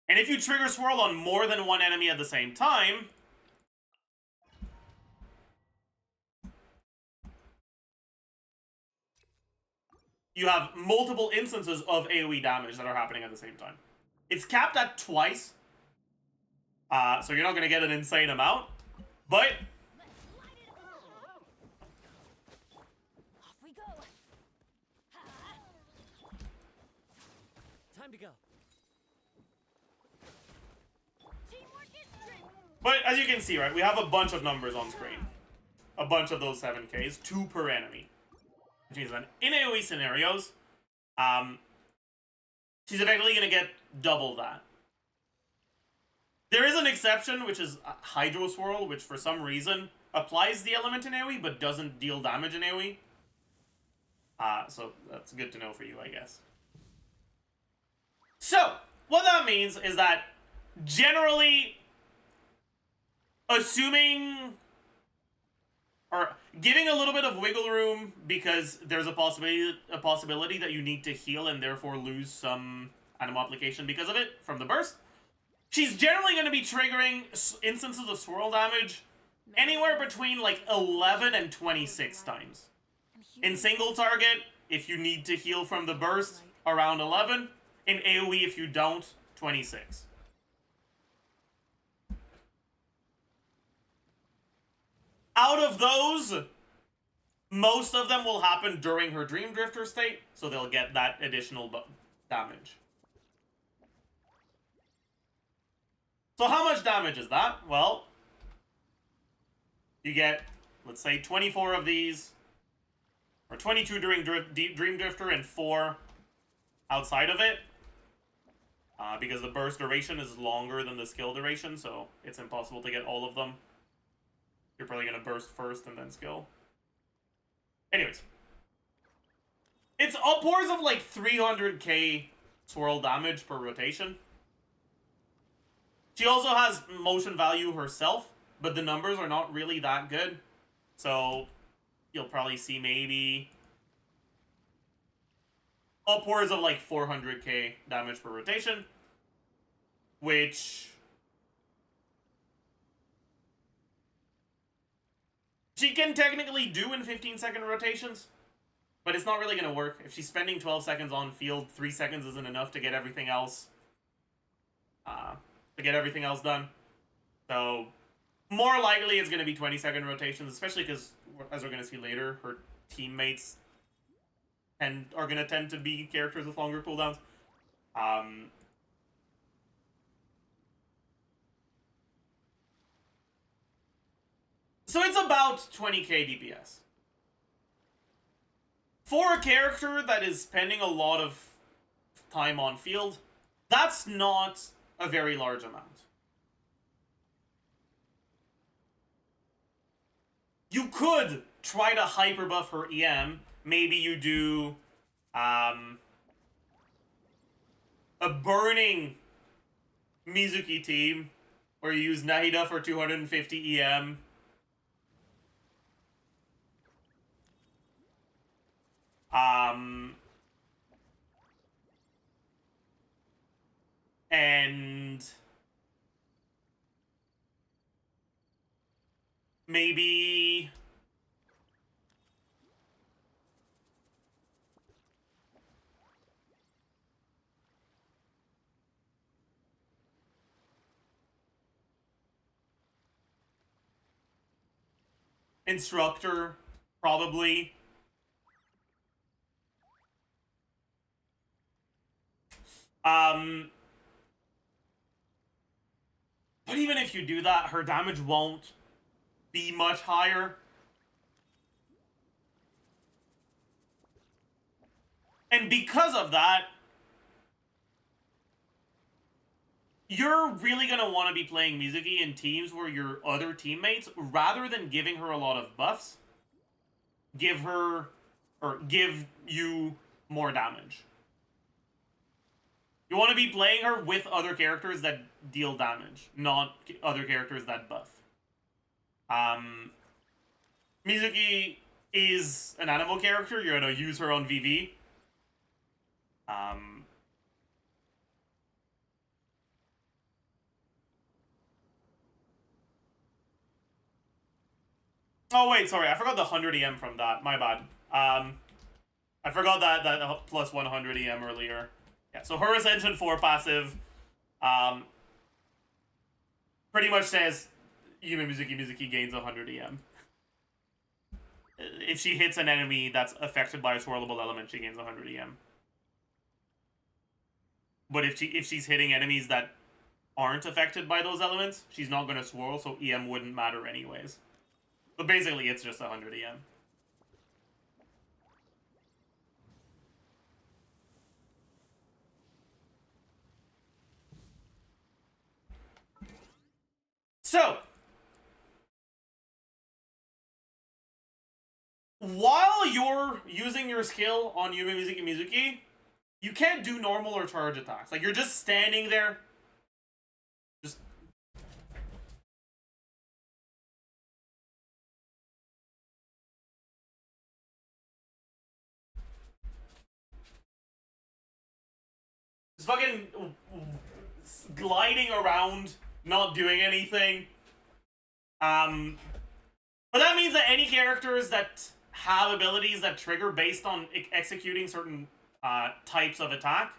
A: And if you trigger swirl on more than one enemy at the same time, you have multiple instances of AoE damage that are happening at the same time. It's capped at twice, so you're not going to get an insane amount, but
H: Off we go. Time to go.
A: But as you can see, right, we have a bunch of numbers on screen. A bunch of those 7Ks, 2 per enemy. Which means that in AoE scenarios, she's effectively going to get double that. There is an exception, which is Hydro Swirl, which for some reason applies the element in AoE, but doesn't deal damage in AoE. So that's good to know for you, I guess. So, what that means is that generally, assuming or giving a little bit of wiggle room because there's a possibility that you need to heal and therefore lose some animo application because of it from the burst, she's generally going to be triggering instances of swirl damage anywhere between like 11 and 26 times. In single target, if you need to heal from the burst, around 11. In AoE, if you don't, 26. Out of those, most of them will happen during her Dream Drifter state, so they'll get that additional damage. So how much damage is that? Well, you get, let's say, 24 of these, or 22 during Dream Drifter and 4 outside of it. Because the burst duration is longer than the skill duration, so it's impossible to get all of them. You're probably going to burst first and then skill. Anyways. It's upwards of like 300k swirl damage per rotation. She also has motion value herself, but the numbers are not really that good. So you'll probably see maybe upwards of like 400k damage per rotation, which she can technically do in 15-second rotations, but it's not really going to work. If she's spending 12 seconds on field, 3 seconds isn't enough to get everything else done. So more likely it's going to be 20-second rotations, especially because, as we're going to see later, her teammates are going to tend to be characters with longer cooldowns. So it's about 20k DPS. For a character that is spending a lot of time on field, that's not a very large amount. You could try to hyper buff her EM. Maybe you do a burning Mizuki team, where you use Nahida for 250 EM. And maybe instructor, probably. But even if you do that, her damage won't be much higher. And because of that, you're really going to want to be playing Mizuki in teams where your other teammates, rather than giving her a lot of buffs, give you more damage. You want to be playing her with other characters that deal damage, not other characters that buff. Mizuki is an animal character. You're going to use her on VV. Oh wait, sorry, I forgot the 100 EM from that. My bad. I forgot that plus 100 EM earlier. Yeah, so her Ascension 4 passive pretty much says Mizuki gains 100 EM. If she hits an enemy that's affected by a swirlable element, she gains 100 EM. But if she's hitting enemies that aren't affected by those elements, she's not going to swirl, so EM wouldn't matter anyways. So basically, it's just 100 EM. So, while you're using your skill on Mizuki, you can't do normal or charge attacks. Like, you're just standing there. Just... fucking gliding around, not doing anything. But that means that any characters that have abilities that trigger based on executing certain types of attack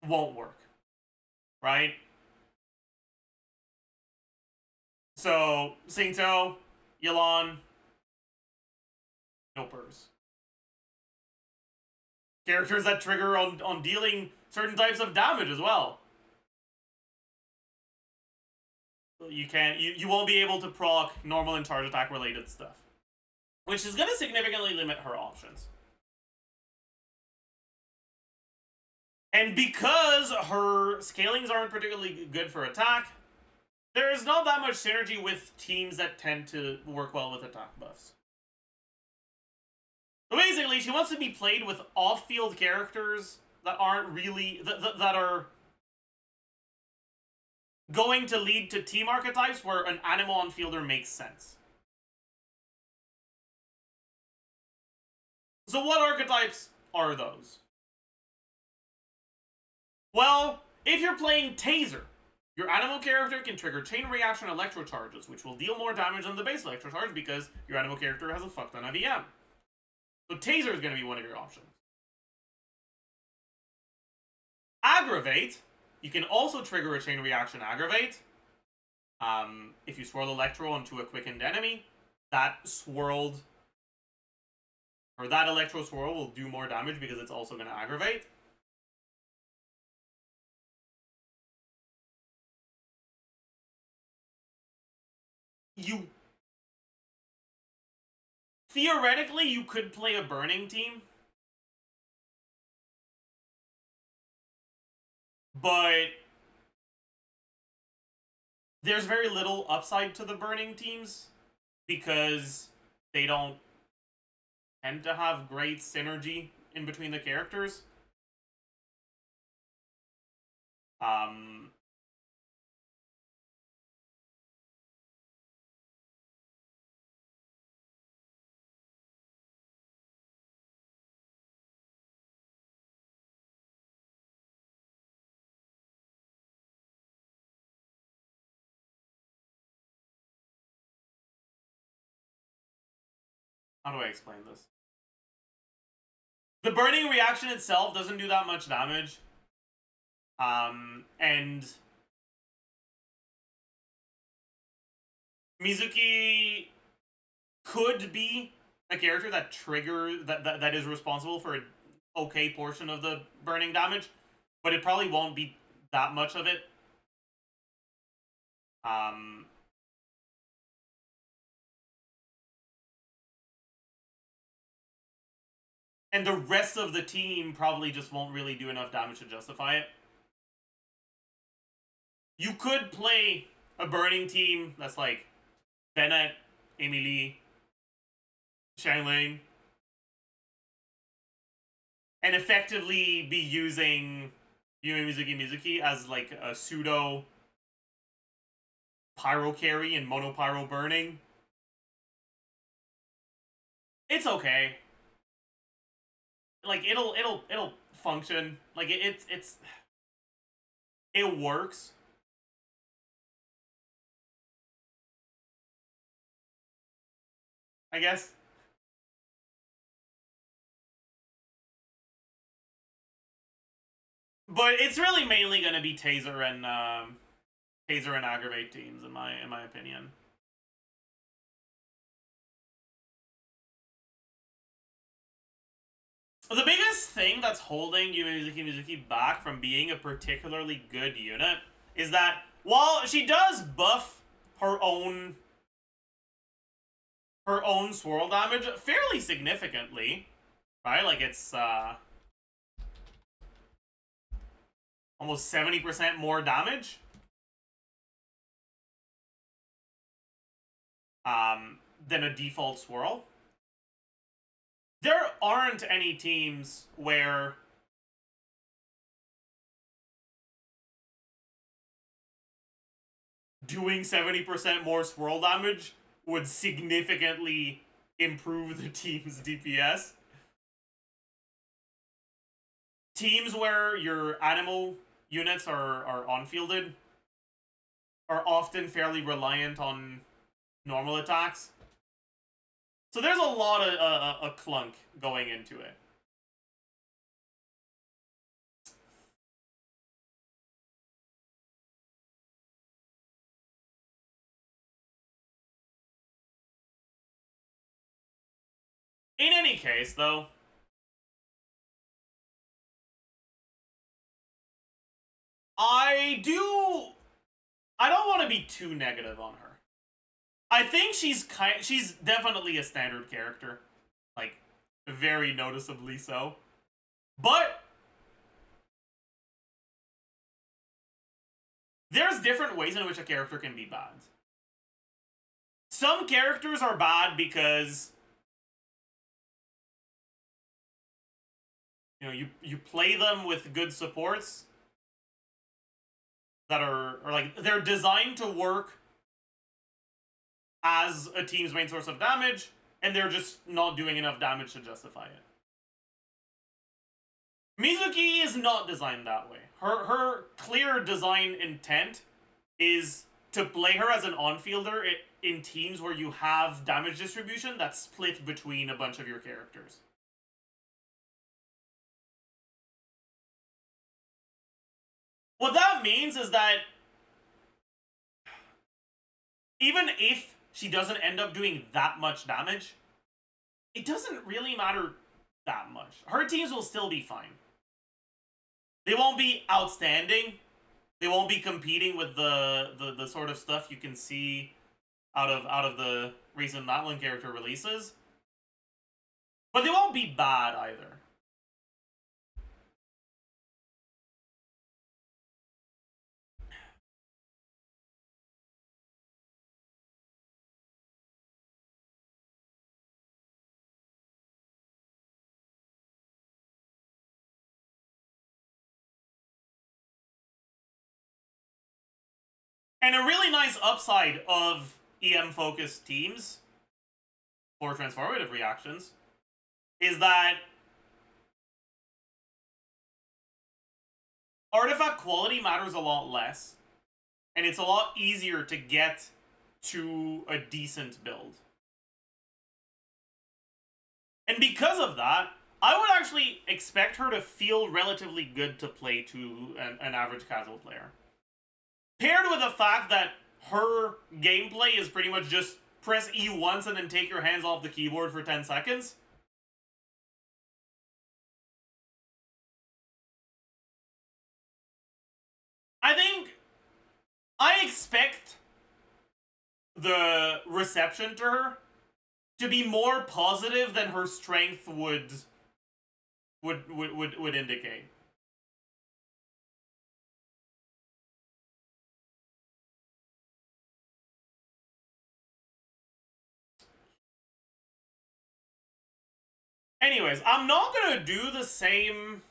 A: won't work, right? So, Singto, Yelan, Nopers. Characters that trigger on dealing certain types of damage as well. You won't be able to proc normal and charge attack related stuff, which is going to significantly limit her options. And because her scalings aren't particularly good for attack, there is not that much synergy with teams that tend to work well with attack buffs. So basically, she wants to be played with off-field characters that aren't really that are going to lead to team archetypes where an animal on fielder makes sense. So what archetypes are those? Well, if you're playing Taser, your animal character can trigger chain reaction electro charges, which will deal more damage than the base electro charge because your animal character has a fuck ton of EM. So Taser is going to be one of your options. Aggravate, you can also trigger a chain reaction aggravate. If you swirl electro onto a quickened enemy, that electro swirl will do more damage because it's also going to aggravate. Theoretically, you could play a burning team. But there's very little upside to the burning teams because they don't tend to have great synergy in between the characters. How do I explain this? The burning reaction itself doesn't do that much damage. And Mizuki could be a character that that is responsible for an okay portion of the burning damage, but it probably won't be that much of it. And the rest of the team probably just won't really do enough damage to justify it. You could play a burning team that's like Bennett, Emily, Xiangling, and effectively be using YUMEMIZUKI as like a pseudo pyro carry and mono pyro burning. It's okay. Like it'll function. Like it works. I guess. But it's really mainly going to be Taser and Aggravate teams in my opinion. The biggest thing that's holding YUMEMIZUKI back from being a particularly good unit is that while she does buff her own swirl damage fairly significantly, right? Like it's almost 70% more damage. Than a default swirl. There aren't any teams where doing 70% more swirl damage would significantly improve the team's DPS. Teams where your animal units are on-fielded are often fairly reliant on normal attacks. So there's a lot of a clunk going into it. In any case, though, I don't want to be too negative on her. I think she's definitely a standard character, like very noticeably so. But there's different ways in which a character can be bad. Some characters are bad because you know, you play them with good supports that are like, they're designed to work as a team's main source of damage, and they're just not doing enough damage to justify it. Mizuki is not designed that way. Her clear design intent is to play her as an on-fielder in teams where you have damage distribution that's split between a bunch of your characters. What that means is that even if she doesn't end up doing that much damage, it doesn't really matter that much. Her teams will still be fine. They won't be outstanding. They won't be competing with the sort of stuff you can see out of the recent Natlan character releases. But they won't be bad either. And a really nice upside of EM-focused teams for transformative reactions is that artifact quality matters a lot less, and it's a lot easier to get to a decent build. And because of that, I would actually expect her to feel relatively good to play to an average casual player. Paired with the fact that her gameplay is pretty much just press E once and then take your hands off the keyboard for 10 seconds. I expect the reception to her to be more positive than her strength would indicate. Anyways, I'm not gonna do the same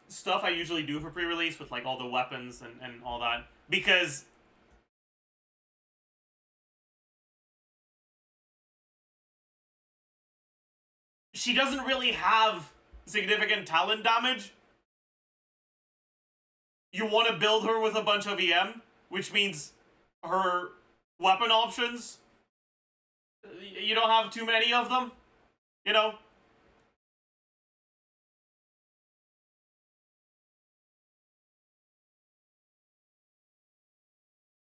A: stuff I usually do for pre-release with like all the weapons and all that, because she doesn't really have significant talent damage. You want to build her with a bunch of EM, which means her weapon options, you don't have too many of them, you know?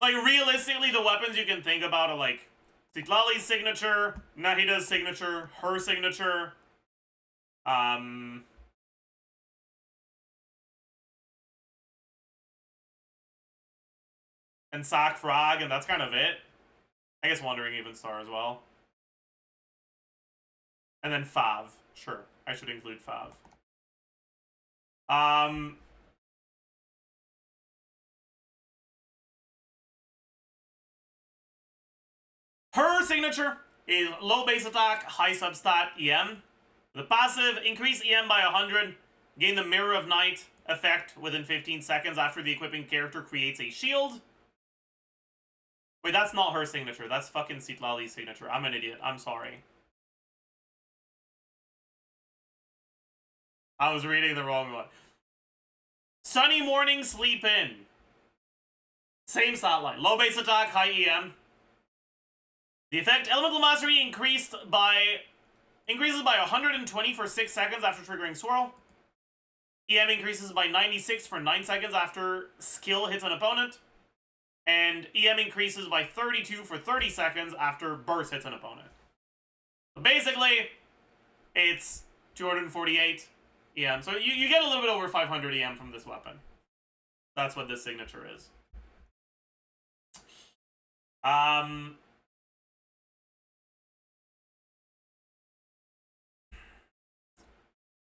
A: Like, realistically, the weapons you can think about are like Citlali's signature, Nahida's signature, her signature, and Sack Frag, and that's kind of it. I guess Wandering Even Star as well. And then Fav. Sure, I should include Fav. Her signature is low base attack, high substat EM. The passive, increase EM by 100, gain the Mirror of Night effect within 15 seconds after the equipping character creates a shield. Wait, that's not her signature. That's fucking Citlali's signature. I'm an idiot. I'm sorry. I was reading the wrong one. Sunny Morning Sleep In. Same stat line. Low base attack, high EM. The effect, Elemental Mastery increases by 120 for 6 seconds after triggering Swirl. EM increases by 96 for 9 seconds after skill hits an opponent. And EM increases by 32 for 30 seconds after burst hits an opponent. So basically, it's 248 EM. So you get a little bit over 500 EM from this weapon. That's what this signature is.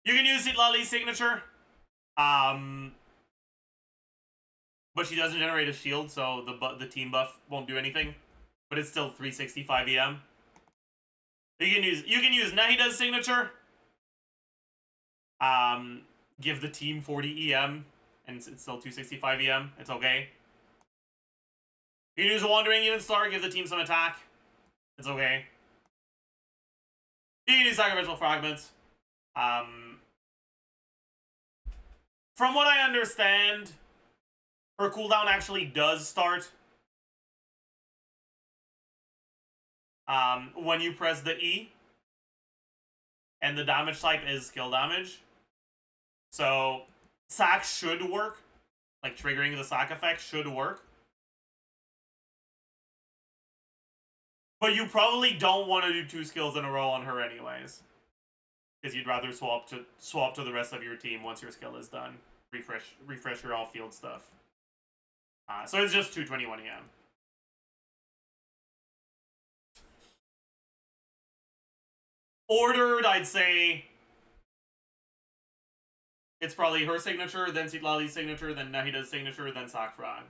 A: You can use Citlali's signature. But she doesn't generate a shield, so the team buff won't do anything. But it's still 365 EM. You can use Nahida's signature. Give the team 40 EM, and it's still 265 EM. It's okay. You can use a Wandering Even Star, give the team some attack. It's okay. You can use Sacrificial Fragments. From what I understand, her cooldown actually does start when you press the E, and the damage type is skill damage. So, sack should work. Like, triggering the sack effect should work. But you probably don't want to do 2 skills in a row on her anyways. Because you'd rather swap to the rest of your team once your skill is done. Refresh your off-field stuff. So it's just 221 EM. Ordered, I'd say it's probably her signature, then Citlali's signature, then Nahida's signature, then Sackfrog.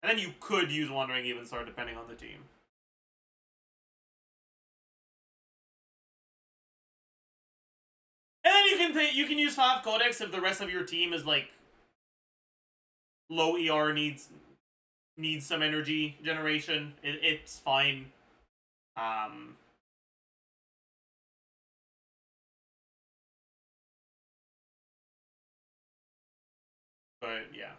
A: And then you could use Wandering Even Star depending on the team. And then you can use 5 Codex if the rest of your team is like low ER, needs some energy generation. It's fine. But yeah.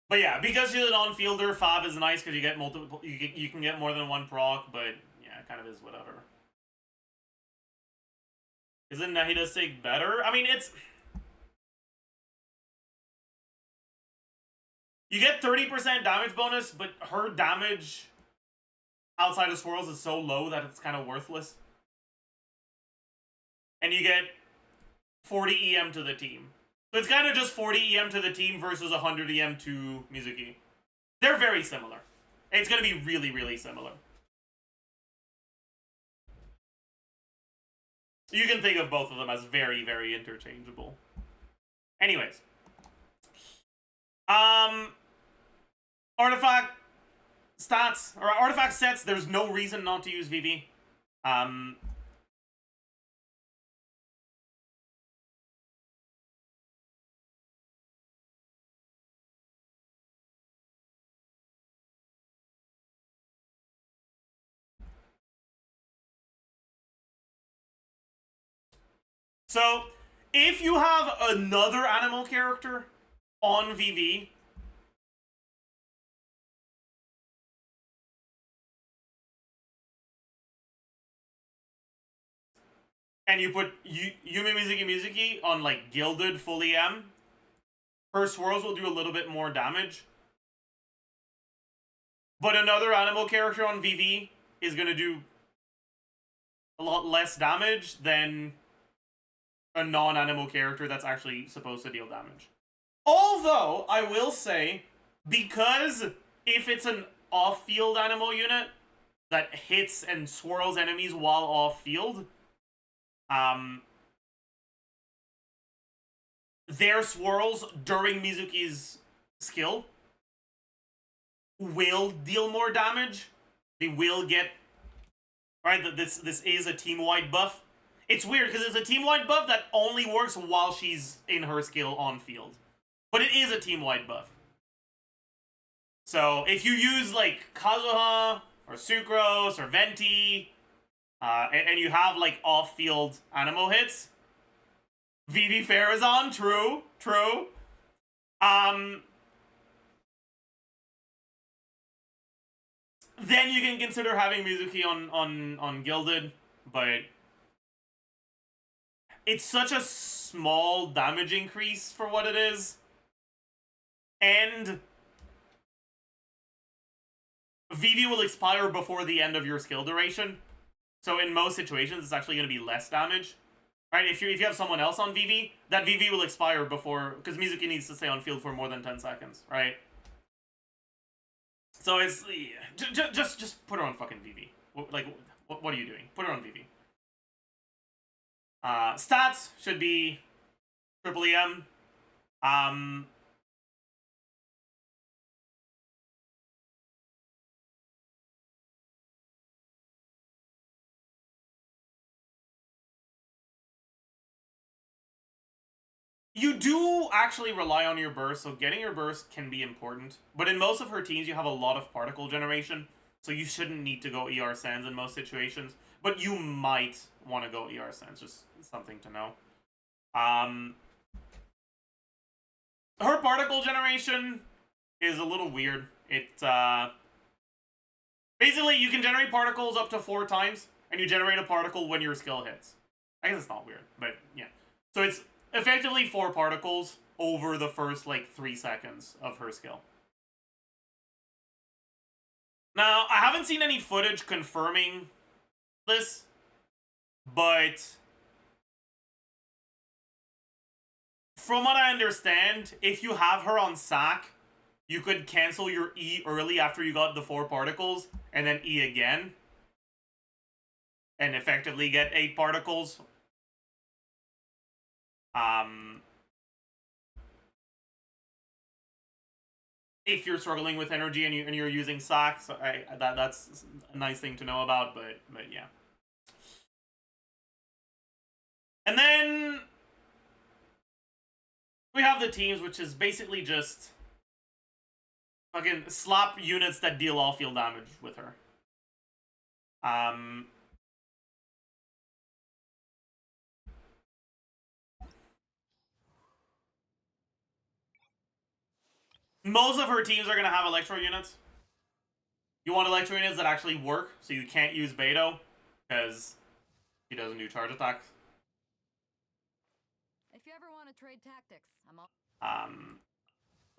A: But yeah, because she's an on-fielder, 5 is nice because you get multiple. You can get more than 1 proc, but yeah, it kind of is whatever. Isn't Nahida's sig better? I mean, it's. You get 30% damage bonus, but her damage outside of swirls is so low that it's kind of worthless. And you get 40 EM to the team. So it's kind of just 40 EM to the team versus 100 EM to Mizuki. They're very similar. It's going to be really, really similar. You can think of both of them as very, very interchangeable. Anyways. Artifact stats, or artifact sets, there's no reason not to use VV. So, if you have another animal character on VV, and you put YUMEMIZUKI on, like, Gilded full EM, her swirls will do a little bit more damage. But another animal character on VV is going to do a lot less damage than a non-animal character that's actually supposed to deal damage. Although, I will say, because if it's an off-field animal unit that hits and swirls enemies while off-field, their swirls during Mizuki's skill will deal more damage. They will get... Right, this is a team-wide buff. It's weird, because it's a team-wide buff that only works while she's in her skill on-field. But it is a team-wide buff. So, if you use, like, Kazuha, or Sucrose, or Venti, and you have, like, off-field animal hits, VV Fair is on, true. Then you can consider having Mizuki on Gilded, but it's such a small damage increase for what it is. And VV will expire before the end of your skill duration. So in most situations, it's actually going to be less damage. Right? If you have someone else on VV, that VV will expire before... Because Mizuki needs to stay on field for more than 10 seconds, right? So it's... Just put her on fucking VV. Like, what are you doing? Put her on VV. Stats should be triple EM. You do actually rely on your burst, so getting your burst can be important. But in most of her teams, you have a lot of particle generation, so you shouldn't need to go ER Sands in most situations. But you might want to go ER Sands, just something to know. Her particle generation is a little weird. It, basically, you can generate particles up to 4 times, and you generate a particle when your skill hits. I guess it's not weird, but yeah. So it's effectively 4 particles over the first, like, 3 seconds of her skill. Now, I haven't seen any footage confirming this, but from what I understand, if you have her on sack, you could cancel your E early after you got the 4 particles, and then E again, and effectively get 8 particles. If you're struggling with energy and you're using sack, so that's a nice thing to know about, but yeah. And then we have the teams, which is basically just fucking slap units that deal all field damage with her. Most of her teams are going to have electro units. You want electro units that actually work, so you can't use Beto, because he doesn't do charge attacks.
L: If you ever want to trade tactics, I'm all.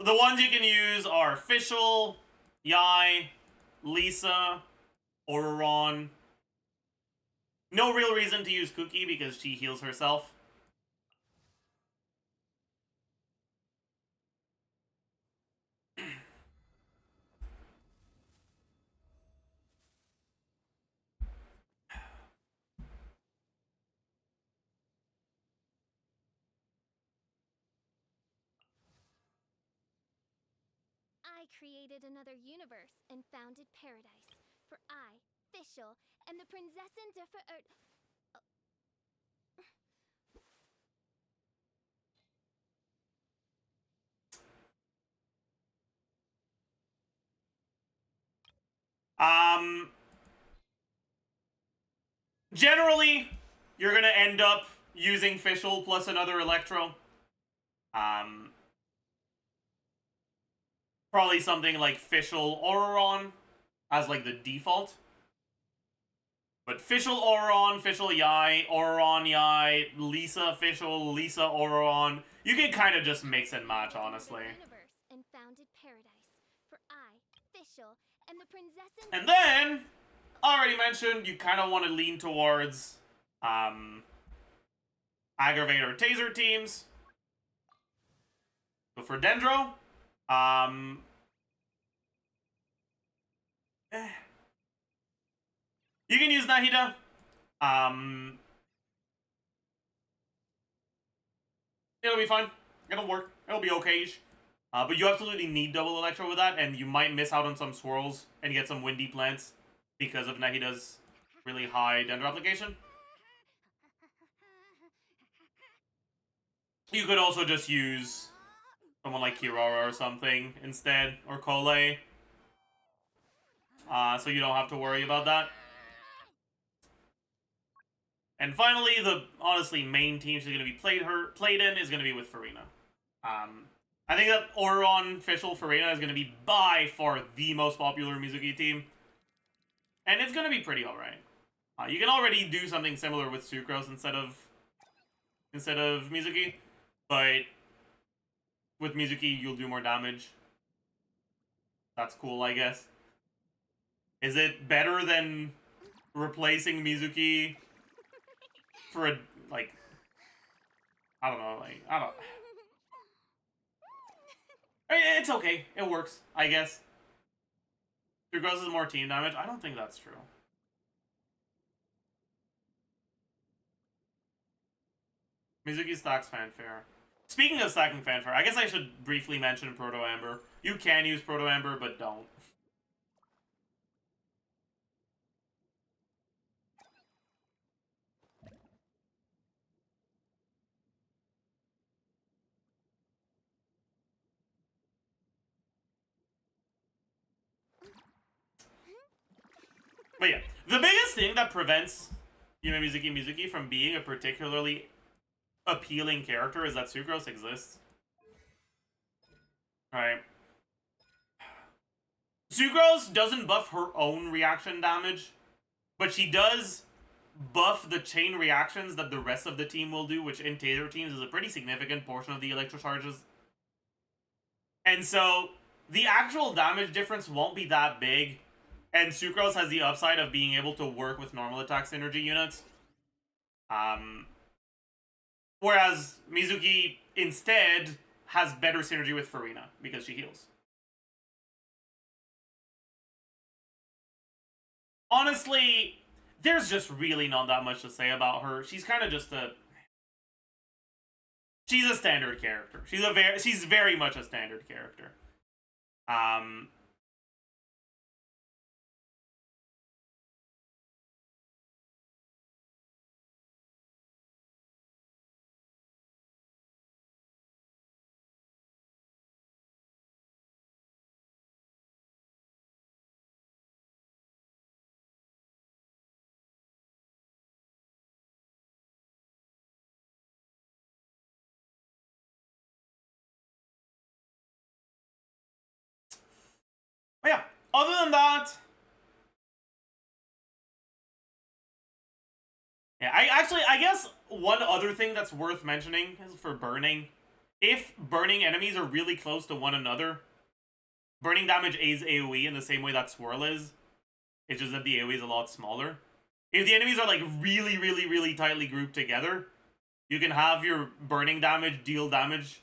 A: The ones you can use are Fischl, Yai, Lisa, Ororon. No real reason to use Cookie because she heals herself.
C: I created another universe and founded paradise. For I, Fischl, and the Prinzessin der Verirrt.
A: Generally, you're gonna end up using Fischl plus another Electro. Probably something like Fischl Ororon as like the default. But Fischl Ororon, Fischl Yai, Ororon Yai, Lisa Fischl, Lisa Ororon. You can kind of just mix and match, honestly.
C: And founded paradise. For I, Fischl, and the Prinzessin.
A: And then, already mentioned, you kind of want to lean towards Aggravator Taser teams. So for Dendro, you can use Nahida. It'll be fine. It'll work. It'll be okay-ish. But you absolutely need double Electro with that, and you might miss out on some swirls and get some windy plants because of Nahida's really high Dendro application. You could also just use someone like Kirara or something instead, or Kole. So you don't have to worry about that. And finally, the honestly main team she's going to be played in is going to be with Farina. I think that Ororon, Fischl, Farina is going to be by far the most popular Mizuki team. And it's going to be pretty alright. You can already do something similar with Sucrose instead of Mizuki. But with Mizuki, you'll do more damage. That's cool, I guess. Is it better than replacing Mizuki for a, like, I don't know, like, I don't... It's okay. It works, I guess. Sucrose is more team damage. I don't think that's true. Mizuki stacks fanfare. Speaking of stacking fanfare, I guess I should briefly mention Proto Amber. You can use Proto Amber, but don't. But yeah, the biggest thing that prevents Yumemizuki from being a particularly appealing character is that Sucrose exists. Right. Sucrose doesn't buff her own reaction damage, but she does buff the chain reactions that the rest of the team will do, which in Taser teams is a pretty significant portion of the electrocharges. And so, the actual damage difference won't be that big, and Sucrose has the upside of being able to work with normal attack synergy units. Whereas Mizuki instead has better synergy with Farina because she heals. Honestly, there's just really not that much to say about her. She's kind of just a... She's a standard character. She's very much a standard character. But yeah, other than that... Yeah, I guess one other thing that's worth mentioning is for burning. If burning enemies are really close to one another, burning damage is AoE in the same way that Swirl is. It's just that the AoE is a lot smaller. If the enemies are like really tightly grouped together, you can have your burning damage deal damage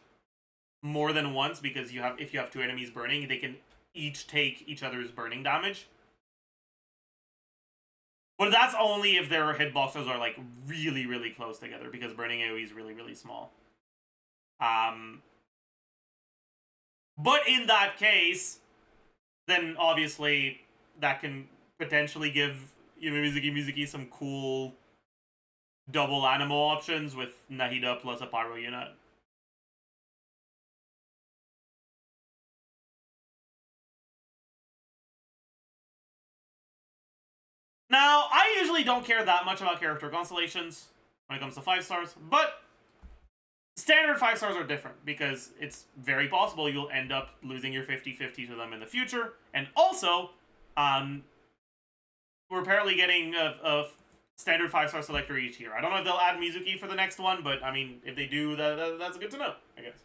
A: more than once because if you have two enemies burning, they can each take each other's burning damage. But that's only if their hitboxes are like really close together because burning AoE is really small. But in that case, then obviously that can potentially give Mizuki some cool double animal options with Nahida plus a pyro unit. Now, I usually don't care that much about character constellations when it comes to 5 stars, but standard 5 stars are different because it's very possible you'll end up losing your 50-50 to them in the future. And also, we're apparently getting a standard 5-star selector each year. I don't know if they'll add Mizuki for the next one, but I mean, if they do, that's good to know, I guess.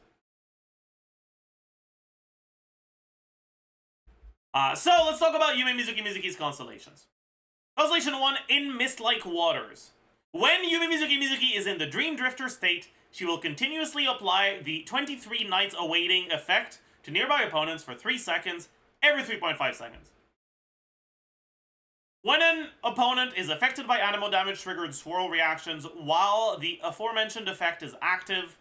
A: So let's talk about Yumemizuki's constellations. Constellation 1, in Mist-like Waters. When Yumemizuki is in the Dream Drifter state, she will continuously apply the 23 Nights Awaiting effect to nearby opponents for 3 seconds every 3.5 seconds. When an opponent is affected by animal damage triggered swirl reactions while the aforementioned effect is active,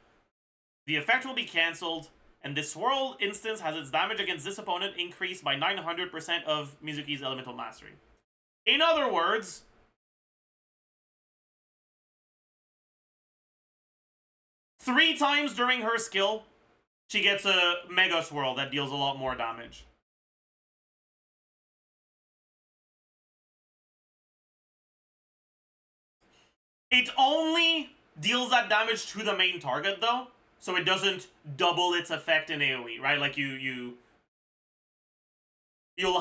A: the effect will be cancelled, and this swirl instance has its damage against this opponent increased by 900% of Mizuki's elemental mastery. In other words, three times during her skill, she gets a Mega Swirl that deals a lot more damage. It only deals that damage to the main target, though, so it doesn't double its effect in AoE, right? Like, you'll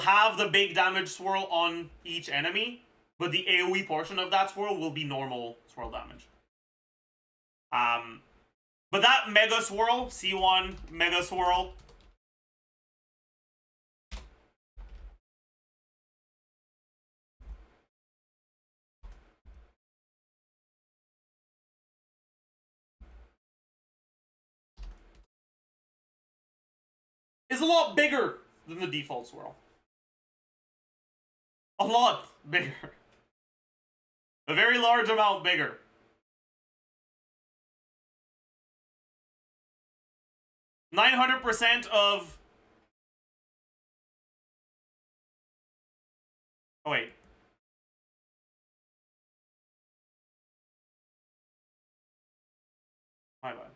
A: have the big damage swirl on each enemy, but the AoE portion of that swirl will be normal swirl damage. But that Mega Swirl, C1 Mega Swirl, is a lot bigger than the default swirl. A lot bigger. A very large amount bigger. 900% of... Oh, wait. My bad.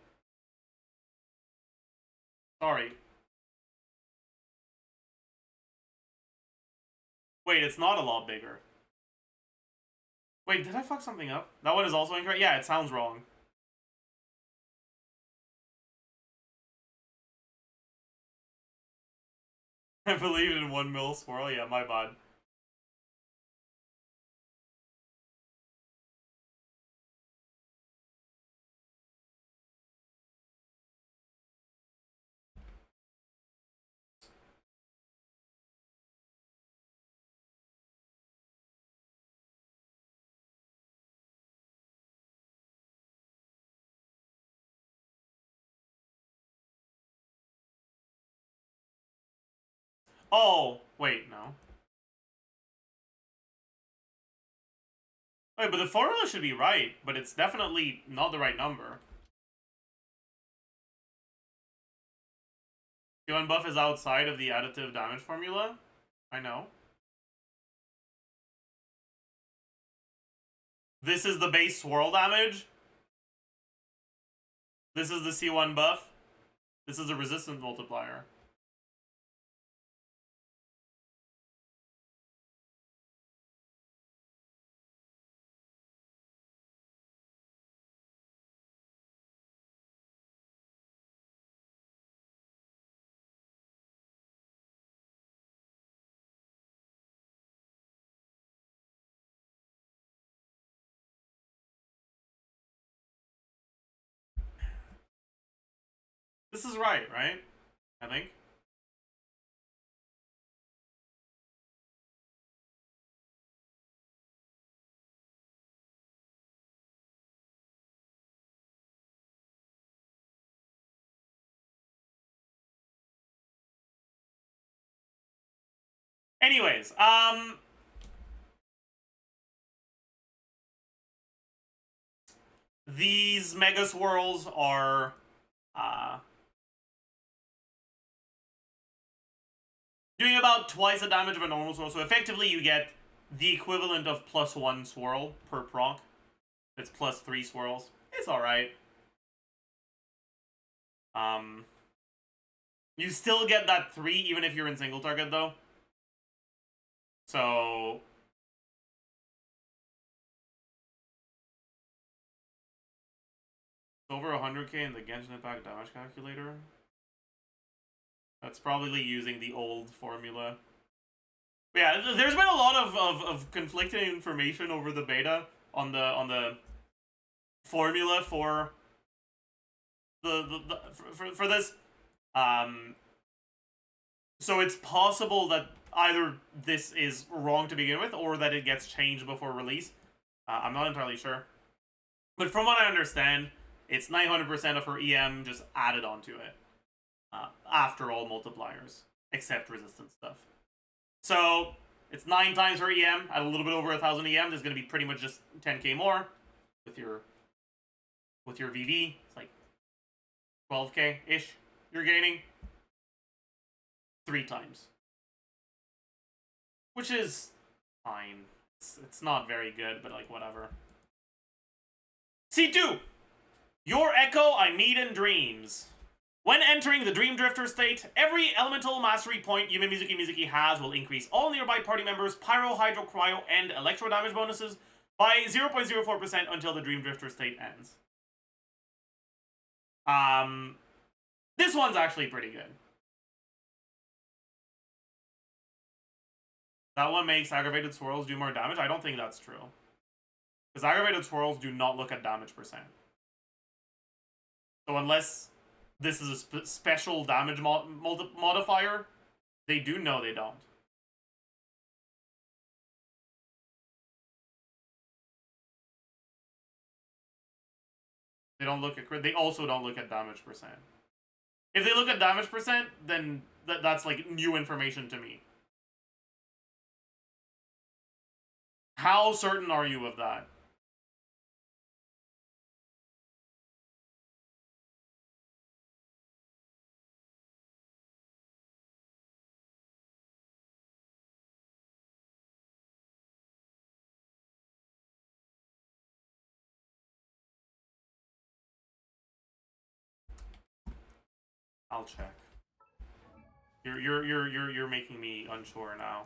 A: Sorry. Wait, it's not a lot bigger. Wait, did I fuck something up? That one is also incorrect? Yeah, it sounds wrong. I believe in 1 mil swirl? Yeah, my bad. Oh, wait, no. Wait, but the formula should be right, but it's definitely not the right number. Q1 buff is outside of the additive damage formula? I know. This is the base swirl damage. This is the C1 buff. This is a resistance multiplier. This is right? I think. Anyways, these mega swirls are doing about twice the damage of a normal swirl, so effectively you get the equivalent of +1 swirl per proc. It's +3 swirls. It's alright. You still get that 3 even if you're in single target though. So over 100k in the Genshin Impact damage calculator. That's probably using the old formula. But yeah, there's been a lot of conflicting information over the beta on the formula for for this. So it's possible that either this is wrong to begin with, or that it gets changed before release. I'm not entirely sure. But from what I understand, it's 900% of her EM just added onto it. After all multipliers, except resistance stuff. So, it's 9 times her EM, at a little bit over 1,000 EM, there's going to be pretty much just 10k more with your VV. It's like 12k-ish you're gaining. 3 times. Which is fine. It's not very good, but like, whatever. C2! Your echo I meet in dreams. When entering the Dream Drifter state, every elemental mastery point YUMEMIZUKI has will increase all nearby party members' Pyro, Hydro, Cryo, and Electro damage bonuses by 0.04% until the Dream Drifter state ends. This one's actually pretty good. That one makes aggravated swirls do more damage? I don't think that's true. Because aggravated swirls do not look at damage percent. So unless this is a special damage modifier, they do know they don't. They don't look at they also don't look at damage percent. If they look at damage percent, then that's like new information to me. How certain are you of that? I'll check. You're making me unsure now.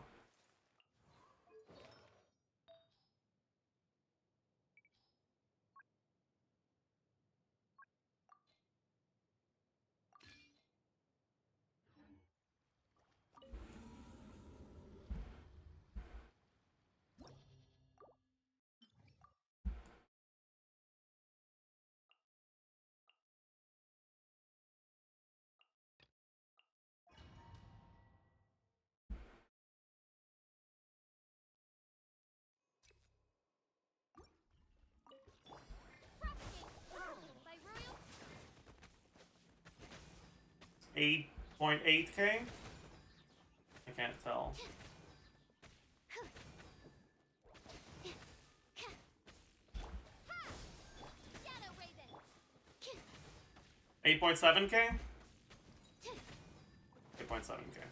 A: $8.8K? I can't tell. 8.7K? 8.7K.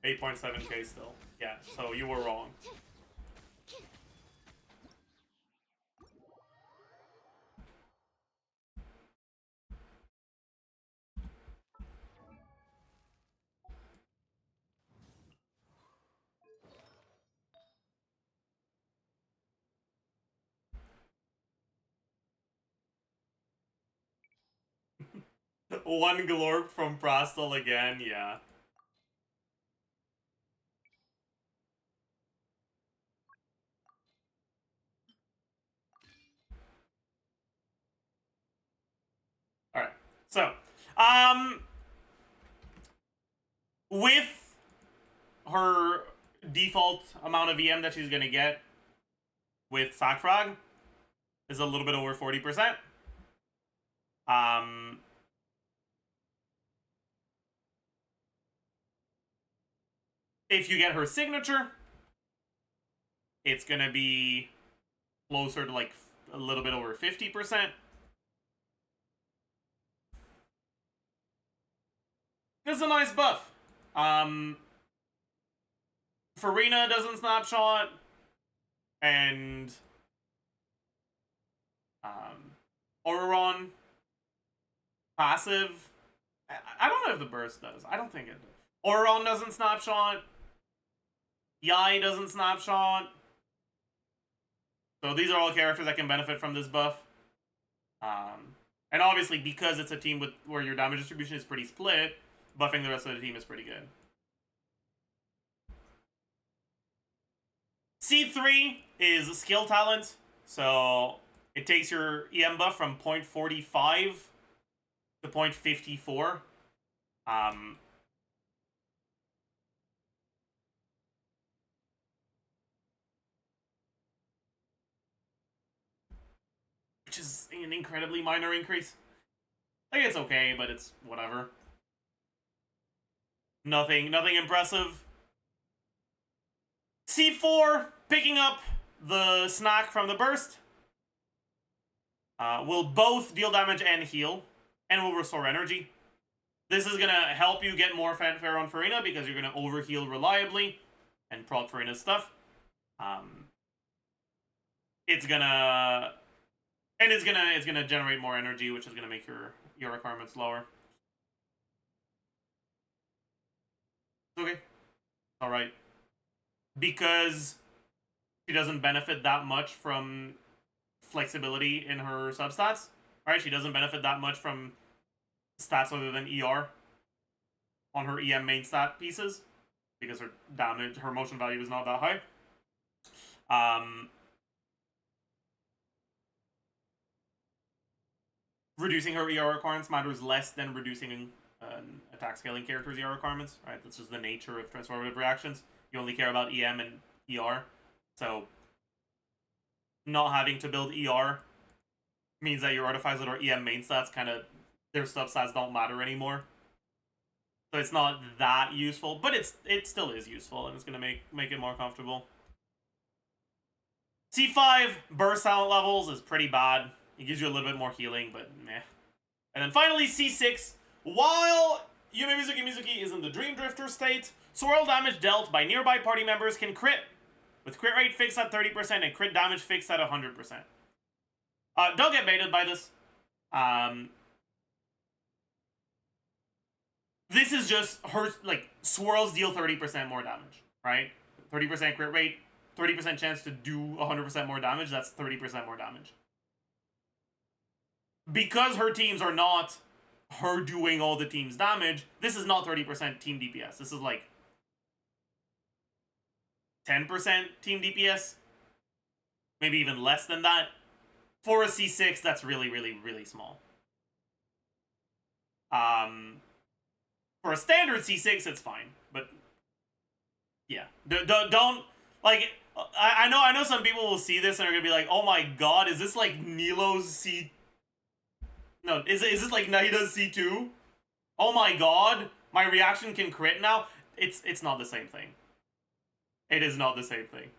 A: $8.7K still. Yeah, so you were wrong. One glorp from Prostel again, yeah. Alright, so, with her default amount of EM that she's gonna get with Sackfrog is a little bit over 40%. If you get her signature, it's gonna be closer to like a little bit over 50%. It's a nice buff. Farina doesn't snapshot, and Auron passive. I don't know if the burst does. I don't think it does. Auron doesn't snapshot. Yai doesn't snapshot. So these are all characters that can benefit from this buff. And obviously, because it's a team with where your damage distribution is pretty split, buffing the rest of the team is pretty good. C3 is a skill talent, so it takes your EM buff from 0.45 to 0.54. Which is an incredibly minor increase. Like, it's okay, but it's whatever. Nothing impressive. C4, picking up the snack from the burst, will both deal damage and heal, and will restore energy. This is gonna help you get more fanfare on Farina because you're gonna overheal reliably and proc Farina's stuff. It's gonna generate more energy, which is gonna make your requirements lower. Okay, all right. Because she doesn't benefit that much from flexibility in her substats, right? She doesn't benefit that much from stats other than ER on her EM main stat pieces because her damage, her motion value is not that high. Reducing her ER requirements matters less than reducing an attack scaling character's ER requirements, right? That's just the nature of transformative reactions. You only care about EM and ER. So not having to build ER means that your artificer or EM main stats kind of, their substats don't matter anymore. So it's not that useful, but it still is useful, and it's gonna make it more comfortable. C5 burst talent levels is pretty bad. It gives you a little bit more healing, but meh. And then finally C6, while YUMEMIZUKI is in the Dream Drifter state, swirl damage dealt by nearby party members can crit, with crit rate fixed at 30% and crit damage fixed at 100%. Don't get baited by this. This is just her, like, swirls deal 30% more damage, right? 30% crit rate, 30% chance to do 100% more damage, that's 30% more damage. Because her teams are not her doing all the team's damage, this is not 30% team DPS. This is like 10% team DPS. Maybe even less than that. For a C6, that's really, really, really small. For a standard C6, it's fine. But yeah, don't like. I know some people will see this and are gonna be like, "Oh my god, is this like Nilo's C? No, is this like Naida's C2? Oh my god, my reaction can crit now." It's not the same thing. It is not the same thing.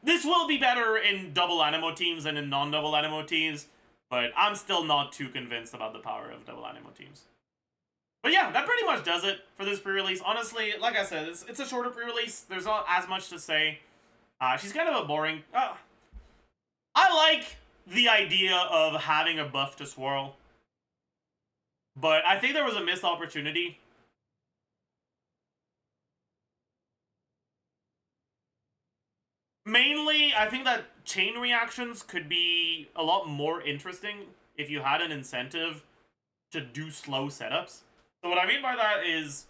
A: This will be better in double animo teams than in non-double animo teams, but I'm still not too convinced about the power of double animo teams. But yeah, that pretty much does it for this pre-release. Honestly, like I said, it's a shorter pre-release. There's not as much to say. She's kind of a boring... I like the idea of having a buff to swirl, but I think there was a missed opportunity. Mainly, I think that chain reactions could be a lot more interesting if you had an incentive to do slow setups. So what I mean by that is,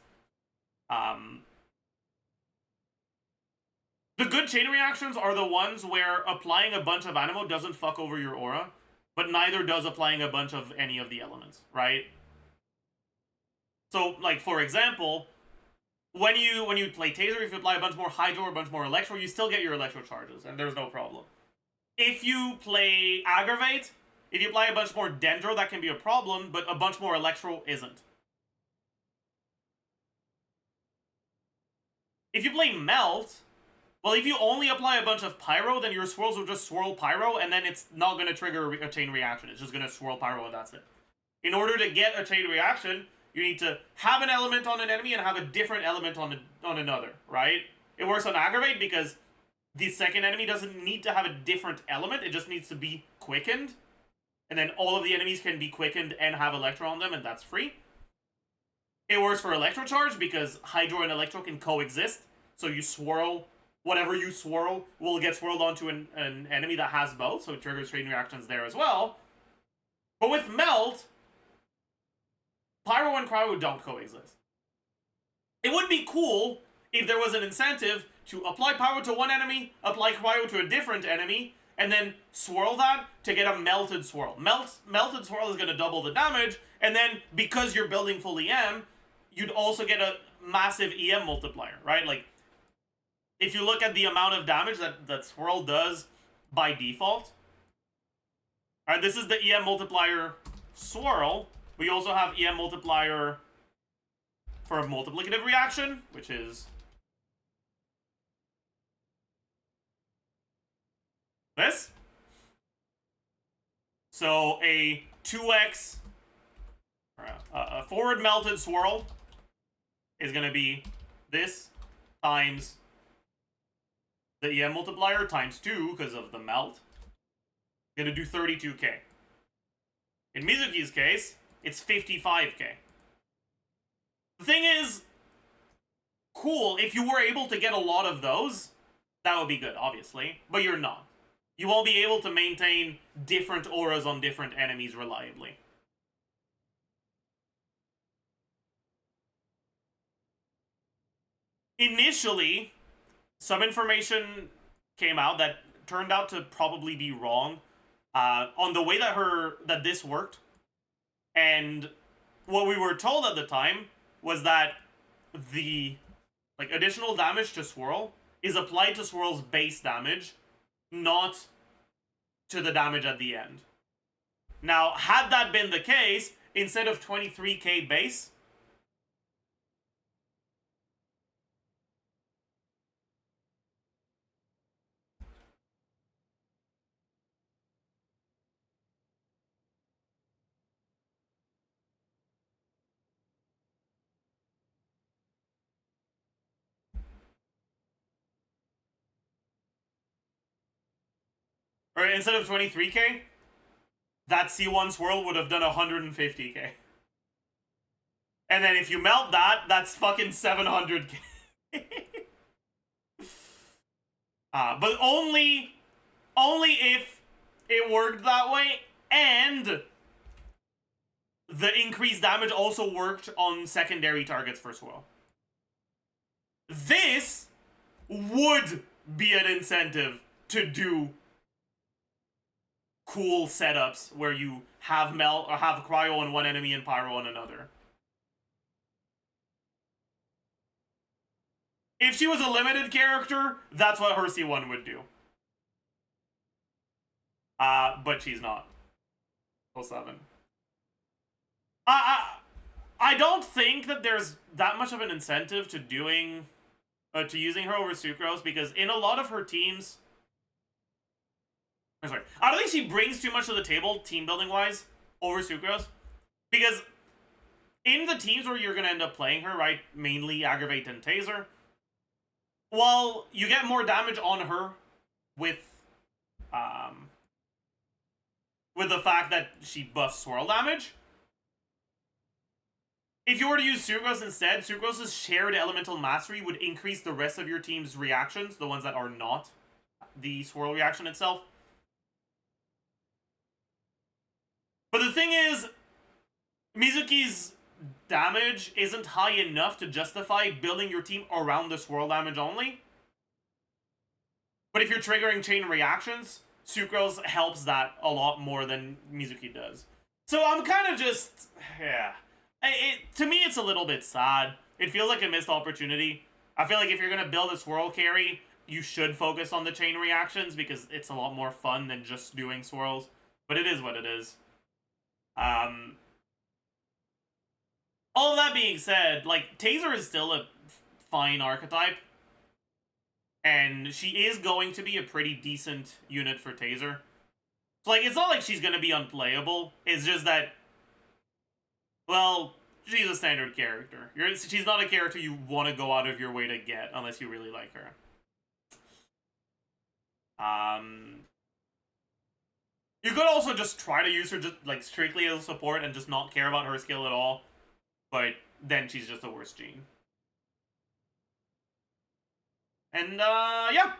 A: the good chain reactions are the ones where applying a bunch of animo doesn't fuck over your aura, but neither does applying a bunch of any of the elements, right? So, like, for example, when you play Taser, if you apply a bunch more Hydro or a bunch more Electro, you still get your Electro charges, and there's no problem. If you play Aggravate, if you apply a bunch more Dendro, that can be a problem, but a bunch more Electro isn't. If you play Melt, well, if you only apply a bunch of Pyro, then your swirls will just swirl Pyro, and then it's not going to trigger a chain reaction. It's just going to swirl Pyro, and that's it. In order to get a chain reaction, you need to have an element on an enemy and have a different element on another, right? It works on Aggravate because the second enemy doesn't need to have a different element. It just needs to be quickened. And then all of the enemies can be quickened and have Electro on them, and that's free. It works for Electro Charge because Hydro and Electro can coexist. So you swirl, whatever you swirl will get swirled onto an enemy that has both, so it triggers chain reactions there as well. But with Melt, Pyro and Cryo don't coexist. It would be cool if there was an incentive to apply Pyro to one enemy, apply Cryo to a different enemy, and then swirl that to get a melted swirl. Melted swirl is going to double the damage, and then because you're building full EM, you'd also get a massive EM multiplier, right? Like, if you look at the amount of damage that swirl does by default, alright, this is the EM multiplier swirl. We also have EM multiplier for a multiplicative reaction, which is this. So a 2x, a forward melted swirl is going to be this times the EM multiplier times 2 because of the melt. Going to do 32k. In Mizuki's case, it's 55k. The thing is, cool, if you were able to get a lot of those, that would be good, obviously, but you're not. You won't be able to maintain different auras on different enemies reliably. Initially, some information came out that turned out to probably be wrong on the way that this worked. And what we were told at the time was that the additional damage to Swirl is applied to Swirl's base damage, not to the damage at the end. Now, had that been the case, instead of 23k base, or instead of 23k, that C1 Swirl would have done 150k. And then if you melt that, that's fucking 700k. But only if it worked that way, and the increased damage also worked on secondary targets for Swirl. This would be an incentive to do cool setups where you have melt or have cryo on one enemy and pyro on another. If she was a limited character, that's what her C1 would do. But she's not. 07. I don't think that there's that much of an incentive to doing to using her over Sucrose, because in a lot of her teams, I'm sorry, I don't think she brings too much to the table team building wise over Sucrose, because in the teams where you're gonna end up playing her, right, mainly Aggravate and Taser, while you get more damage on her with the fact that she buffs swirl damage, if you were to use Sucrose instead, Sucrose's shared elemental mastery would increase the rest of your team's reactions, the ones that are not the swirl reaction itself. But the thing is, Mizuki's damage isn't high enough to justify building your team around the swirl damage only. But if you're triggering chain reactions, Sucrose helps that a lot more than Mizuki does. So I'm kind of just, yeah. To me, it's a little bit sad. It feels like a missed opportunity. I feel like if you're going to build a swirl carry, you should focus on the chain reactions, because it's a lot more fun than just doing swirls. But it is what it is. All of that being said, like, Taser is still a fine archetype. And she is going to be a pretty decent unit for Taser. So, like, it's not like she's going to be unplayable. It's just that, well, she's a standard character. She's not a character you want to go out of your way to get, unless you really like her. You could also just try to use her just, like, strictly as a support and just not care about her skill at all. But then she's just a worse Gene. And, yeah.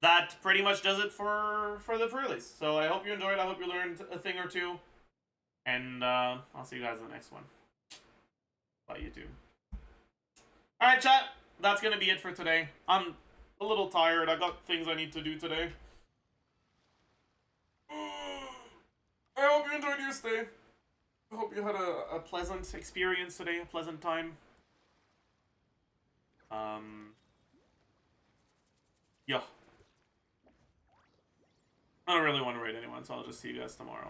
A: That pretty much does it for the pre-release. So I hope you enjoyed. I hope you learned a thing or two. And, I'll see you guys in the next one. Bye, YouTube. Alright, chat. That's gonna be it for today. I'm a little tired. I got things I need to do today. I hope you enjoyed your stay. I hope you had a pleasant experience today, a pleasant time. Yeah. I don't really want to raid anyone, so I'll just see you guys tomorrow.